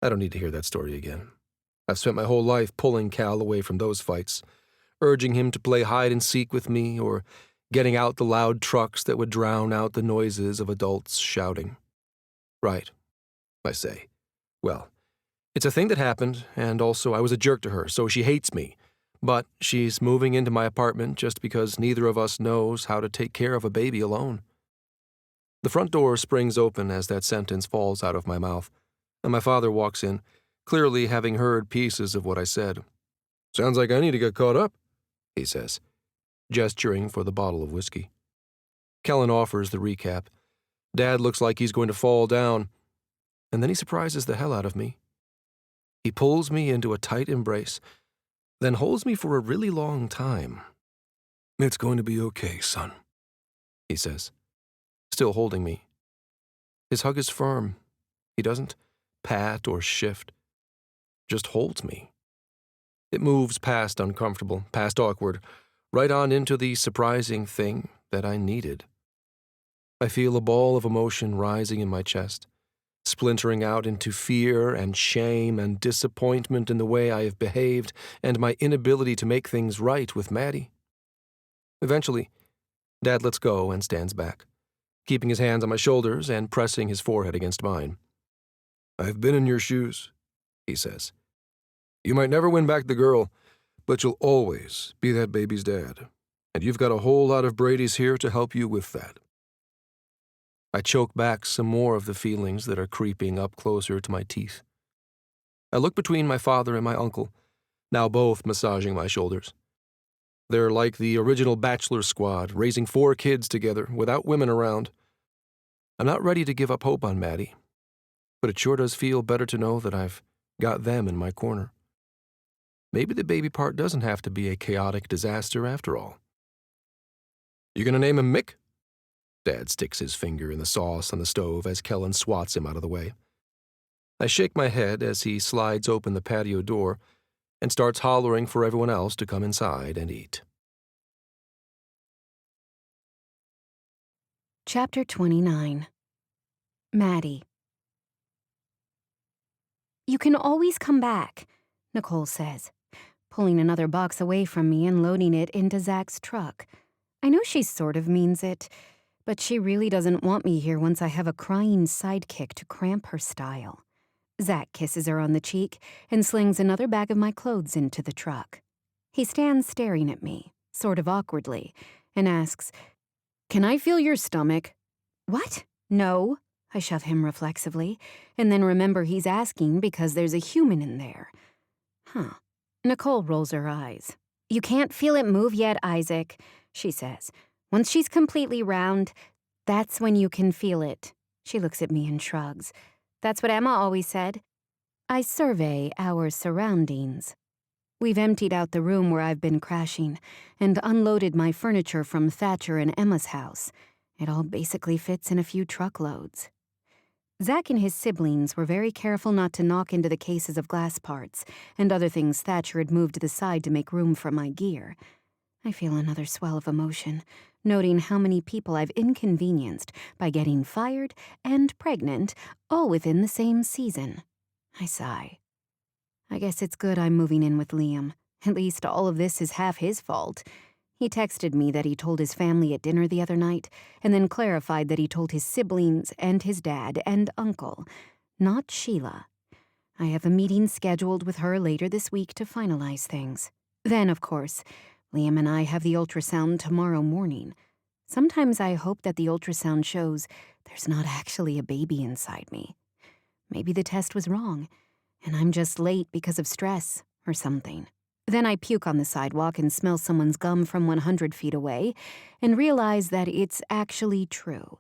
I don't need to hear that story again. I've spent my whole life pulling Cal away from those fights, urging him to play hide-and-seek with me or getting out the loud trucks that would drown out the noises of adults shouting. Right, I say. Well, it's a thing that happened, and also I was a jerk to her, so she hates me. But she's moving into my apartment just because neither of us knows how to take care of a baby alone. The front door springs open as that sentence falls out of my mouth, and my father walks in, clearly having heard pieces of what I said. Sounds like I need to get caught up, he says, gesturing for the bottle of whiskey. Kellen offers the recap. Dad looks like he's going to fall down, and then he surprises the hell out of me. He pulls me into a tight embrace, then holds me for a really long time. It's going to be okay, son, he says, still holding me. His hug is firm. He doesn't pat or shift, just holds me. It moves past uncomfortable, past awkward, right on into the surprising thing that I needed. I feel a ball of emotion rising in my chest, splintering out into fear and shame and disappointment in the way I have behaved and my inability to make things right with Maddie. Eventually, Dad lets go and stands back, keeping his hands on my shoulders and pressing his forehead against mine. I've been in your shoes, he says. You might never win back the girl, but you'll always be that baby's dad, and you've got a whole lot of Brady's here to help you with that. I choke back some more of the feelings that are creeping up closer to my teeth. I look between my father and my uncle, now both massaging my shoulders. They're like the original Bachelor squad, raising 4 kids together without women around. I'm not ready to give up hope on Maddie, but it sure does feel better to know that I've got them in my corner. Maybe the baby part doesn't have to be a chaotic disaster after all. You gonna name him Mick? Dad sticks his finger in the sauce on the stove as Kellen swats him out of the way. I shake my head as he slides open the patio door and starts hollering for everyone else to come inside and eat. Chapter 29. Maddie. You can always come back, Nicole says, pulling another box away from me and loading it into Zach's truck. I know she sort of means it, but she really doesn't want me here once I have a crying sidekick to cramp her style. Zach kisses her on the cheek and slings another bag of my clothes into the truck. He stands staring at me, sort of awkwardly, and asks, "Can I feel your stomach?" "What? No." I shove him reflexively, and then remember he's asking because there's a human in there. Huh. Nicole rolls her eyes. "You can't feel it move yet, Isaac," she says. "Once she's completely round, That's when you can feel it. She looks at me and shrugs. That's what Emma always said. I survey our surroundings. We've emptied out the room where I've been crashing and unloaded my furniture from Thatcher and Emma's house. It all basically fits in a few truckloads. Zach and his siblings were very careful not to knock into the cases of glass parts and other things Thatcher had moved to the side to make room for my gear. I feel another swell of emotion, noting how many people I've inconvenienced by getting fired and pregnant all within the same season. I sigh. I guess it's good I'm moving in with Liam. At least all of this is half his fault. He texted me that he told his family at dinner the other night, and then clarified that he told his siblings and his dad and uncle, not Sheila. I have a meeting scheduled with her later this week to finalize things. Then, of course, Liam and I have the ultrasound tomorrow morning. Sometimes I hope that the ultrasound shows there's not actually a baby inside me. Maybe the test was wrong, and I'm just late because of stress or something. Then I puke on the sidewalk and smell someone's gum from 100 feet away and realize that it's actually true.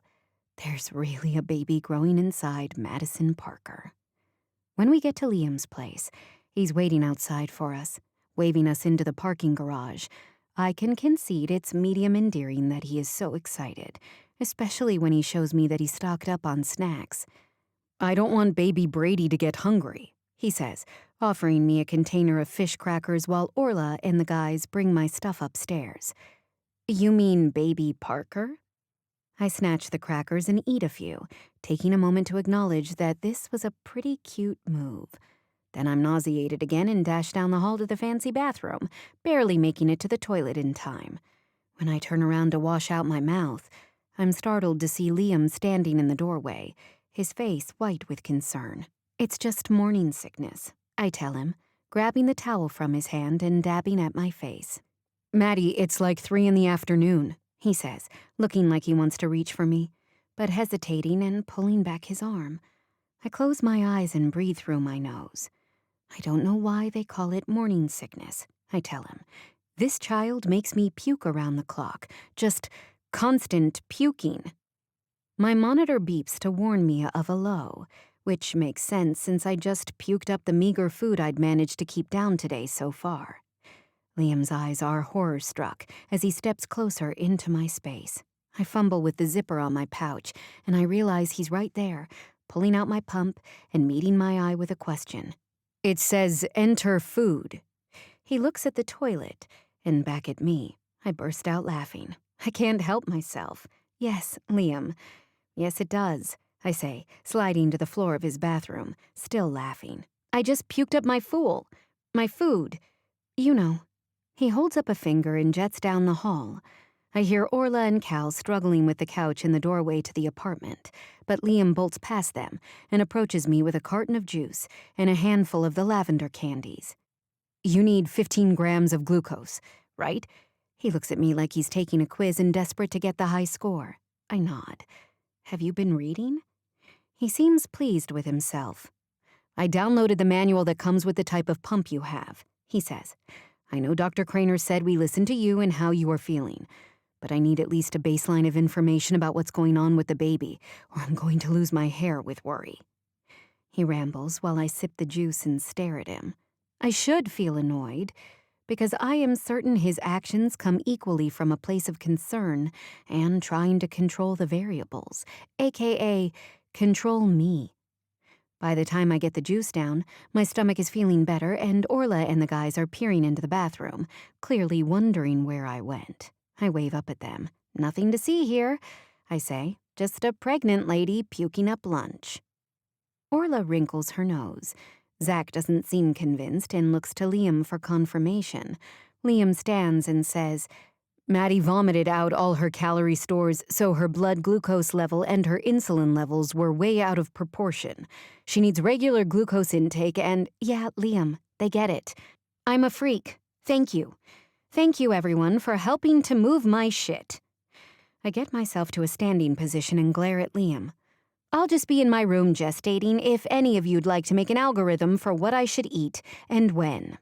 There's really a baby growing inside Madison Parker. When we get to Liam's place, he's waiting outside for us, waving us into the parking garage. I can concede it's medium endearing that he is so excited, especially when he shows me that he's stocked up on snacks. I don't want baby Brady to get hungry, he says, offering me a container of fish crackers while Orla and the guys bring my stuff upstairs. You mean baby Parker? I snatch the crackers and eat a few, taking a moment to acknowledge that this was a pretty cute move. Then I'm nauseated again and dash down the hall to the fancy bathroom, barely making it to the toilet in time. When I turn around to wash out my mouth, I'm startled to see Liam standing in the doorway, his face white with concern. It's just morning sickness, I tell him, grabbing the towel from his hand and dabbing at my face. Maddie, it's like 3 p.m, he says, looking like he wants to reach for me, but hesitating and pulling back his arm. I close my eyes and breathe through my nose. I don't know why they call it morning sickness, I tell him. This child makes me puke around the clock, just constant puking. My monitor beeps to warn me of a low, which makes sense since I just puked up the meager food I'd managed to keep down today so far. Liam's eyes are horror-struck as he steps closer into my space. I fumble with the zipper on my pouch, and I realize he's right there, pulling out my pump and meeting my eye with a question. It says, "Enter food." He looks at the toilet and back at me. I burst out laughing. I can't help myself. Yes, Liam. Yes, it does, I say, sliding to the floor of his bathroom, still laughing. I just puked up my food. You know. He holds up a finger and jets down the hall. I hear Orla and Cal struggling with the couch in the doorway to the apartment, but Liam bolts past them and approaches me with a carton of juice and a handful of the lavender candies. You need 15 grams of glucose, right? He looks at me like he's taking a quiz and desperate to get the high score. I nod. Have you been reading? He seems pleased with himself. I downloaded the manual that comes with the type of pump you have, he says. I know Dr. Craner said we listen to you and how you are feeling, but I need at least a baseline of information about what's going on with the baby, or I'm going to lose my hair with worry. He rambles while I sip the juice and stare at him. I should feel annoyed, because I am certain his actions come equally from a place of concern and trying to control the variables, aka control me. By the time I get the juice down, my stomach is feeling better and Orla and the guys are peering into the bathroom, clearly wondering where I went. I wave up at them. Nothing to see here, I say. Just a pregnant lady puking up lunch. Orla wrinkles her nose. Zach doesn't seem convinced and looks to Liam for confirmation. Liam stands and says, Maddie vomited out all her calorie stores, so her blood glucose level and her insulin levels were way out of proportion. She needs regular glucose intake and, yeah, Liam, they get it. I'm a freak. Thank you. Thank you, everyone, for helping to move my shit. I get myself to a standing position and glare at Liam. I'll just be in my room gestating if any of you'd like to make an algorithm for what I should eat and when.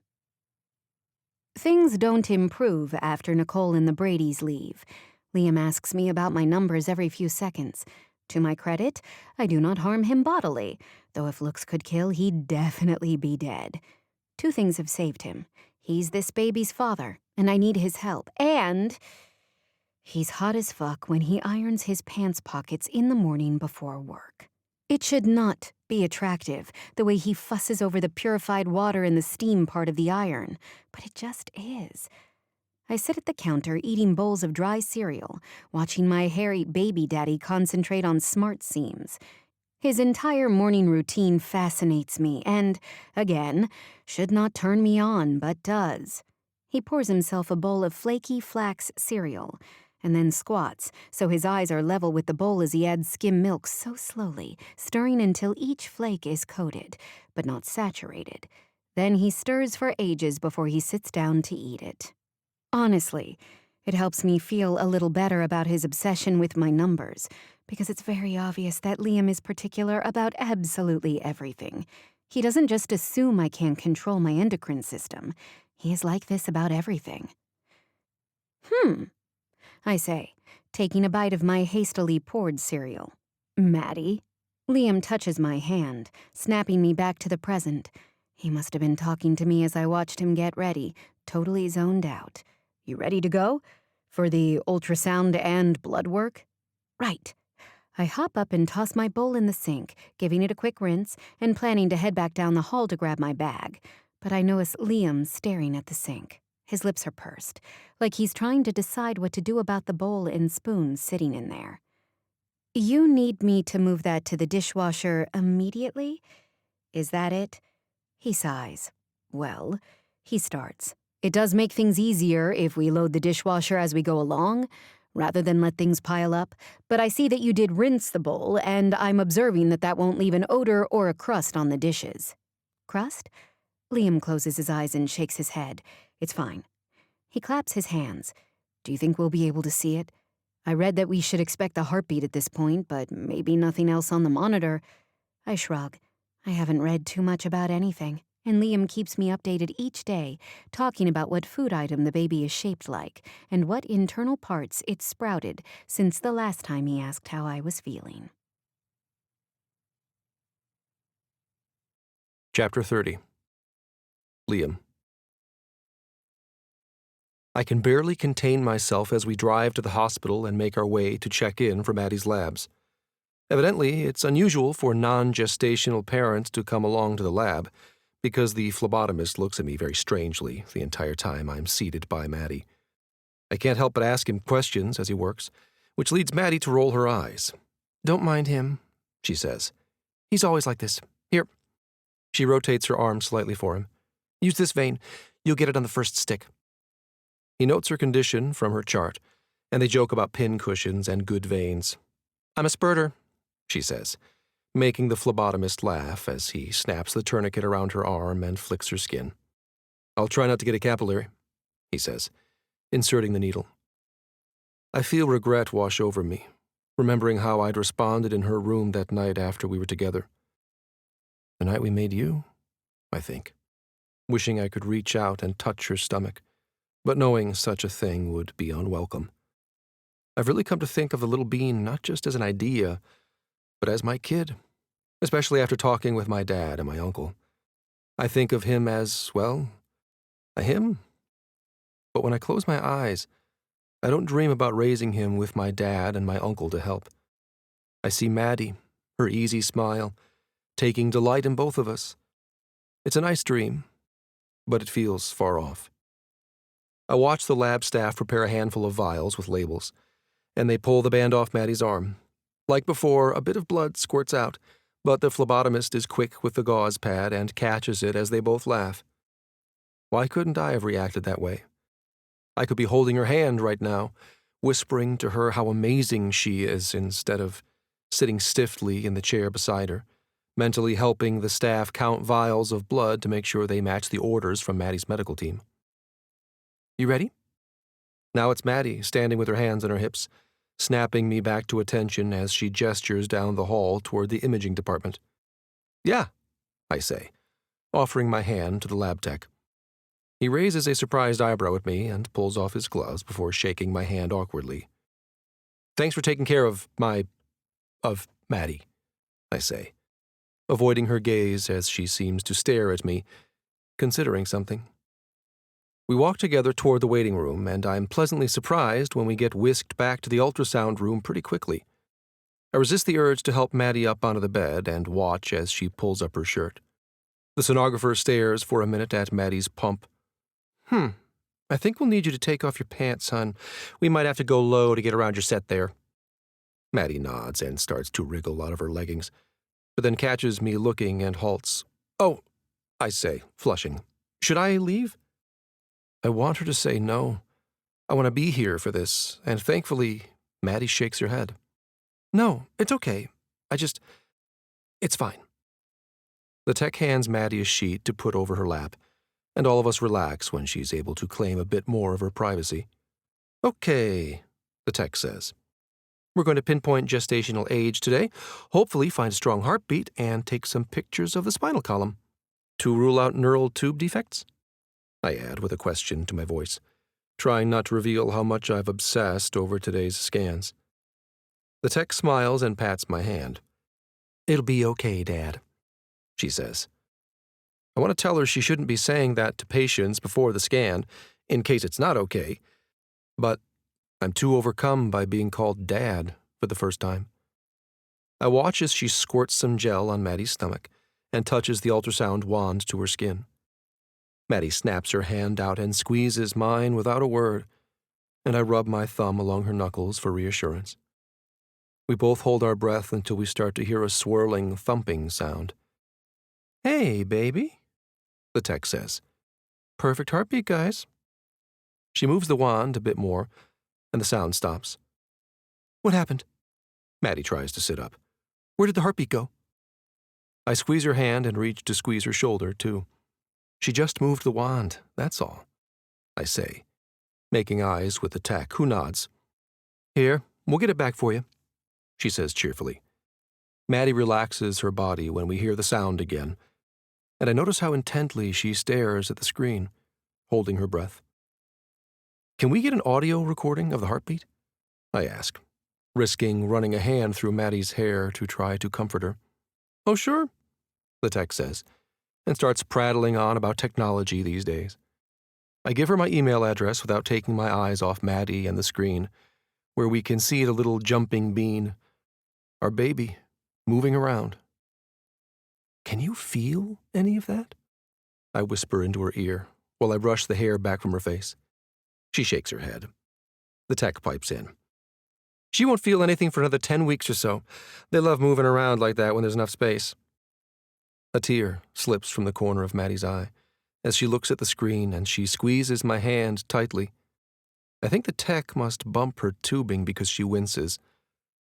Things don't improve after Nicole and the Bradys leave. Liam asks me about my numbers every few seconds. To my credit, I do not harm him bodily, though if looks could kill, he'd definitely be dead. 2 things have saved him. He's this baby's father, and I need his help, and he's hot as fuck when he irons his pants pockets in the morning before work. It should not be attractive, the way he fusses over the purified water in the steam part of the iron, but it just is. I sit at the counter eating bowls of dry cereal, watching my hairy baby daddy concentrate on smart seams. His entire morning routine fascinates me and, again, should not turn me on, but does. He pours himself a bowl of flaky flax cereal, and then squats so his eyes are level with the bowl as he adds skim milk so slowly, stirring until each flake is coated, but not saturated. Then he stirs for ages before he sits down to eat it. Honestly, it helps me feel a little better about his obsession with my numbers, because it's very obvious that Liam is particular about absolutely everything. He doesn't just assume I can't control my endocrine system. He is like this about everything. I say, taking a bite of my hastily poured cereal. Maddie? Liam touches my hand, snapping me back to the present. He must have been talking to me as I watched him get ready, totally zoned out. You ready to go? For the ultrasound and blood work? Right. I hop up and toss my bowl in the sink, giving it a quick rinse and planning to head back down the hall to grab my bag. But I notice Liam staring at the sink. His lips are pursed, like he's trying to decide what to do about the bowl and spoon sitting in there. You need me to move that to the dishwasher immediately? Is that it? He sighs. Well, he starts. It does make things easier if we load the dishwasher as we go along, rather than let things pile up, but I see that you did rinse the bowl, and I'm observing that won't leave an odor or a crust on the dishes. Crust? Liam closes his eyes and shakes his head. It's fine. He claps his hands. Do you think we'll be able to see it? I read that we should expect a heartbeat at this point, but maybe nothing else on the monitor. I shrug. I haven't read too much about anything, and Liam keeps me updated each day, talking about what food item the baby is shaped like and what internal parts it's sprouted since the last time he asked how I was feeling. Chapter 30. Liam. I can barely contain myself as we drive to the hospital and make our way to check in for Maddie's labs. Evidently, it's unusual for non-gestational parents to come along to the lab, because the phlebotomist looks at me very strangely the entire time I'm seated by Maddie. I can't help but ask him questions as he works, which leads Maddie to roll her eyes. "Don't mind him," she says. "He's always like this. Here." She rotates her arm slightly for him. "Use this vein. You'll get it on the first stick." He notes her condition from her chart, and they joke about pin cushions and good veins. "I'm a spurter," she says, making the phlebotomist laugh as he snaps the tourniquet around her arm and flicks her skin. "I'll try not to get a capillary," he says, inserting the needle. I feel regret wash over me, remembering how I'd responded in her room that night after we were together. The night we made you, I think, wishing I could reach out and touch her stomach, but knowing such a thing would be unwelcome. I've really come to think of the little bean not just as an idea, but as my kid, especially after talking with my dad and my uncle. I think of him as, well, a him. But when I close my eyes, I don't dream about raising him with my dad and my uncle to help. I see Maddie, her easy smile, taking delight in both of us. It's a nice dream, but it feels far off. I watch the lab staff prepare a handful of vials with labels, and they pull the band off Maddie's arm. Like before, a bit of blood squirts out, but the phlebotomist is quick with the gauze pad and catches it as they both laugh. Why couldn't I have reacted that way? I could be holding her hand right now, whispering to her how amazing she is instead of sitting stiffly in the chair beside her, mentally helping the staff count vials of blood to make sure they match the orders from Maddie's medical team. "You ready?" Now it's Maddie, standing with her hands on her hips, snapping me back to attention as she gestures down the hall toward the imaging department. "Yeah," I say, offering my hand to the lab tech. He raises a surprised eyebrow at me and pulls off his gloves before shaking my hand awkwardly. Thanks for taking care of Maddie, I say, avoiding her gaze as she seems to stare at me, considering something. We walk together toward the waiting room, and I'm pleasantly surprised when we get whisked back to the ultrasound room pretty quickly. I resist the urge to help Maddie up onto the bed and watch as she pulls up her shirt. The sonographer stares for a minute at Maddie's pump. I think we'll need you to take off your pants, hon. We might have to go low to get around your set there. Maddie nods and starts to wriggle out of her leggings, but then catches me looking and halts. Oh, I say, flushing. Should I leave? I want her to say no. I want to be here for this, and thankfully, Maddie shakes her head. No, it's okay. It's fine. The tech hands Maddie a sheet to put over her lap, and all of us relax when she's able to claim a bit more of her privacy. Okay, the tech says. We're going to pinpoint gestational age today, hopefully find a strong heartbeat, and take some pictures of the spinal column. To rule out neural tube defects? I add with a question to my voice, trying not to reveal how much I've obsessed over today's scans. The tech smiles and pats my hand. It'll be okay, Dad, she says. I want to tell her she shouldn't be saying that to patients before the scan, in case it's not okay, but I'm too overcome by being called Dad for the first time. I watch as she squirts some gel on Maddie's stomach and touches the ultrasound wand to her skin. Maddie snaps her hand out and squeezes mine without a word, and I rub my thumb along her knuckles for reassurance. We both hold our breath until we start to hear a swirling, thumping sound. Hey, baby, the tech says. Perfect heartbeat, guys. She moves the wand a bit more, and the sound stops. What happened? Maddie tries to sit up. Where did the heartbeat go? I squeeze her hand and reach to squeeze her shoulder, too. She just moved the wand, that's all, I say, making eyes with the tech, who nods. Here, we'll get it back for you, she says cheerfully. Maddie relaxes her body when we hear the sound again, and I notice how intently she stares at the screen, holding her breath. Can we get an audio recording of the heartbeat? I ask, risking running a hand through Maddie's hair to try to comfort her. Oh, sure, the tech says, and starts prattling on about technology these days. I give her my email address without taking my eyes off Maddie and the screen, where we can see the little jumping bean, our baby, moving around. Can you feel any of that? I whisper into her ear while I brush the hair back from her face. She shakes her head. The tech pipes in. She won't feel anything for another 10 weeks or so. They love moving around like that when there's enough space. A tear slips from the corner of Maddie's eye as she looks at the screen and she squeezes my hand tightly. I think the tech must bump her tubing because she winces.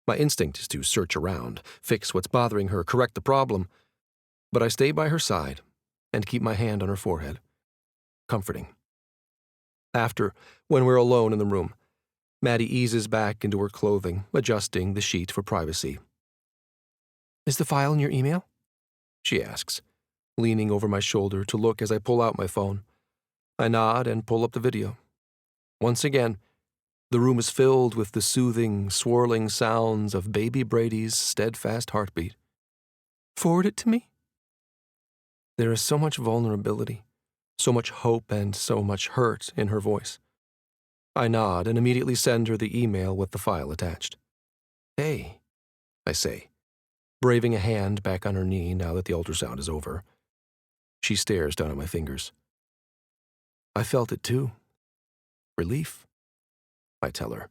My instinct is to search around, fix what's bothering her, correct the problem. But I stay by her side and keep my hand on her forehead. Comforting. After, when we're alone in the room, Maddie eases back into her clothing, adjusting the sheet for privacy. Is the file in your email? She asks, leaning over my shoulder to look as I pull out my phone. I nod and pull up the video. Once again, the room is filled with the soothing, swirling sounds of baby Brady's steadfast heartbeat. Forward it to me? There is so much vulnerability, so much hope, and so much hurt in her voice. I nod and immediately send her the email with the file attached. Hey, I say, braving a hand back on her knee now that the ultrasound is over. She stares down at my fingers. I felt it too. Relief, I tell her,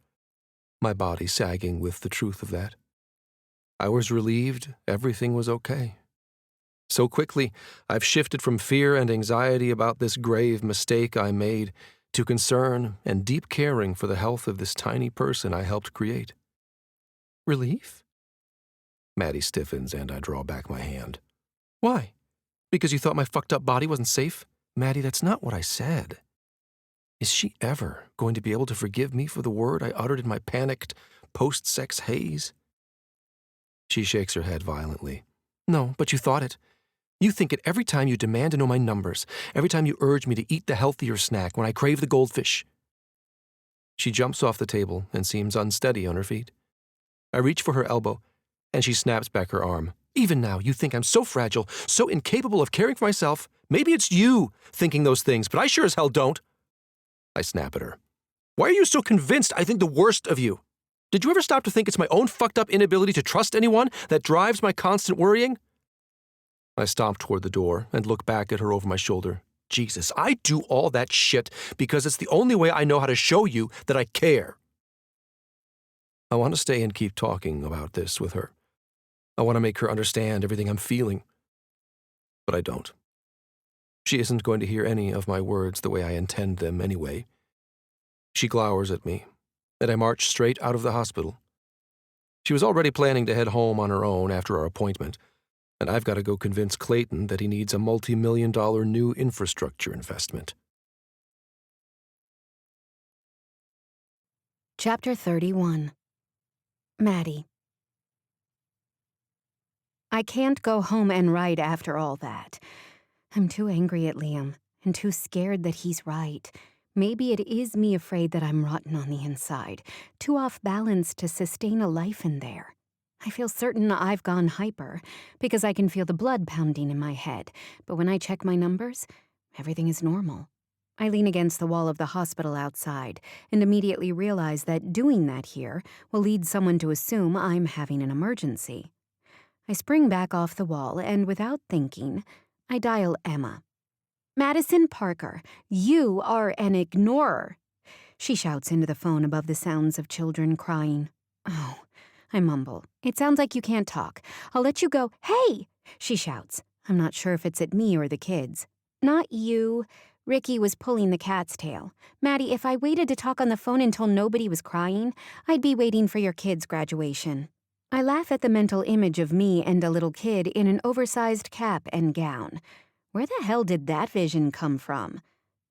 my body sagging with the truth of that. I was relieved everything was okay. So quickly, I've shifted from fear and anxiety about this grave mistake I made to concern and deep caring for the health of this tiny person I helped create. Relief? Maddie stiffens and I draw back my hand. Why? Because you thought my fucked up body wasn't safe? Maddie, that's not what I said. Is she ever going to be able to forgive me for the word I uttered in my panicked, post-sex haze? She shakes her head violently. No, but you thought it. You think it every time you demand to know my numbers, every time you urge me to eat the healthier snack when I crave the goldfish. She jumps off the table and seems unsteady on her feet. I reach for her elbow, and she snaps back her arm. Even now, you think I'm so fragile, so incapable of caring for myself. Maybe it's you thinking those things, but I sure as hell don't. I snap at her. Why are you so convinced I think the worst of you? Did you ever stop to think it's my own fucked up inability to trust anyone that drives my constant worrying? I stomp toward the door and look back at her over my shoulder. Jesus, I do all that shit because it's the only way I know how to show you that I care. I want to stay and keep talking about this with her. I want to make her understand everything I'm feeling. But I don't. She isn't going to hear any of my words the way I intend them anyway. She glowers at me, and I march straight out of the hospital. She was already planning to head home on her own after our appointment, and I've got to go convince Clayton that he needs a multi-million-dollar new infrastructure investment. Chapter 31. Maddie. I can't go home and write after all that. I'm too angry at Liam and too scared that he's right. Maybe it is me afraid that I'm rotten on the inside, too off balance to sustain a life in there. I feel certain I've gone hyper because I can feel the blood pounding in my head, but when I check my numbers, everything is normal. I lean against the wall of the hospital outside and immediately realize that doing that here will lead someone to assume I'm having an emergency. I spring back off the wall and, without thinking, I dial Emma. "Madison Parker, you are an ignorer," she shouts into the phone above the sounds of children crying. "Oh," I mumble. "It sounds like you can't talk. I'll let you go." "Hey!" she shouts. I'm not sure if it's at me or the kids. "Not you." Ricky was pulling the cat's tail. "Maddie, if I waited to talk on the phone until nobody was crying, I'd be waiting for your kid's graduation." I laugh at the mental image of me and a little kid in an oversized cap and gown. Where the hell did that vision come from?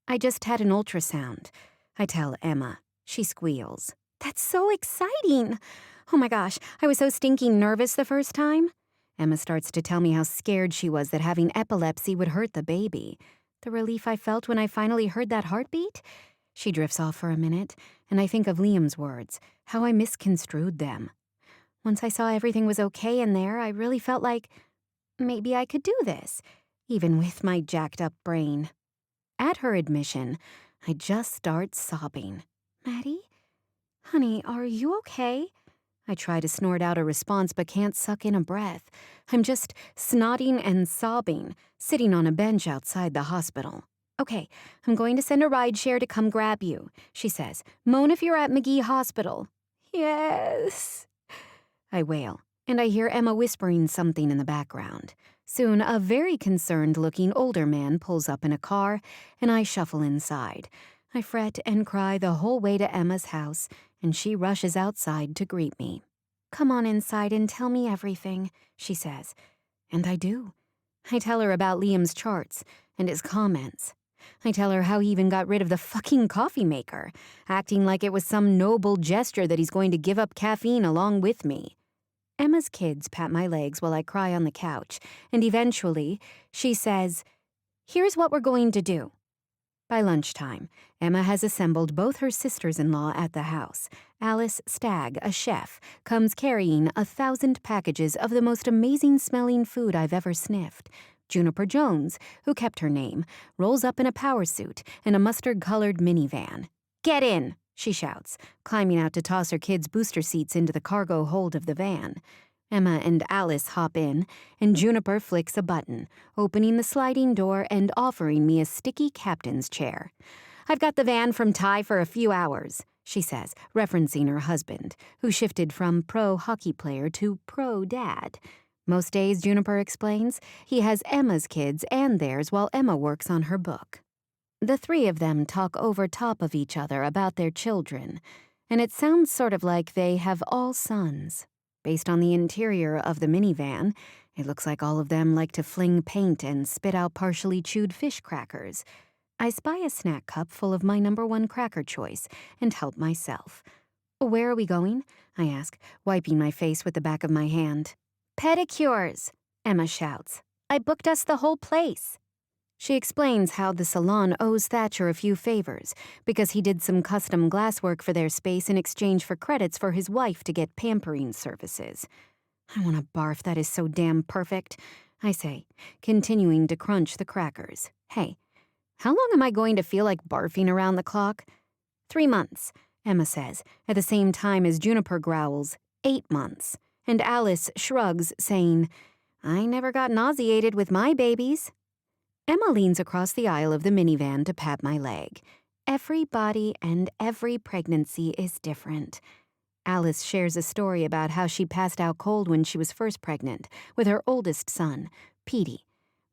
"I just had an ultrasound," I tell Emma. She squeals. "That's so exciting! Oh my gosh, I was so stinking nervous the first time." Emma starts to tell me how scared she was that having epilepsy would hurt the baby. The relief I felt when I finally heard that heartbeat? She drifts off for a minute, and I think of Liam's words, how I misconstrued them. Once I saw everything was okay in there, I really felt like maybe I could do this, even with my jacked up brain. At her admission, I just start sobbing. "Maddie? Honey, are you okay?" I try to snort out a response but can't suck in a breath. I'm just snotting and sobbing, sitting on a bench outside the hospital. "Okay, I'm going to send a rideshare to come grab you," she says. "Moan if you're at McGee Hospital." "Yes," I wail, and I hear Emma whispering something in the background. Soon, a very concerned-looking older man pulls up in a car, and I shuffle inside. I fret and cry the whole way to Emma's house, and she rushes outside to greet me. "Come on inside and tell me everything," she says. And I do. I tell her about Liam's charts and his comments. I tell her how he even got rid of the fucking coffee maker, acting like it was some noble gesture that he's going to give up caffeine along with me. Emma's kids pat my legs while I cry on the couch, and eventually, she says, "Here's what we're going to do." By lunchtime, Emma has assembled both her sisters-in-law at the house. Alice Stagg, a chef, comes carrying 1,000 packages of the most amazing-smelling food I've ever sniffed. Juniper Jones, who kept her name, rolls up in a power suit in a mustard-colored minivan. "Get in!" she shouts, climbing out to toss her kids' booster seats into the cargo hold of the van. Emma and Alice hop in, and Juniper flicks a button, opening the sliding door and offering me a sticky captain's chair. "I've got the van from Ty for a few hours," she says, referencing her husband, who shifted from pro-hockey player to pro-dad. Most days, Juniper explains, he has Emma's kids and theirs while Emma works on her book. The three of them talk over top of each other about their children, and it sounds sort of like they have all sons. Based on the interior of the minivan, it looks like all of them like to fling paint and spit out partially chewed fish crackers. I spy a snack cup full of my #1 cracker choice and help myself. "Where are we going?" I ask, wiping my face with the back of my hand. "Pedicures," Emma shouts. "I booked us the whole place." She explains how the salon owes Thatcher a few favors because he did some custom glasswork for their space in exchange for credits for his wife to get pampering services. I want to barf, that is so damn perfect, I say, continuing to crunch the crackers. Hey, how long am I going to feel like barfing around the clock? 3 months, Emma says, at the same time as Juniper growls, 8 months. And Alice shrugs, saying, I never got nauseated with my babies. Emma leans across the aisle of the minivan to pat my leg. Every body and every pregnancy is different. Alice shares a story about how she passed out cold when she was first pregnant with her oldest son, Petey.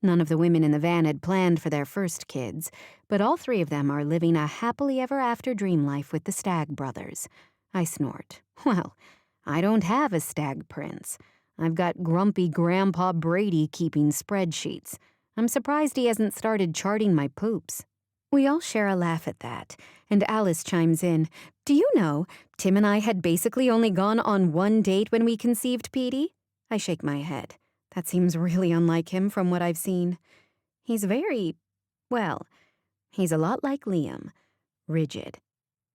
None of the women in the van had planned for their first kids, but all 3 of them are living a happily ever after dream life with the Stagg brothers. I snort. Well, I don't have a Stagg prince. I've got grumpy Grandpa Brady keeping spreadsheets. I'm surprised he hasn't started charting my poops. We all share a laugh at that, and Alice chimes in, Do you know, Tim and I had basically only gone on 1 date when we conceived Petey? I shake my head. That seems really unlike him from what I've seen. He's he's a lot like Liam. Rigid.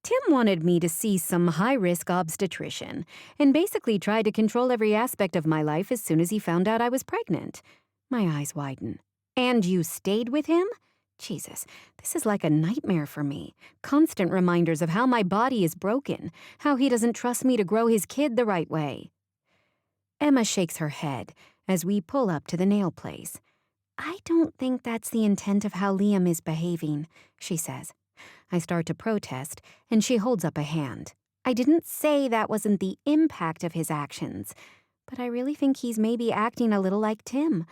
Tim wanted me to see some high-risk obstetrician and basically tried to control every aspect of my life as soon as he found out I was pregnant. My eyes widen. And you stayed with him? Jesus, this is like a nightmare for me. Constant reminders of how my body is broken, how he doesn't trust me to grow his kid the right way. Emma shakes her head as we pull up to the nail place. I don't think that's the intent of how Liam is behaving, she says. I start to protest, and she holds up a hand. I didn't say that wasn't the impact of his actions, but I really think he's maybe acting a little like Tim,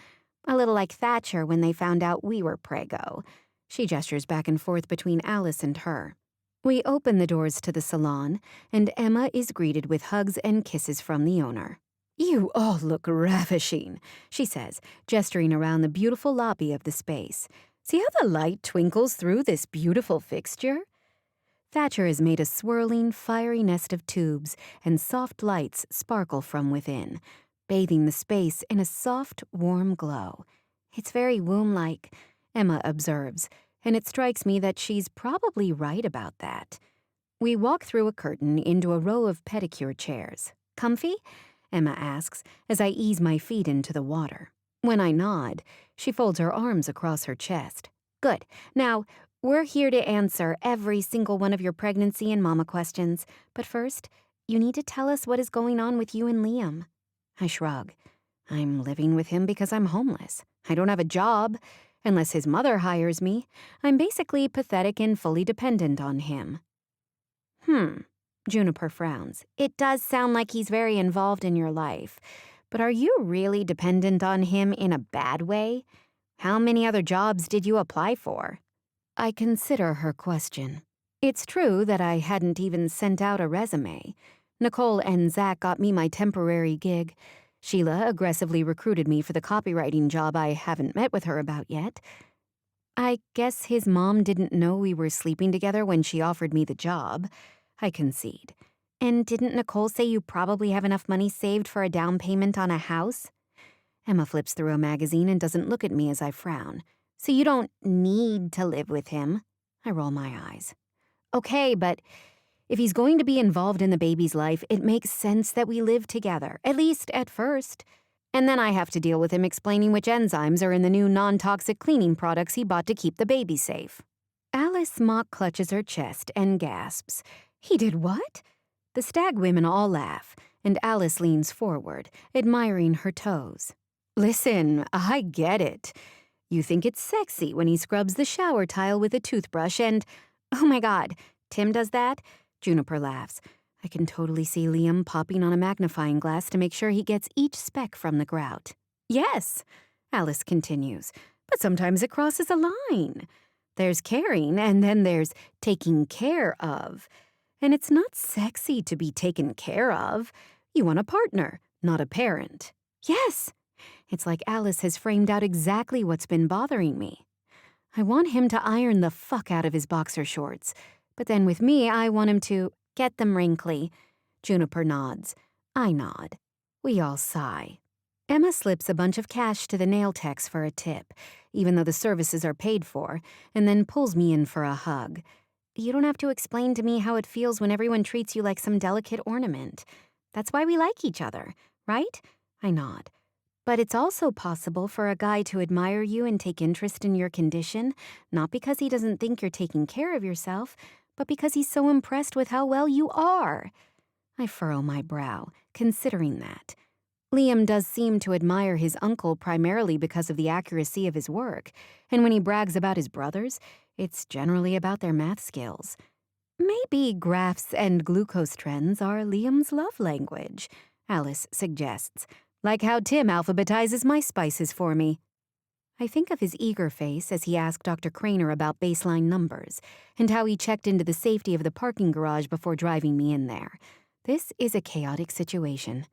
a little like Thatcher when they found out we were preggo. She gestures back and forth between Alice and her. We open the doors to the salon, and Emma is greeted with hugs and kisses from the owner. You all look ravishing, she says, gesturing around the beautiful lobby of the space. See how the light twinkles through this beautiful fixture? Thatcher has made a swirling, fiery nest of tubes, and soft lights sparkle from within, bathing the space in a soft, warm glow. It's very womb-like, Emma observes, and it strikes me that she's probably right about that. We walk through a curtain into a row of pedicure chairs. Comfy? Emma asks, as I ease my feet into the water. When I nod, she folds her arms across her chest. Good. Now, we're here to answer every single one of your pregnancy and mama questions. But first, you need to tell us what is going on with you and Liam. I shrug. I'm living with him because I'm homeless. I don't have a job. Unless his mother hires me, I'm basically pathetic and fully dependent on him. Juniper frowns. It does sound like he's very involved in your life. But are you really dependent on him in a bad way? How many other jobs did you apply for? I consider her question. It's true that I hadn't even sent out a resume. Nicole and Zach got me my temporary gig. Sheila aggressively recruited me for the copywriting job I haven't met with her about yet. I guess his mom didn't know we were sleeping together when she offered me the job. I concede. And didn't Nicole say you probably have enough money saved for a down payment on a house? Emma flips through a magazine and doesn't look at me as I frown. So you don't need to live with him? I roll my eyes. Okay, but if he's going to be involved in the baby's life, it makes sense that we live together, at least at first. And then I have to deal with him explaining which enzymes are in the new non-toxic cleaning products he bought to keep the baby safe. Alice mock clutches her chest and gasps. He did what? The Stagg women all laugh, and Alice leans forward, admiring her toes. Listen, I get it. You think it's sexy when he scrubs the shower tile with a toothbrush and... Oh my God, Tim does that? Juniper laughs. I can totally see Liam popping on a magnifying glass to make sure he gets each speck from the grout. Yes, Alice continues, but sometimes it crosses a line. There's caring, and then there's taking care of. And it's not sexy to be taken care of. You want a partner, not a parent. Yes! It's like Alice has framed out exactly what's been bothering me. I want him to iron the fuck out of his boxer shorts. But then with me, I want him to get them wrinkly. Juniper nods. I nod. We all sigh. Emma slips a bunch of cash to the nail techs for a tip, even though the services are paid for, and then pulls me in for a hug. You don't have to explain to me how it feels when everyone treats you like some delicate ornament. That's why we like each other, right? I nod. But it's also possible for a guy to admire you and take interest in your condition, not because he doesn't think you're taking care of yourself, but because he's so impressed with how well you are. I furrow my brow, considering that. Liam does seem to admire his uncle primarily because of the accuracy of his work, and when he brags about his brothers, it's generally about their math skills. Maybe graphs and glucose trends are Liam's love language, Alice suggests, like how Tim alphabetizes my spices for me. I think of his eager face as he asked Dr. Craner about baseline numbers, and how he checked into the safety of the parking garage before driving me in there. This is a chaotic situation,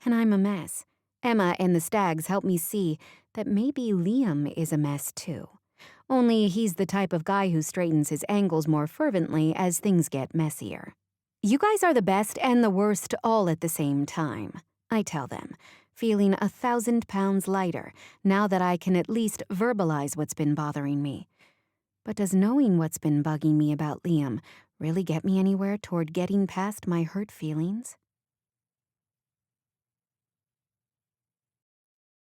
and I'm a mess. Emma and the Stags help me see that maybe Liam is a mess too. Only he's the type of guy who straightens his angles more fervently as things get messier. You guys are the best and the worst all at the same time, I tell them, feeling 1,000 pounds lighter now that I can at least verbalize what's been bothering me. But does knowing what's been bugging me about Liam really get me anywhere toward getting past my hurt feelings?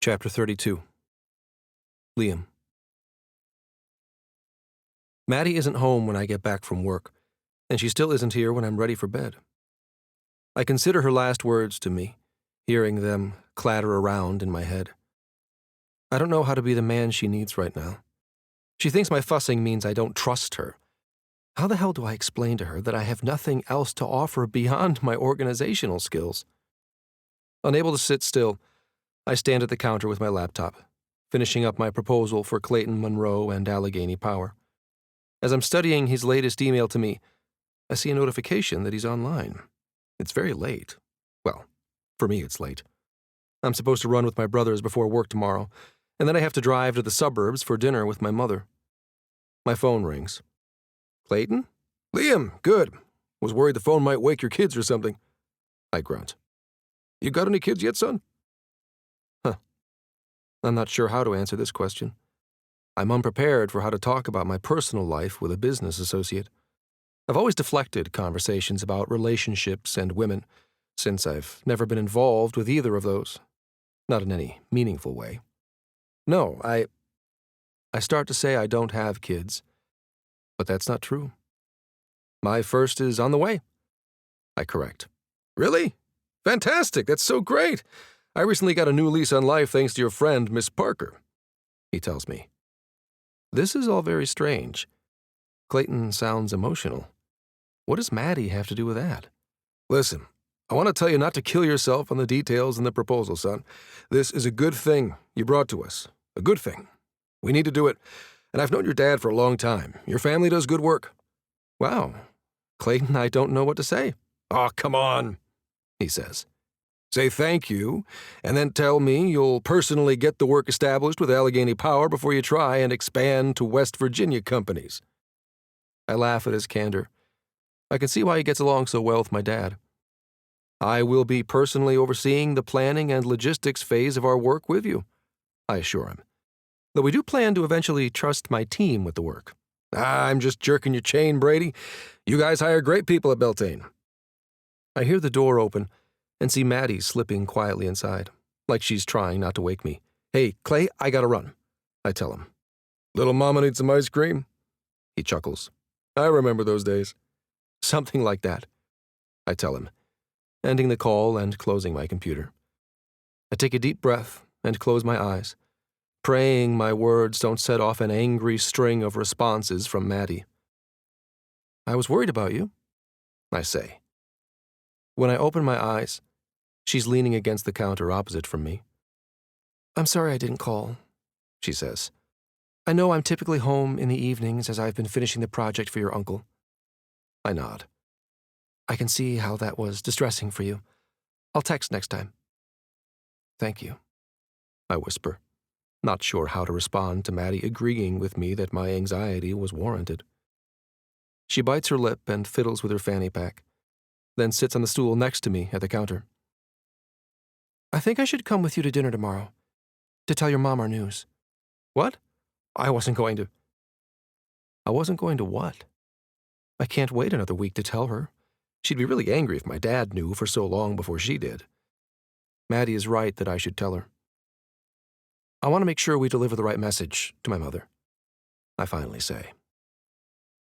Chapter 32. Liam. Maddie isn't home when I get back from work, and she still isn't here when I'm ready for bed. I consider her last words to me, hearing them clatter around in my head. I don't know how to be the man she needs right now. She thinks my fussing means I don't trust her. How the hell do I explain to her that I have nothing else to offer beyond my organizational skills? Unable to sit still, I stand at the counter with my laptop, finishing up my proposal for Clayton Monroe and Allegheny Power. As I'm studying his latest email to me, I see a notification that he's online. It's very late. Well, for me it's late. I'm supposed to run with my brothers before work tomorrow, and then I have to drive to the suburbs for dinner with my mother. My phone rings. Clayton? Liam, good. Was worried the phone might wake your kids or something. I grunt. You got any kids yet, son? I'm not sure how to answer this question. I'm unprepared for how to talk about my personal life with a business associate. I've always deflected conversations about relationships and women, since I've never been involved with either of those. Not in any meaningful way. No, I start to say I don't have kids, but that's not true. My first is on the way. I correct. Really? Fantastic, that's so great. I recently got a new lease on life thanks to your friend, Miss Parker, he tells me. This is all very strange. Clayton sounds emotional. What does Maddie have to do with that? Listen, I want to tell you not to kill yourself on the details in the proposal, son. This is a good thing you brought to us. A good thing. We need to do it. And I've known your dad for a long time. Your family does good work. Wow. Clayton, I don't know what to say. Oh, come on, he says. Say thank you, and then tell me you'll personally get the work established with Allegheny Power before you try and expand to West Virginia companies. I laugh at his candor. I can see why he gets along so well with my dad. I will be personally overseeing the planning and logistics phase of our work with you, I assure him. Though we do plan to eventually trust my team with the work. I'm just jerking your chain, Brady. You guys hire great people at Beltane. I hear the door open and see Maddie slipping quietly inside, like she's trying not to wake me. Hey, Clay, I gotta run, I tell him. Little mama needs some ice cream? He chuckles. I remember those days. Something like that, I tell him, ending the call and closing my computer. I take a deep breath and close my eyes, praying my words don't set off an angry string of responses from Maddie. I was worried about you, I say. When I open my eyes, she's leaning against the counter opposite from me. I'm sorry I didn't call, she says. I know I'm typically home in the evenings as I've been finishing the project for your uncle. I nod. I can see how that was distressing for you. I'll text next time. Thank you, I whisper, not sure how to respond to Maddie agreeing with me that my anxiety was warranted. She bites her lip and fiddles with her fanny pack, then sits on the stool next to me at the counter. I think I should come with you to dinner tomorrow, to tell your mom our news. What? I wasn't going to. I wasn't going to what? I can't wait another week to tell her. She'd be really angry if my dad knew for so long before she did. Maddie is right that I should tell her. I want to make sure we deliver the right message to my mother, I finally say.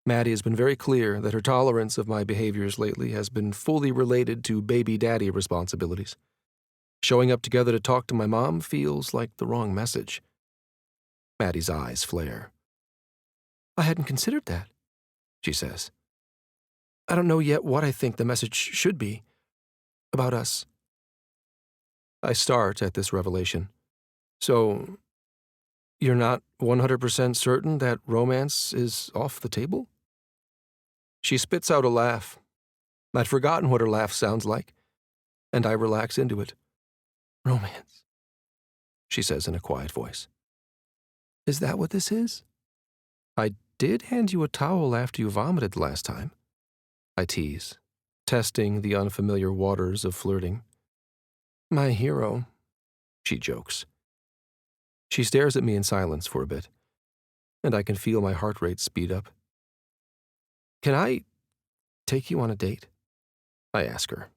Maddie has been very clear that her tolerance of my behaviors lately has been fully related to baby daddy responsibilities. Showing up together to talk to my mom feels like the wrong message. Maddie's eyes flare. I hadn't considered that, she says. I don't know yet what I think the message should be about us. I start at this revelation. So, you're not 100% certain that romance is off the table? She spits out a laugh. I'd forgotten what her laugh sounds like, and I relax into it. Romance, she says in a quiet voice. Is that what this is? I did hand you a towel after you vomited last time. I tease, testing the unfamiliar waters of flirting. My hero, she jokes. She stares at me in silence for a bit, and I can feel my heart rate speed up. Can I take you on a date? I ask her,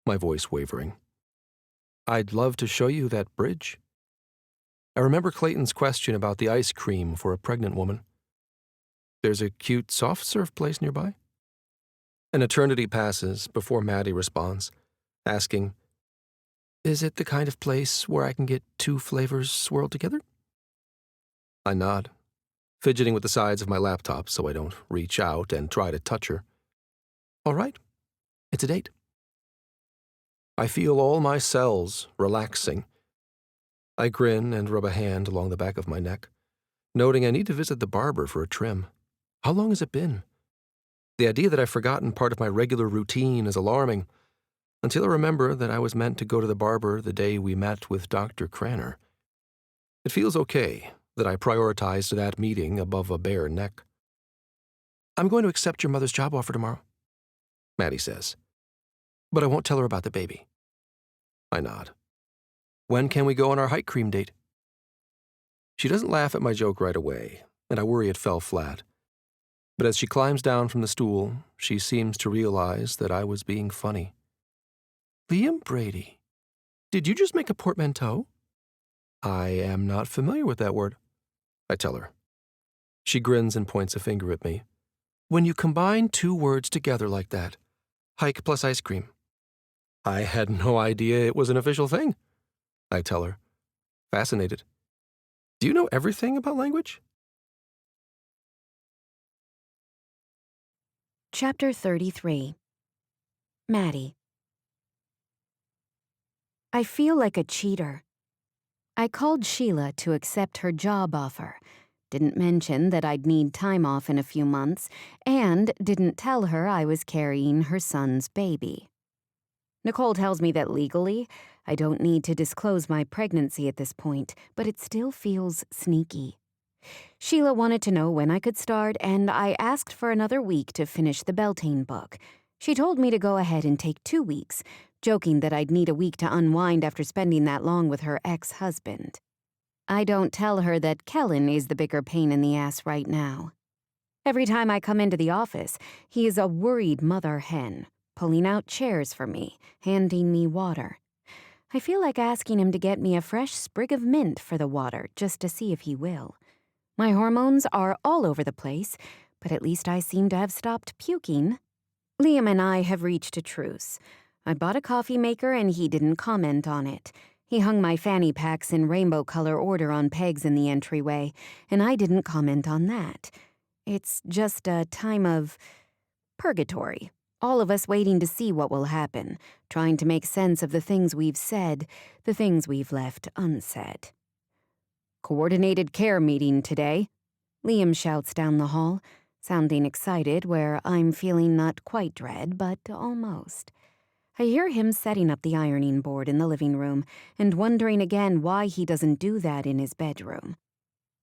my voice wavering. I'd love to show you that bridge. I remember Clayton's question about the ice cream for a pregnant woman. There's a cute soft serve place nearby? An eternity passes before Maddie responds, asking, Is it the kind of place where I can get two flavors swirled together? I nod, fidgeting with the sides of my laptop so I don't reach out and try to touch her. All right, it's a date. I feel all my cells relaxing. I grin and rub a hand along the back of my neck, noting I need to visit the barber for a trim. How long has it been? The idea that I've forgotten part of my regular routine is alarming, until I remember that I was meant to go to the barber the day we met with Dr. Cranner. It feels okay that I prioritized that meeting above a bare neck. I'm going to accept your mother's job offer tomorrow, Maddie says. But I won't tell her about the baby. I nod. When can we go on our hike cream date? She doesn't laugh at my joke right away, and I worry it fell flat. But as she climbs down from the stool, she seems to realize that I was being funny. Liam Brady, did you just make a portmanteau? I am not familiar with that word, I tell her. She grins and points a finger at me. When you combine two words together like that, hike plus ice cream. I had no idea it was an official thing, I tell her, fascinated. Do you know everything about language? Chapter 33. Maddie. I feel like a cheater. I called Sheila to accept her job offer, didn't mention that I'd need time off in a few months, and didn't tell her I was carrying her son's baby. Nicole tells me that legally, I don't need to disclose my pregnancy at this point, but it still feels sneaky. Sheila wanted to know when I could start, and I asked for another week to finish the Beltane book. She told me to go ahead and take 2 weeks, joking that I'd need a week to unwind after spending that long with her ex-husband. I don't tell her that Kellen is the bigger pain in the ass right now. Every time I come into the office, he is a worried mother hen, pulling out chairs for me, handing me water. I feel like asking him to get me a fresh sprig of mint for the water just to see if he will. My hormones are all over the place, but at least I seem to have stopped puking. Liam and I have reached a truce. I bought a coffee maker and he didn't comment on it. He hung my fanny packs in rainbow color order on pegs in the entryway, and I didn't comment on that. It's just a time of purgatory. All of us waiting to see what will happen, trying to make sense of the things we've said, the things we've left unsaid. Coordinated care meeting today, Liam shouts down the hall, sounding excited where I'm feeling not quite dread, but almost. I hear him setting up the ironing board in the living room and wondering again why he doesn't do that in his bedroom.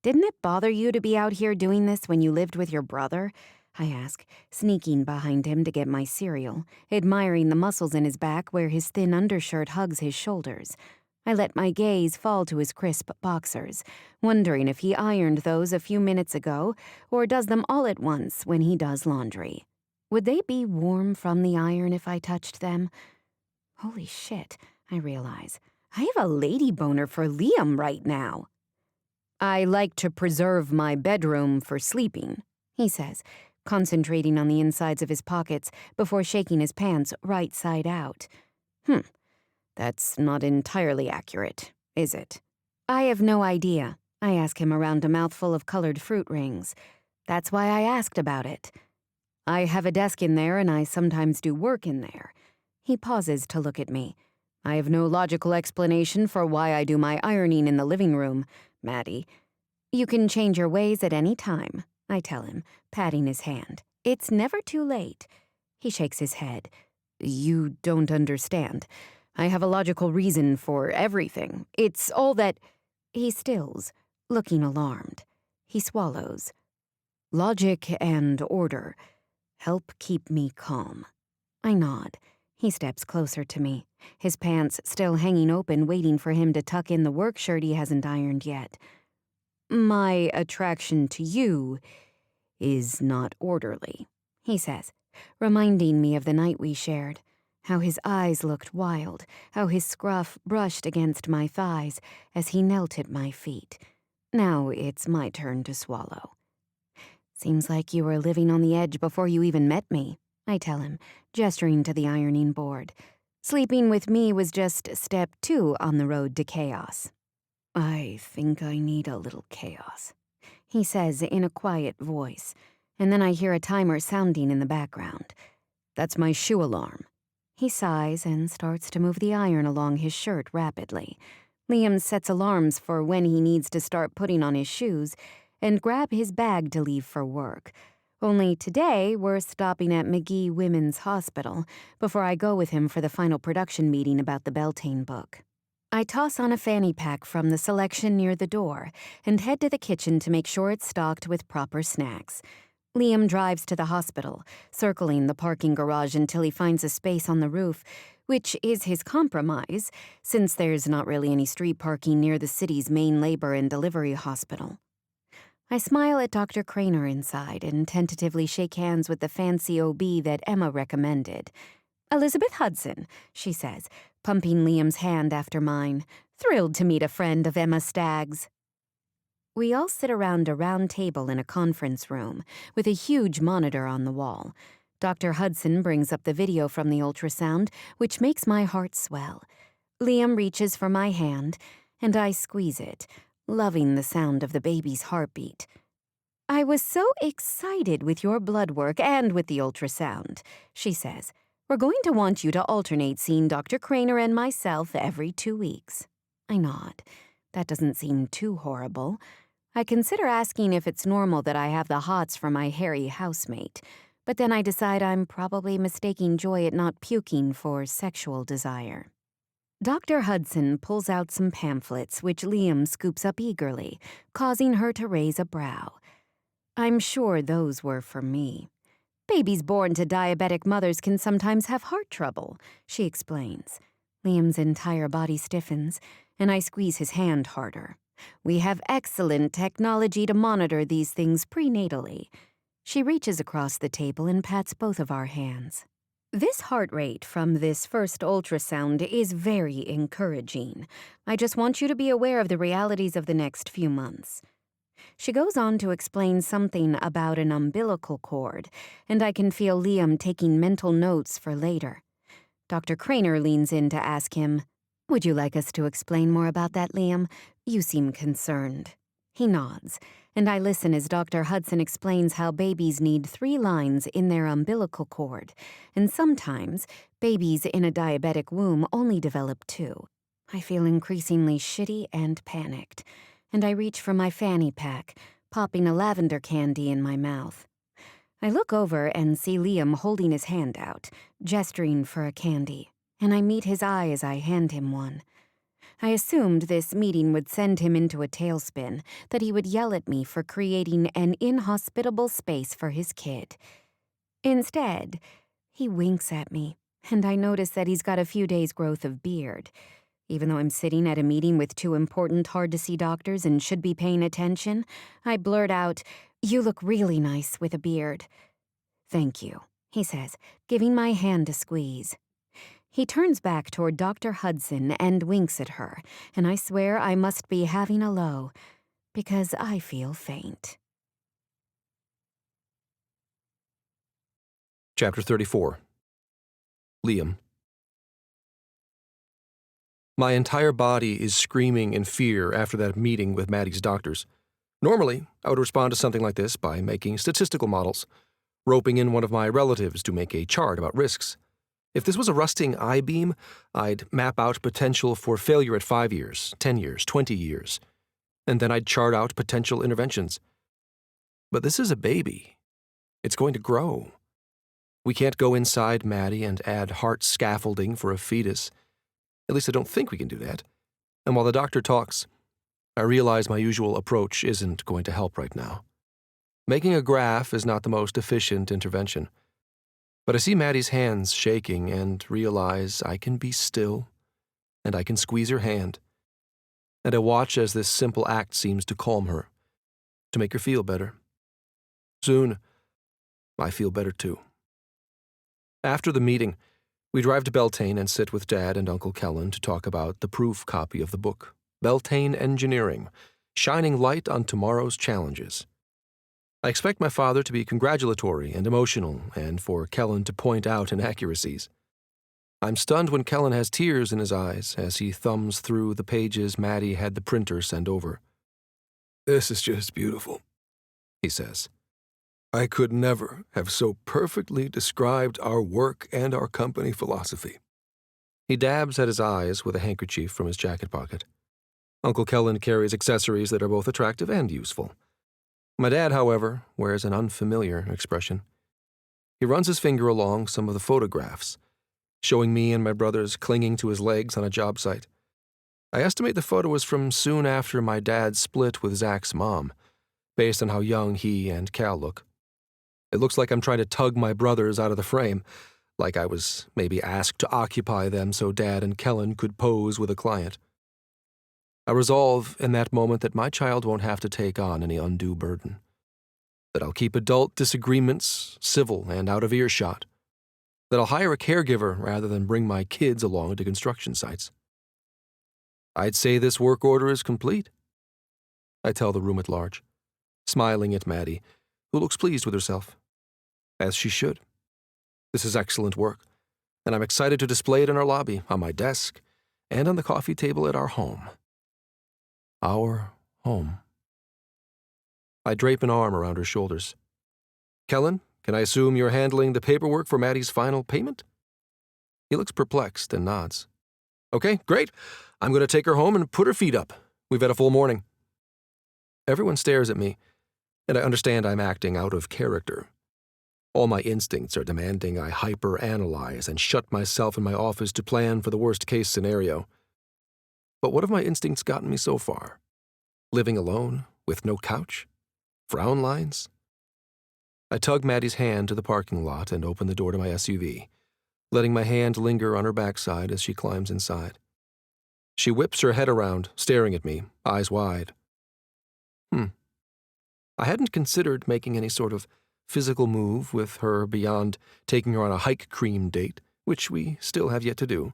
Didn't it bother you to be out here doing this when you lived with your brother? I ask, sneaking behind him to get my cereal, admiring the muscles in his back where his thin undershirt hugs his shoulders. I let my gaze fall to his crisp boxers, wondering if he ironed those a few minutes ago or does them all at once when he does laundry. Would they be warm from the iron if I touched them? Holy shit, I realize. I have a lady boner for Liam right now. I like to preserve my bedroom for sleeping, he says, concentrating on the insides of his pockets before shaking his pants right side out. That's not entirely accurate, is it? I have no idea. I ask him around a mouthful of colored fruit rings. That's why I asked about it. I have a desk in there and I sometimes do work in there. He pauses to look at me. I have no logical explanation for why I do my ironing in the living room, Maddie. You can change your ways at any time, I tell him, patting his hand. It's never too late. He shakes his head. You don't understand. I have a logical reason for everything. It's all that... He stills, looking alarmed. He swallows. Logic and order help keep me calm. I nod. He steps closer to me, his pants still hanging open, waiting for him to tuck in the work shirt he hasn't ironed yet. My attraction to you is not orderly, he says, reminding me of the night we shared, how his eyes looked wild, how his scruff brushed against my thighs as he knelt at my feet. Now it's my turn to swallow. Seems like you were living on the edge before you even met me, I tell him, gesturing to the ironing board. Sleeping with me was just step 2 on the road to chaos. I think I need a little chaos, he says in a quiet voice, and then I hear a timer sounding in the background. That's my shoe alarm. He sighs and starts to move the iron along his shirt rapidly. Liam sets alarms for when he needs to start putting on his shoes and grab his bag to leave for work. Only today, we're stopping at McGee Women's Hospital before I go with him for the final production meeting about the Beltane book. I toss on a fanny pack from the selection near the door and head to the kitchen to make sure it's stocked with proper snacks. Liam drives to the hospital, circling the parking garage until he finds a space on the roof, which is his compromise, since there's not really any street parking near the city's main labor and delivery hospital. I smile at Dr. Craner inside and tentatively shake hands with the fancy OB that Emma recommended. Elizabeth Hudson, she says, pumping Liam's hand after mine. Thrilled to meet a friend of Emma Stagg's. We all sit around a round table in a conference room with a huge monitor on the wall. Dr. Hudson brings up the video from the ultrasound, which makes my heart swell. Liam reaches for my hand, and I squeeze it, loving the sound of the baby's heartbeat. I was so excited with your blood work and with the ultrasound, she says. We're going to want you to alternate seeing Dr. Craner and myself every 2 weeks. I nod. That doesn't seem too horrible. I consider asking if it's normal that I have the hots for my hairy housemate, but then I decide I'm probably mistaking joy at not puking for sexual desire. Dr. Hudson pulls out some pamphlets, which Liam scoops up eagerly, causing her to raise a brow. I'm sure those were for me. Babies born to diabetic mothers can sometimes have heart trouble, she explains. Liam's entire body stiffens, and I squeeze his hand harder. We have excellent technology to monitor these things prenatally. She reaches across the table and pats both of our hands. This heart rate from this first ultrasound is very encouraging. I just want you to be aware of the realities of the next few months. She goes on to explain something about an umbilical cord, and I can feel Liam taking mental notes for later. Dr. Craner leans in to ask him, Would you like us to explain more about that, Liam? You seem concerned. He nods, and I listen as Dr. Hudson explains how babies need 3 lines in their umbilical cord, and sometimes babies in a diabetic womb only develop 2. I feel increasingly shitty and panicked, and I reach for my fanny pack, popping a lavender candy in my mouth. I look over and see Liam holding his hand out, gesturing for a candy, and I meet his eye as I hand him one. I assumed this meeting would send him into a tailspin, that he would yell at me for creating an inhospitable space for his kid. Instead, he winks at me, and I notice that he's got a few days' growth of beard. Even though I'm sitting at a meeting with two important, hard-to-see doctors and should be paying attention, I blurt out, "You look really nice with a beard." "Thank you," he says, giving my hand a squeeze. He turns back toward Dr. Hudson and winks at her, and I swear I must be having a low, because I feel faint. Chapter 34. Liam. My entire body is screaming in fear after that meeting with Maddie's doctors. Normally, I would respond to something like this by making statistical models, roping in one of my relatives to make a chart about risks. If this was a rusting I-beam, I'd map out potential for failure at 5 years, 10 years, 20 years, and then I'd chart out potential interventions. But this is a baby. It's going to grow. We can't go inside Maddie and add heart scaffolding for a fetus. At least I don't think we can do that. And while the doctor talks, I realize my usual approach isn't going to help right now. Making a graph is not the most efficient intervention. But I see Maddie's hands shaking and realize I can be still, and I can squeeze her hand. And I watch as this simple act seems to calm her, to make her feel better. Soon, I feel better too. After the meeting, we drive to Beltane and sit with Dad and Uncle Kellen to talk about the proof copy of the book, Maddie Engineering, Shining Light on Tomorrow's Challenges. I expect my father to be congratulatory and emotional, and for Kellen to point out inaccuracies. I'm stunned when Kellen has tears in his eyes as he thumbs through the pages Maddie had the printer send over. "This is just beautiful," he says. "I could never have so perfectly described our work and our company philosophy." He dabs at his eyes with a handkerchief from his jacket pocket. Uncle Kellen carries accessories that are both attractive and useful. My dad, however, wears an unfamiliar expression. He runs his finger along some of the photographs, showing me and my brothers clinging to his legs on a job site. I estimate the photo was from soon after my dad split with Zach's mom, based on how young he and Cal look. It looks like I'm trying to tug my brothers out of the frame, like I was maybe asked to occupy them so Dad and Kellen could pose with a client. I resolve in that moment that my child won't have to take on any undue burden, that I'll keep adult disagreements civil and out of earshot, that I'll hire a caregiver rather than bring my kids along to construction sites. I'd say this work order is complete, I tell the room at large, smiling at Maddie, who looks pleased with herself. As she should. This is excellent work, and I'm excited to display it in our lobby, on my desk, and on the coffee table at our home. Our home. I drape an arm around her shoulders. "Kellen, can I assume you're handling the paperwork for Maddie's final payment?" He looks perplexed and nods. "Okay, great. I'm going to take her home and put her feet up. We've had a full morning." Everyone stares at me, and I understand I'm acting out of character. All my instincts are demanding I hyper-analyze and shut myself in my office to plan for the worst-case scenario. But what have my instincts gotten me so far? Living alone, with no couch? Frown lines? I tug Maddie's hand to the parking lot and open the door to my SUV, letting my hand linger on her backside as she climbs inside. She whips her head around, staring at me, eyes wide. I hadn't considered making any sort of physical move with her beyond taking her on a hike cream date, which we still have yet to do.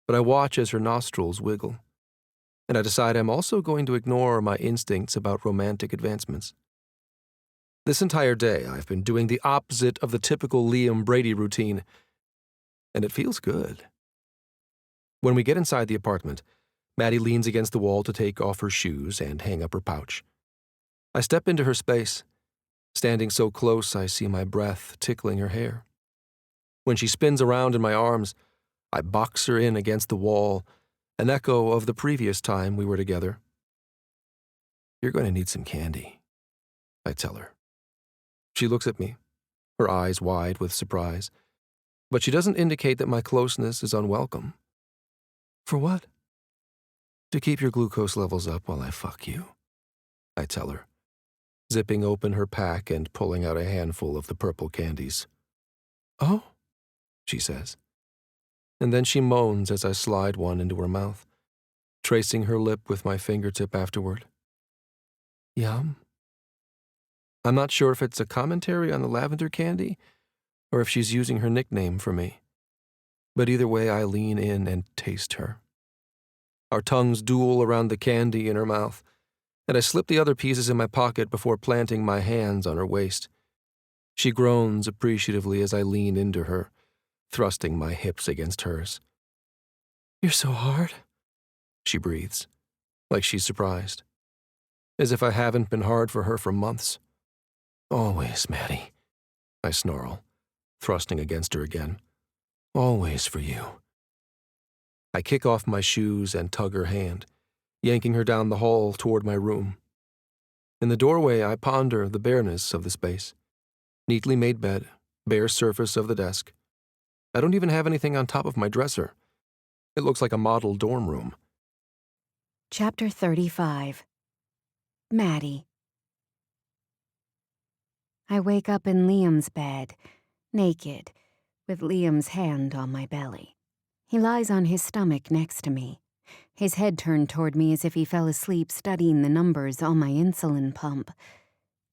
But I watch as her nostrils wiggle, and I decide I'm also going to ignore my instincts about romantic advancements. This entire day, I've been doing the opposite of the typical Liam Brady routine, and it feels good. When we get inside the apartment, Maddie leans against the wall to take off her shoes and hang up her pouch. I step into her space. Standing so close, I see my breath tickling her hair. When she spins around in my arms, I box her in against the wall, an echo of the previous time we were together. "You're going to need some candy," I tell her. She looks at me, her eyes wide with surprise, but she doesn't indicate that my closeness is unwelcome. "For what?" "To keep your glucose levels up while I fuck you," I tell her, zipping open her pack and pulling out a handful of the purple candies. "Oh," she says. and then she moans as I slide one into her mouth, tracing her lip with my fingertip afterward. Yum. I'm not sure if it's a commentary on the lavender candy or if she's using her nickname for me. But either way, I lean in and taste her. Our tongues duel around the candy in her mouth, and I slip the other pieces in my pocket before planting my hands on her waist. She groans appreciatively as I lean into her, thrusting my hips against hers. You're so hard, she breathes, like she's surprised. As if I haven't been hard for her for months. Always, Maddie, I snarl, thrusting against her again. Always for you. I kick off my shoes and tug her hand, yanking her down the hall toward my room. In the doorway, I ponder the bareness of the space. Neatly made bed, bare surface of the desk. I don't even have anything on top of my dresser. It looks like a model dorm room. Chapter 35. Maddie. I wake up in Liam's bed, naked, with Liam's hand on my belly. He lies on his stomach next to me, his head turned toward me as if he fell asleep studying the numbers on my insulin pump.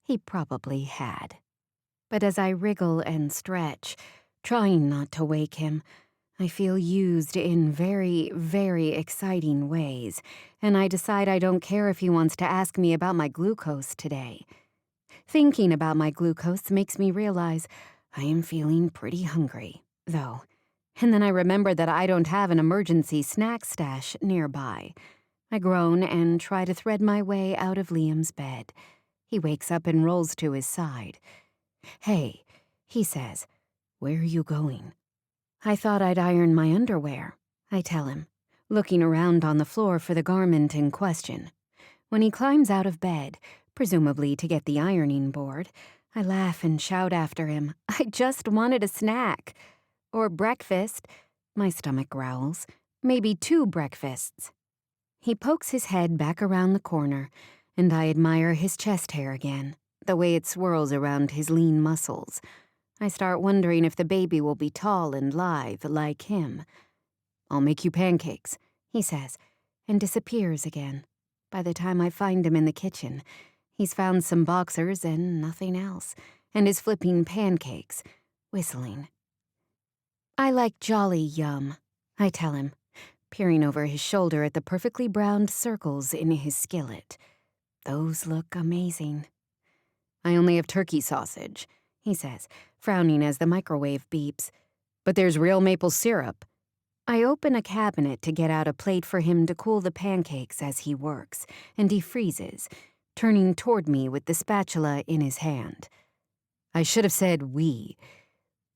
He probably had. But as I wriggle and stretch, trying not to wake him, I feel used in very, very exciting ways, and I decide I don't care if he wants to ask me about my glucose today. Thinking about my glucose makes me realize I am feeling pretty hungry, though. And then I remember that I don't have an emergency snack stash nearby. I groan and try to thread my way out of Liam's bed. He wakes up and rolls to his side. Hey, he says, where are you going? I thought I'd iron my underwear, I tell him, looking around on the floor for the garment in question. When he climbs out of bed, presumably to get the ironing board, I laugh and shout after him, I just wanted a snack. Or breakfast, my stomach growls, maybe 2 breakfasts. He pokes his head back around the corner, and I admire his chest hair again, the way it swirls around his lean muscles. I start wondering if the baby will be tall and lithe like him. I'll make you pancakes, he says, and disappears again. By the time I find him in the kitchen, he's found some boxers and nothing else, and is flipping pancakes, whistling. I like Jolly Yum, I tell him, peering over his shoulder at the perfectly browned circles in his skillet. Those look amazing. I only have turkey sausage, he says, frowning as the microwave beeps. But there's real maple syrup. I open a cabinet to get out a plate for him to cool the pancakes as he works, and he freezes, turning toward me with the spatula in his hand. I should have said we.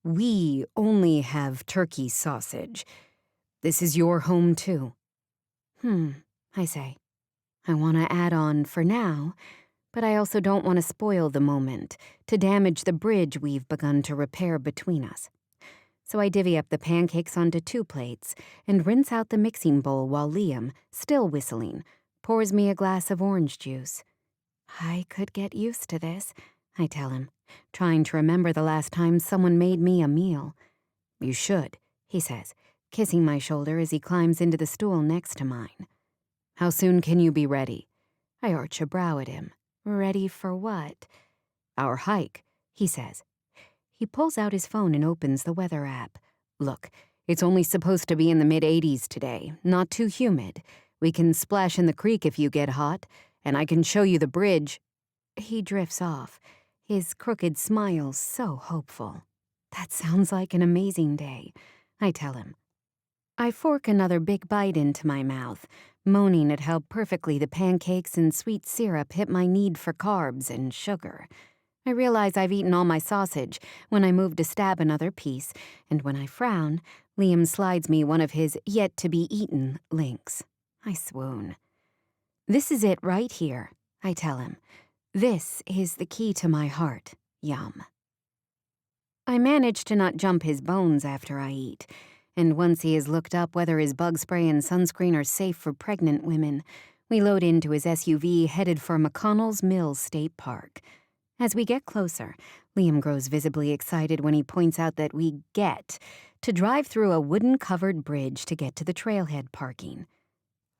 We only have turkey sausage. This is your home, too. I say. I want to add on for now, but I also don't want to spoil the moment, to damage the bridge we've begun to repair between us. So I divvy up the pancakes onto 2 plates and rinse out the mixing bowl while Liam, still whistling, pours me a glass of orange juice. I could get used to this, I tell him, trying to remember the last time someone made me a meal. You should, he says, kissing my shoulder as he climbs into the stool next to mine. How soon can you be ready? I arch a brow at him. Ready for what? Our hike, he says. He pulls out his phone and opens the weather app. Look, it's only supposed to be in the mid-80s today, not too humid. We can splash in the creek if you get hot, and I can show you the bridge. He drifts off, his crooked smile so hopeful. That sounds like an amazing day, I tell him. I fork another big bite into my mouth, moaning at how perfectly the pancakes and sweet syrup hit my need for carbs and sugar. I realize I've eaten all my sausage when I move to stab another piece, and when I frown, Liam slides me one of his yet-to-be-eaten links. I swoon. This is it right here, I tell him. This is the key to my heart, Yum. I manage to not jump his bones after I eat, and once he has looked up whether his bug spray and sunscreen are safe for pregnant women, we load into his SUV headed for McConnell's Mills State Park. As we get closer, Liam grows visibly excited when he points out that we get to drive through a wooden-covered bridge to get to the trailhead parking.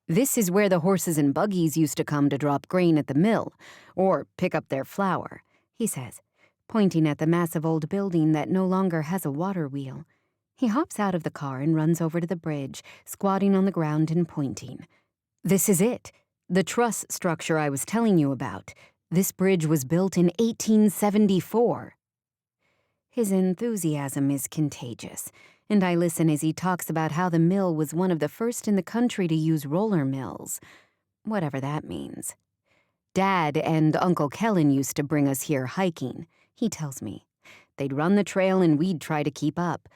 "This is where the horses and buggies used to come to drop grain at the mill, or pick up their flour," he says, pointing at the massive old building that no longer has a water wheel. He hops out of the car and runs over to the bridge, squatting on the ground and pointing. "This is it, the truss structure I was telling you about. This bridge was built in 1874. His enthusiasm is contagious, and I listen as he talks about how the mill was one of the first in the country to use roller mills, whatever that means. "Dad and Uncle Kellen used to bring us here hiking," he tells me. "They'd run the trail and we'd try to keep up."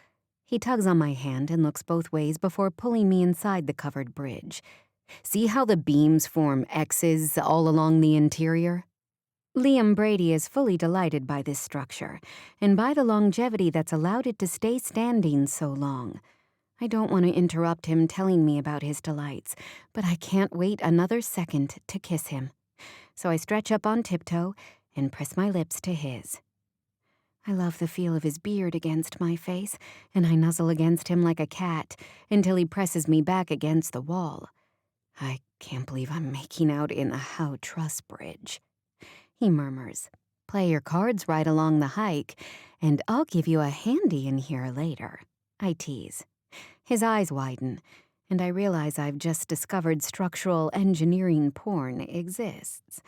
He tugs on my hand and looks both ways before pulling me inside the covered bridge. "See how the beams form X's all along the interior?" Liam Brady is fully delighted by this structure, and by the longevity that's allowed it to stay standing so long. I don't want to interrupt him telling me about his delights, but I can't wait another second to kiss him. So I stretch up on tiptoe and press my lips to his. I love the feel of his beard against my face, and I nuzzle against him like a cat until he presses me back against the wall. I can't believe I'm making out in a How Truss bridge. He murmurs, "Play your cards right along the hike, and I'll give you a handy in here later," I tease. His eyes widen, and I realize I've just discovered structural engineering porn exists.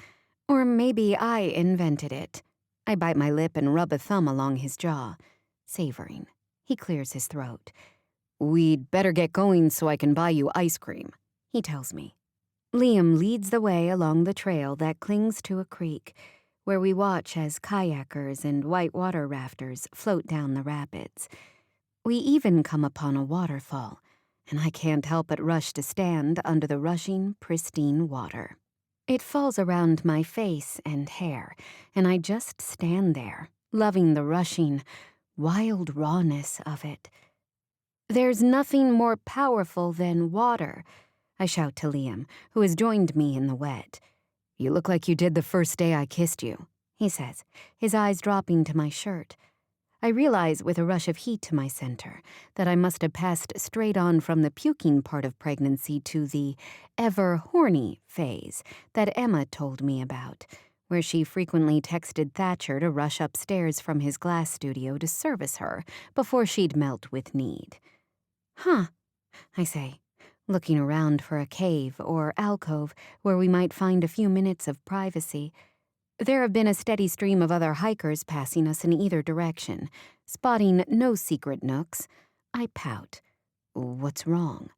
Or maybe I invented it. I bite my lip and rub a thumb along his jaw, savoring. He clears his throat. "We'd better get going so I can buy you ice cream," he tells me. Liam leads the way along the trail that clings to a creek, where we watch as kayakers and whitewater rafters float down the rapids. We even come upon a waterfall, and I can't help but rush to stand under the rushing, pristine water. It falls around my face and hair, and I just stand there, loving the rushing, wild rawness of it. "There's nothing more powerful than water," I shout to Liam, who has joined me in the wet. "You look like you did the first day I kissed you," he says, his eyes dropping to my shirt. I realize with a rush of heat to my center that I must have passed straight on from the puking part of pregnancy to the ever-horny phase that Emma told me about, where she frequently texted Thatcher to rush upstairs from his glass studio to service her before she'd melt with need. "Huh," I say, looking around for a cave or alcove where we might find a few minutes of privacy. There have been a steady stream of other hikers passing us in either direction. Spotting no secret nooks, I pout. "What's wrong?"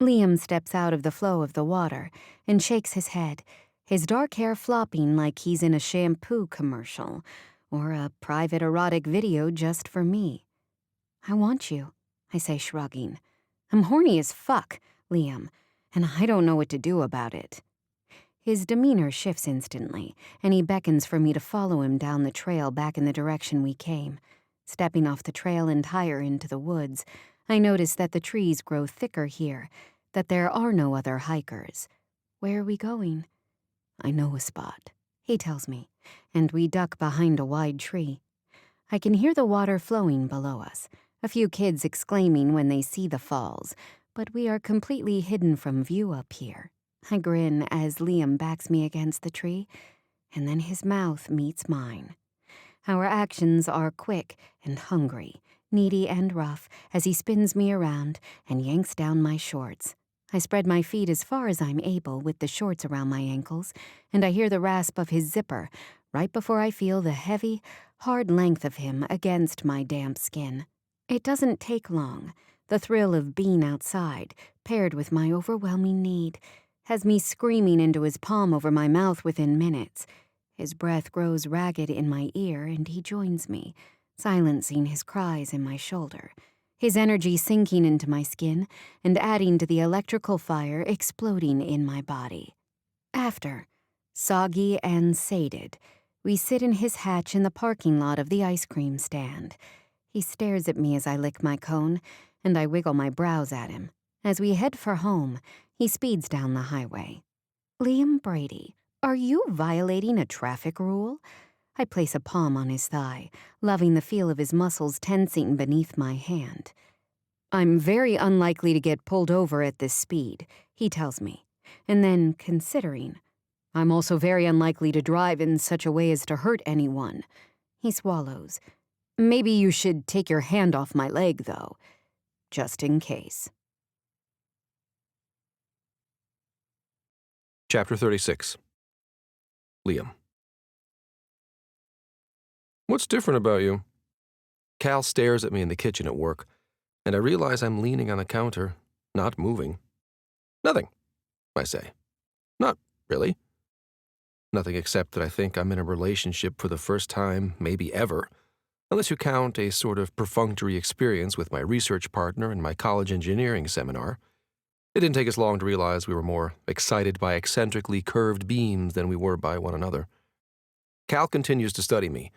Liam steps out of the flow of the water and shakes his head, his dark hair flopping like he's in a shampoo commercial or a private erotic video just for me. "I want you," I say, shrugging. "I'm horny as fuck, Liam, and I don't know what to do about it." His demeanor shifts instantly, and he beckons for me to follow him down the trail back in the direction we came. Stepping off the trail and higher into the woods, I notice that the trees grow thicker here, that there are no other hikers. "Where are we going?" "I know a spot," he tells me, and we duck behind a wide tree. I can hear the water flowing below us, a few kids exclaiming when they see the falls, but we are completely hidden from view up here. I grin as Liam backs me against the tree, and then his mouth meets mine. Our actions are quick and hungry, needy and rough, as he spins me around and yanks down my shorts. I spread my feet as far as I'm able with the shorts around my ankles, and I hear the rasp of his zipper right before I feel the heavy, hard length of him against my damp skin. It doesn't take long. The thrill of being outside, paired with my overwhelming need, has me screaming into his palm over my mouth within minutes. His breath grows ragged in my ear, and he joins me, silencing his cries in my shoulder, his energy sinking into my skin and adding to the electrical fire exploding in my body. After, soggy and sated, we sit in his hatch in the parking lot of the ice cream stand. He stares at me as I lick my cone, and I wiggle my brows at him. As we head for home, he speeds down the highway. "Liam Brady, are you violating a traffic rule?" I place a palm on his thigh, loving the feel of his muscles tensing beneath my hand. I'm very unlikely to get pulled over at this speed, he tells me, and then, considering, I'm also very unlikely to drive in such a way as to hurt anyone. He swallows. Maybe you should take your hand off my leg, though, just in case. Chapter 36. Liam. What's different about you? Cal stares at me in the kitchen at work, and I realize I'm leaning on the counter, not moving. Nothing, I say. Not really. Nothing except that I think I'm in a relationship for the first time, maybe ever, unless you count a sort of perfunctory experience with my research partner in my college engineering seminar. It didn't take us long to realize we were more excited by eccentrically curved beams than we were by one another. Cal continues to study me,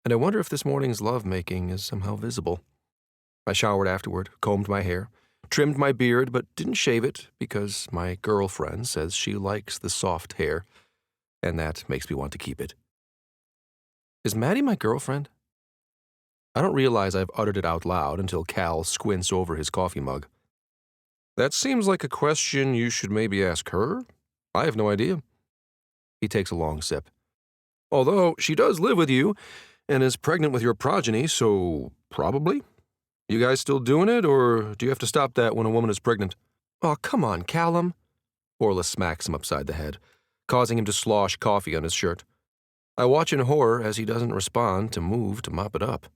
and I wonder if this morning's lovemaking is somehow visible. I showered afterward, combed my hair, trimmed my beard, but didn't shave it because my girlfriend says she likes the soft hair, and that makes me want to keep it. Is Maddie my girlfriend? I don't realize I've uttered it out loud until Cal squints over his coffee mug. That seems like a question you should maybe ask her. I have no idea. He takes a long sip. Although she does live with you and is pregnant with your progeny, so probably. You guys still doing it, or do you have to stop that when a woman is pregnant? Oh, come on, Callum. Orla smacks him upside the head, causing him to slosh coffee on his shirt. I watch in horror as he doesn't respond to move to mop it up.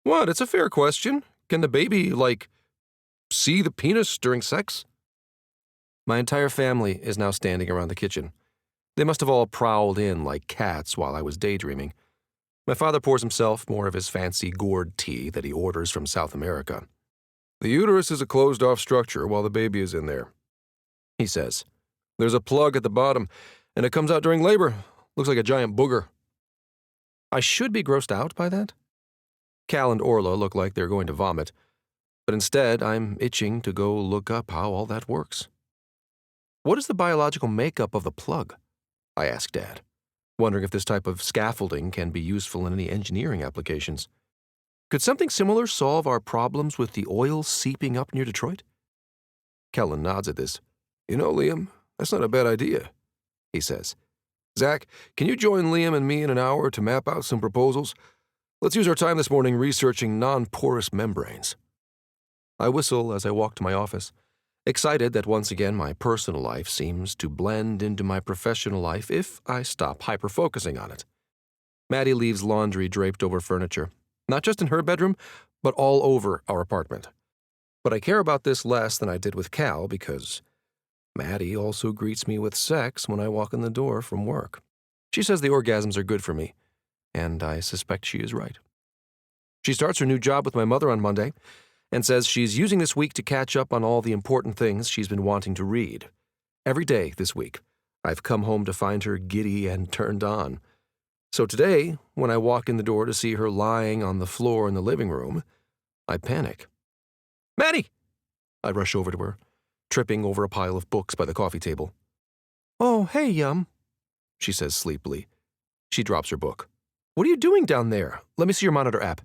What? It's a fair question. Can the baby, see the penis during sex? My entire family is now standing around the kitchen. They must have all prowled in like cats while I was daydreaming. My father pours himself more of his fancy gourd tea that he orders from South America. The uterus is a closed-off structure while the baby is in there, he says. There's a plug at the bottom, and it comes out during labor. Looks like a giant booger. I should be grossed out by that. Cal and Orla look like they're going to vomit, but instead I'm itching to go look up how all that works. What is the biological makeup of the plug? I ask Dad, wondering if this type of scaffolding can be useful in any engineering applications. Could something similar solve our problems with the oil seeping up near Detroit? Kellen nods at this. You know, Liam, that's not a bad idea, he says. Zach, can you join Liam and me in an hour to map out some proposals? Let's use our time this morning researching non-porous membranes. I whistle as I walk to my office, excited that once again my personal life seems to blend into my professional life if I stop hyper-focusing on it. Maddie leaves laundry draped over furniture, not just in her bedroom, but all over our apartment. But I care about this less than I did with Cal because Maddie also greets me with sex when I walk in the door from work. She says the orgasms are good for me, and I suspect she is right. She starts her new job with my mother on Monday and says she's using this week to catch up on all the important things she's been wanting to read. Every day this week, I've come home to find her giddy and turned on. So today, when I walk in the door to see her lying on the floor in the living room, I panic. Maddie! I rush over to her, tripping over a pile of books by the coffee table. Oh, hey, Yum, she says sleepily. She drops her book. What are you doing down there? Let me see your monitor app.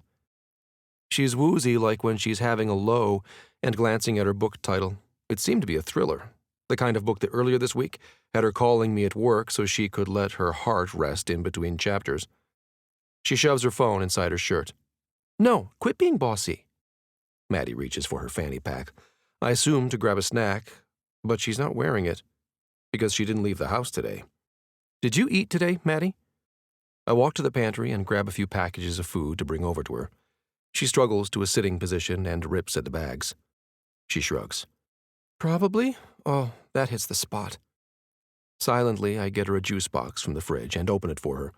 She's woozy like when she's having a low and glancing at her book title. It seemed to be a thriller, the kind of book that earlier this week had her calling me at work so she could let her heart rest in between chapters. She shoves her phone inside her shirt. No, quit being bossy. Maddie reaches for her fanny pack. I assume to grab a snack, but she's not wearing it because she didn't leave the house today. Did you eat today, Maddie? I walk to the pantry and grab a few packages of food to bring over to her. She struggles to a sitting position and rips at the bags. She shrugs. Probably. Oh, that hits the spot. Silently, I get her a juice box from the fridge and open it for her,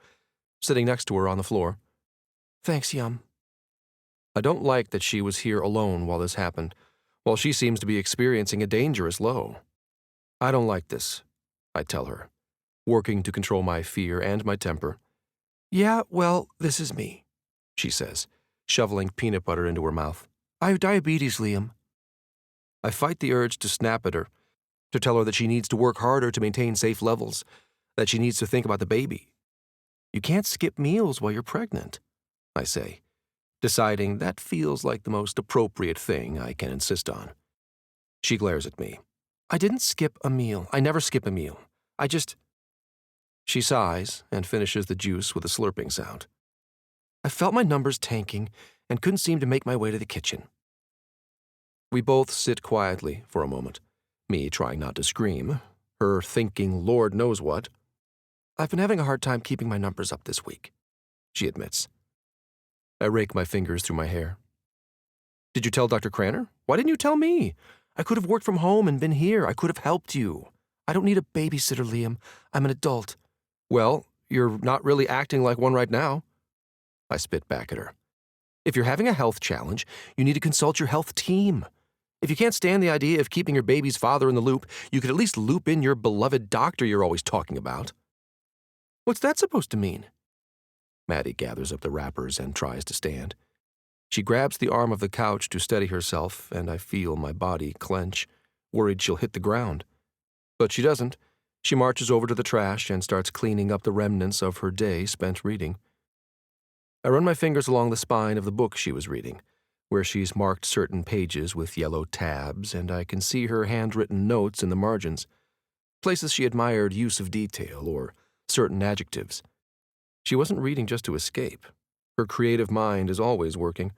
sitting next to her on the floor. Thanks, Yum. I don't like that she was here alone while this happened, while she seems to be experiencing a dangerous low. I don't like this, I tell her, working to control my fear and my temper. Yeah, well, this is me, she says, shoveling peanut butter into her mouth. I have diabetes, Liam. I fight the urge to snap at her, to tell her that she needs to work harder to maintain safe levels, that she needs to think about the baby. You can't skip meals while you're pregnant, I say, deciding that feels like the most appropriate thing I can insist on. She glares at me. I didn't skip a meal. I never skip a meal. She sighs and finishes the juice with a slurping sound. I felt my numbers tanking and couldn't seem to make my way to the kitchen. We both sit quietly for a moment, me trying not to scream, her thinking Lord knows what. I've been having a hard time keeping my numbers up this week, she admits. I rake my fingers through my hair. Did you tell Dr. Cranner? Why didn't you tell me? I could have worked from home and been here. I could have helped you. I don't need a babysitter, Liam. I'm an adult. Well, you're not really acting like one right now. I spit back at her. If you're having a health challenge, you need to consult your health team. If you can't stand the idea of keeping your baby's father in the loop, you could at least loop in your beloved doctor you're always talking about. What's that supposed to mean? Maddie gathers up the wrappers and tries to stand. She grabs the arm of the couch to steady herself, and I feel my body clench, worried she'll hit the ground. But she doesn't. She marches over to the trash and starts cleaning up the remnants of her day spent reading. I run my fingers along the spine of the book she was reading, where she's marked certain pages with yellow tabs, and I can see her handwritten notes in the margins, places she admired use of detail or certain adjectives. She wasn't reading just to escape. Her creative mind is always working.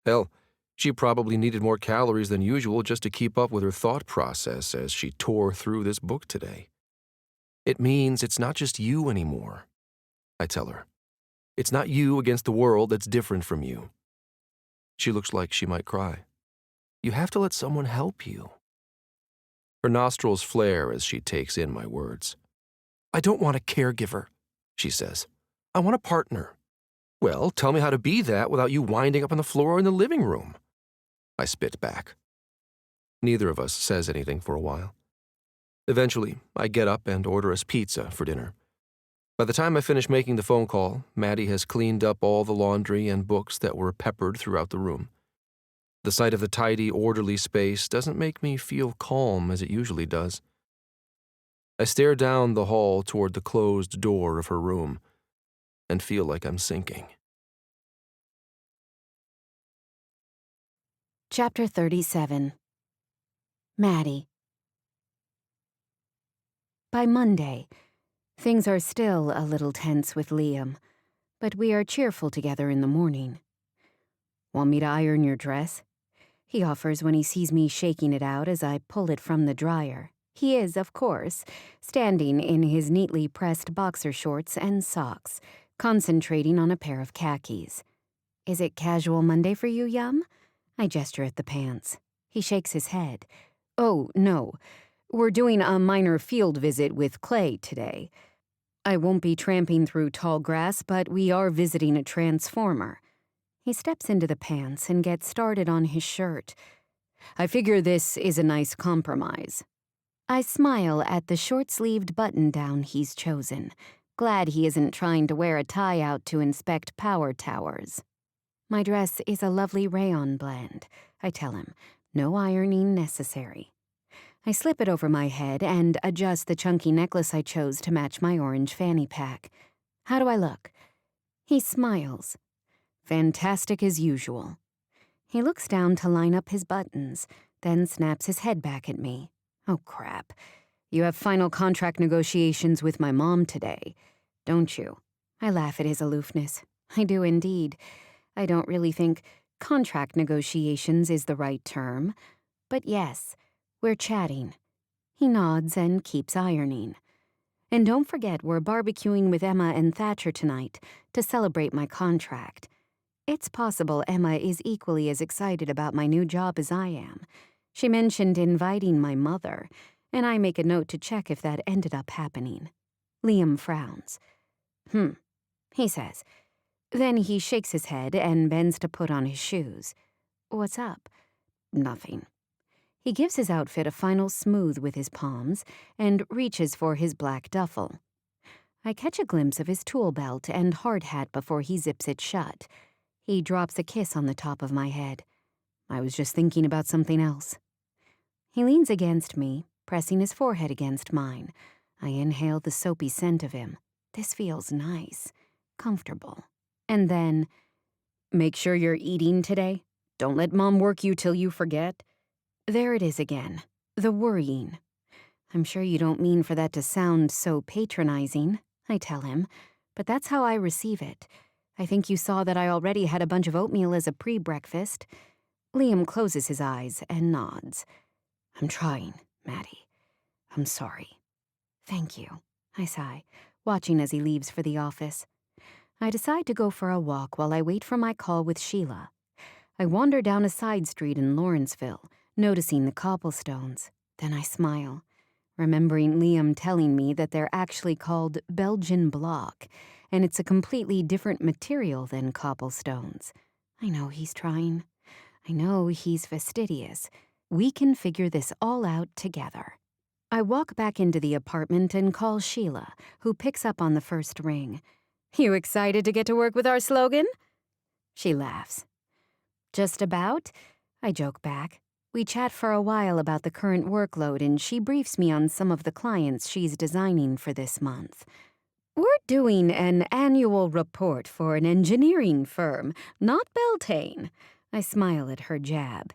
Hell, she probably needed more calories than usual just to keep up with her thought process as she tore through this book today. It means it's not just you anymore, I tell her. It's not you against the world that's different from you. She looks like she might cry. You have to let someone help you. Her nostrils flare as she takes in my words. I don't want a caregiver, she says. I want a partner. Well, tell me how to be that without you winding up on the floor in the living room. I spit back. Neither of us says anything for a while. Eventually, I get up and order us pizza for dinner. By the time I finish making the phone call, Maddie has cleaned up all the laundry and books that were peppered throughout the room. The sight of the tidy, orderly space doesn't make me feel calm as it usually does. I stare down the hall toward the closed door of her room and feel like I'm sinking. Chapter 37. Maddie. By Monday, things are still a little tense with Liam, but we are cheerful together in the morning. Want me to iron your dress? He offers when he sees me shaking it out as I pull it from the dryer. He is, of course, standing in his neatly pressed boxer shorts and socks, concentrating on a pair of khakis. Is it casual Monday for you, Yum? I gesture at the pants. He shakes his head. Oh, no. We're doing a minor field visit with Clay today. I won't be tramping through tall grass, but we are visiting a transformer. He steps into the pants and gets started on his shirt. I figure this is a nice compromise. I smile at the short-sleeved button-down he's chosen, glad he isn't trying to wear a tie out to inspect power towers. My dress is a lovely rayon blend, I tell him. No ironing necessary. I slip it over my head and adjust the chunky necklace I chose to match my orange fanny pack. How do I look? He smiles. Fantastic as usual. He looks down to line up his buttons, then snaps his head back at me. Oh, crap. You have final contract negotiations with my mom today, don't you? I laugh at his aloofness. I do indeed. I don't really think contract negotiations is the right term. But yes, we're chatting. He nods and keeps ironing. And don't forget we're barbecuing with Emma and Thatcher tonight to celebrate my contract. It's possible Emma is equally as excited about my new job as I am. She mentioned inviting my mother, and I make a note to check if that ended up happening. Liam frowns. He says. Then he shakes his head and bends to put on his shoes. What's up? Nothing. He gives his outfit a final smooth with his palms and reaches for his black duffel. I catch a glimpse of his tool belt and hard hat before he zips it shut. He drops a kiss on the top of my head. I was just thinking about something else. He leans against me, pressing his forehead against mine. I inhale the soapy scent of him. This feels nice. comfortable. And then, make sure you're eating today. Don't let Mom work you till you forget. There it is again, the worrying. I'm sure you don't mean for that to sound so patronizing, I tell him, but that's how I receive it. I think you saw that I already had a bunch of oatmeal as a pre-breakfast. Liam closes his eyes and nods. I'm trying, Maddie. I'm sorry. Thank you, I sigh, watching as he leaves for the office. I decide to go for a walk while I wait for my call with Sheila. I wander down a side street in Lawrenceville, noticing the cobblestones. Then I smile, remembering Liam telling me that they're actually called Belgian block, and it's a completely different material than cobblestones. I know he's trying. I know he's fastidious. We can figure this all out together. I walk back into the apartment and call Sheila, who picks up on the first ring. You excited to get to work with our slogan? She laughs. Just about, I joke back. We chat for a while about the current workload and she briefs me on some of the clients she's designing for this month. We're doing an annual report for an engineering firm, not Beltane. I smile at her jab.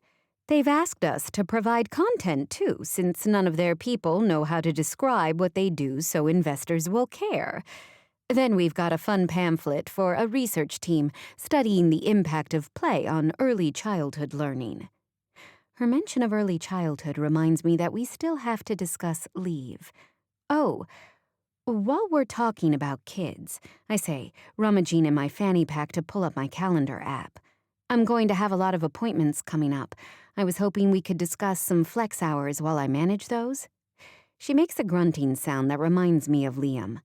They've asked us to provide content too, since none of their people know how to describe what they do so investors will care. Then we've got a fun pamphlet for a research team studying the impact of play on early childhood learning. Her mention of early childhood reminds me that we still have to discuss leave. Oh, while we're talking about kids, I say, rummaging in my fanny pack to pull up my calendar app. I'm going to have a lot of appointments coming up. I was hoping we could discuss some flex hours while I manage those. She makes a grunting sound that reminds me of Liam.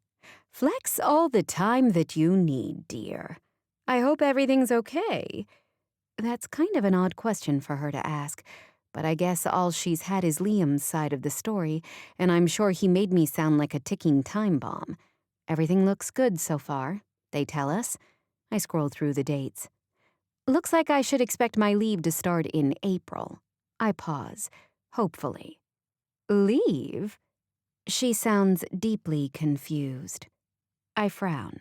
Flex all the time that you need, dear. I hope everything's okay. That's kind of an odd question for her to ask, but I guess all she's had is Liam's side of the story, and I'm sure he made me sound like a ticking time bomb. Everything looks good so far, they tell us. I scroll through the dates. Looks like I should expect my leave to start in April. I pause, hopefully. Leave? She sounds deeply confused. I frown.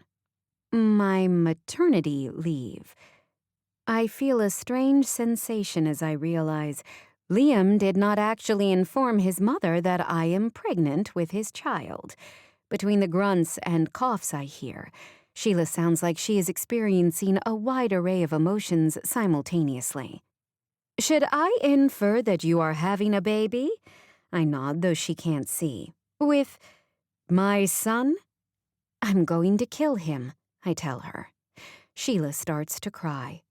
My maternity leave. I feel a strange sensation as I realize Liam did not actually inform his mother that I am pregnant with his child. Between the grunts and coughs I hear, Sheila sounds like she is experiencing a wide array of emotions simultaneously. Should I infer that you are having a baby? I nod, though she can't see. With my son? I'm going to kill him, I tell her. Sheila starts to cry.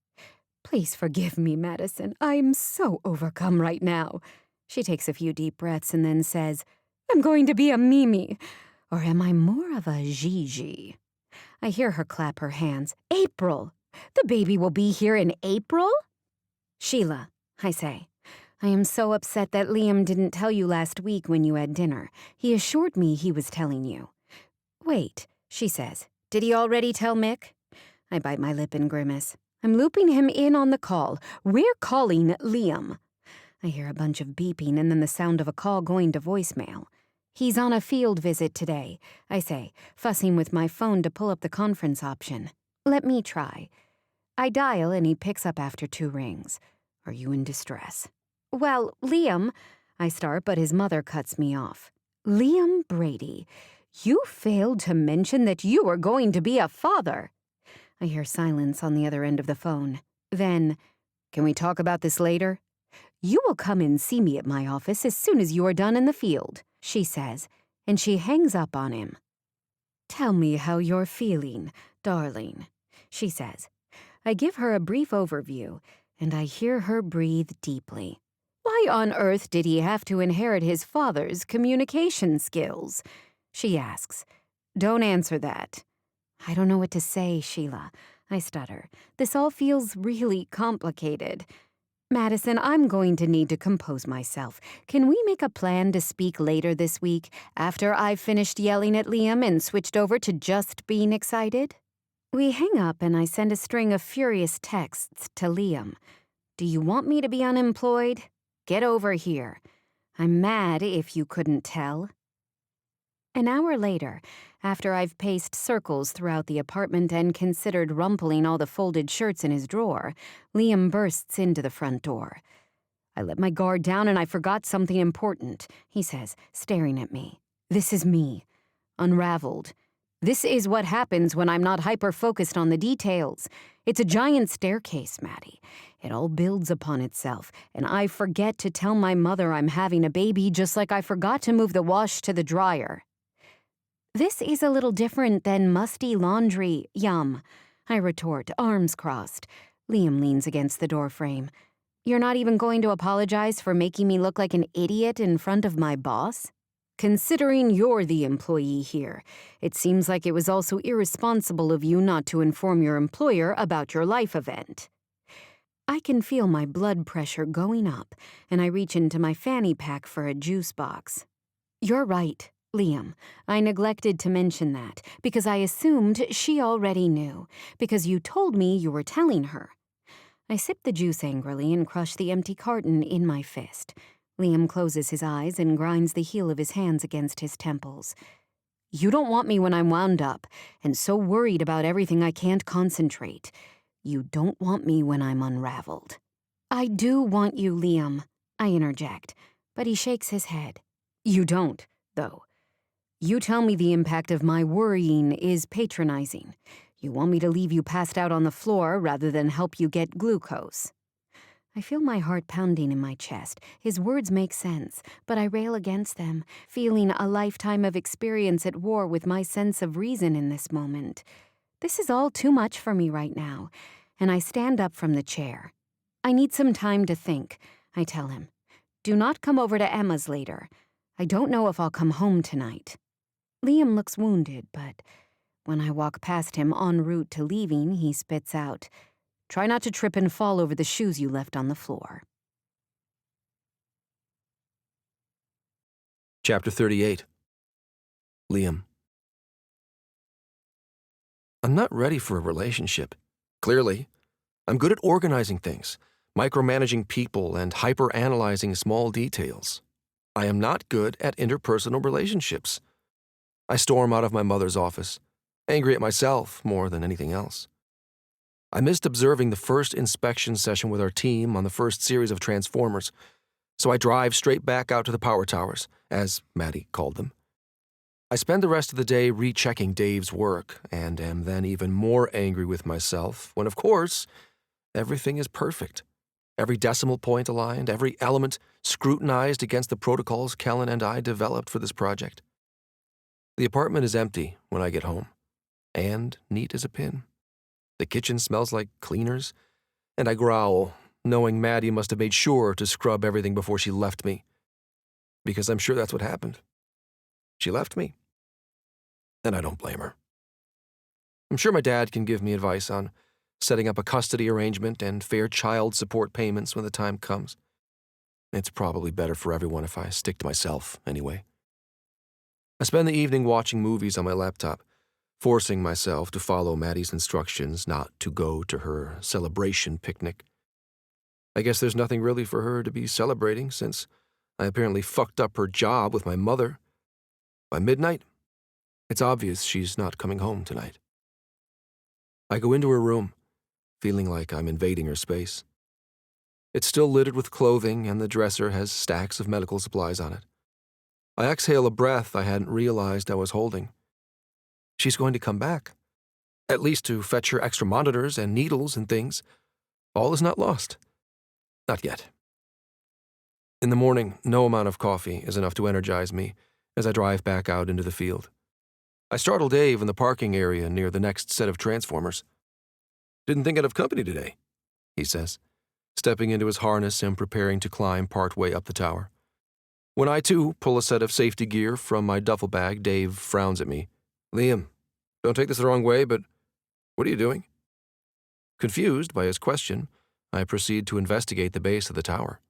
Please forgive me, Madison. I'm so overcome right now. She takes a few deep breaths and then says, I'm going to be a Mimi. Or am I more of a Gigi? I hear her clap her hands. April! The baby will be here in April? Sheila, I say, I am so upset that Liam didn't tell you last week when you had dinner. He assured me he was telling you. Wait, she says, did he already tell Mick? I bite my lip and grimace. I'm looping him in on the call. We're calling Liam. I hear a bunch of beeping and then the sound of a call going to voicemail. He's on a field visit today, I say, fussing with my phone to pull up the conference option. Let me try. I dial and he picks up after 2 rings. Are you in distress? Well, Liam, I start, but his mother cuts me off. Liam Brady, you failed to mention that you were going to be a father. I hear silence on the other end of the phone. Then, can we talk about this later? You will come and see me at my office as soon as you are done in the field, she says, and she hangs up on him. Tell me how you're feeling, darling, she says. I give her a brief overview, and I hear her breathe deeply. Why on earth did he have to inherit his father's communication skills? She asks. Don't answer that. I don't know what to say, Sheila. I stutter. This all feels really complicated. Madison, I'm going to need to compose myself. Can we make a plan to speak later this week, after I've finished yelling at Liam and switched over to just being excited? We hang up and I send a string of furious texts to Liam. Do you want me to be unemployed? Get over here. I'm mad if you couldn't tell. An hour later, after I've paced circles throughout the apartment and considered rumpling all the folded shirts in his drawer, Liam bursts into the front door. "I let my guard down and I forgot something important," he says, staring at me. "This is me. Unraveled. This is what happens when I'm not hyper-focused on the details. It's a giant staircase, Maddie. It all builds upon itself, and I forget to tell my mother I'm having a baby just like I forgot to move the wash to the dryer." "This is a little different than musty laundry, yum," I retort, arms crossed. Liam leans against the doorframe. "You're not even going to apologize for making me look like an idiot in front of my boss? Considering you're the employee here, it seems like it was also irresponsible of you not to inform your employer about your life event." I can feel my blood pressure going up, and I reach into my fanny pack for a juice box. "You're right, Liam. I neglected to mention that, because I assumed she already knew, because you told me you were telling her." I sip the juice angrily and crush the empty carton in my fist. Liam closes his eyes and grinds the heel of his hands against his temples. "You don't want me when I'm wound up, and so worried about everything I can't concentrate. You don't want me when I'm unraveled." "I do want you, Liam," I interject, but he shakes his head. "You don't, though. You tell me the impact of my worrying is patronizing. You want me to leave you passed out on the floor rather than help you get glucose." I feel my heart pounding in my chest. His words make sense, but I rail against them, feeling a lifetime of experience at war with my sense of reason in this moment. This is all too much for me right now, and I stand up from the chair. "I need some time to think," I tell him. "Do not come over to Emma's later. I don't know if I'll come home tonight." Liam looks wounded, but when I walk past him en route to leaving, he spits out, "Try not to trip and fall over the shoes you left on the floor." Chapter 38. Liam. I'm not ready for a relationship. Clearly. I'm good at organizing things, micromanaging people, and hyper-analyzing small details. I am not good at interpersonal relationships. I storm out of my mother's office, angry at myself more than anything else. I missed observing the first inspection session with our team on the first series of Transformers, so I drive straight back out to the power towers, as Maddie called them. I spend the rest of the day rechecking Dave's work, and am then even more angry with myself when, of course, everything is perfect. Every decimal point aligned, every element scrutinized against the protocols Kellen and I developed for this project. The apartment is empty when I get home, and neat as a pin. The kitchen smells like cleaners, and I growl, knowing Maddie must have made sure to scrub everything before she left me, because I'm sure that's what happened. She left me, and I don't blame her. I'm sure my dad can give me advice on setting up a custody arrangement and fair child support payments when the time comes. It's probably better for everyone if I stick to myself, anyway. I spend the evening watching movies on my laptop, forcing myself to follow Maddie's instructions not to go to her celebration picnic. I guess there's nothing really for her to be celebrating since I apparently fucked up her job with my mother. By midnight, it's obvious she's not coming home tonight. I go into her room, feeling like I'm invading her space. It's still littered with clothing, and the dresser has stacks of medical supplies on it. I exhale a breath I hadn't realized I was holding. She's going to come back, at least to fetch her extra monitors and needles and things. All is not lost. Not yet. In the morning, no amount of coffee is enough to energize me as I drive back out into the field. I startle Dave in the parking area near the next set of Transformers. "Didn't think I'd have company today," he says, stepping into his harness and preparing to climb partway up the tower. When I, too, pull a set of safety gear from my duffel bag, Dave frowns at me. "Liam, don't take this the wrong way, but what are you doing?" Confused by his question, I proceed to investigate the base of the tower.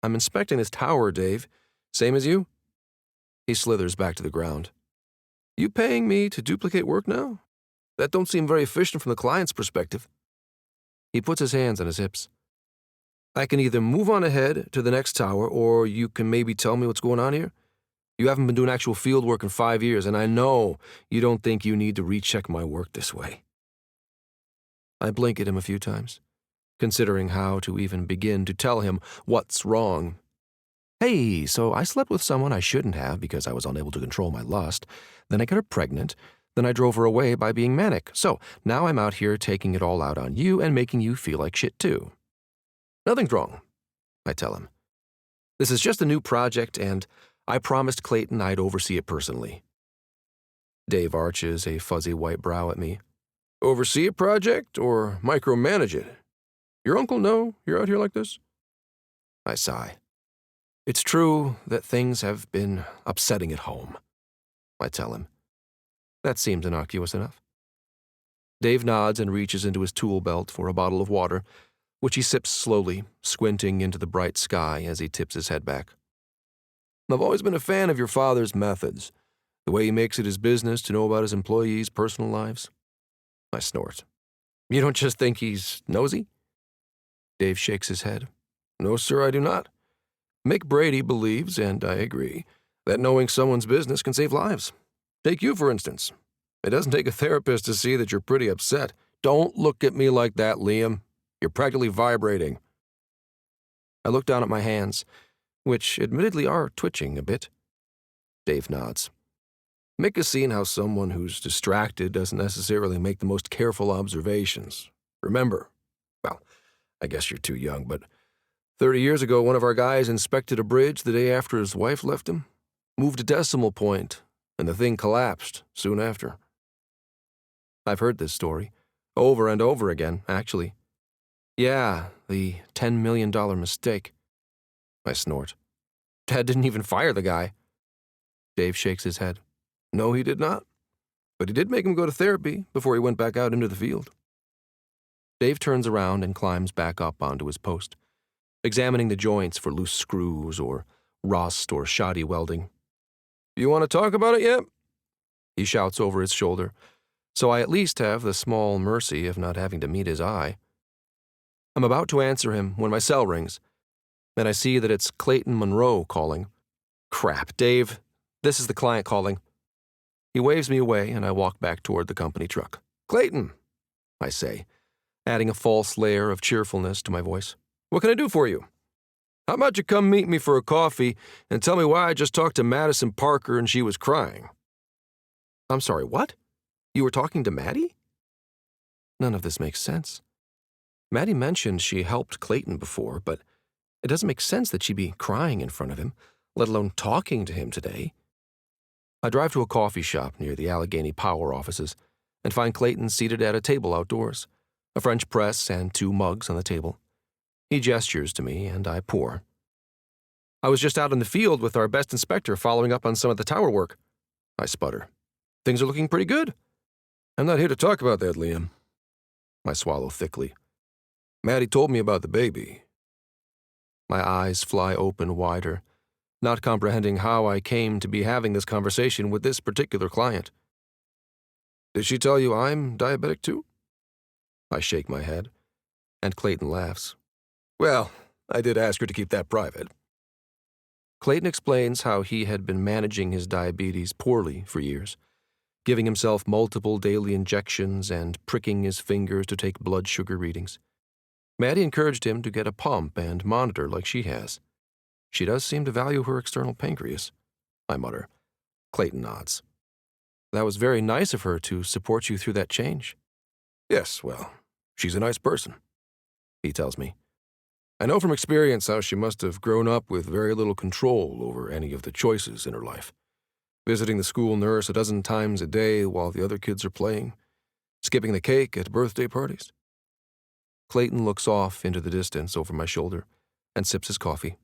"I'm inspecting this tower, Dave. Same as you?" He slithers back to the ground. "You paying me to duplicate work now? That don't seem very efficient from the client's perspective." He puts his hands on his hips. "I can either move on ahead to the next tower, or you can maybe tell me what's going on here. You haven't been doing actual field work in 5 years, and I know you don't think you need to recheck my work this way. I blink at him a few times, considering how to even begin to tell him what's wrong. Hey, so I slept with someone I shouldn't have because I was unable to control my lust. Then I got her pregnant. Then I drove her away by being manic. So now I'm out here taking it all out on you and making you feel like shit too. Nothing's wrong, I tell him. This is just a new project, and I promised Clayton I'd oversee it personally. Dave arches a fuzzy white brow at me. Oversee a project or micromanage it? Your uncle know you're out here like this? I sigh. It's true that things have been upsetting at home, I tell him. That seems innocuous enough. Dave nods and reaches into his tool belt for a bottle of water, which he sips slowly, squinting into the bright sky as he tips his head back. I've always been a fan of your father's methods, the way he makes it his business to know about his employees' personal lives. I snort. You don't just think he's nosy? Dave shakes his head. No, sir, I do not. Mick Brady believes, and I agree, that knowing someone's business can save lives. Take you, for instance. It doesn't take a therapist to see that you're pretty upset. Don't look at me like that, Liam. You're practically vibrating. I look down at my hands, which admittedly are twitching a bit. Dave nods. Mick has seen how someone who's distracted doesn't necessarily make the most careful observations. Remember, well, I guess you're too young, but 30 years ago, one of our guys inspected a bridge the day after his wife left him, moved a decimal point, and the thing collapsed soon after. I've heard this story, over and over again, actually. Yeah, the $10 million mistake. I snort. Dad didn't even fire the guy. Dave shakes his head. No, he did not. But he did make him go to therapy before he went back out into the field. Dave turns around and climbs back up onto his post, examining the joints for loose screws or rust or shoddy welding. You want to talk about it yet? He shouts over his shoulder, so I at least have the small mercy of not having to meet his eye. I'm about to answer him when my cell rings, and I see that it's Clayton Monroe calling. Crap, Dave. This is the client calling. He waves me away, and I walk back toward the company truck. Clayton, I say, adding a false layer of cheerfulness to my voice. What can I do for you? How about you come meet me for a coffee and tell me why I just talked to Maddie Parker and she was crying? I'm sorry, what? You were talking to Maddie? None of this makes sense. Maddie mentioned she helped Clayton before, but it doesn't make sense that she'd be crying in front of him, let alone talking to him today. I drive to a coffee shop near the Allegheny Power offices and find Clayton seated at a table outdoors, a French press and 2 mugs on the table. He gestures to me, and I pour. I was just out in the field with our best inspector following up on some of the tower work. I sputter. Things are looking pretty good. I'm not here to talk about that, Liam. I swallow thickly. Maddie told me about the baby. My eyes fly open wider, not comprehending how I came to be having this conversation with this particular client. Did she tell you I'm diabetic too? I shake my head, and Clayton laughs. Well, I did ask her to keep that private. Clayton explains how he had been managing his diabetes poorly for years, giving himself multiple daily injections and pricking his fingers to take blood sugar readings. Maddie encouraged him to get a pump and monitor like she has. She does seem to value her external pancreas, I mutter. Clayton nods. That was very nice of her to support you through that change. Yes, well, she's a nice person, he tells me. I know from experience how she must have grown up with very little control over any of the choices in her life. Visiting the school nurse 12 times a day while the other kids are playing, skipping the cake at birthday parties. Clayton looks off into the distance over my shoulder and sips his coffee.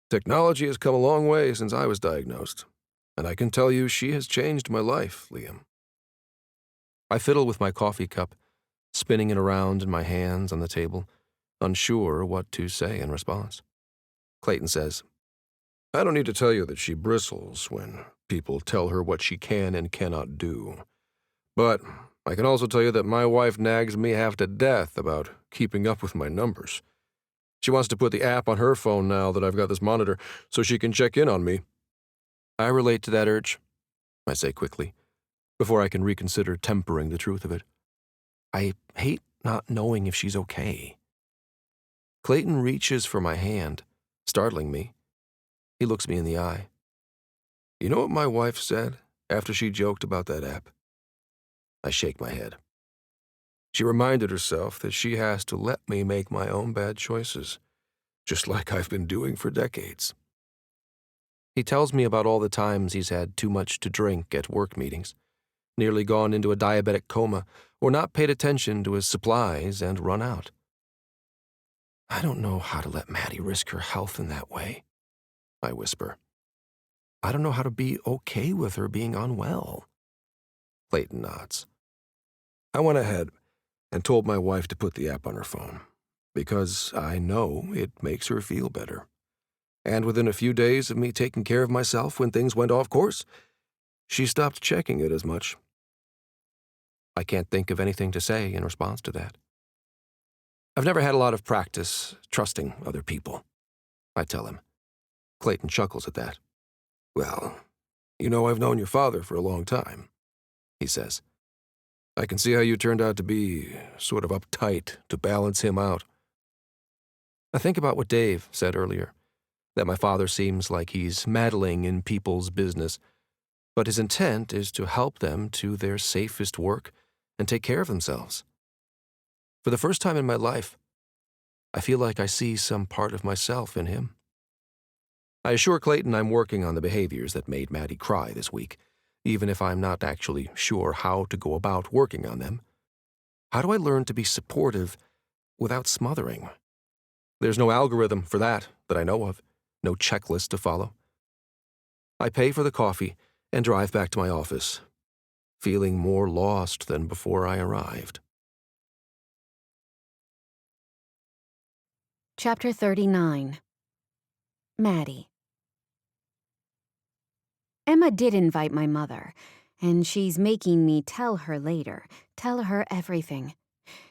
Technology has come a long way since I was diagnosed, and I can tell you she has changed my life, Liam. I fiddle with my coffee cup, spinning it around in my hands on the table, unsure what to say in response. Clayton says, I don't need to tell you that she bristles when people tell her what she can and cannot do. But I can also tell you that my wife nags me half to death about keeping up with my numbers. She wants to put the app on her phone now that I've got this monitor so she can check in on me. I relate to that urge, I say quickly, before I can reconsider tempering the truth of it. I hate not knowing if she's okay. Clayton reaches for my hand, startling me. He looks me in the eye. You know what my wife said after she joked about that app? I shake my head. She reminded herself that she has to let me make my own bad choices, just like I've been doing for decades. He tells me about all the times he's had too much to drink at work meetings, nearly gone into a diabetic coma, or not paid attention to his supplies and run out. I don't know how to let Maddie risk her health in that way, I whisper. I don't know how to be okay with her being unwell. Clayton nods. I went ahead and told my wife to put the app on her phone, because I know it makes her feel better. And within a few days of me taking care of myself when things went off course, she stopped checking it as much. I can't think of anything to say in response to that. I've never had a lot of practice trusting other people, I tell him. Clayton chuckles at that. Well, you know I've known your father for a long time, he says. I can see how you turned out to be sort of uptight to balance him out. I think about what Dave said earlier, that my father seems like he's meddling in people's business, but his intent is to help them to their safest work and take care of themselves. For the first time in my life, I feel like I see some part of myself in him. I assure Clayton I'm working on the behaviors that made Maddie cry this week, even if I'm not actually sure how to go about working on them. How do I learn to be supportive without smothering? There's no algorithm for that I know of, no checklist to follow. I pay for the coffee and drive back to my office, feeling more lost than before I arrived. Chapter 39. Maddie. Emma did invite my mother, and she's making me tell her later, tell her everything.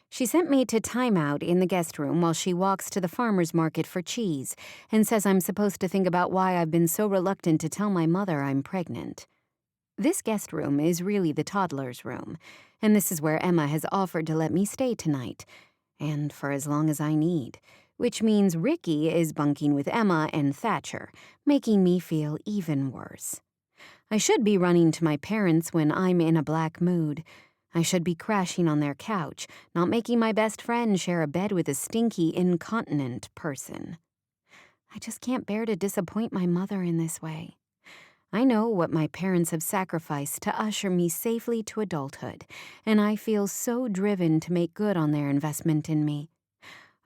She sent me to timeout in the guest room while she walks to the farmer's market for cheese and says I'm supposed to think about why I've been so reluctant to tell my mother I'm pregnant. This guest room is really the toddler's room, and this is where Emma has offered to let me stay tonight, and for as long as I need, which means Ricky is bunking with Emma and Thatcher, making me feel even worse. I should be running to my parents when I'm in a black mood. I should be crashing on their couch, not making my best friend share a bed with a stinky, incontinent person. I just can't bear to disappoint my mother in this way. I know what my parents have sacrificed to usher me safely to adulthood, and I feel so driven to make good on their investment in me.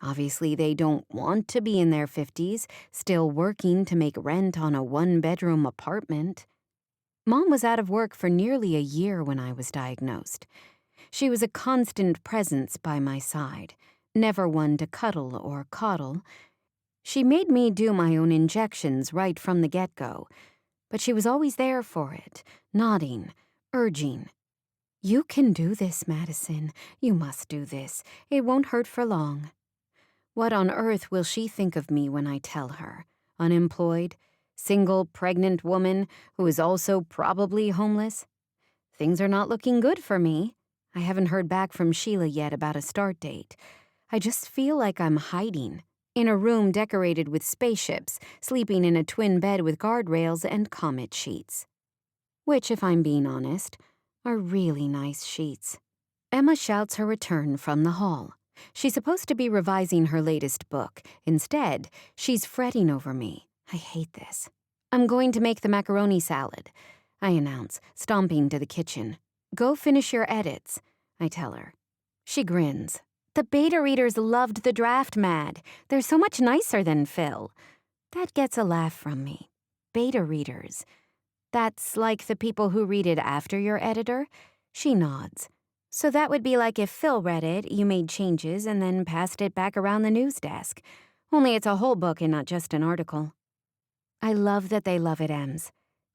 Obviously, they don't want to be in their 50s, still working to make rent on a one-bedroom apartment. Mom was out of work for nearly a year when I was diagnosed. She was a constant presence by my side, never one to cuddle or coddle. She made me do my own injections right from the get-go, but she was always there for it, nodding, urging. You can do this, Madison. You must do this. It won't hurt for long. What on earth will she think of me when I tell her? Unemployed? Single, pregnant woman who is also probably homeless? Things are not looking good for me. I haven't heard back from Sheila yet about a start date. I just feel like I'm hiding, in a room decorated with spaceships, sleeping in a twin bed with guardrails and comet sheets. Which, if I'm being honest, are really nice sheets. Emma shouts her return from the hall. She's supposed to be revising her latest book. Instead, she's fretting over me. I hate this. I'm going to make the macaroni salad, I announce, stomping to the kitchen. Go finish your edits, I tell her. She grins. The beta readers loved the draft, Mad. They're so much nicer than Phil. That gets a laugh from me. Beta readers. That's like the people who read it after your editor? She nods. So that would be like if Phil read it, you made changes, and then passed it back around the news desk. Only it's a whole book and not just an article. I love that they love it, Ems.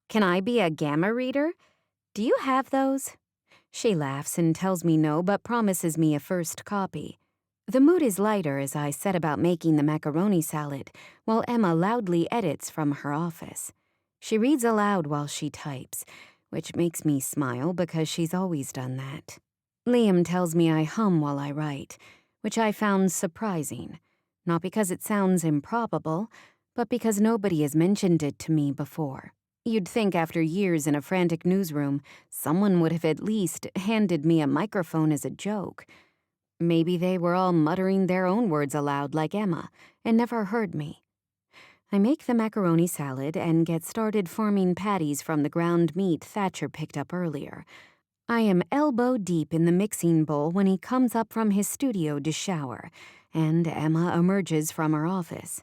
Can I be a gamma reader? Do you have those? She laughs and tells me no, but promises me a first copy. The mood is lighter as I set about making the macaroni salad, while Emma loudly edits from her office. She reads aloud while she types, which makes me smile because she's always done that. Liam tells me I hum while I write, which I found surprising, not because it sounds improbable, but because nobody has mentioned it to me before. You'd think after years in a frantic newsroom, someone would have at least handed me a microphone as a joke. Maybe they were all muttering their own words aloud like Emma, and never heard me. I make the macaroni salad and get started forming patties from the ground meat Thatcher picked up earlier. I am elbow deep in the mixing bowl when he comes up from his studio to shower, and Emma emerges from her office.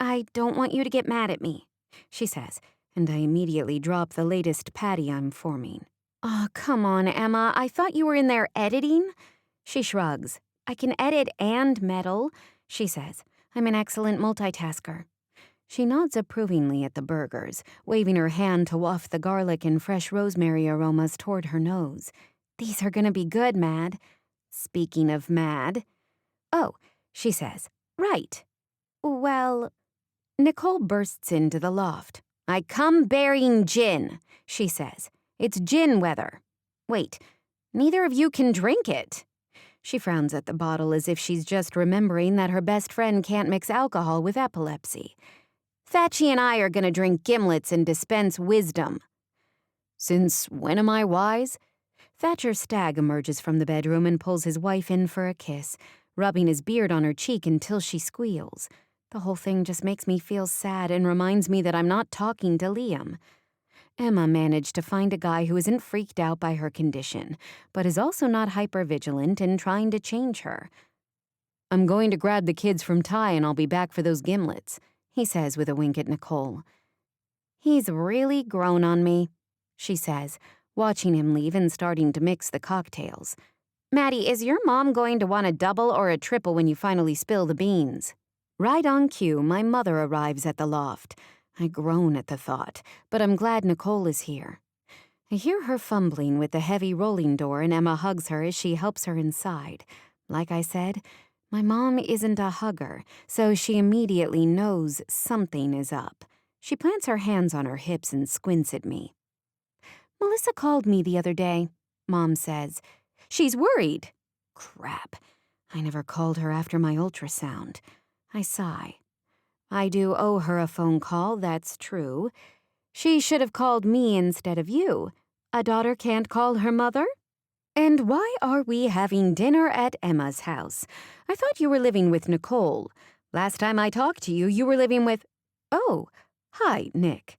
"I don't want you to get mad at me," she says, and I immediately drop the latest patty I'm forming. "Oh, come on, Emma. I thought you were in there editing." She shrugs. "I can edit and meddle," she says. "I'm an excellent multitasker." She nods approvingly at the burgers, waving her hand to waft the garlic and fresh rosemary aromas toward her nose. "These are gonna be good, Mad." Speaking of Mad. "Oh," she says. "Right. Well..." Nicole bursts into the loft. "I come bearing gin," she says. "It's gin weather." "Wait, neither of you can drink it." She frowns at the bottle as if she's just remembering that her best friend can't mix alcohol with epilepsy. "Thatchy and I are gonna drink gimlets and dispense wisdom." "Since when am I wise?" Thatcher Stagg emerges from the bedroom and pulls his wife in for a kiss, rubbing his beard on her cheek until she squeals. The whole thing just makes me feel sad and reminds me that I'm not talking to Liam. Emma managed to find a guy who isn't freaked out by her condition, but is also not hypervigilant and trying to change her. "I'm going to grab the kids from Ty and I'll be back for those gimlets," he says with a wink at Nicole. "He's really grown on me," she says, watching him leave and starting to mix the cocktails. "Maddie, is your mom going to want a double or a triple when you finally spill the beans?" Right on cue, my mother arrives at the loft. I groan at the thought, but I'm glad Nicole is here. I hear her fumbling with the heavy rolling door and Emma hugs her as she helps her inside. Like I said, my mom isn't a hugger, so she immediately knows something is up. She plants her hands on her hips and squints at me. "Melissa called me the other day," Mom says. "She's worried." Crap. I never called her after my ultrasound. I sigh. I do owe her a phone call, that's true. She should have called me instead of you. A daughter can't call her mother? "And why are we having dinner at Emma's house? I thought you were living with Nicole. Last time I talked to you, you were living with..." "Oh, hi, Nick."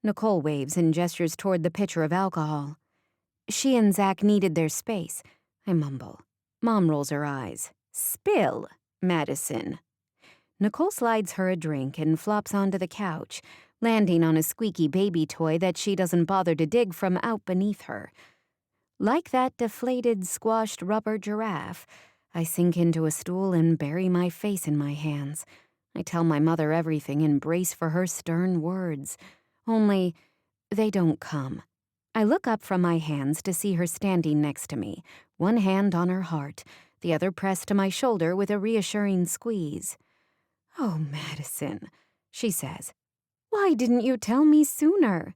Nicole waves and gestures toward the pitcher of alcohol. "She and Zach needed their space," I mumble. Mom rolls her eyes. "Spill, Madison." Nicole slides her a drink and flops onto the couch, landing on a squeaky baby toy that she doesn't bother to dig from out beneath her. Like that deflated, squashed rubber giraffe, I sink into a stool and bury my face in my hands. I tell my mother everything and brace for her stern words. Only, they don't come. I look up from my hands to see her standing next to me, one hand on her heart, the other pressed to my shoulder with a reassuring squeeze. "Oh, Madison," she says. "Why didn't you tell me sooner?"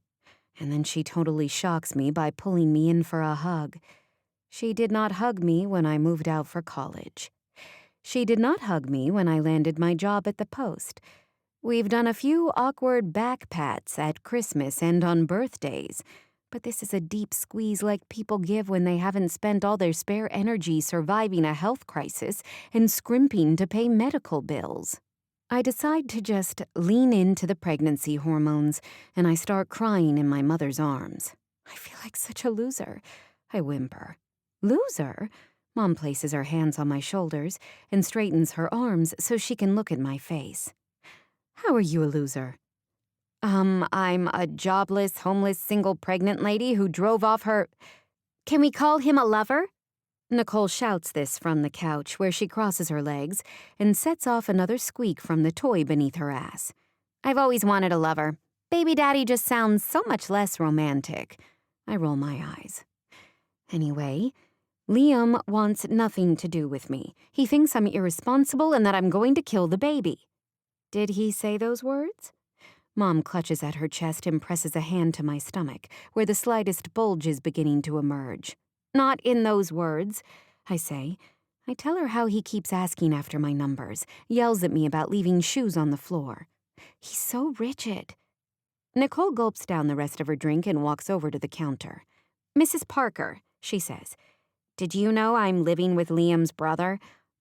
And then she totally shocks me by pulling me in for a hug. She did not hug me when I moved out for college. She did not hug me when I landed my job at the Post. We've done a few awkward back pats at Christmas and on birthdays, but this is a deep squeeze like people give when they haven't spent all their spare energy surviving a health crisis and scrimping to pay medical bills. I decide to just lean into the pregnancy hormones, and I start crying in my mother's arms. I feel like such a loser, I whimper. "Loser?" Mom places her hands on my shoulders and straightens her arms so she can look at my face. "How are you a loser?" I'm a jobless, homeless, single pregnant lady who drove off her..." "Can we call him a lover?" Nicole shouts this from the couch where she crosses her legs and sets off another squeak from the toy beneath her ass. "I've always wanted a lover. Baby daddy just sounds so much less romantic." I roll my eyes. Anyway, Liam wants nothing to do with me. He thinks I'm irresponsible and that I'm going to kill the baby. Did he say those words? Mom clutches at her chest and presses a hand to my stomach, where the slightest bulge is beginning to emerge. Not in those words, I say. I tell her how he keeps asking after my numbers, yells at me about leaving shoes on the floor. He's so rigid. Nicole gulps down the rest of her drink and walks over to the counter. "Mrs. Parker," she says, "did you know I'm living with Liam's brother?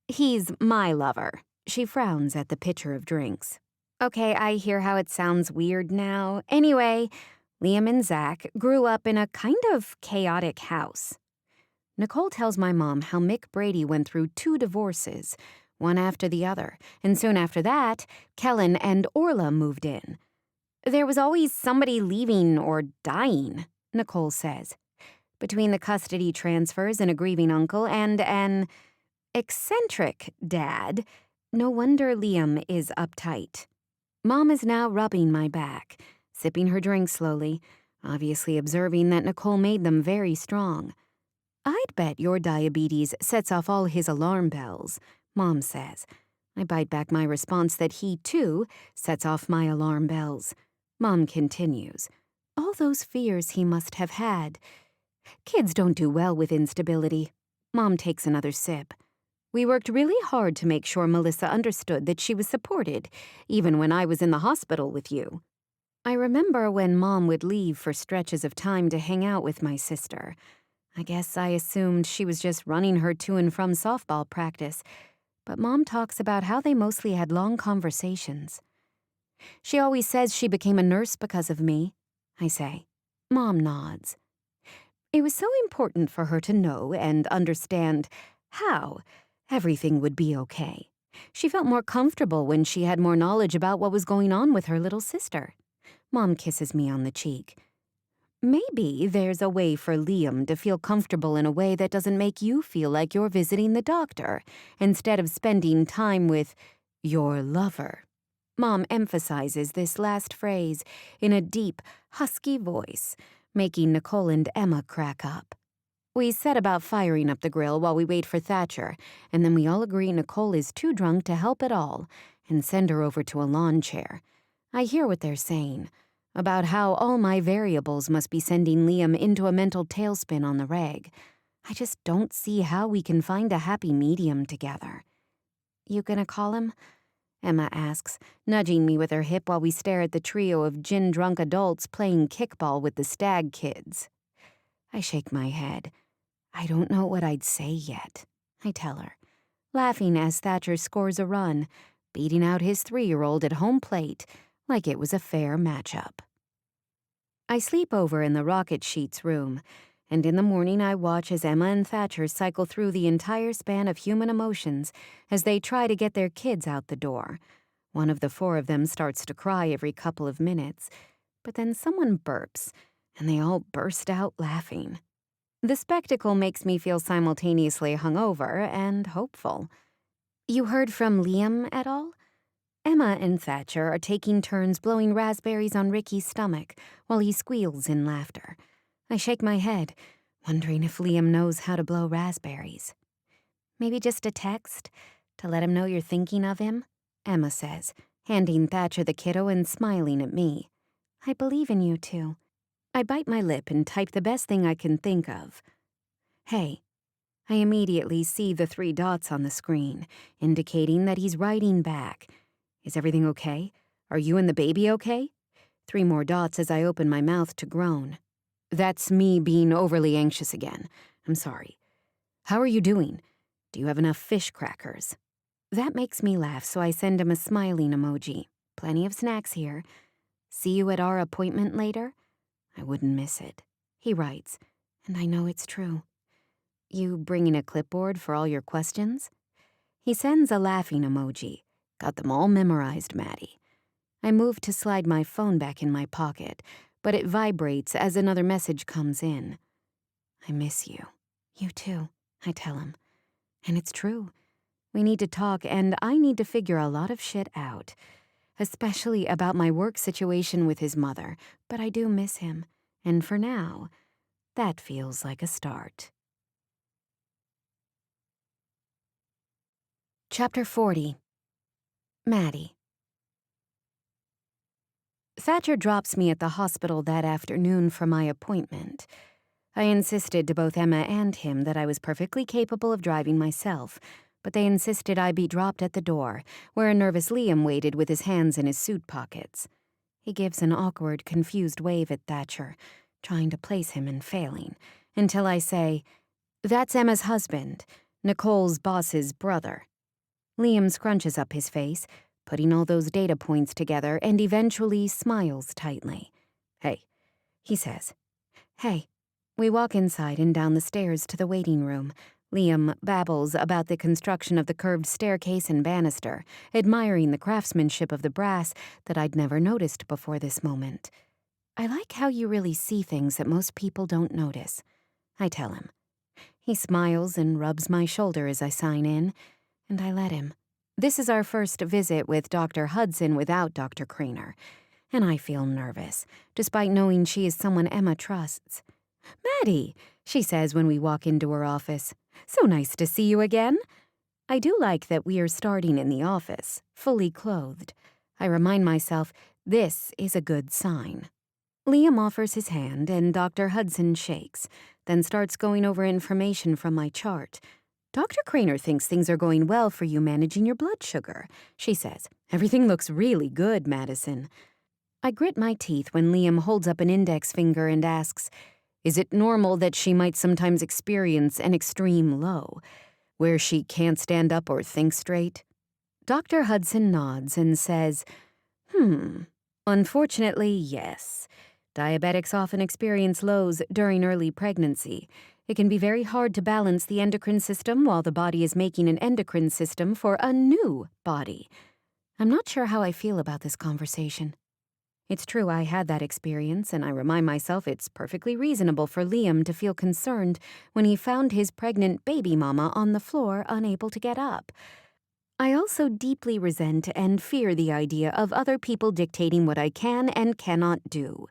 He's my lover." She frowns at the pitcher of drinks. Okay, I hear how it sounds weird now. Anyway, Liam and Zach grew up in a kind of chaotic house. Nicole tells my mom how Mick Brady went through 2 divorces, one after the other, and soon after that, Kellen and Orla moved in. There was always somebody leaving or dying, Nicole says. Between the custody transfers and a grieving uncle and an eccentric dad, no wonder Liam is uptight. Mom is now rubbing my back, sipping her drink slowly, obviously observing that Nicole made them very strong. "I'd bet your diabetes sets off all his alarm bells," Mom says. I bite back my response that he, too, sets off my alarm bells. Mom continues. "All those fears he must have had. Kids don't do well with instability." Mom takes another sip. "We worked really hard to make sure Melissa understood that she was supported, even when I was in the hospital with you." I remember when Mom would leave for stretches of time to hang out with my sister. I guess I assumed she was just running her to and from softball practice, but Mom talks about how they mostly had long conversations. "She always says she became a nurse because of me," I say. Mom nods. "It was so important for her to know and understand how everything would be okay. She felt more comfortable when she had more knowledge about what was going on with her little sister." Mom kisses me on the cheek. "Maybe there's a way for Liam to feel comfortable in a way that doesn't make you feel like you're visiting the doctor instead of spending time with your lover." Mom emphasizes this last phrase in a deep, husky voice, making Nicole and Emma crack up. We set about firing up the grill while we wait for Thatcher, and then we all agree Nicole is too drunk to help at all and send her over to a lawn chair. I hear what they're saying, about how all my variables must be sending Liam into a mental tailspin on the reg. I just don't see how we can find a happy medium together. "You gonna call him?" Emma asks, nudging me with her hip while we stare at the trio of gin-drunk adults playing kickball with the stag kids. I shake my head. "I don't know what I'd say yet," I tell her, laughing as Thatcher scores a run, beating out his 3-year-old at home plate like it was a fair matchup. I sleep over in the rocket sheets room, and in the morning I watch as Emma and Thatcher cycle through the entire span of human emotions as they try to get their kids out the door. One of the 4 of them starts to cry every couple of minutes, but then someone burps, and they all burst out laughing. The spectacle makes me feel simultaneously hungover and hopeful. "You heard from Liam at all?" Emma and Thatcher are taking turns blowing raspberries on Ricky's stomach while he squeals in laughter. I shake my head, wondering if Liam knows how to blow raspberries. "Maybe just a text to let him know you're thinking of him," Emma says, handing Thatcher the kiddo and smiling at me. "I believe in you two." I bite my lip and type the best thing I can think of. "Hey." I immediately see the 3 dots on the screen, indicating that he's writing back. "Is everything okay? Are you and the baby okay?" 3 more dots as I open my mouth to groan. That's me being overly anxious again. I'm sorry. "How are you doing? Do you have enough fish crackers?" That makes me laugh, so I send him a smiling emoji. "Plenty of snacks here. See you at our appointment later?" I wouldn't miss it. He writes, and I know it's true. "You bringing a clipboard for all your questions?" He sends a laughing emoji. "Got them all memorized, Maddie." I move to slide my phone back in my pocket, but it vibrates as another message comes in. "I miss you." "You too," I tell him. And it's true. We need to talk, and I need to figure a lot of shit out, especially about my work situation with his mother, but I do miss him. And for now, that feels like a start. Chapter 40. Maddie. Thatcher drops me at the hospital that afternoon for my appointment. I insisted to both Emma and him that I was perfectly capable of driving myself, but they insisted I be dropped at the door, where a nervous Liam waited with his hands in his suit pockets. He gives an awkward, confused wave at Thatcher, trying to place him and failing, until I say, "That's Emma's husband, Nicole's boss's brother." Liam scrunches up his face, putting all those data points together, and eventually smiles tightly. "Hey," he says. "Hey." We walk inside and down the stairs to the waiting room. Liam babbles about the construction of the curved staircase and banister, admiring the craftsmanship of the brass that I'd never noticed before this moment. "I like how you really see things that most people don't notice," I tell him. He smiles and rubs my shoulder as I sign in, and I let him. This is our first visit with Dr. Hudson without Dr. Craner, and I feel nervous, despite knowing she is someone Emma trusts. "Maddie," she says when we walk into her office. "So nice to see you again." I do like that we are starting in the office, fully clothed. I remind myself this is a good sign. Liam offers his hand and Dr. Hudson shakes, then starts going over information from my chart. "Dr. Craner thinks things are going well for you managing your blood sugar," she says. "Everything looks really good, Madison." I grit my teeth when Liam holds up an index finger and asks, "Is it normal that she might sometimes experience an extreme low, where she can't stand up or think straight?" Dr. Hudson nods and says, Unfortunately, yes. Diabetics often experience lows during early pregnancy. It can be very hard to balance the endocrine system while the body is making an endocrine system for a new body." I'm not sure how I feel about this conversation. It's true I had that experience, and I remind myself it's perfectly reasonable for Liam to feel concerned when he found his pregnant baby mama on the floor, unable to get up. I also deeply resent and fear the idea of other people dictating what I can and cannot do.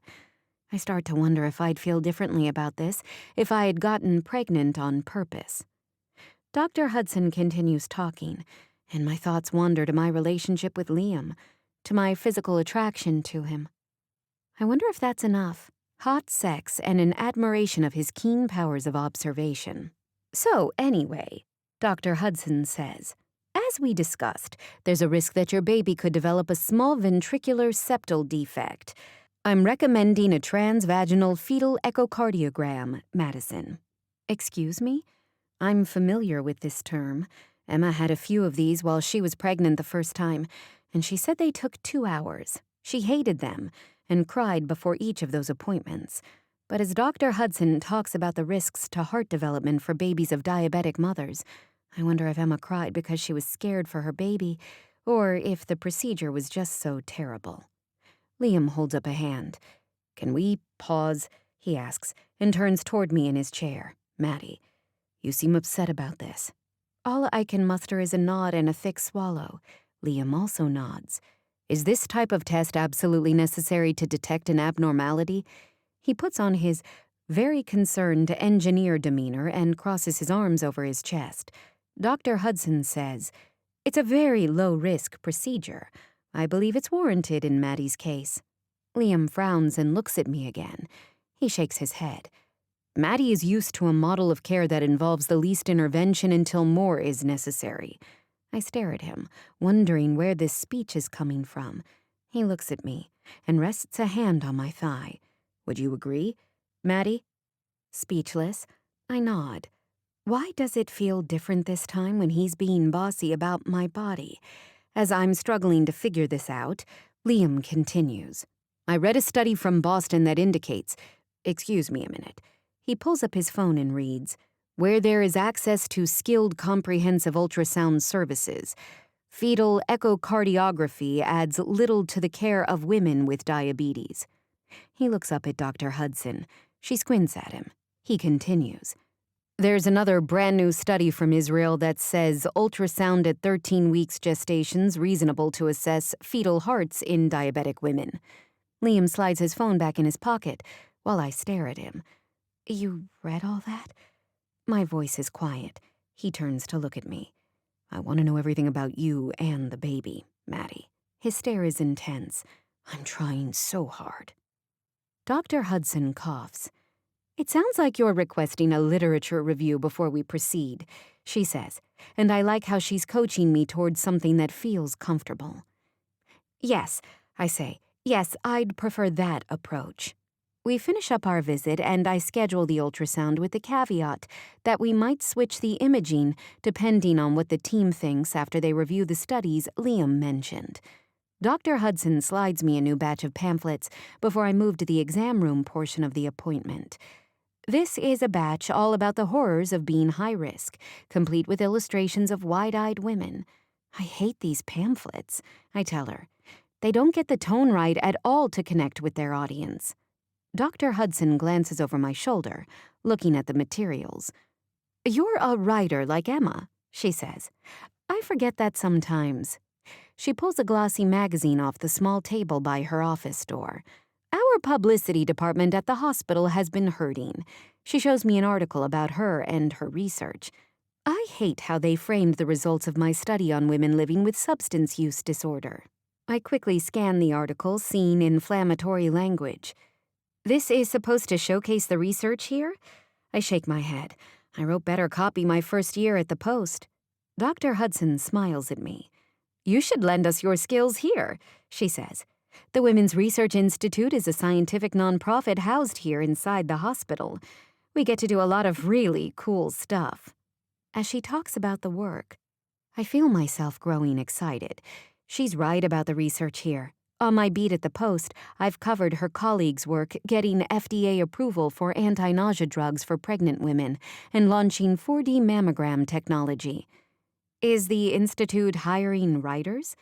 I start to wonder if I'd feel differently about this if I had gotten pregnant on purpose. Dr. Hudson continues talking, and my thoughts wander to my relationship with Liam, to my physical attraction to him. I wonder if that's enough. Hot sex and an admiration of his keen powers of observation. "So, anyway," Dr. Hudson says, "as we discussed, there's a risk that your baby could develop a small ventricular septal defect. I'm recommending a transvaginal fetal echocardiogram, Madison." Excuse me? I'm familiar with this term. Emma had a few of these while she was pregnant the first time, and she said they took 2 hours. She hated them and cried before each of those appointments. But as Dr. Hudson talks about the risks to heart development for babies of diabetic mothers, I wonder if Emma cried because she was scared for her baby, or if the procedure was just so terrible. Liam holds up a hand. "Can we pause?" he asks, and turns toward me in his chair. "Maddie, you seem upset about this." All I can muster is a nod and a thick swallow. Liam also nods. "Is this type of test absolutely necessary to detect an abnormality?" He puts on his very concerned engineer demeanor and crosses his arms over his chest. Dr. Hudson says, "It's a very low-risk procedure. I believe it's warranted in Maddie's case." Liam frowns and looks at me again. He shakes his head. "Maddie is used to a model of care that involves the least intervention until more is necessary." I stare at him, wondering where this speech is coming from. He looks at me and rests a hand on my thigh. "Would you agree, Maddie?" Speechless, I nod. Why does it feel different this time when he's being bossy about my body? As I'm struggling to figure this out, Liam continues. "I read a study from Boston that indicates—" Excuse me a minute. He pulls up his phone and reads, "Where there is access to skilled comprehensive ultrasound services, fetal echocardiography adds little to the care of women with diabetes." He looks up at Dr. Hudson. She squints at him. He continues. "There's another brand new study from Israel that says ultrasound at 13 weeks gestation's reasonable to assess fetal hearts in diabetic women." Liam slides his phone back in his pocket while I stare at him. "You read all that?" My voice is quiet. He turns to look at me. "I want to know everything about you and the baby, Maddie." His stare is intense. I'm trying so hard. Dr. Hudson coughs. It sounds like you're requesting a literature review before we proceed, she says, and I like how she's coaching me towards something that feels comfortable. Yes, I say. Yes, I'd prefer that approach. We finish up our visit and I schedule the ultrasound with the caveat that we might switch the imaging depending on what the team thinks after they review the studies Liam mentioned. Dr. Hudson slides me a new batch of pamphlets before I move to the exam room portion of the appointment. This is a batch all about the horrors of being high risk, complete with illustrations of wide-eyed women. I hate these pamphlets, I tell her. They don't get the tone right at all to connect with their audience. Dr. Hudson glances over my shoulder, looking at the materials. You're a writer like Emma, she says. I forget that sometimes. She pulls a glossy magazine off the small table by her office door. Our publicity department at the hospital has been hurting. She shows me an article about her and her research. I hate how they framed the results of my study on women living with substance use disorder. I quickly scan the article, seeing inflammatory language. This is supposed to showcase the research here? I shake my head. I wrote better copy my first year at the Post. Dr. Hudson smiles at me. You should lend us your skills here, she says. The Women's Research Institute is a scientific nonprofit housed here inside the hospital. We get to do a lot of really cool stuff. As she talks about the work, I feel myself growing excited. She's right about the research here. On my beat at the Post, I've covered her colleagues' work getting FDA approval for anti-nausea drugs for pregnant women and launching 4D mammogram technology. Is the Institute hiring writers?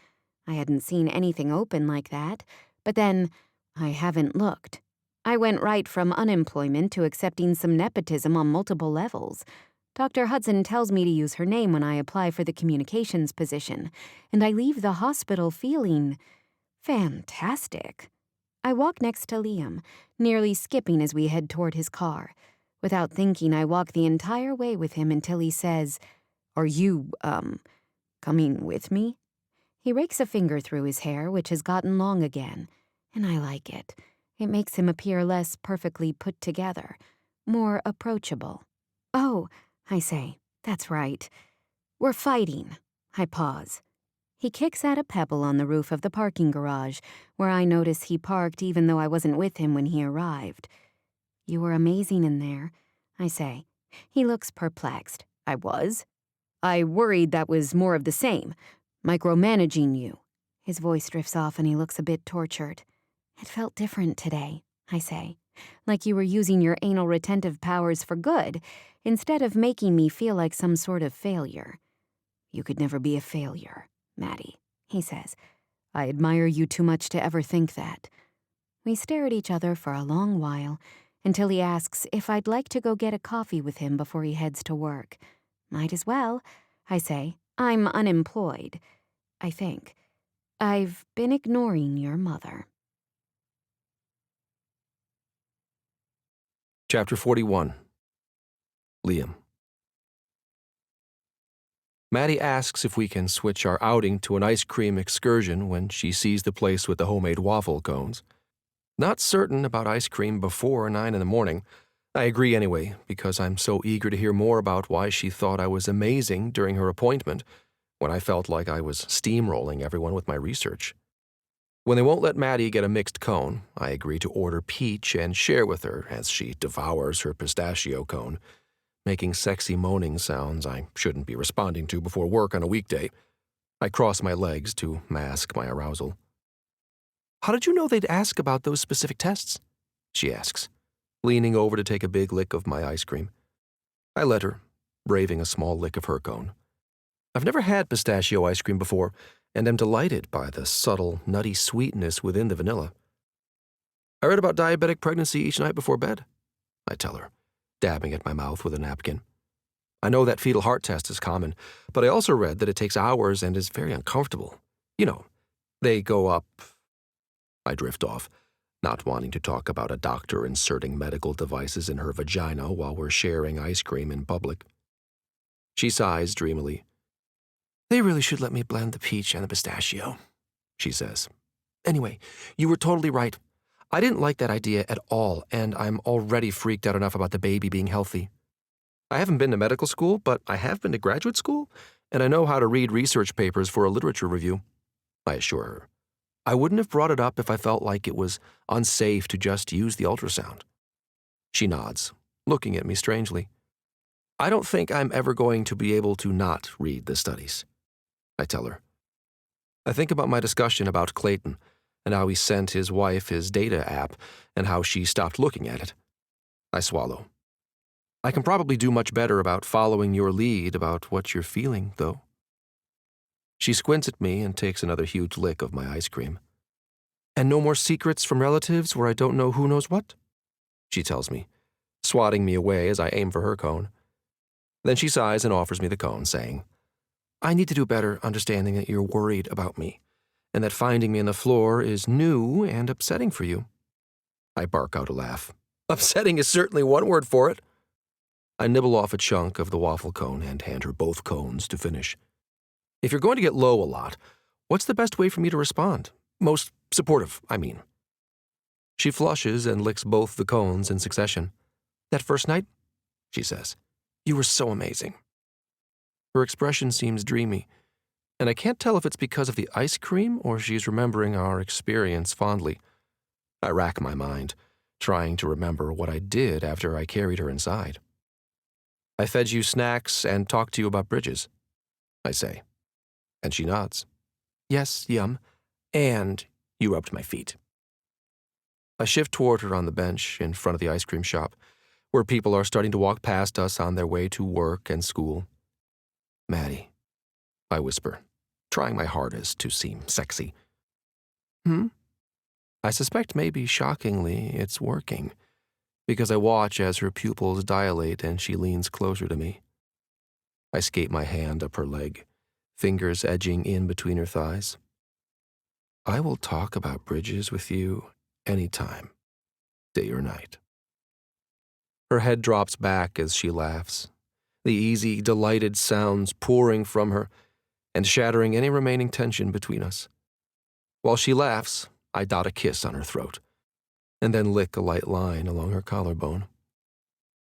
I hadn't seen anything open like that, but then I haven't looked. I went right from unemployment to accepting some nepotism on multiple levels. Dr. Hudson tells me to use her name when I apply for the communications position, and I leave the hospital feeling fantastic. I walk next to Liam, nearly skipping as we head toward his car. Without thinking, I walk the entire way with him until he says, Are you, coming with me? He rakes a finger through his hair, which has gotten long again, and I like it. It makes him appear less perfectly put together, more approachable. Oh, I say, that's right. We're fighting. I pause. He kicks at a pebble on the roof of the parking garage, where I notice he parked even though I wasn't with him when he arrived. You were amazing in there, I say. He looks perplexed. I was? I worried that was more of the same. Micromanaging you. His voice drifts off and he looks a bit tortured. It felt different today, I say. Like you were using your anal retentive powers for good, instead of making me feel like some sort of failure. You could never be a failure, Maddie, he says. I admire you too much to ever think that. We stare at each other for a long while, until he asks if I'd like to go get a coffee with him before he heads to work. Might as well, I say. I'm unemployed. I think. I've been ignoring your mother. Chapter 41. Liam. Maddie asks if we can switch our outing to an ice cream excursion when she sees the place with the homemade waffle cones. Not certain about ice cream before 9 in the morning, I agree anyway, because I'm so eager to hear more about why she thought I was amazing during her appointment, when I felt like I was steamrolling everyone with my research. When they won't let Maddie get a mixed cone, I agree to order peach and share with her as she devours her pistachio cone, making sexy moaning sounds I shouldn't be responding to before work on a weekday. I cross my legs to mask my arousal. How did you know they'd ask about those specific tests? She asks, leaning over to take a big lick of my ice cream. I let her, braving a small lick of her cone. I've never had pistachio ice cream before, and am delighted by the subtle, nutty sweetness within the vanilla. I read about diabetic pregnancy each night before bed, I tell her, dabbing at my mouth with a napkin. I know that fetal heart test is common, but I also read that it takes hours and is very uncomfortable. You know, they go up. I drift off, not wanting to talk about a doctor inserting medical devices in her vagina while we're sharing ice cream in public. She sighs dreamily. They really should let me blend the peach and the pistachio, she says. Anyway, you were totally right. I didn't like that idea at all, and I'm already freaked out enough about the baby being healthy. I haven't been to medical school, but I have been to graduate school, and I know how to read research papers for a literature review, I assure her. I wouldn't have brought it up if I felt like it was unsafe to just use the ultrasound. She nods, looking at me strangely. I don't think I'm ever going to be able to not read the studies, I tell her. I think about my discussion about Clayton and how he sent his wife his data app and how she stopped looking at it. I swallow. I can probably do much better about following your lead about what you're feeling, though. She squints at me and takes another huge lick of my ice cream. And no more secrets from relatives where I don't know who knows what? She tells me, swatting me away as I aim for her cone. Then she sighs and offers me the cone, saying, I need to do better understanding that you're worried about me, and that finding me on the floor is new and upsetting for you. I bark out a laugh. Upsetting is certainly one word for it. I nibble off a chunk of the waffle cone and hand her both cones to finish. If you're going to get low a lot, what's the best way for me to respond? Most supportive, I mean. She flushes and licks both the cones in succession. That first night, she says, you were so amazing. Her expression seems dreamy, and I can't tell if it's because of the ice cream or she's remembering our experience fondly. I rack my mind, trying to remember what I did after I carried her inside. I fed you snacks and talked to you about bridges, I say, and she nods. Yes, yum, and you rubbed my feet. I shift toward her on the bench in front of the ice cream shop, where people are starting to walk past us on their way to work and school. Maddie, I whisper, trying my hardest to seem sexy. I suspect maybe shockingly it's working, because I watch as her pupils dilate and she leans closer to me. I skate my hand up her leg, fingers edging in between her thighs. I will talk about bridges with you anytime, day or night. Her head drops back as she laughs, the easy, delighted sounds pouring from her and shattering any remaining tension between us. While she laughs, I dot a kiss on her throat, and then lick a light line along her collarbone.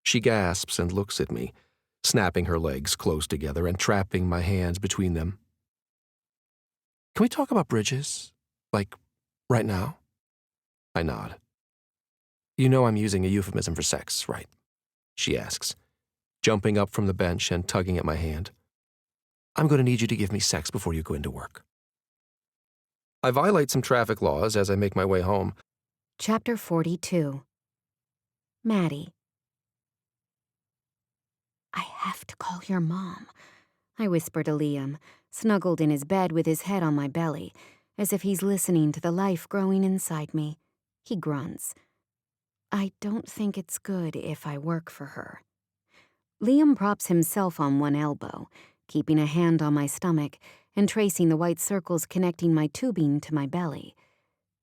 She gasps and looks at me, snapping her legs close together and trapping my hands between them. Can we talk about bridges? Like, right now? I nod. You know I'm using a euphemism for sex, right? She asks, jumping up from the bench and tugging at my hand. I'm going to need you to give me sex before you go into work. I violate some traffic laws as I make my way home. Chapter 42. Maddie. I have to call your mom, I whisper to Liam, snuggled in his bed with his head on my belly, as if he's listening to the life growing inside me. He grunts. I don't think it's good if I work for her. Liam props himself on one elbow, keeping a hand on my stomach and tracing the white circles connecting my tubing to my belly.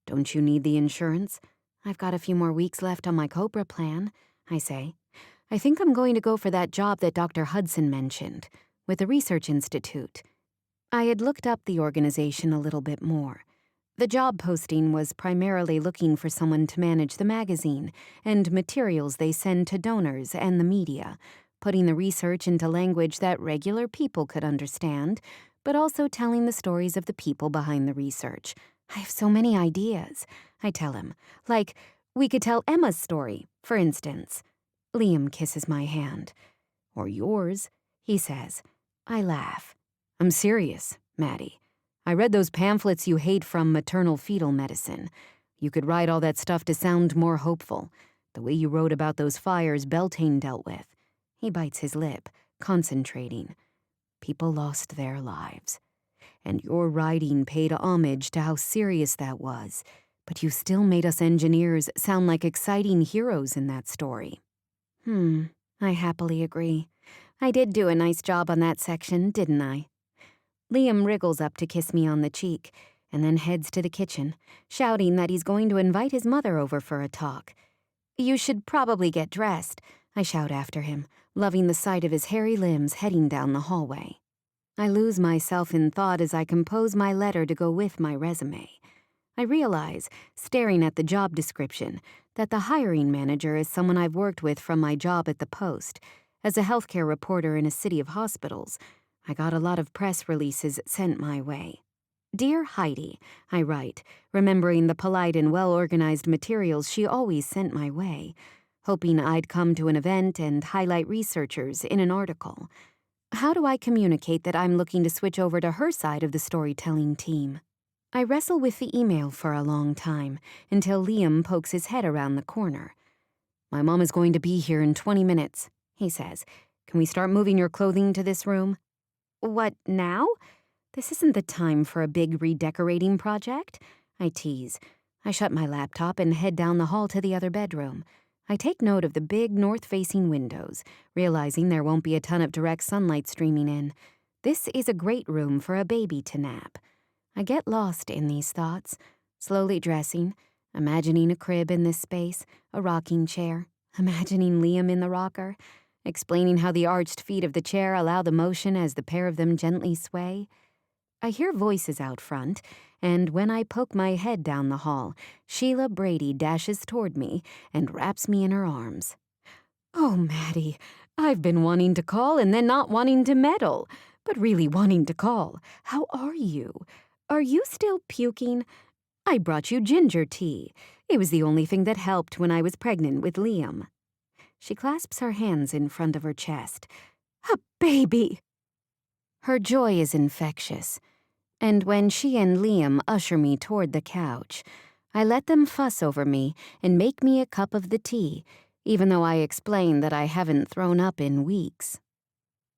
Don't you need the insurance? I've got a few more weeks left on my COBRA plan, I say. I think I'm going to go for that job that Dr. Hudson mentioned, with the Research Institute. I had looked up the organization a little bit more. The job posting was primarily looking for someone to manage the magazine and materials they send to donors and the media, putting the research into language that regular people could understand, but also telling the stories of the people behind the research. I have so many ideas, I tell him. Like, we could tell Emma's story, for instance. Liam kisses my hand. Or yours, he says. I laugh. I'm serious, Maddie. I read those pamphlets you hate from maternal fetal medicine. You could write all that stuff to sound more hopeful, the way you wrote about those fires Beltane dealt with. He bites his lip, concentrating. People lost their lives. And your writing paid homage to how serious that was, but you still made us engineers sound like exciting heroes in that story. I happily agree. I did do a nice job on that section, didn't I? Liam wriggles up to kiss me on the cheek, and then heads to the kitchen, shouting that he's going to invite his mother over for a talk. You should probably get dressed, I shout after him, loving the sight of his hairy limbs heading down the hallway. I lose myself in thought as I compose my letter to go with my resume. I realize, staring at the job description, that the hiring manager is someone I've worked with from my job at the Post. As a healthcare reporter in a city of hospitals, I got a lot of press releases sent my way. Dear Heidi, I write, remembering the polite and well-organized materials she always sent my way, hoping I'd come to an event and highlight researchers in an article. How do I communicate that I'm looking to switch over to her side of the storytelling team? I wrestle with the email for a long time, until Liam pokes his head around the corner. My mom is going to be here in 20 minutes, he says. Can we start moving your clothing to this room? What, now? This isn't the time for a big redecorating project, I tease. I shut my laptop and head down the hall to the other bedroom. I take note of the big north-facing windows, realizing there won't be a ton of direct sunlight streaming in. This is a great room for a baby to nap. I get lost in these thoughts, slowly dressing, imagining a crib in this space, a rocking chair, imagining Liam in the rocker, explaining how the arched feet of the chair allow the motion as the pair of them gently sway. I hear voices out front, and when I poke my head down the hall, Sheila Brady dashes toward me and wraps me in her arms. Oh, Maddie, I've been wanting to call and then not wanting to meddle, but really wanting to call. How are you? Are you still puking? I brought you ginger tea. It was the only thing that helped when I was pregnant with Liam. She clasps her hands in front of her chest. A baby! Her joy is infectious, and when she and Liam usher me toward the couch, I let them fuss over me and make me a cup of the tea, even though I explain that I haven't thrown up in weeks.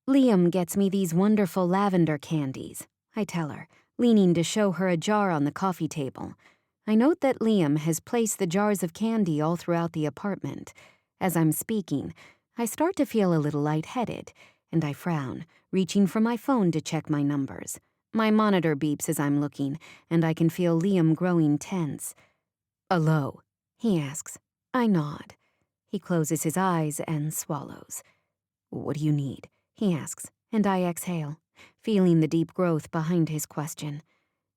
Liam gets me these wonderful lavender candies, I tell her, leaning to show her a jar on the coffee table. I note that Liam has placed the jars of candy all throughout the apartment. As I'm speaking, I start to feel a little lightheaded, and I frown, reaching for my phone to check my numbers. My monitor beeps as I'm looking, and I can feel Liam growing tense. "Hello?" he asks. I nod. He closes his eyes and swallows. "What do you need?" he asks, and I exhale, feeling the deep growth behind his question.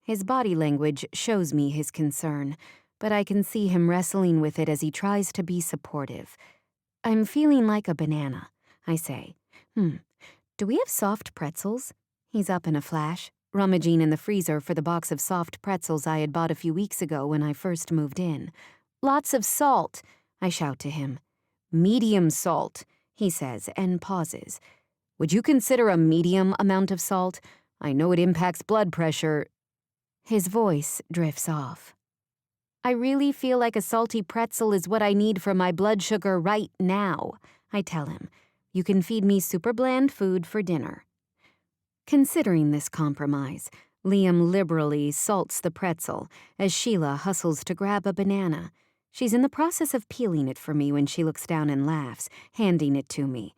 His body language shows me his concern, but I can see him wrestling with it as he tries to be supportive. I'm feeling like a banana, I say. Do we have soft pretzels? He's up in a flash, rummaging in the freezer for the box of soft pretzels I had bought a few weeks ago when I first moved in. Lots of salt, I shout to him. Medium salt, he says, and pauses. Would you consider a medium amount of salt? I know it impacts blood pressure. His voice drifts off. I really feel like a salty pretzel is what I need for my blood sugar right now, I tell him. You can feed me super bland food for dinner. Considering this compromise, Liam liberally salts the pretzel as Sheila hustles to grab a banana. She's in the process of peeling it for me when she looks down and laughs, handing it to me.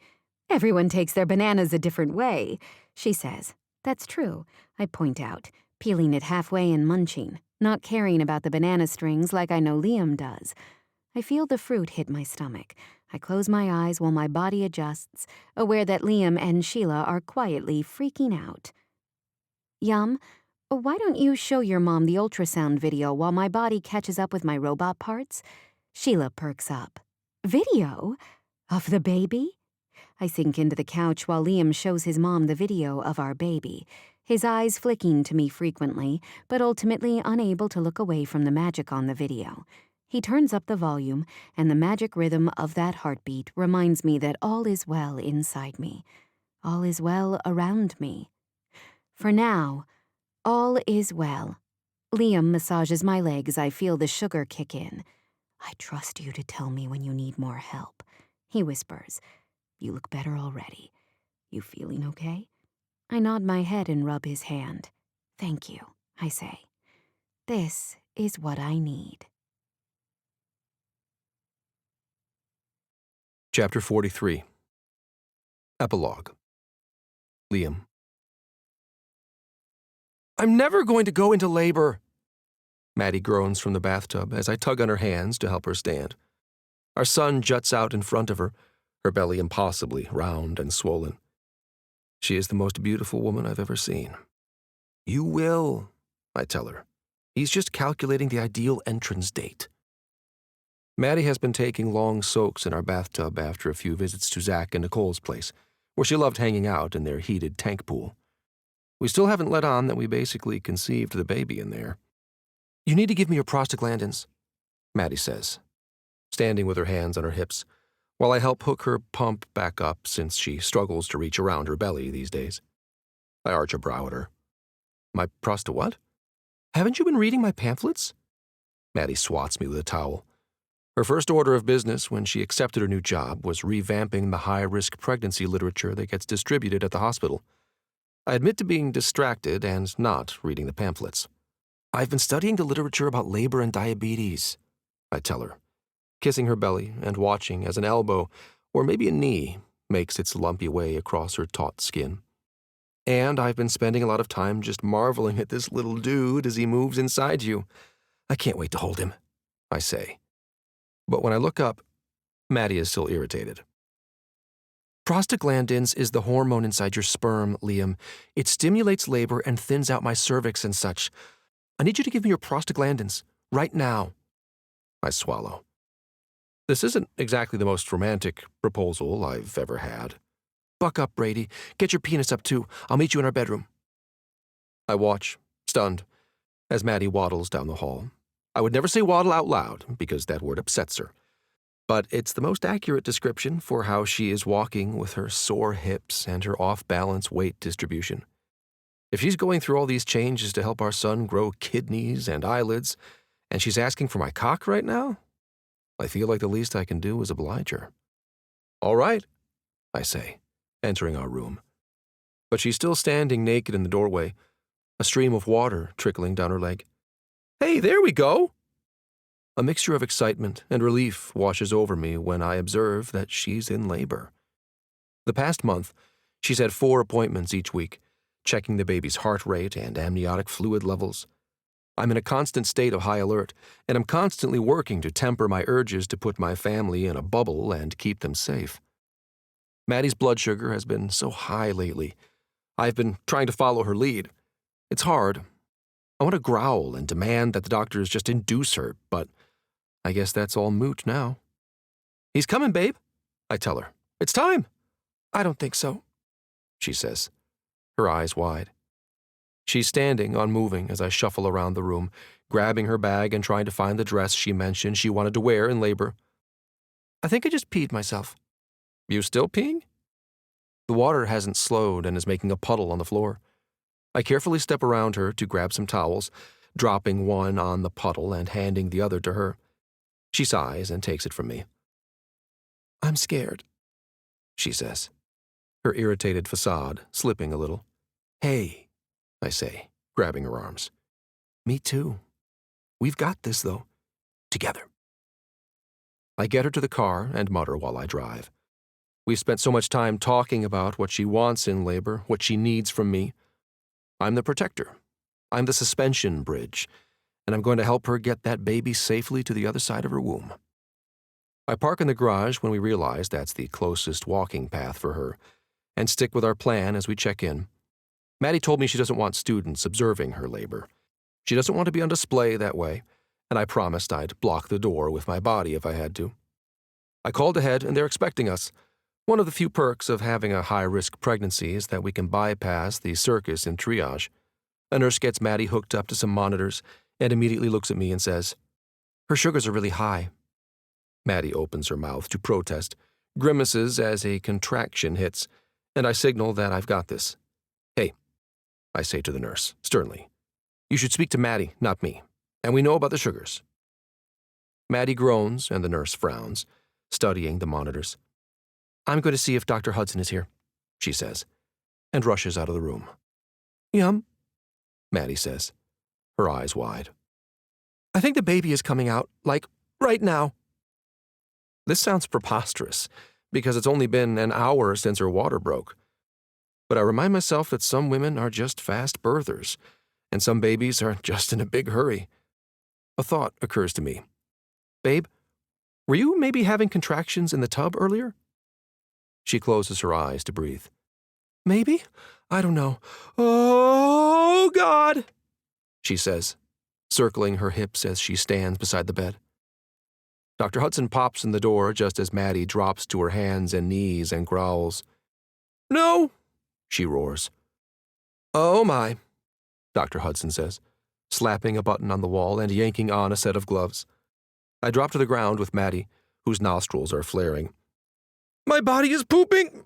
Everyone takes their bananas a different way, she says. That's true, I point out, peeling it halfway and munching, not caring about the banana strings like I know Liam does. I feel the fruit hit my stomach. I close my eyes while my body adjusts, aware that Liam and Sheila are quietly freaking out. Yum, why don't you show your mom the ultrasound video while my body catches up with my robot parts? Sheila perks up. Video? Of the baby? I sink into the couch while Liam shows his mom the video of our baby, his eyes flicking to me frequently, but ultimately unable to look away from the magic on the video. He turns up the volume, and the magic rhythm of that heartbeat reminds me that all is well inside me. All is well around me. For now, all is well. Liam massages my leg as I feel the sugar kick in. I trust you to tell me when you need more help, he whispers. You look better already. You feeling okay? I nod my head and rub his hand. Thank you, I say. This is what I need. Chapter 43. Epilogue. Liam. I'm never going to go into labor. Maddie groans from the bathtub as I tug on her hands to help her stand. Our son juts out in front of her, her belly impossibly round and swollen. She is the most beautiful woman I've ever seen. You will, I tell her. He's just calculating the ideal entrance date. Maddie has been taking long soaks in our bathtub after a few visits to Zach and Nicole's place, where she loved hanging out in their heated tank pool. We still haven't let on that we basically conceived the baby in there. "You need to give me your prostaglandins," Maddie says, standing with her hands on her hips, while I help hook her pump back up since she struggles to reach around her belly these days. I arch a brow at her. "My prosta what? Haven't you been reading my pamphlets?" Maddie swats me with a towel. Her first order of business when she accepted her new job was revamping the high-risk pregnancy literature that gets distributed at the hospital. I admit to being distracted and not reading the pamphlets. "I've been studying the literature about labor and diabetes," I tell her, kissing her belly and watching as an elbow, or maybe a knee, makes its lumpy way across her taut skin. "And I've been spending a lot of time just marveling at this little dude as he moves inside you. I can't wait to hold him," I say. But when I look up, Maddie is still irritated. "Prostaglandins is the hormone inside your sperm, Liam. It stimulates labor and thins out my cervix and such. I need you to give me your prostaglandins, right now." I swallow. This isn't exactly the most romantic proposal I've ever had. "Buck up, Brady. Get your penis up, too. I'll meet you in our bedroom." I watch, stunned, as Maddie waddles down the hall. I would never say waddle out loud, because that word upsets her. But it's the most accurate description for how she is walking with her sore hips and her off-balance weight distribution. If she's going through all these changes to help our son grow kidneys and eyelids, and she's asking for my cock right now, I feel like the least I can do is oblige her. "All right," I say, entering our room. But she's still standing naked in the doorway, a stream of water trickling down her leg. "Hey, there we go!" A mixture of excitement and relief washes over me when I observe that she's in labor. The past month, she's had 4 appointments each week, checking the baby's heart rate and amniotic fluid levels. I'm in a constant state of high alert, and I'm constantly working to temper my urges to put my family in a bubble and keep them safe. Maddie's blood sugar has been so high lately. I've been trying to follow her lead. It's hard. I want to growl and demand that the doctors just induce her, but I guess that's all moot now. "He's coming, babe," I tell her. "It's time." "I don't think so," she says, her eyes wide. She's standing, unmoving, as I shuffle around the room, grabbing her bag and trying to find the dress she mentioned she wanted to wear in labor. "I think I just peed myself." "You still peeing?" The water hasn't slowed and is making a puddle on the floor. I carefully step around her to grab some towels, dropping one on the puddle and handing the other to her. She sighs and takes it from me. "I'm scared," she says, her irritated facade slipping a little. "Hey," I say, grabbing her arms. "Me too. We've got this, though. Together." I get her to the car and mutter while I drive. We've spent so much time talking about what she wants in labor, what she needs from me. I'm the protector. I'm the suspension bridge, and I'm going to help her get that baby safely to the other side of her womb. I park in the garage when we realize that's the closest walking path for her, and stick with our plan as we check in. Maddie told me she doesn't want students observing her labor. She doesn't want to be on display that way, and I promised I'd block the door with my body if I had to. I called ahead, and they're expecting us. One of the few perks of having a high-risk pregnancy is that we can bypass the circus in triage. A nurse gets Maddie hooked up to some monitors and immediately looks at me and says, "Her sugars are really high." Maddie opens her mouth to protest, grimaces as a contraction hits, and I signal that I've got this. "Hey," I say to the nurse, sternly, "you should speak to Maddie, not me, and we know about the sugars." Maddie groans and the nurse frowns, studying the monitors. "I'm going to see if Dr. Hudson is here," she says, and rushes out of the room. "Yum," Maddie says, her eyes wide. "I think the baby is coming out, like, right now." This sounds preposterous, because it's only been an hour since her water broke. But I remind myself that some women are just fast birthers, and some babies are just in a big hurry. A thought occurs to me. "Babe, were you maybe having contractions in the tub earlier?" She closes her eyes to breathe. "Maybe? I don't know. Oh, God," she says, circling her hips as she stands beside the bed. Dr. Hudson pops in the door just as Maddie drops to her hands and knees and growls. "No!" she roars. "Oh my," Dr. Hudson says, slapping a button on the wall and yanking on a set of gloves. I drop to the ground with Maddie, whose nostrils are flaring. "My body is pooping,"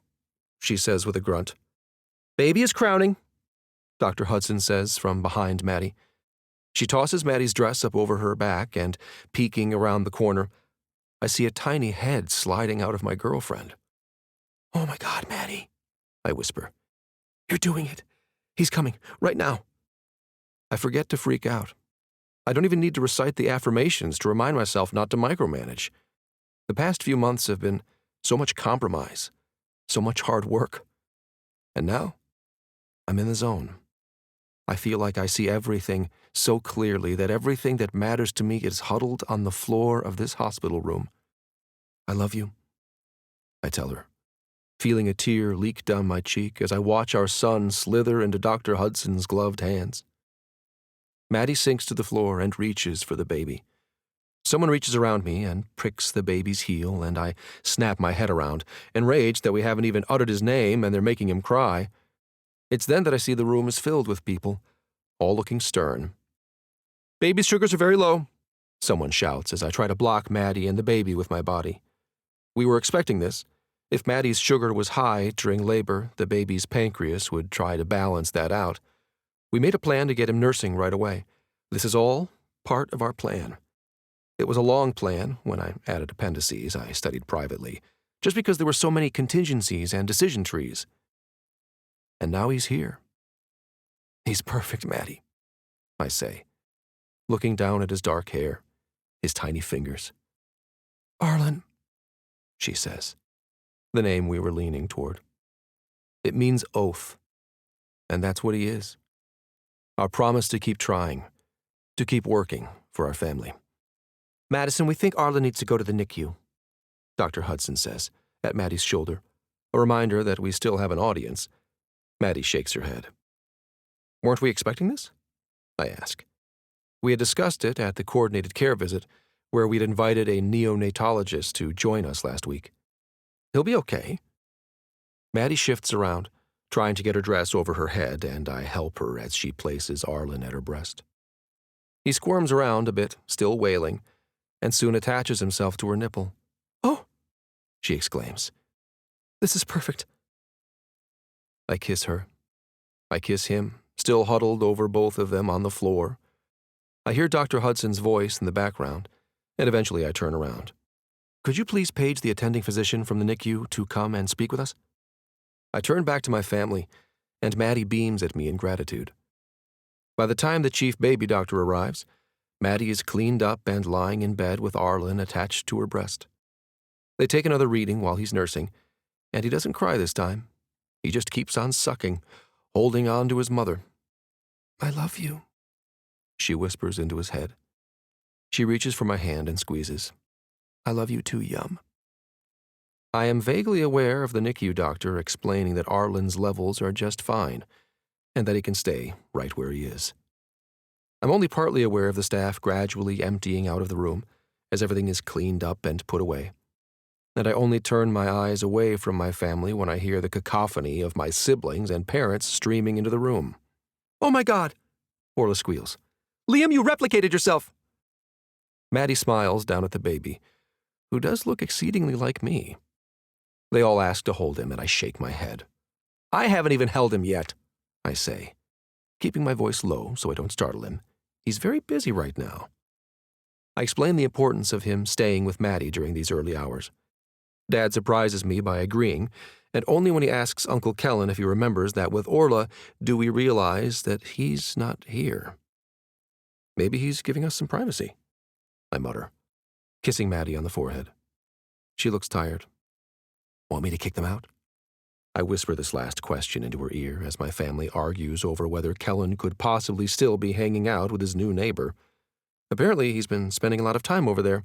she says with a grunt. "Baby is crowning," Dr. Hudson says from behind Maddie. She tosses Maddie's dress up over her back and, peeking around the corner, I see a tiny head sliding out of my girlfriend. "Oh my God, Maddie," I whisper. "You're doing it. He's coming, right now." I forget to freak out. I don't even need to recite the affirmations to remind myself not to micromanage. The past few months have been so much compromise, so much hard work. And now, I'm in the zone. I feel like I see everything so clearly that everything that matters to me is huddled on the floor of this hospital room. "I love you," I tell her, feeling a tear leak down my cheek as I watch our son slither into Dr. Hudson's gloved hands. Maddie sinks to the floor and reaches for the baby. Someone reaches around me and pricks the baby's heel, and I snap my head around, enraged that we haven't even uttered his name and they're making him cry. It's then that I see the room is filled with people, all looking stern. "Baby's sugars are very low," someone shouts as I try to block Maddie and the baby with my body. We were expecting this. If Maddie's sugar was high during labor, the baby's pancreas would try to balance that out. We made a plan to get him nursing right away. This is all part of our plan. It was a long plan. When I added appendices, I studied privately, just because there were so many contingencies and decision trees. And now he's here. "He's perfect, Maddie," I say, looking down at his dark hair, his tiny fingers. "Arlen," she says, the name we were leaning toward. It means oath, and that's what he is. Our promise to keep trying, to keep working for our family. "Madison, we think Arlen needs to go to the NICU," Dr. Hudson says, at Maddie's shoulder, a reminder that we still have an audience. Maddie shakes her head. "Weren't we expecting this?" I ask. We had discussed it at the coordinated care visit, where we'd invited a neonatologist to join us last week. "He'll be okay." Maddie shifts around, trying to get her dress over her head, and I help her as she places Arlen at her breast. He squirms around a bit, still wailing, and soon attaches himself to her nipple. "Oh!" she exclaims. "This is perfect." I kiss her. I kiss him, still huddled over both of them on the floor. I hear Dr. Hudson's voice in the background, and eventually I turn around. "Could you please page the attending physician from the NICU to come and speak with us?" I turn back to my family, and Maddie beams at me in gratitude. By the time the chief baby doctor arrives, Maddie is cleaned up and lying in bed with Arlen attached to her breast. They take another reading while he's nursing, and he doesn't cry this time. He just keeps on sucking, holding on to his mother. "I love you," she whispers into his head. She reaches for my hand and squeezes. "I love you too, Yum." I am vaguely aware of the NICU doctor explaining that Arlen's levels are just fine, and that he can stay right where he is. I'm only partly aware of the staff gradually emptying out of the room as everything is cleaned up and put away. And I only turn my eyes away from my family when I hear the cacophony of my siblings and parents streaming into the room. "Oh my God!" Orla squeals. "Liam, you replicated yourself!" Maddie smiles down at the baby, who does look exceedingly like me. They all ask to hold him, and I shake my head. "I haven't even held him yet," I say, keeping my voice low so I don't startle him. He's very busy right now. I explain the importance of him staying with Maddie during these early hours. Dad surprises me by agreeing, and only when he asks Uncle Kellen if he remembers that with Orla do we realize that he's not here. "Maybe he's giving us some privacy," I mutter, kissing Maddie on the forehead. She looks tired. "Want me to kick them out?" I whisper this last question into her ear as my family argues over whether Kellen could possibly still be hanging out with his new neighbor. Apparently, he's been spending a lot of time over there,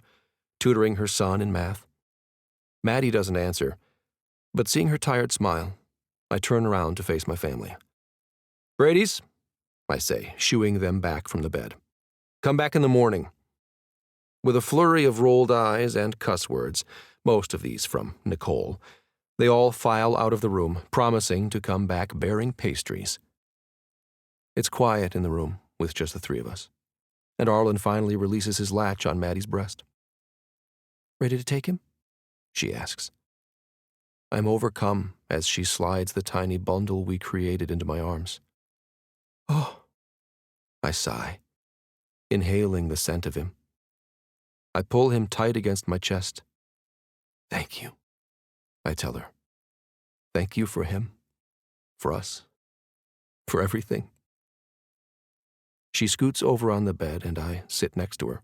tutoring her son in math. Maddie doesn't answer, but seeing her tired smile, I turn around to face my family. "Brady's," I say, shooing them back from the bed. Come back in the morning." With a flurry of rolled eyes and cuss words, most of these from Nicole, they all file out of the room, promising to come back bearing pastries. It's quiet in the room with just the three of us, and Arlen finally releases his latch on Maddie's breast. "Ready to take him?" she asks. I'm overcome as she slides the tiny bundle we created into my arms. "Oh," I sigh, inhaling the scent of him. I pull him tight against my chest. "Thank you," I tell her. "Thank you for him, for us, for everything." She scoots over on the bed and I sit next to her.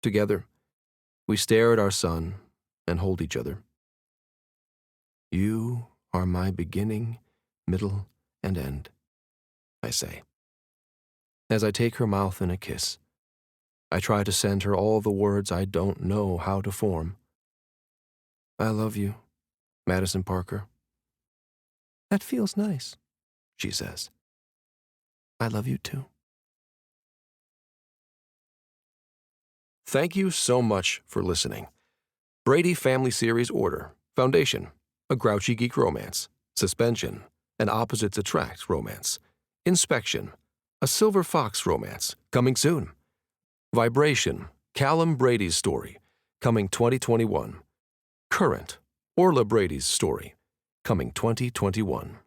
Together, we stare at our son and hold each other. "You are my beginning, middle, and end," I say. As I take her mouth in a kiss, I try to send her all the words I don't know how to form. "I love you, Madison Parker." "That feels nice," she says. "I love you too." Thank you so much for listening. Brady Family Series Order, Foundation, a grouchy geek romance. Suspension, an opposites attract romance. Inspection, a silver fox romance, coming soon. Vibration, Callum Brady's story, coming 2021. Current, Orla Brady's story, coming 2021.